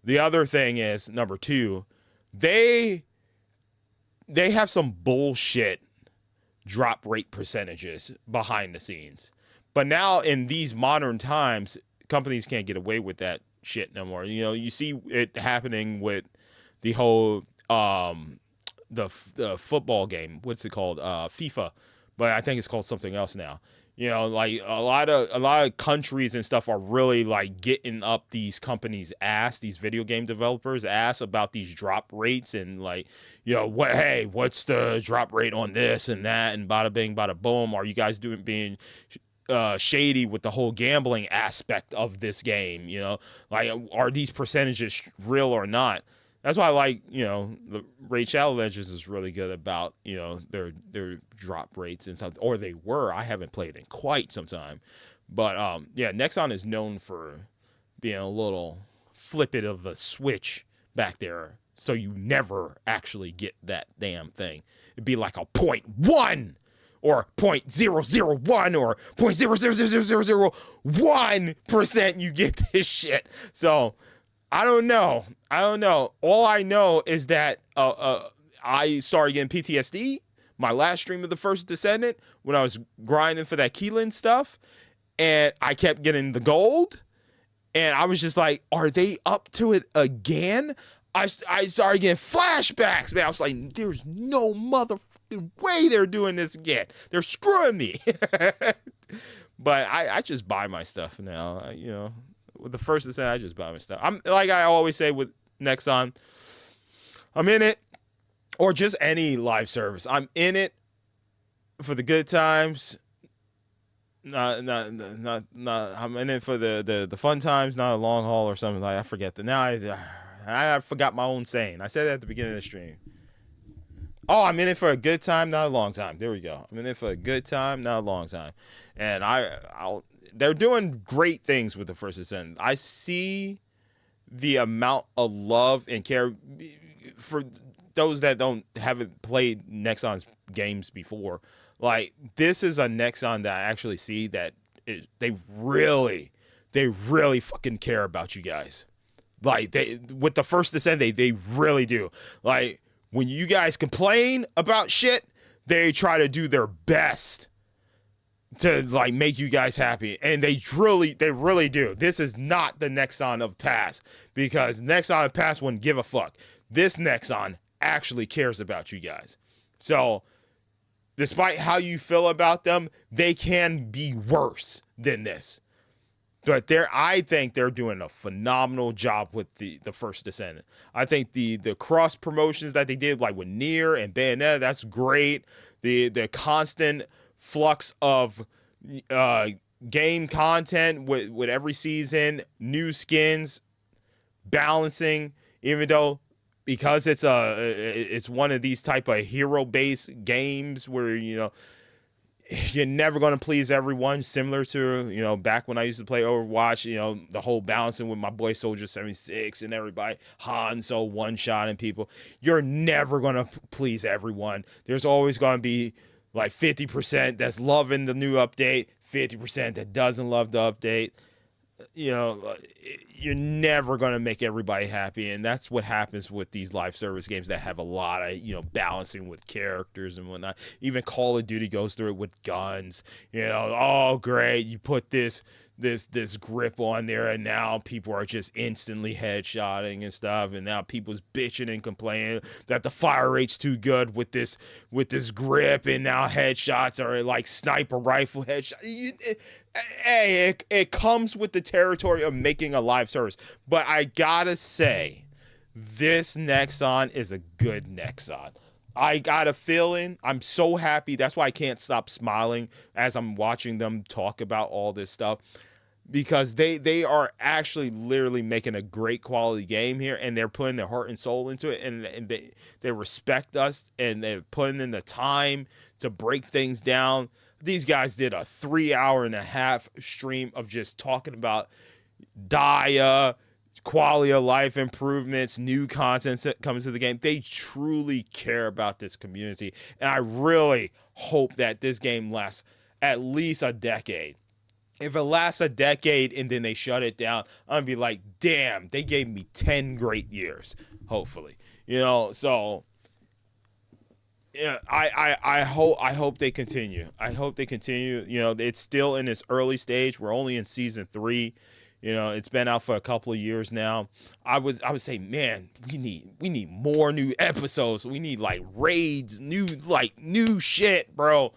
The other thing is, number two, they have some bullshit drop rate percentages behind the scenes. But now in these modern times, companies can't get away with that shit no more. You know, you see it happening with the whole the football game. What's it called? FIFA. But I think it's called something else now. You know, like a lot of countries and stuff are really like getting up these companies' ass, these video game developers' ass about these drop rates and like, you know, what's the drop rate on this and that and bada bing, bada boom. Are you guys being shady with the whole gambling aspect of this game? You know, like are these percentages real or not? That's why I like, you know, the Raid Shadow Legends is really good about, you know, their drop rates and stuff, or they were. I haven't played in quite some time. But, yeah, Nexon is known for being a little flippant of a switch back there, so you never actually get that damn thing. It'd be like a 0.1 or 0.001 or 0.00001% you get this shit. So I don't know. All I know is that I started getting PTSD my last stream of the First Descendant when I was grinding for that Keelan stuff, and I kept getting the gold, and I was just like, are they up to it again? I started getting flashbacks, man. I was like, there's no motherfucking way they're doing this again. They're screwing me. But I just buy my stuff now. With the First Descendant, I just buy my stuff. I'm like I always say with Nexon, I'm in it, or just any live service. I'm in it for the good times. Not. I'm in it for the fun times, not a long haul or something like. I forget that now. I forgot my own saying. I said that at the beginning of the stream. Oh, I'm in it for a good time, not a long time. There we go. I'm in it for a good time, not a long time. And they're doing great things with the First Descendant. I see the amount of love and care for those that haven't played Nexon's games before. Like, this is a Nexon that I actually see that they really fucking care about you guys. Like, with the First Descendant, they really do. Like, when you guys complain about shit, they try to do their best to like make you guys happy, and they really do. This is not the Nexon of past, because Nexon of past wouldn't give a fuck. This Nexon actually cares about you guys. So, despite how you feel about them, they can be worse than this. But I think they're doing a phenomenal job with the First Descendant. I think the cross promotions that they did, like with Nier and Bayonetta, that's great. The constant flux of game content with every season, new skins, balancing. Even though because it's one of these type of hero based games where you're never going to please everyone, similar to, back when I used to play Overwatch, the whole balancing with my boy Soldier 76 and everybody, Hanzo one-shotting people. You're never going to please everyone. There's always going to be like 50% that's loving the new update, 50% that doesn't love the update. You're never going to make everybody happy, and that's what happens with these live service games that have a lot of balancing with characters and whatnot. Even Call of Duty goes through it with guns. Oh great, you put this grip on there, and now people are just instantly headshotting and stuff, and now people's bitching and complaining that the fire rate's too good with this grip, and now headshots are like sniper rifle headshots. Hey, it comes with the territory of making a live service. But I gotta say, this Nexon is a good Nexon. I got a feeling. I'm so happy. That's why I can't stop smiling as I'm watching them talk about all this stuff. Because they are actually literally making a great quality game here, and they're putting their heart and soul into it, and they respect us, and they're putting in the time to break things down. These guys did a 3.5-hour stream of just talking about Dia, quality of life improvements, new content that comes to the game. They truly care about this community, and I really hope that this game lasts at least a decade. If it lasts a decade and then they shut it down, I'm gonna be like, damn, they gave me 10 great years, hopefully. So yeah, I hope they continue. I hope they continue. It's still in its early stage. We're only in season 3. It's been out for a couple of years now. I would say, man, we need more new episodes. We need like raids, new shit, bro.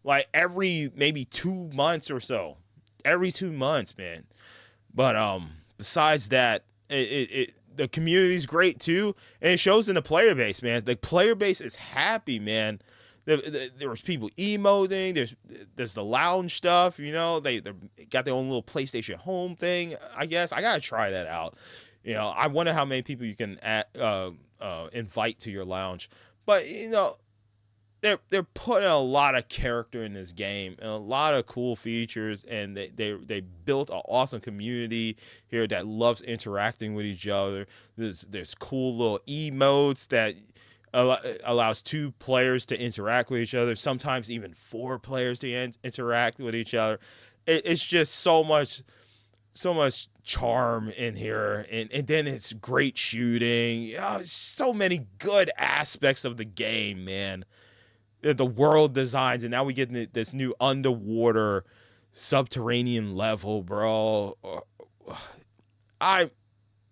Like every maybe 2 months or so. Every 2 months, man. But besides that, the community's great too, and it shows in the player base, man. The player base is happy, man. There was people emoting. There's the lounge stuff, They got their own little PlayStation Home thing. I guess I gotta try that out. I wonder how many people you can invite to your lounge. But they're putting a lot of character in this game and a lot of cool features, and they built an awesome community here that loves interacting with each other. There's cool little emotes that allows 2 players to interact with each other, sometimes even 4 players to interact with each other. It's just so much charm in here, and then it's great shooting. So many good aspects of the game, man. The world designs, and now we get this new underwater subterranean level, bro.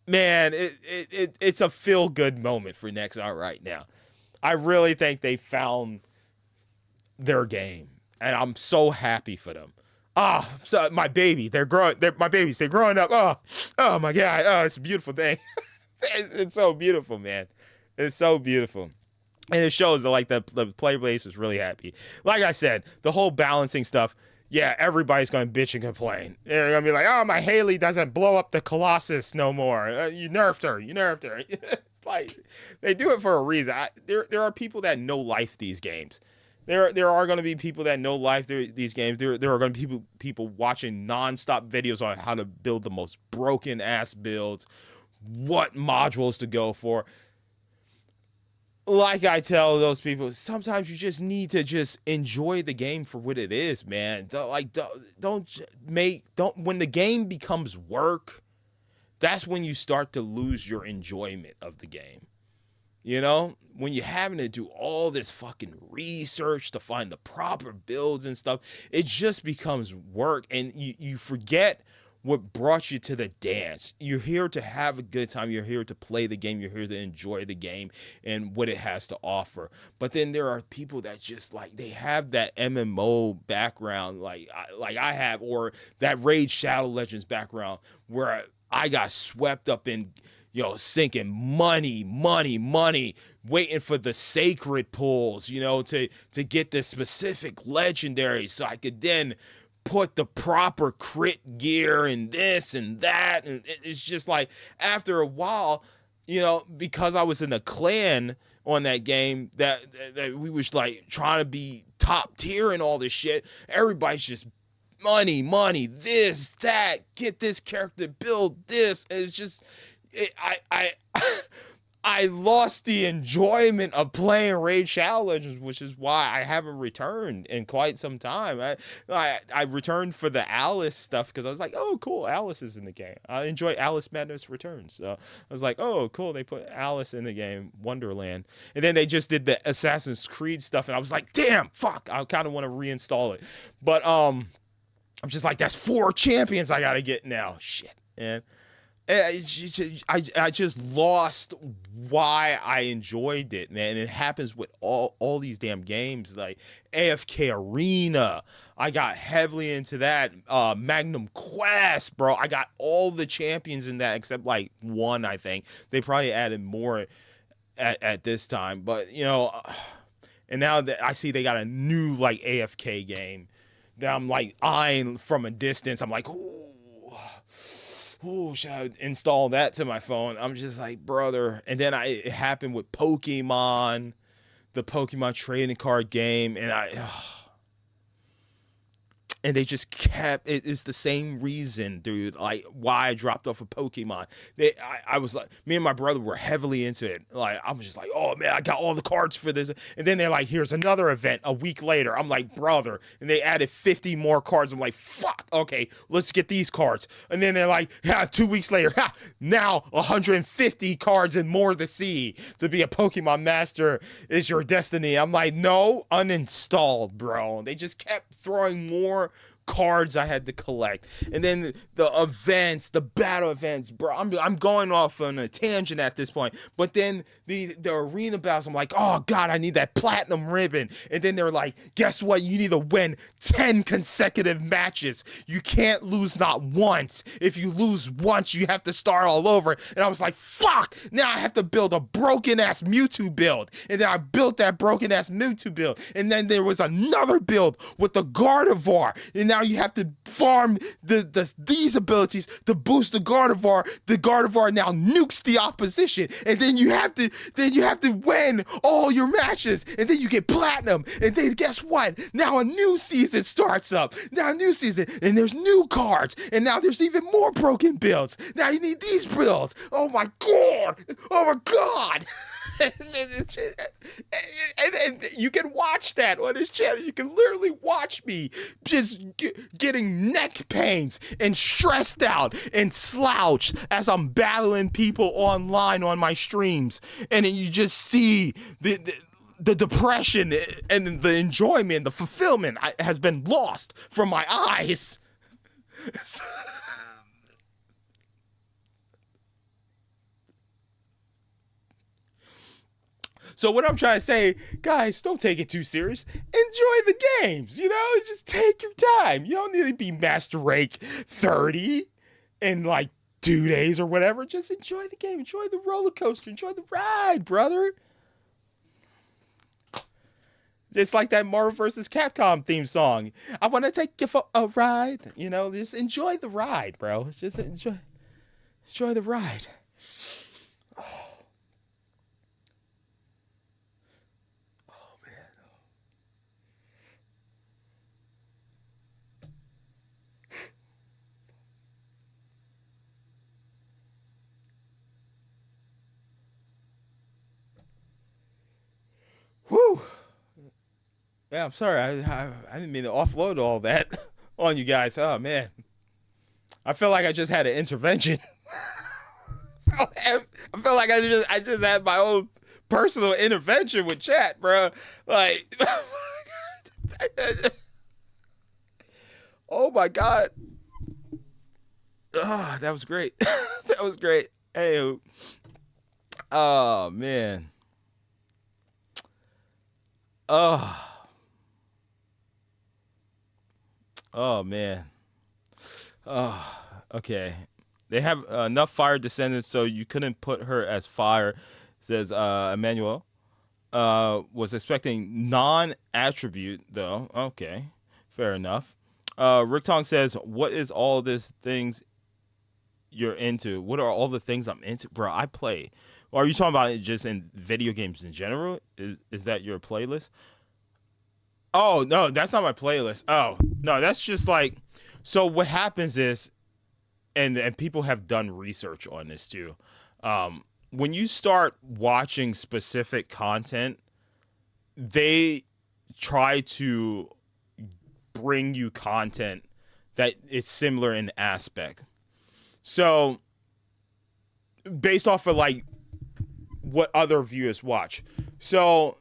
It's a feel good moment for Nexon right now. I really think they found their game, and I'm so happy for them. So my baby, my babies, they're growing up. Oh my God. Oh, it's a beautiful thing. It's so beautiful, man. It's so beautiful. And it shows that like the player base is really happy. Like I said, the whole balancing stuff, yeah, everybody's going to bitch and complain. They're going to be like, oh, my Haley doesn't blow up the Colossus no more. You nerfed her. It's like, they do it for a reason. There are people that know life these games. There are going to be people that know life these games. There are going to be people watching nonstop videos on how to build the most broken ass builds, what modules to go for. Like I tell those people, sometimes you just need to just enjoy the game for what it is, man. Don't when the game becomes work, that's when you start to lose your enjoyment of the game. You know, when you're having to do all this fucking research to find the proper builds and stuff, it just becomes work, and you forget what brought you to the dance. You're here to have a good time. You're here to play the game. You're here to enjoy the game and what it has to offer. But then there are people that just like, they have that MMO background like I have, or that Raid Shadow Legends background, where I got swept up in, sinking money, waiting for the sacred pulls, to get this specific legendary so I could then put the proper crit gear and this and that. And it's just like, after a while, because I was in a clan on that game that we was like trying to be top tier and all this shit, everybody's just money, this, that, get this character, build this. And it's just, I lost the enjoyment of playing Raid Shadow Legends, which is why I haven't returned in quite some time. I returned for the Alice stuff because I was like, oh, cool, Alice is in the game. I enjoy Alice Madness Returns. So I was like, oh, cool, they put Alice in the game, Wonderland. And then they just did the Assassin's Creed stuff, and I was like, damn, fuck, I kind of want to reinstall it. But I'm just like, that's 4 champions I got to get now. Shit, man. I just lost why I enjoyed it, man. And it happens with all these damn games, like AFK Arena. I got heavily into that. Magnum Quest, bro. I got all the champions in that except like 1, I think. They probably added more at this time. But, and now that I see they got a new like AFK game that I'm like eyeing from a distance. I'm like, ooh, should I install that to my phone? I'm just like, brother. And then it happened with Pokemon, the Pokemon trading card game, and and they just kept, it's the same reason, dude, like why I dropped off of Pokemon. I was like, me and my brother were heavily into it. Like, I was just like, oh man, I got all the cards for this. And then they're like, here's another event a week later. I'm like, brother. And they added 50 more cards. I'm like, fuck, okay, let's get these cards. And then they're like, 2 weeks later, now 150 cards and more to see. To be a Pokemon master is your destiny. I'm like, no, uninstalled, bro. They just kept throwing more cards I had to collect. And then the events, the battle events, bro. I'm going off on a tangent at this point. But then the arena battles, I'm like, oh god, I need that platinum ribbon. And then they're like, guess what? You need to win 10 consecutive matches. You can't lose not once. If you lose once, you have to start all over. And I was like, fuck! Now I have to build a broken ass Mewtwo build. And then I built that broken ass Mewtwo build. And then there was another build with the Gardevoir. And now you have to farm these abilities to boost the Gardevoir. The Gardevoir now nukes the opposition, and then you have to win all your matches, and then you get platinum. And then guess what? Now a new season starts up. Now a new season, and there's new cards, and now there's even more broken builds. Now you need these builds. Oh my god! Oh my god! and you can watch that on his channel. You can literally watch me just getting neck pains and stressed out and slouched as I'm battling people online on my streams. And then you just see the depression and the enjoyment, the fulfillment has been lost from my eyes. So what I'm trying to say, guys, don't take it too serious. Enjoy the games, just take your time. You don't need to be Master Rank 30 in like 2 days or whatever. Just enjoy the game. Enjoy the roller coaster. Enjoy the ride, brother. Just like that Marvel vs. Capcom theme song. I want to take you for a ride. Just enjoy the ride, bro. Just enjoy the ride. Whew. Yeah, I'm sorry. I didn't mean to offload all that on you guys. Oh, man. I feel like I just had an intervention. I feel like I just had my own personal intervention with chat, bro. Like, oh, my God. Oh, that was great. That was great. Hey, oh, man. Oh man. Oh, okay. They have enough fire descendants, so you couldn't put her as fire, says Emmanuel. Was expecting non-attribute though. Okay, fair enough. Rick Tong says, "What is all these things you're into? What are all the things I'm into, bro? I play. Or are you talking about it just in video games in general? Is that your playlist?" Oh, no, that's not my playlist. Oh, no, that's just like, so what happens is, and people have done research on this too. When you start watching specific content, they try to bring you content that is similar in aspect. So based off of like what other viewers watch. So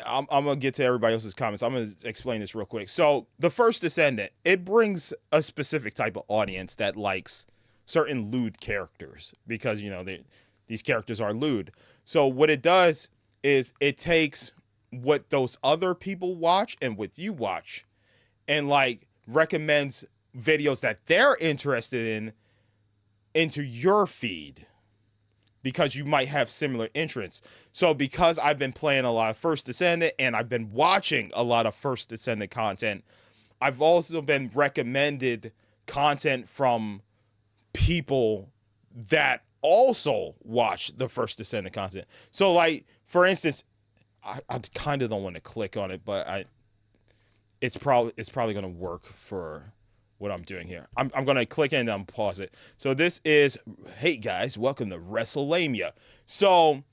I'm going to get to everybody else's comments. I'm going to explain this real quick. So the First Descendant, it brings a specific type of audience that likes certain lewd characters because, these characters are lewd. So what it does is it takes what those other people watch and what you watch and like recommends videos that they're interested in into your feed, because you might have similar interests. So because I've been playing a lot of First Descendant and I've been watching a lot of First Descendant content, I've also been recommended content from people that also watch the First Descendant content. So like, for instance, I kind of don't want to click on it, but it's probably going to work for what I'm doing here. I'm going to click in and pause it. So this is, hey guys, welcome to WrestleLamia. So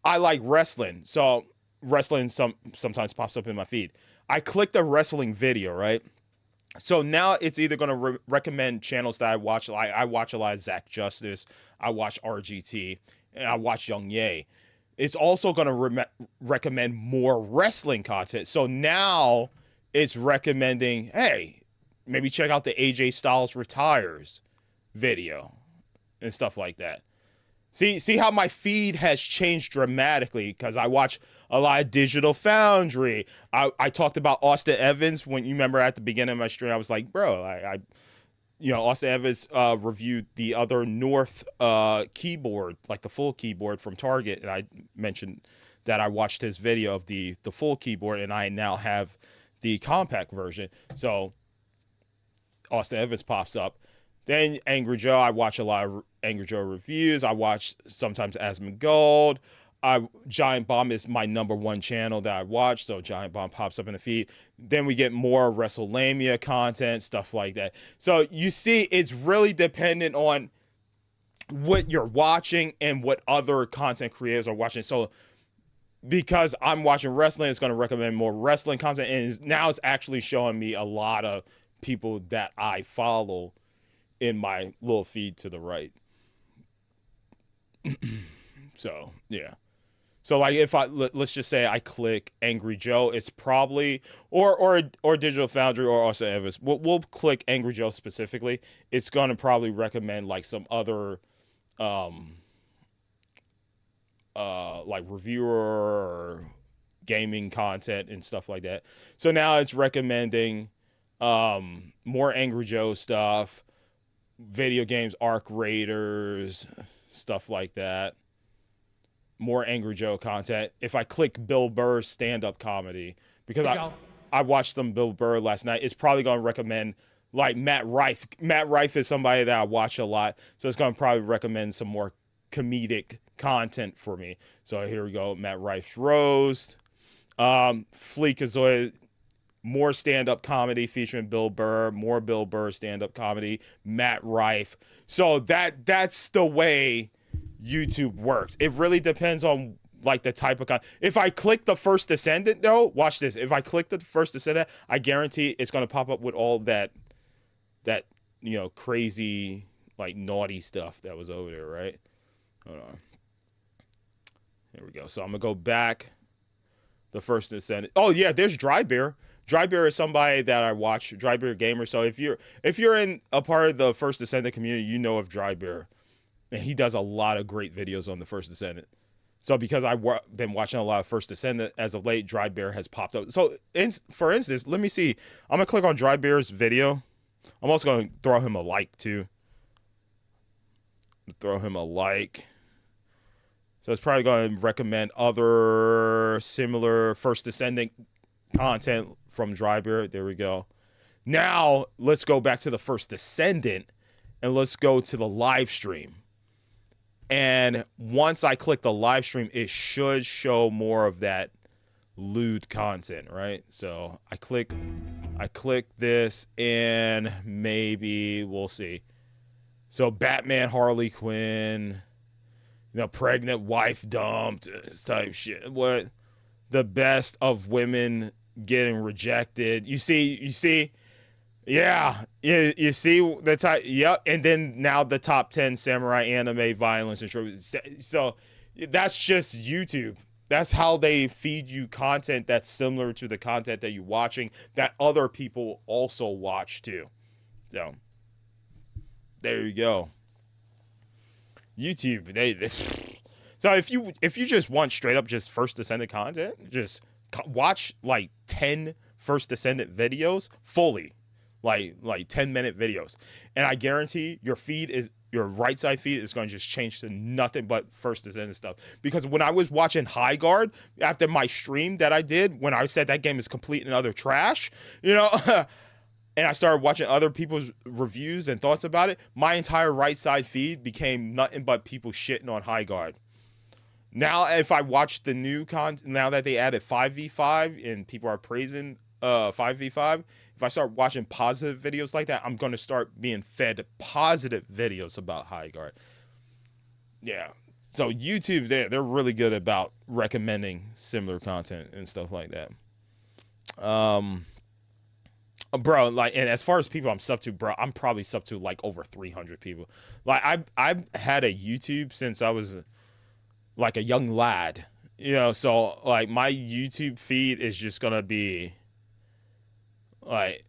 I like wrestling. So wrestling sometimes pops up in my feed. I click the wrestling video, right? So now it's either going to recommend channels that I watch. I watch a lot of Zach Justice. I watch RGT. And I watch Young Ye. It's also going to recommend more wrestling content. So now it's recommending, hey, maybe check out the AJ Styles Retires video and stuff like that. See how my feed has changed dramatically because I watch a lot of Digital Foundry. I talked about Austin Evans when you remember at the beginning of my stream. I was like, bro, Austin Evans reviewed the other North keyboard, like the full keyboard from Target, and I mentioned that I watched his video of the full keyboard, and I now have the compact version. So Austin Evans pops up. Then Angry Joe, I watch a lot of Angry Joe reviews. I watch sometimes Asmongold. Giant Bomb is my #1 channel that I watch, so Giant Bomb pops up in the feed. Then we get more WrestleLamia content, stuff like that. So you see, it's really dependent on what you're watching and what other content creators are watching. So because I'm watching wrestling, it's going to recommend more wrestling content, and now it's actually showing me a lot of people that I follow in my little feed to the right. So yeah, so like if let's just say I click Angry Joe, it's probably or Digital Foundry or Austin Evans. We'll click Angry Joe specifically. It's going to probably recommend like some other like reviewer or gaming content and stuff like that. So now it's recommending more Angry Joe stuff, video games, Arc Raiders, stuff like that. More Angry Joe content. If I click Bill Burr's stand-up comedy, because I watched some Bill Burr last night, it's probably going to recommend like Matt Rife. Matt Rife is somebody that I watch a lot, so it's going to probably recommend some more comedic content for me. So here we go, Matt Rife's roast. Fleekazoid, more stand-up comedy featuring Bill Burr, more Bill Burr stand-up comedy, Matt Rife. So that's the way YouTube works. It really depends on like the type of content. If I click the First Descendant though, watch this. If I click the First Descendant, I guarantee it's gonna pop up with all that crazy like naughty stuff that was over there, right? Hold on. Here we go. So I'm gonna go back. The First Descendant. Oh yeah, there's Dry Bear. Dry Bear is somebody that I watch. Dry Bear Gamer. So if you're in a part of the First Descendant community, you know of Dry Bear, and he does a lot of great videos on the First Descendant. So because I've been watching a lot of First Descendant as of late, Dry Bear has popped up. So for instance, let me see. I'm gonna click on Dry Bear's video. I'm also gonna throw him a like too. Throw him a like. So it's probably going to recommend other similar First Descendant content from Dry Bear. There we go. Now let's go back to the First Descendant and let's go to the live stream. And once I click the live stream, it should show more of that lewd content, right? So I click this and maybe we'll see. So Batman, Harley Quinn, pregnant wife dumped type shit. What the best of women getting rejected. You see, yeah, you see the type. Yep, and then now the top 10 samurai anime violence and so that's just YouTube. That's how they feed you content that's similar to the content that you're watching that other people also watch too. So there you go. YouTube, they so if you just want straight up just First Descendant content, just watch like 10 First Descendant videos fully, like 10-minute videos, and I guarantee your right side feed is going to just change to nothing but First Descendant stuff. Because when I was watching High Guard after my stream that I did when I said that game is complete and utter trash, and I started watching other people's reviews and thoughts about it, my entire right side feed became nothing but people shitting on High Guard. Now, if I watch the new content, now that they added 5v5 and people are praising 5v5, if I start watching positive videos like that, I'm going to start being fed positive videos about High Guard. Yeah. So YouTube, they're really good about recommending similar content and stuff like that. Bro, and as far as people I'm sub to, bro, I'm probably sub to like over 300 people. Like I've had a YouTube since I was like a young lad, so like my YouTube feed is just gonna be like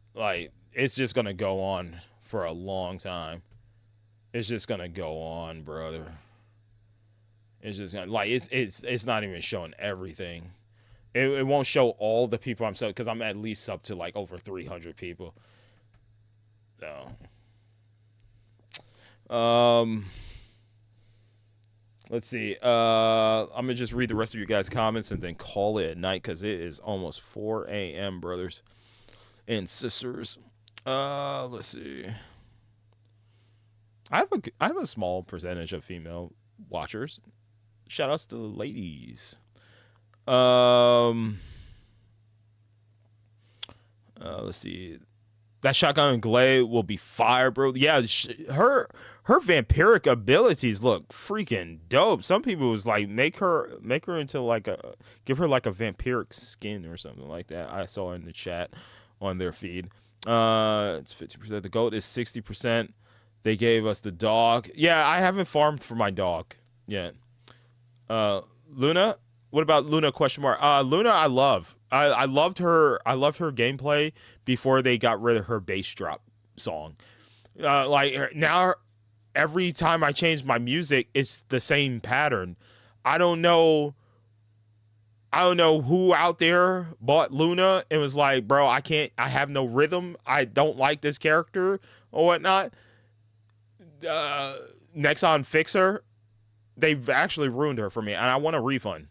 it's just gonna go on for a long time. It's just gonna go on, brother. It's just gonna it's not even showing everything. It won't show all the people I'm sub because I'm at least up to like over 300 people. So, let's see. I'm gonna just read the rest of you guys' comments and then call it at night because it is almost 4 a.m. brothers and sisters. Let's see. I have a small percentage of female watchers. Shout outs to the ladies. Let's see. That shotgun and glade will be fire, bro. Yeah, her vampiric abilities look freaking dope. Some people was like make her into give her like a vampiric skin or something like that. I saw in the chat on their feed. It's 50%. The goat is 60%. They gave us the dog. Yeah, I haven't farmed for my dog yet. Luna. What about Luna ? Luna, I love. I loved her gameplay before they got rid of her bass drop song. Now, every time I change my music, it's the same pattern. I don't know I don't know who out there bought Luna and was like, bro, I have no rhythm. I don't like this character or whatnot. Nexon Fixer, they've actually ruined her for me, and I want a refund.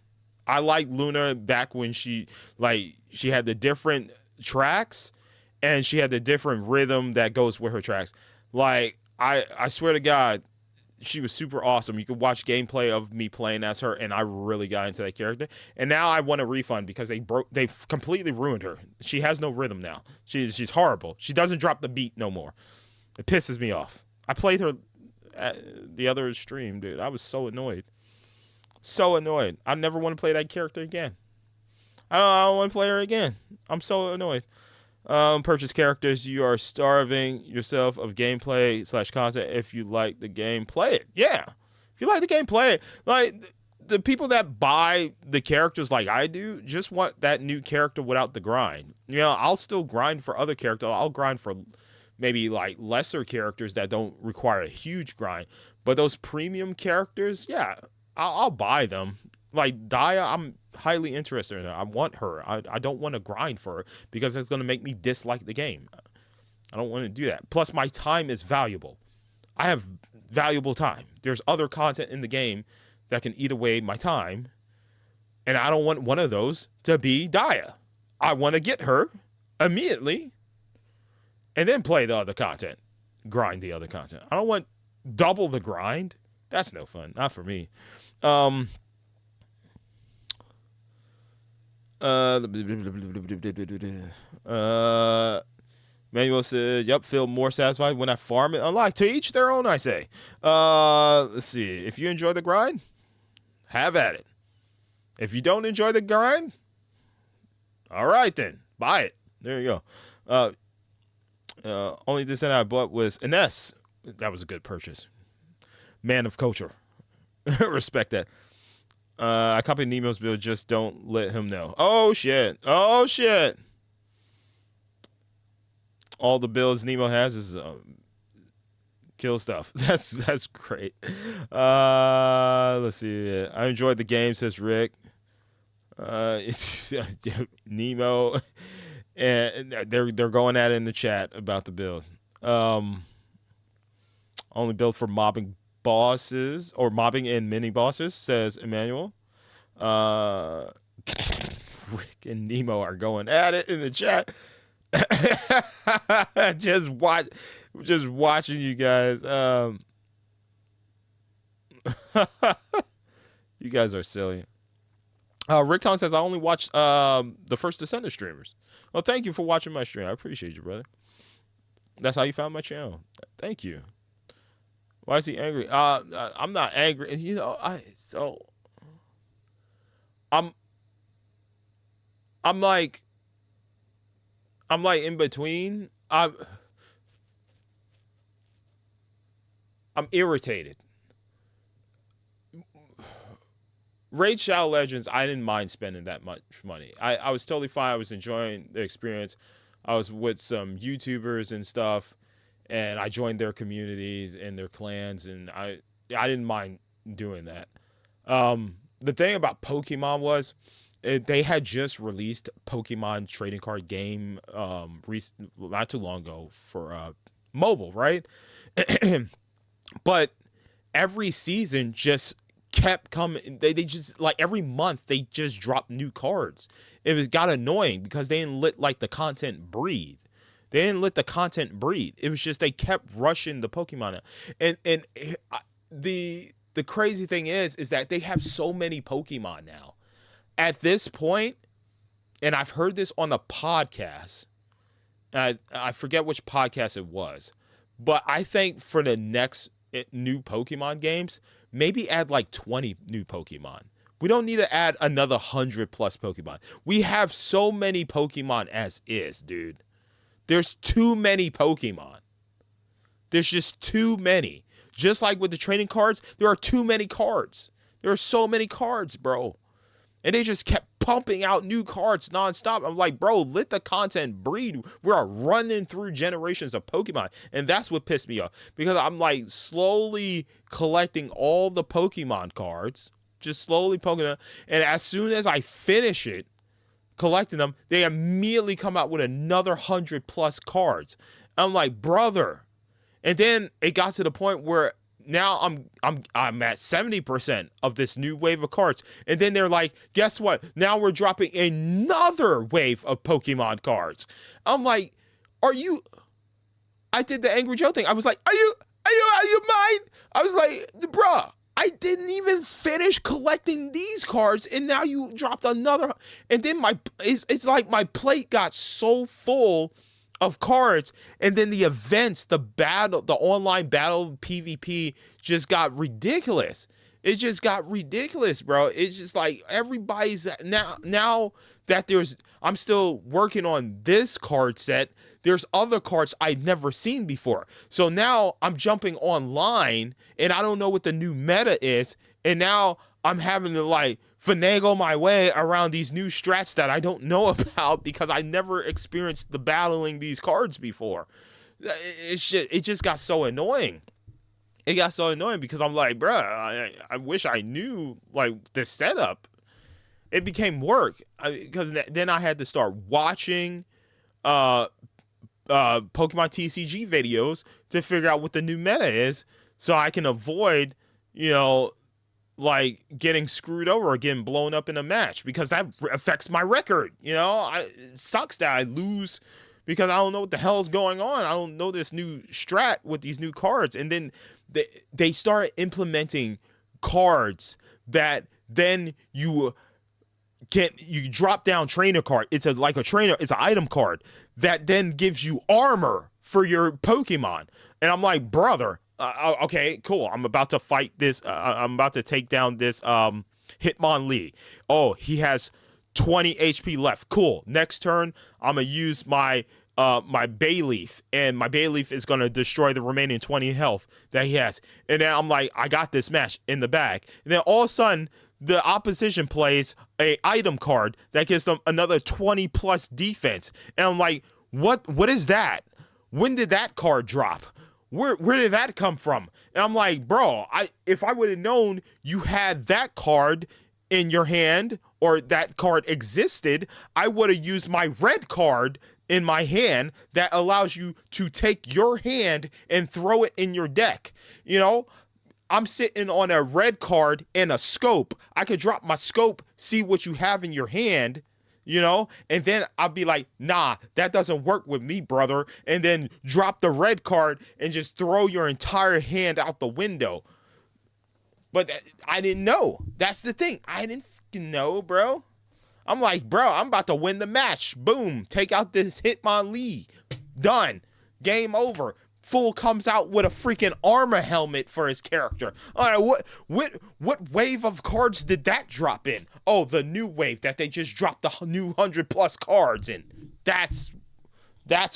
I like Luna back when she had the different tracks and she had the different rhythm that goes with her tracks. Like, I swear to God, she was super awesome. You could watch gameplay of me playing as her, and I really got into that character. And now I want a refund because they've completely ruined her. She has no rhythm now. She's horrible. She doesn't drop the beat no more. It pisses me off. I played her at the other stream, dude. I was so annoyed. So annoyed. I never want to play that character again. I don't want to play her again. I'm so annoyed. Purchase characters. You are starving yourself of gameplay / content. If you like the game, play it. Yeah. If you like the game, play it. Like, the people that buy the characters like I do just want that new character without the grind. You know, I'll still grind for other characters. I'll grind for maybe like lesser characters that don't require a huge grind. But those premium characters, yeah, I'll buy them. Like Daya, I'm highly interested in her. I want her. I don't want to grind for her because it's going to make me dislike the game. I don't want to do that. Plus, my time is valuable. I have valuable time. There's other content in the game that can eat away my time, and I don't want one of those to be Daya. I want to get her immediately and then play the other content, grind the other content. I don't want double the grind. That's no fun. Not for me. Manuel said, yep, feel more satisfied when I farm it. Unlike, to each their own, I say. Let's see. If you enjoy the grind, have at it. If you don't enjoy the grind, all right then. Buy it. There you go. Only Descendant I bought was Ines. That was a good purchase. Man of culture. Respect that. I copied Nemo's build, just don't let him know. Oh shit. Oh shit. All the builds Nemo has is kill stuff. That's great. Let's see. I enjoyed the game, says Rick. Nemo, and they're going at it in the chat about the build. Only build for mobbing bosses or mobbing and mini bosses, says Emmanuel. Rick and Nemo are going at it in the chat. just watching you guys. You guys are silly. Rick Tong says, I only watch the First Descendant streamers. Well, thank you for watching my stream. I appreciate you, brother. That's how you found my channel. Thank you. Why is he angry? I'm not angry. You know, I'm like in between. I'm irritated. Raid Shadow Legends, I didn't mind spending that much money. I was totally fine. I was enjoying the experience. I was with some YouTubers and stuff, and I joined their communities and their clans, and I didn't mind doing that. The thing about Pokemon was they had just released Pokemon trading card game not too long ago for mobile, right? But every season just kept coming. They just, like, every month they just dropped new cards. It got annoying because they didn't let the content breathe. They didn't let the content breathe. It was just they kept rushing the Pokemon out. And the crazy thing is that they have so many Pokemon now. At this point, and I've heard this on a podcast, I forget which podcast it was, but I think for the next new Pokemon games, maybe add like 20 new Pokemon. We don't need to add another 100+ Pokemon. We have so many Pokemon as is, dude. There's too many Pokemon. There's just too many. Just like with the trading cards, there are too many cards. There are so many cards, bro. And they just kept pumping out new cards nonstop. I'm like, bro, let the content breed. We are running through generations of Pokemon. And that's what pissed me off. Because I'm like slowly collecting all the Pokemon cards. just slowly poking them. And as soon as I finish it, collecting them, they immediately come out with another 100+ cards. I'm like, brother. And then it got to the point where now I'm at 70% of this new wave of cards. And then they're like, guess what? Now we're dropping another wave of Pokemon cards. I'm like, I did the Angry Joe thing. I was like, are you out of your mind? I was like, bruh, I didn't even finish collecting these cards, and now you dropped another. And then it's like my plate got so full of cards, and then the events, the online battle PvP just got ridiculous. It just got ridiculous, bro. It's just like everybody's now that I'm still working on this card set. There's other cards I'd never seen before. So now I'm jumping online and I don't know what the new meta is. And now I'm having to like finagle my way around these new strats that I don't know about because I never experienced the battling these cards before. It just got so annoying. It got so annoying because I'm like, bruh, I wish I knew like the setup. It became work because then I had to start watching Pokemon TCG videos to figure out what the new meta is so I can avoid, like getting screwed over or getting blown up in a match because that affects my record. It sucks that I lose because I don't know what the hell's going on. I don't know this new strat with these new cards. And then they started implementing cards that then you drop down trainer card. It's it's an item card that then gives you armor for your Pokemon. And I'm like, brother, okay, cool. I'm about to fight this. I'm about to take down this Hitmonlee. Oh, he has 20 HP left. Cool. Next turn, I'm going to use my Bayleaf, and my Bayleaf is going to destroy the remaining 20 health that he has. And then I'm like, I got this match in the bag. And then all of a sudden, the opposition plays a item card that gives them another 20+ defense. And I'm like, what is that? When did that card drop? Where did that come from? And I'm like, bro, if I would have known you had that card in your hand or that card existed, I would have used my red card in my hand that allows you to take your hand and throw it in your deck. I'm sitting on a red card and a scope. I could drop my scope, see what you have in your hand, and then I'll be like, nah, that doesn't work with me, brother. And then drop the red card and just throw your entire hand out the window. But I didn't know. That's the thing. I didn't fucking know, bro. I'm like, bro, I'm about to win the match. Boom. Take out this Hitmonlee. Done. Game over. Fool comes out with a freaking armor helmet for his character. All right, what wave of cards did that drop in? Oh, the new wave that they just dropped the new 100+ cards in. That's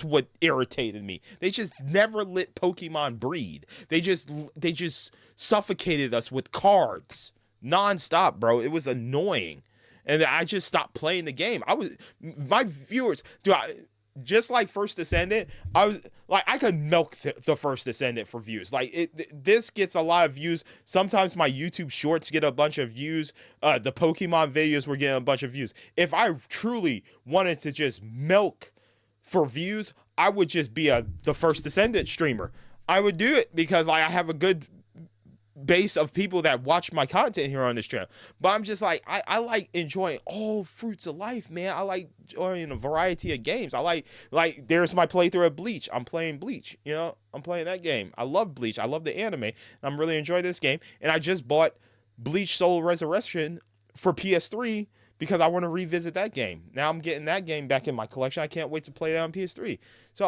what irritated me. They just never let Pokemon breathe. They just suffocated us with cards nonstop, bro. It was annoying. And I just stopped playing the game. My viewers, just like First Descendant, I could milk the First Descendant for views. This gets a lot of views. Sometimes my YouTube shorts get a bunch of views. The Pokemon videos were getting a bunch of views. If I truly wanted to just milk for views, I would just be the First Descendant streamer. I would do it because I have a good base of people that watch my content here on this channel. But I'm just like, I like enjoying all fruits of life, man. I like enjoying a variety of games. I like there's my playthrough of Bleach. I'm playing Bleach, I'm playing that game. I love Bleach. I love the anime. I'm really enjoying this game. And I just bought Bleach Soul Resurrection for PS3 because I want to revisit that game. Now I'm getting that game back in my collection. I can't wait to play that on PS3. So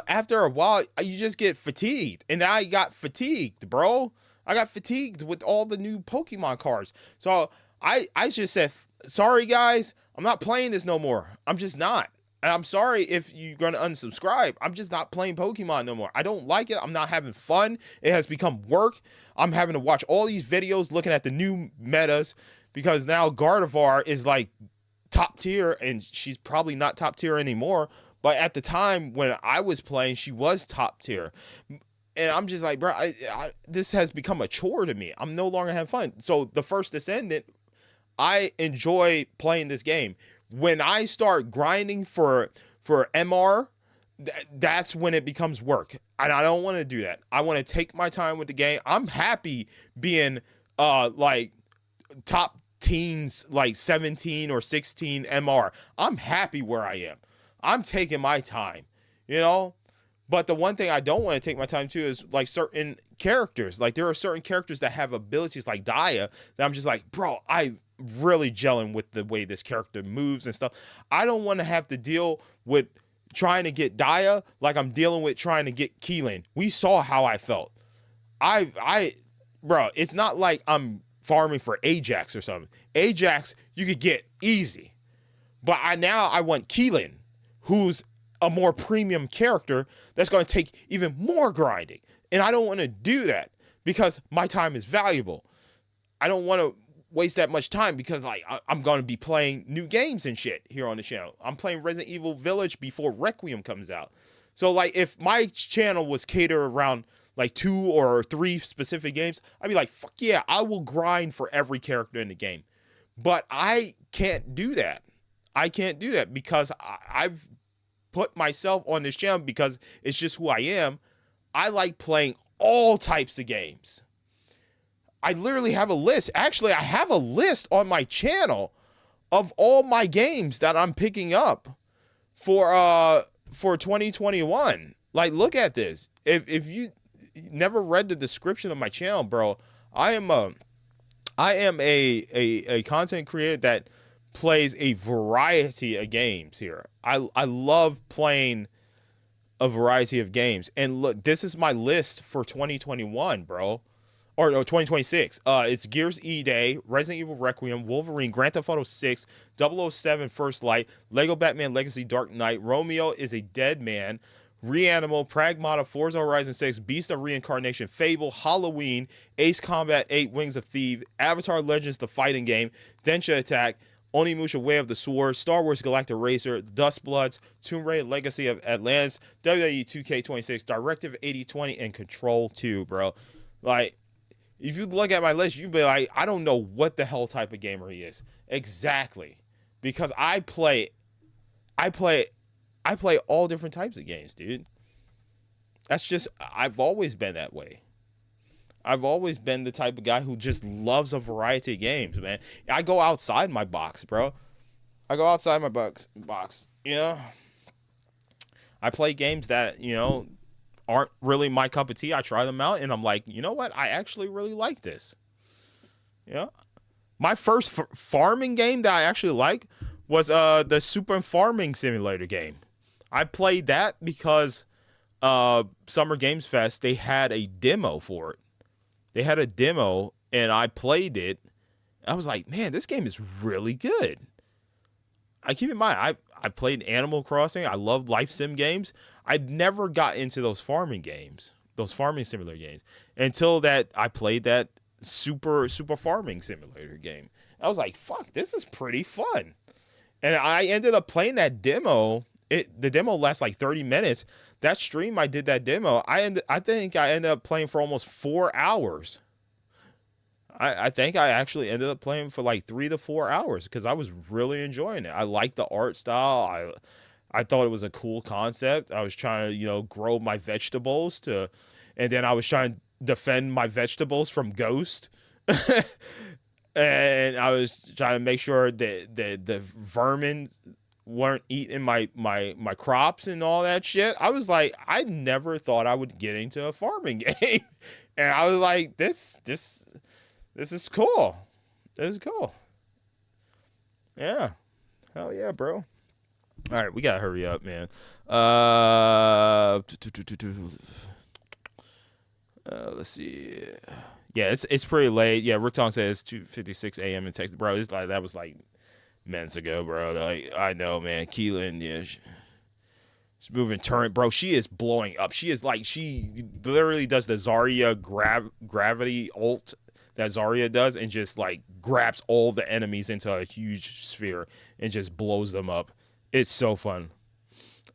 after a while, you just get fatigued. And I got fatigued, bro. I got fatigued with all the new Pokemon cards. So I just said, sorry, guys. I'm not playing this no more. I'm just not. And I'm sorry if you're going to unsubscribe. I'm just not playing Pokemon no more. I don't like it. I'm not having fun. It has become work. I'm having to watch all these videos looking at the new metas because now Gardevoir is like top tier, and she's probably not top tier anymore. But at the time when I was playing, she was top tier. And I'm just like, bro, this has become a chore to me. I'm no longer having fun. So the First Descendant, I enjoy playing this game. When I start grinding for MR, that's when it becomes work. And I don't want to do that. I want to take my time with the game. I'm happy being like top teens, like 17 or 16 MR. I'm happy where I am. I'm taking my time, you know? But the one thing I don't want to take my time to is like certain characters. Like there are certain characters that have abilities like Daya that I'm just like, bro, I really gelling with the way this character moves and stuff. I don't want to have to deal with trying to get Daya like I'm dealing with trying to get Keelan. We saw how I felt. Bro, it's not like I'm farming for Ajax or something. Ajax you could get easy. But I want Keelan, who's a more premium character that's going to take even more grinding. And I don't want to do that because my time is valuable. I don't want to waste that much time because like I'm going to be playing new games and shit here on the channel. I'm playing Resident Evil Village before Requiem comes out. So like if my channel was catered around like 2 or 3 specific games, I'd be like, fuck yeah, I will grind for every character in the game. But I can't do that. I can't do that because I've put myself on this channel because it's just who I am. I like playing all types of games. I literally have a list. Actually, I have a list on my channel of all my games that I'm picking up for 2021. Like, look at this. If you never read the description of my channel, bro, I am a content creator that plays a variety of games here. I love playing a variety of games. And look, this is my list for 2021, bro. Or no, 2026. It's Gears E-Day, Resident Evil Requiem, Wolverine, Grand Theft Auto 6, 007 First Light, Lego Batman Legacy Dark Knight, Romeo is a Dead Man, Reanimal, Pragmata, Forza Horizon 6, Beast of Reincarnation, Fable, Halloween, Ace Combat 8, Wings of Thieves, Avatar Legends, The Fighting Game, Densha Attack, Onimusha Way of the Sword, Star Wars Galactic Racer, Dustbloods, Tomb Raider Legacy of Atlantis, WWE 2K26, Directive 8020, and Control 2, bro. Like, if you look at my list, you'd be like, I don't know what the hell type of gamer he is. Exactly. Because I play all different types of games, dude. That's just, I've always been that way. I've always been the type of guy who just loves a variety of games, man. I go outside my box, bro. I go outside my box, you know? I play games that, you know, aren't really my cup of tea. I try them out, and I'm like, you know what? I actually really like this. You know? My first farming game that I actually like was the Super Farming Simulator game. I played that because Summer Games Fest, they had a demo for it. They had a demo, and I played it. I was like, man, this game is really good. I keep in mind, I played Animal Crossing. I love life sim games. I never got into those farming games, those farming simulator games, until that I played that Super Farming Simulator game. I was like, fuck, this is pretty fun. And I ended up playing that demo. The demo lasts like 30 minutes. That stream I did that demo, I think I ended up playing for almost 4 hours. I think I actually ended up playing for like 3 to 4 hours because I was really enjoying it. I liked the art style. I thought it was a cool concept. I was trying to, you know, grow my vegetables and then I was trying to defend my vegetables from Ghost. And I was trying to make sure that the vermin weren't eating my crops and all that shit. I was like, I never thought I would get into a farming game. And I was like, this is cool. This is cool. Yeah. Hell yeah, bro. All right, we gotta hurry up, man. Let's see. Yeah, it's pretty late. Yeah, Rick Tong says 2:56 a.m. in Texas, bro. It's like that was like minutes ago, bro. Like I know, man. Keelan, yeah, she's moving turret, bro. She is blowing up. She is like she literally does the Zarya gravity ult that Zarya does, and just like grabs all the enemies into a huge sphere and just blows them up. It's so fun.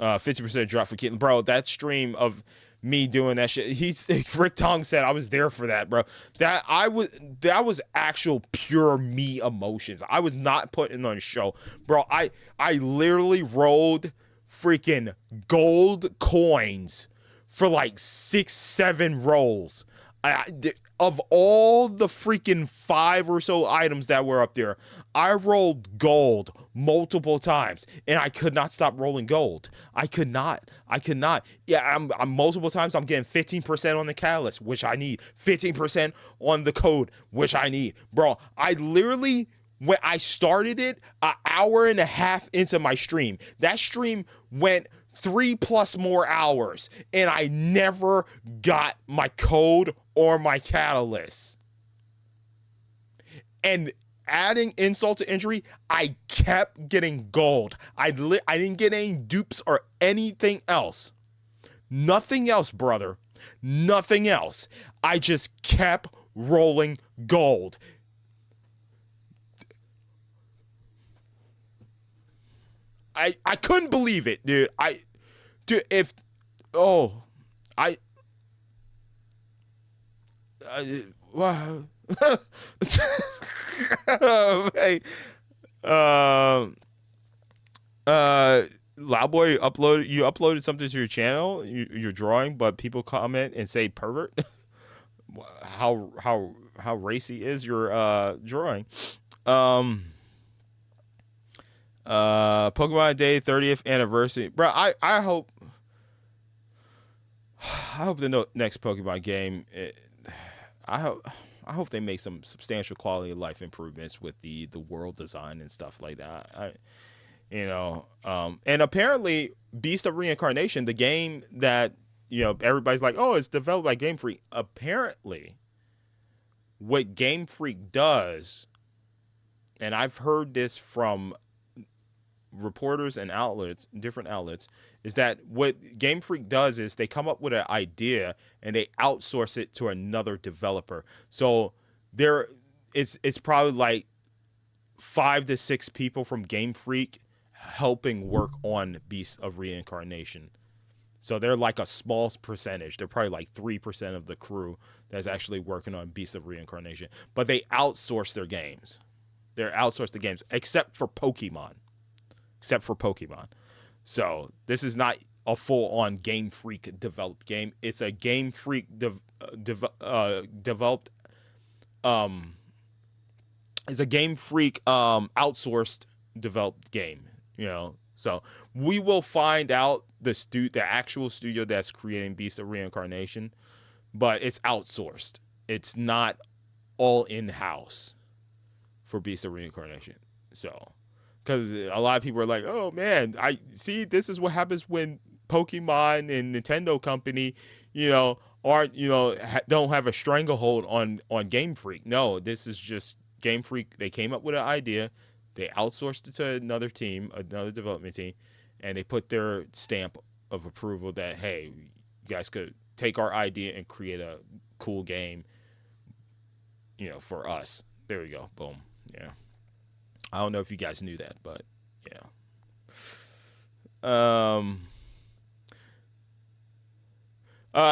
50% drop for Keaton. Bro, that stream of me doing that shit. Rick Tong said I was there for that, bro. That was actual pure me emotions. I was not putting on a show, bro. I literally rolled freaking gold coins for like 6-7 rolls. Of all the freaking 5 or so items that were up there, I rolled gold multiple times, and I could not stop rolling gold. I could not. Yeah, I'm multiple times. I'm getting 15% on the catalyst, which I need. 15% on the code, which I need, bro. I literally, when I started it, an hour and a half into my stream, that stream went 3+ more hours, and I never got my code or my catalyst. And adding insult to injury, I kept getting gold. I didn't get any dupes or anything else. Nothing else, brother. Nothing else. I just kept rolling gold. I couldn't believe it, dude. Wow. Hey, Loudboy uploaded something to your channel, your drawing, but people comment and say pervert. How racy is your drawing? Pokemon Day 30th anniversary, bro. I hope the next Pokemon game. I hope they make some substantial quality of life improvements with the world design and stuff like that. And apparently Beast of Reincarnation, the game that everybody's like, oh, it's developed by Game Freak. Apparently, what Game Freak does, and I've heard this from reporters and different outlets, is that what Game Freak does is they come up with an idea and they outsource it to another developer. So it's probably like 5 to 6 people from Game Freak helping work on Beast of Reincarnation. So they're like a small percentage. They're probably like 3% of the crew that's actually working on Beast of Reincarnation. But they outsource their games. They're outsourced the games, except for Pokemon. So this is not a full-on Game Freak developed game. It's a Game Freak developed. It's a Game Freak outsourced developed game. So we will find out the actual studio that's creating Beast of Reincarnation, but it's outsourced. It's not all in-house for Beast of Reincarnation. So. Because a lot of people are like, oh, man, I see this is what happens when Pokemon and Nintendo company, aren't, don't have a stranglehold on Game Freak. No, this is just Game Freak. They came up with an idea. They outsourced it to another development team, and they put their stamp of approval that, hey, you guys could take our idea and create a cool game, for us. There we go. Boom. Yeah. I don't know if you guys knew that, but yeah.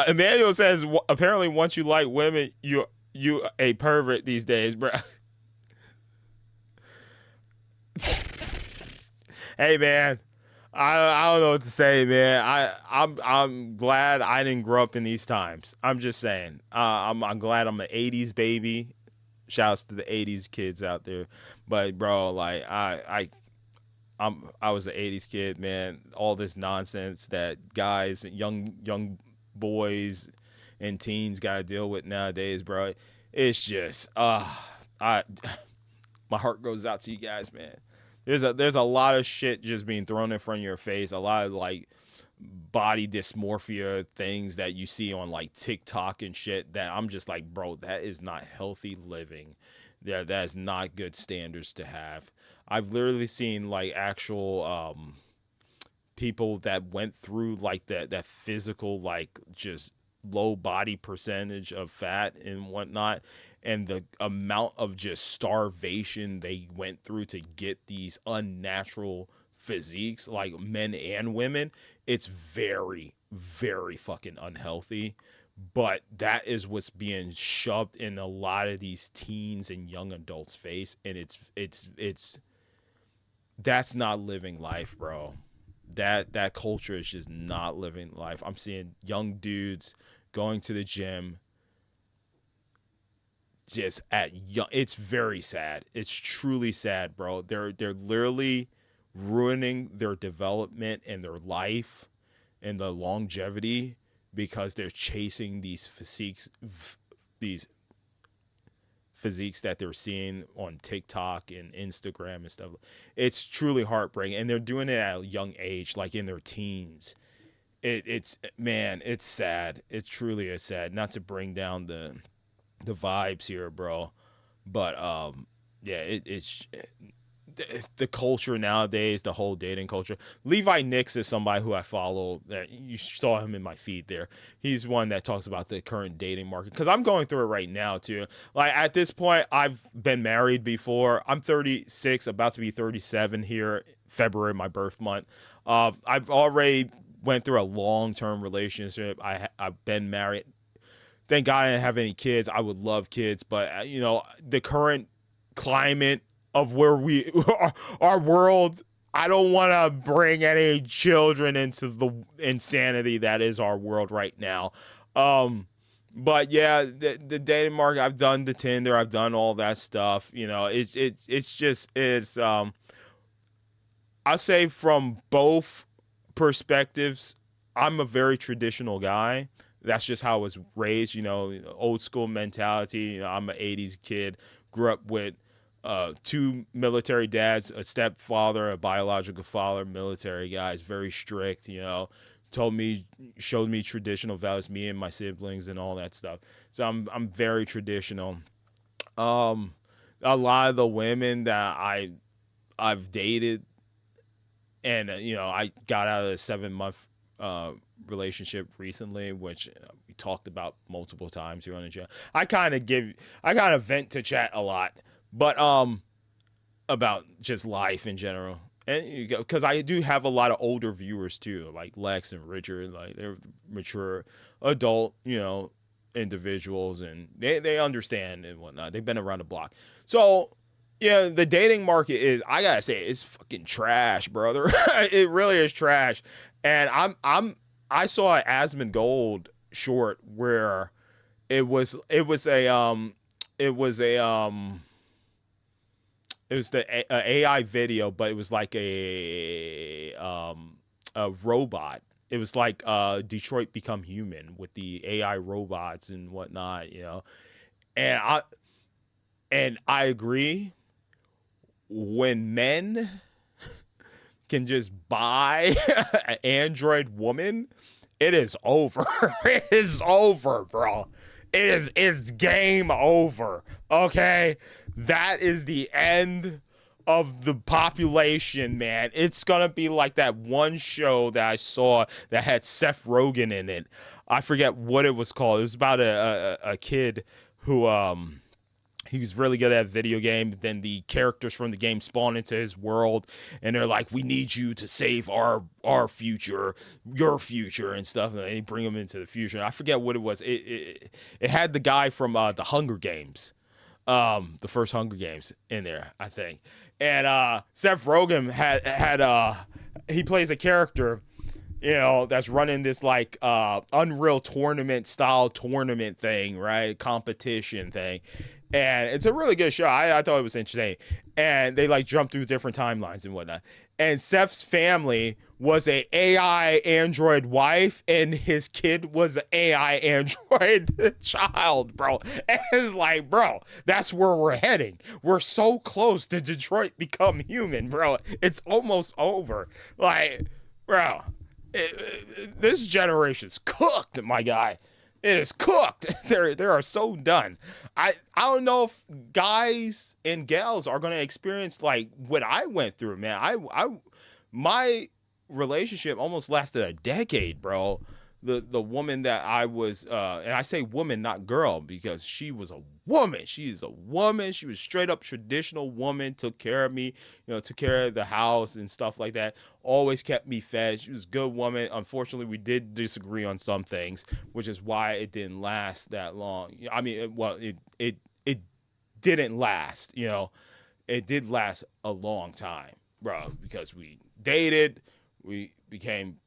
Emmanuel says apparently once you like women, you a pervert these days, bro. Hey man, I don't know what to say, man. I'm glad I didn't grow up in these times. I'm just saying. I'm glad I'm an '80s baby. Shouts to the '80s kids out there, but bro, like I was an '80s kid, man. All this nonsense that guys, young boys, and teens got to deal with nowadays, bro. It's just, my heart goes out to you guys, man. There's a lot of shit just being thrown in front of your face. A lot of like body dysmorphia things that you see on like TikTok and shit that I'm just like, bro, that is not healthy living. That is not good standards to have. I've literally seen like actual people that went through like that physical, like just low body percentage of fat and whatnot, and the amount of just starvation they went through to get these unnatural physiques, like men and women. It's very, very fucking unhealthy. But that is what's being shoved in a lot of these teens and young adults' face, and it's that's not living life, bro. That culture is just not living life. I'm seeing young dudes going to the gym just at young. It's very sad. It's truly sad, bro. They're literally ruining their development and their life and the longevity because they're chasing these physiques that they're seeing on TikTok and Instagram and stuff. It's truly heartbreaking, and they're doing it at a young age, like in their teens. It's man, it's sad. It truly is sad. Not to bring down the vibes here, bro, but yeah, it's the culture nowadays, the whole dating culture. Levi Nix is somebody who I follow. That you saw him in my feed there. He's one that talks about the current dating market because I'm going through it right now too. Like at this point, I've been married before. I'm 36, about to be 37 here, February, my birth month. I've already went through a long-term relationship. I've been married. Thank God I didn't have any kids. I would love kids, but you know, the current climate of where we our world, I don't want to bring any children into the insanity that is our world right now. But yeah, the dating market, I've done the Tinder, I've done all that stuff. You know, it's I say from both perspectives, I'm a very traditional guy. That's just how I was raised, you know, old school mentality. You know, I'm an 80s kid, grew up with two military dads, a stepfather, a biological father, military guys, very strict, you know, showed me traditional values, me and my siblings and all that stuff. So I'm very traditional. A lot of the women that I've dated, and you know, I got out of the 7-month relationship recently, which we talked about multiple times here on the chat. I kind of vent to chat a lot, but about just life in general, and because I do have a lot of older viewers too, like Lex and Richard. Like they're mature adult, you know, individuals, and they understand and whatnot. They've been around the block. So yeah, the dating market is, I gotta say, it's fucking trash, brother. It really is trash. And I saw an Asmongold short where it was the AI video, but it was like a robot. It was like Detroit Become Human with the AI robots and whatnot, you know. And I agree. When men can just buy an android woman, it is over. It is over, bro. It's game over. Okay? That is the end of the population, man. It's gonna be like that one show that I saw that had Seth Rogen in it. I forget what it was called. It was about a kid who he was really good at a video game. Then the characters from the game spawn into his world, and they're like, "We need you to save our future, your future, and stuff." And they bring him into the future. I forget what it was. It had the guy from the Hunger Games, the first Hunger Games in there, I think. And Seth Rogen had he plays a character, you know, that's running this like Unreal Tournament style tournament thing, right? Competition thing. And it's a really good show. I thought it was interesting. And they like jump through different timelines and whatnot. And Seth's family was a AI android wife, and his kid was an AI android child, bro. And it's like, bro, that's where we're heading. We're so close to Detroit Become Human, bro. It's almost over. Like, bro, this generation's cooked, my guy. It is cooked. They are so done. I don't know if guys and gals are gonna experience like what I went through, man. My relationship almost lasted a decade, bro. the woman that I was, and I say woman, not girl, because she was a woman. She is a woman. She was straight up traditional woman, took care of me, took care of the house and stuff like that. Always kept me fed. She was a good woman. Unfortunately, we did disagree on some things, which is why it didn't last that long. I mean, it didn't last, it did last a long time, bro, because we dated, we became,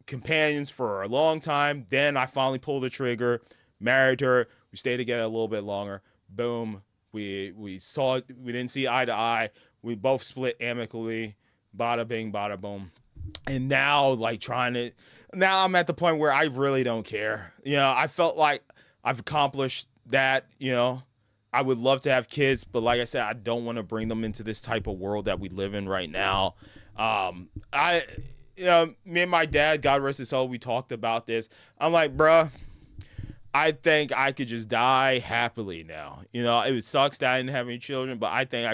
companions for a long time. Then I finally pulled the trigger, married her. We stayed together a little bit longer. Boom. We didn't see eye to eye. We both split amicably. Bada bing, bada boom. And now, now I'm at the point where I really don't care. I felt like I've accomplished that. I would love to have kids, but like I said, I don't want to bring them into this type of world that we live in right now. Me and my dad, God rest his soul, we talked about this. I'm like, bruh, I think I could just die happily now. It sucks that I didn't have any children, but I think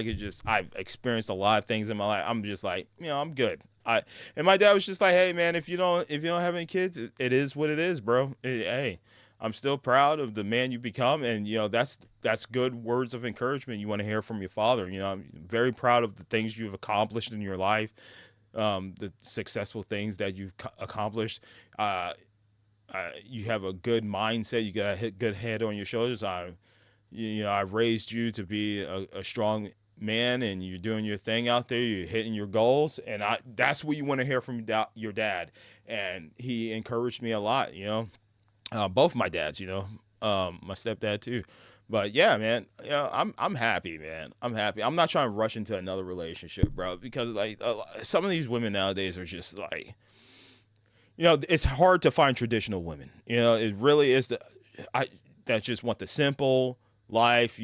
I've experienced a lot of things in my life. I'm just like, I'm good. And my dad was just like, hey man, if you don't have any kids, it is what it is, bro. Hey, I'm still proud of the man you become. And, that's good words of encouragement you want to hear from your father. I'm very proud of the things you've accomplished in your life. The successful things that you've accomplished. You have a good mindset. You got a good head on your shoulders. I raised you to be a strong man, and you're doing your thing out there. You're hitting your goals, and that's what you want to hear from your dad. And he encouraged me a lot. Both my dads. My stepdad too. But yeah, man, I'm happy, man. I'm happy. I'm not trying to rush into another relationship, bro, because some of these women nowadays are just like, it's hard to find traditional women. It really is that just want the simple life,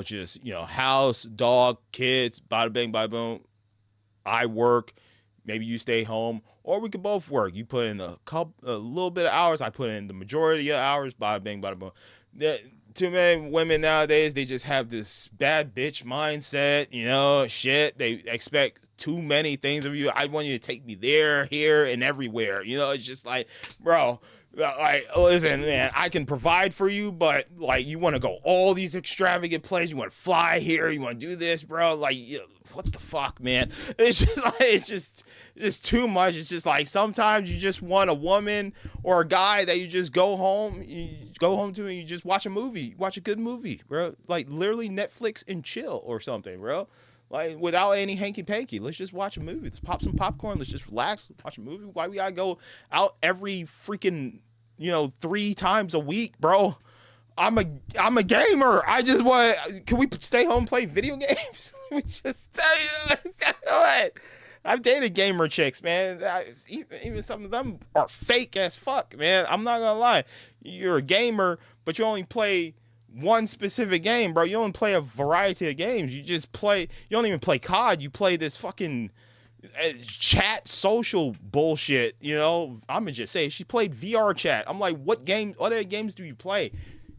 just, house, dog, kids, bada bing, bada boom. I work, maybe you stay home, or we could both work. You put in a little bit of hours. I put in the majority of hours, bada bing, bada boom. Too many women nowadays, they just have this bad bitch mindset, shit. They expect too many things of you. I want you to take me there, here, and everywhere. It's just like, bro, listen, man, I can provide for you, but you want to go all these extravagant places. You want to fly here. You want to do this, bro. What the fuck, man? It's just too much. It's just like sometimes you just want a woman or a guy that you just go home to and you just watch a movie, watch a good movie, bro. Literally Netflix and chill or something, bro. Without any hanky panky. Let's just watch a movie. Let's pop some popcorn. Let's just relax, watch a movie. Why we gotta go out every freaking 3 times a week, bro? I'm a gamer. I just want. Can we stay home and play video games? We just what? I've dated gamer chicks, man. Even some of them are fake as fuck, man. I'm not gonna lie. You're a gamer, but you only play one specific game, bro. You don't play a variety of games. You don't even play COD. You play this fucking chat social bullshit. I'm gonna just say she played VR chat. I'm like, what other games do you play?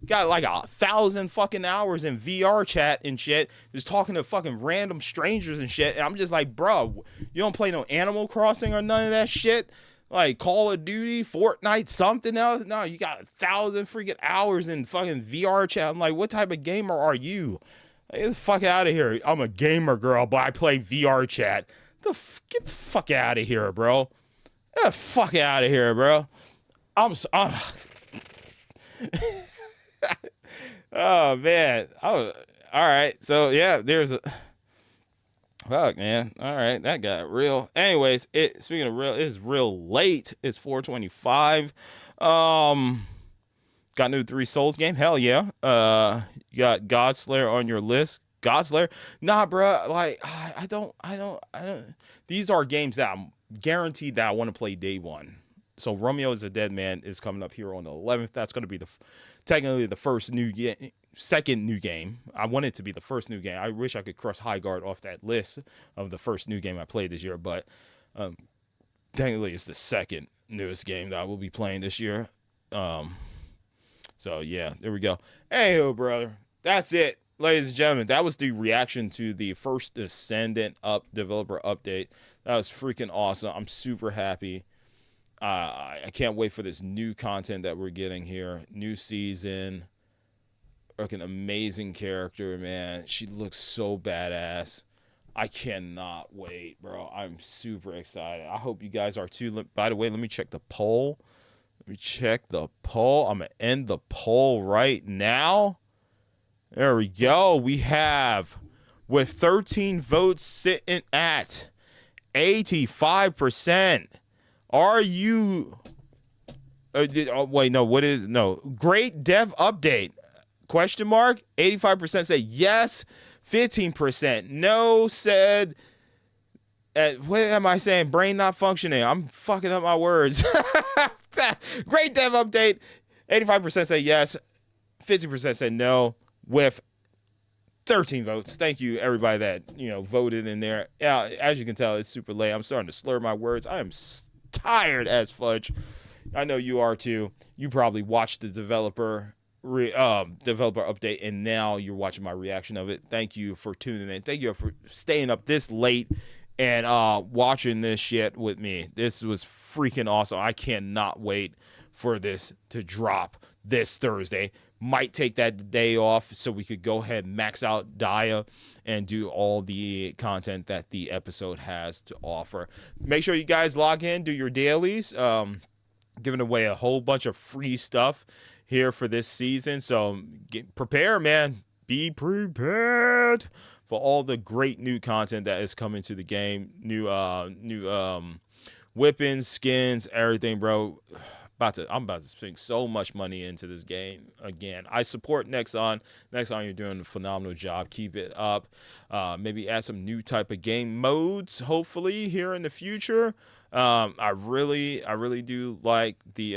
Got 1,000 fucking hours in VR chat and shit, just talking to fucking random strangers and shit. And I'm just like, bro, you don't play no Animal Crossing or none of that shit? Call of Duty, Fortnite, something else? No, you got 1,000 freaking hours in fucking VR chat. I'm like, what type of gamer are you? Get the fuck out of here. I'm a gamer girl, but I play VR chat. Get the fuck out of here, bro. Get the fuck out of here, bro. Oh man. Oh, all right. So yeah, there's a fuck, man. All right, that got real. Anyways, speaking of real, it's real late. It's 4:25. Got new 3 Souls game. Hell yeah. You got Godslayer on your list. Godslayer? Nah, bro. I don't. These are games that I'm guaranteed that I want to play day one. So Romeo is a Dead Man is coming up here on the 11th. That's going to be technically the second new game. I want it to be the first new game. I wish I could cross High Guard off that list of the first new game I played this year, but technically it's the second newest game that I will be playing this year. So yeah, there we go. Anywho, brother, that's it, ladies and gentlemen. That was the reaction to the First Descendant developer update. That was freaking awesome. I'm super happy. I can't wait for this new content that we're getting here. New season. Like an amazing character, man. She looks so badass. I cannot wait, bro. I'm super excited. I hope you guys are too. By the way, let me check the poll. Let me check the poll. I'm going to end the poll right now. There we go. We have, with 13 votes sitting at 85%. Are you... wait, no. What is... No. Great dev update. Question mark. 85% say yes. 15% no said. What am I saying? Brain not functioning. I'm fucking up my words. Great dev update. 85% say yes. 50% say no. With 13 votes. Thank you, everybody that voted in there. Yeah, as you can tell, it's super late. I'm starting to slur my words. I am tired as fudge. I know you are too. You probably watched the developer update, and now you're watching my reaction of it. Thank you for tuning in. Thank you for staying up this late and watching this shit with me. This was freaking awesome. I cannot wait for this to drop this Thursday. Might take that day off so we could go ahead and max out Dia and do all the content that the episode has to offer. Make sure you guys log in, do your dailies. Giving away a whole bunch of free stuff here for this season. So prepare, man. Be prepared for all the great new content that is coming to the game. New weapons, skins, everything, bro. I'm about to sink so much money into this game again. I support Nexon. Nexon, you're doing a phenomenal job. Keep it up. Maybe add some new type of game modes, hopefully, here in the future. I really do like the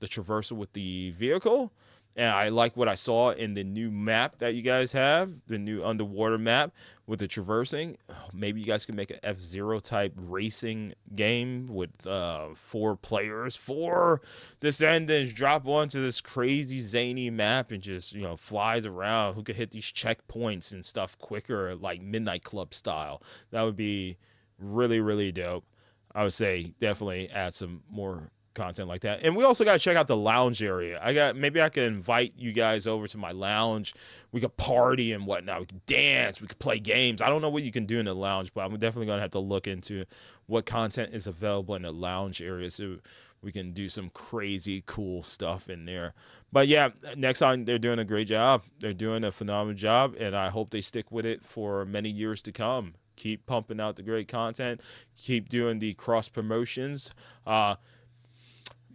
traversal with the vehicle, and I like what I saw in the new map that you guys have, the new underwater map with the traversing. Maybe you guys can make an F-Zero type racing game with 4 players, 4 Descendants drop onto this crazy zany map and just flies around. Who could hit these checkpoints and stuff quicker, like Midnight Club style? That would be really, really dope. I would say definitely add some more content like that. And we also got to check out the lounge area. Maybe I could invite you guys over to my lounge. We could party and whatnot. We could dance. We could play games. I don't know what you can do in the lounge, but I'm definitely going to have to look into what content is available in the lounge area so we can do some crazy cool stuff in there. But yeah, Nexon, they're doing a great job. They're doing a phenomenal job, and I hope they stick with it for many years to come. Keep pumping out the great content. Keep doing the cross promotions.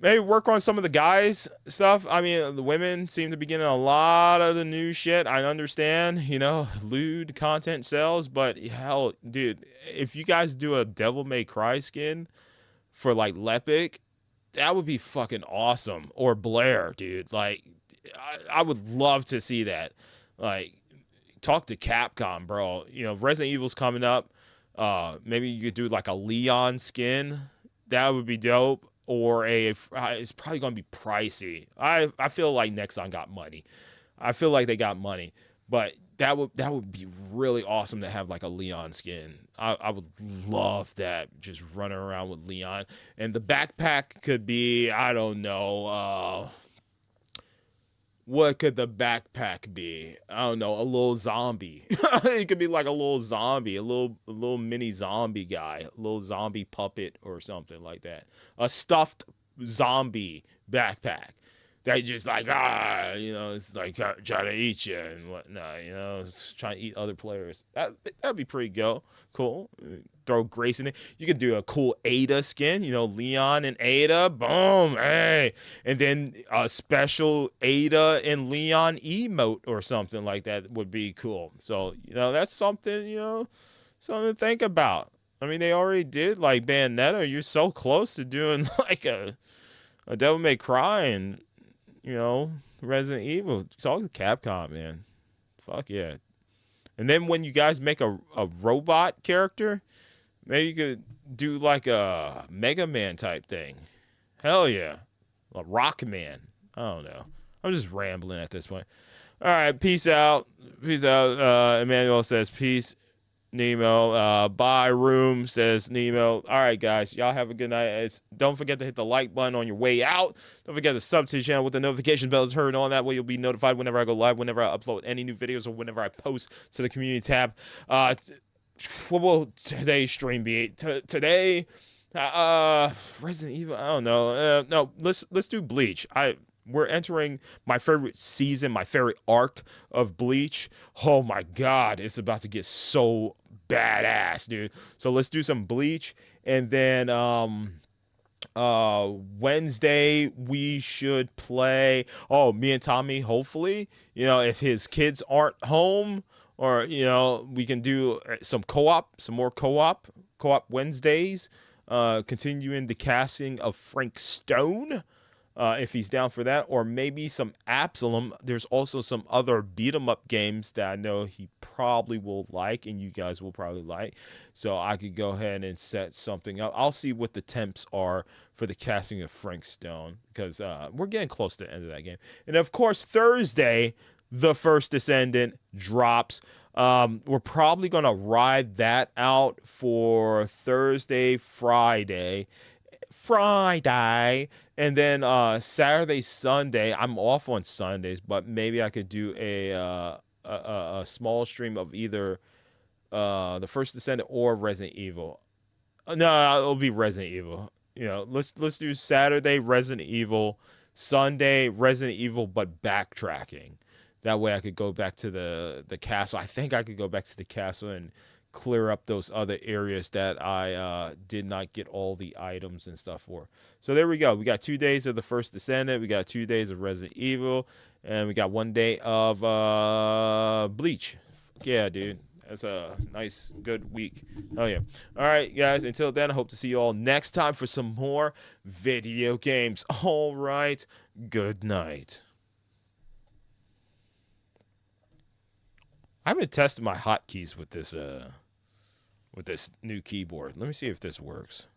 Maybe work on some of the guys stuff. I mean, the women seem to be getting a lot of the new shit. I understand, lewd content sells, but hell, dude, if you guys do a Devil May Cry skin for like Lepic, that would be fucking awesome. Or Blair, dude. Like, I would love to see that. Like, talk to Capcom, bro. Resident Evil's coming up. Maybe you could do like a Leon skin. That would be dope. Or it's probably going to be pricey. I feel like Nexon got money. I feel like they got money. But that would be really awesome to have like a Leon skin. I would love that. Just running around with Leon. And the backpack could be, I don't know, what could the backpack be? I don't know, a little zombie. It could be like a little zombie, a little mini zombie guy, a little zombie puppet or something like that. A stuffed zombie backpack that just like, it's like trying to eat you and whatnot, it's trying to eat other players. That'd be pretty cool. Throw Grace in it. You could do a cool Ada skin, Leon and Ada, boom, hey. And then a special Ada and Leon emote or something like that would be cool. So, that's something, something to think about. I mean, they already did like Bayonetta. You're so close to doing like a Devil May Cry and, Resident Evil. Talk to Capcom, man. Fuck yeah. And then when you guys make a robot character, maybe you could do like a Mega Man type thing. Hell yeah. A Rock Man. I don't know. I'm just rambling at this point. All right. Peace out. Peace out. Emmanuel says peace. Nemo. Buy room, says Nemo. All right, guys. Y'all have a good night. Don't forget to hit the like button on your way out. Don't forget to sub to the channel with the notification bell turned on. That way you'll be notified whenever I go live, whenever I upload any new videos, or whenever I post to the community tab. What will today's stream be? Today, Resident Evil. I don't know. No, let's do Bleach. We're entering my favorite season, my favorite arc of Bleach. Oh my God, it's about to get so badass, dude. So let's do some Bleach, and then Wednesday we should play. Oh, me and Tommy. Hopefully, if his kids aren't home, or we can do some co-op, some more co-op Wednesdays. Continuing the casting of Frank Stone. If he's down for that, or maybe some Absalom. There's also some other beat 'em up games that I know he probably will like, and you guys will probably like. So I could go ahead and set something up. I'll see what the temps are for the casting of Frank Stone, because we're getting close to the end of that game. And of course, Thursday, the First Descendant drops. We're probably gonna ride that out for Thursday, Friday, and then Saturday, Sunday. I'm off on Sundays, but maybe I could do a small stream of either the First Descendant or Resident Evil. No, it'll be Resident Evil. Let's do Saturday Resident Evil, Sunday Resident Evil, but backtracking. That way I could go back to the castle. I think I could go back to the castle and clear up those other areas that I did not get all the items and stuff for. So there we go. We got 2 days of the First Descendant. We got 2 days of Resident Evil. And we got 1 day of Bleach. Fuck yeah, dude. That's a nice, good week. Oh, yeah. All right, guys. Until then, I hope to see you all next time for some more video games. All right. Good night. I haven't tested my hotkeys with this new keyboard. Let me see if this works.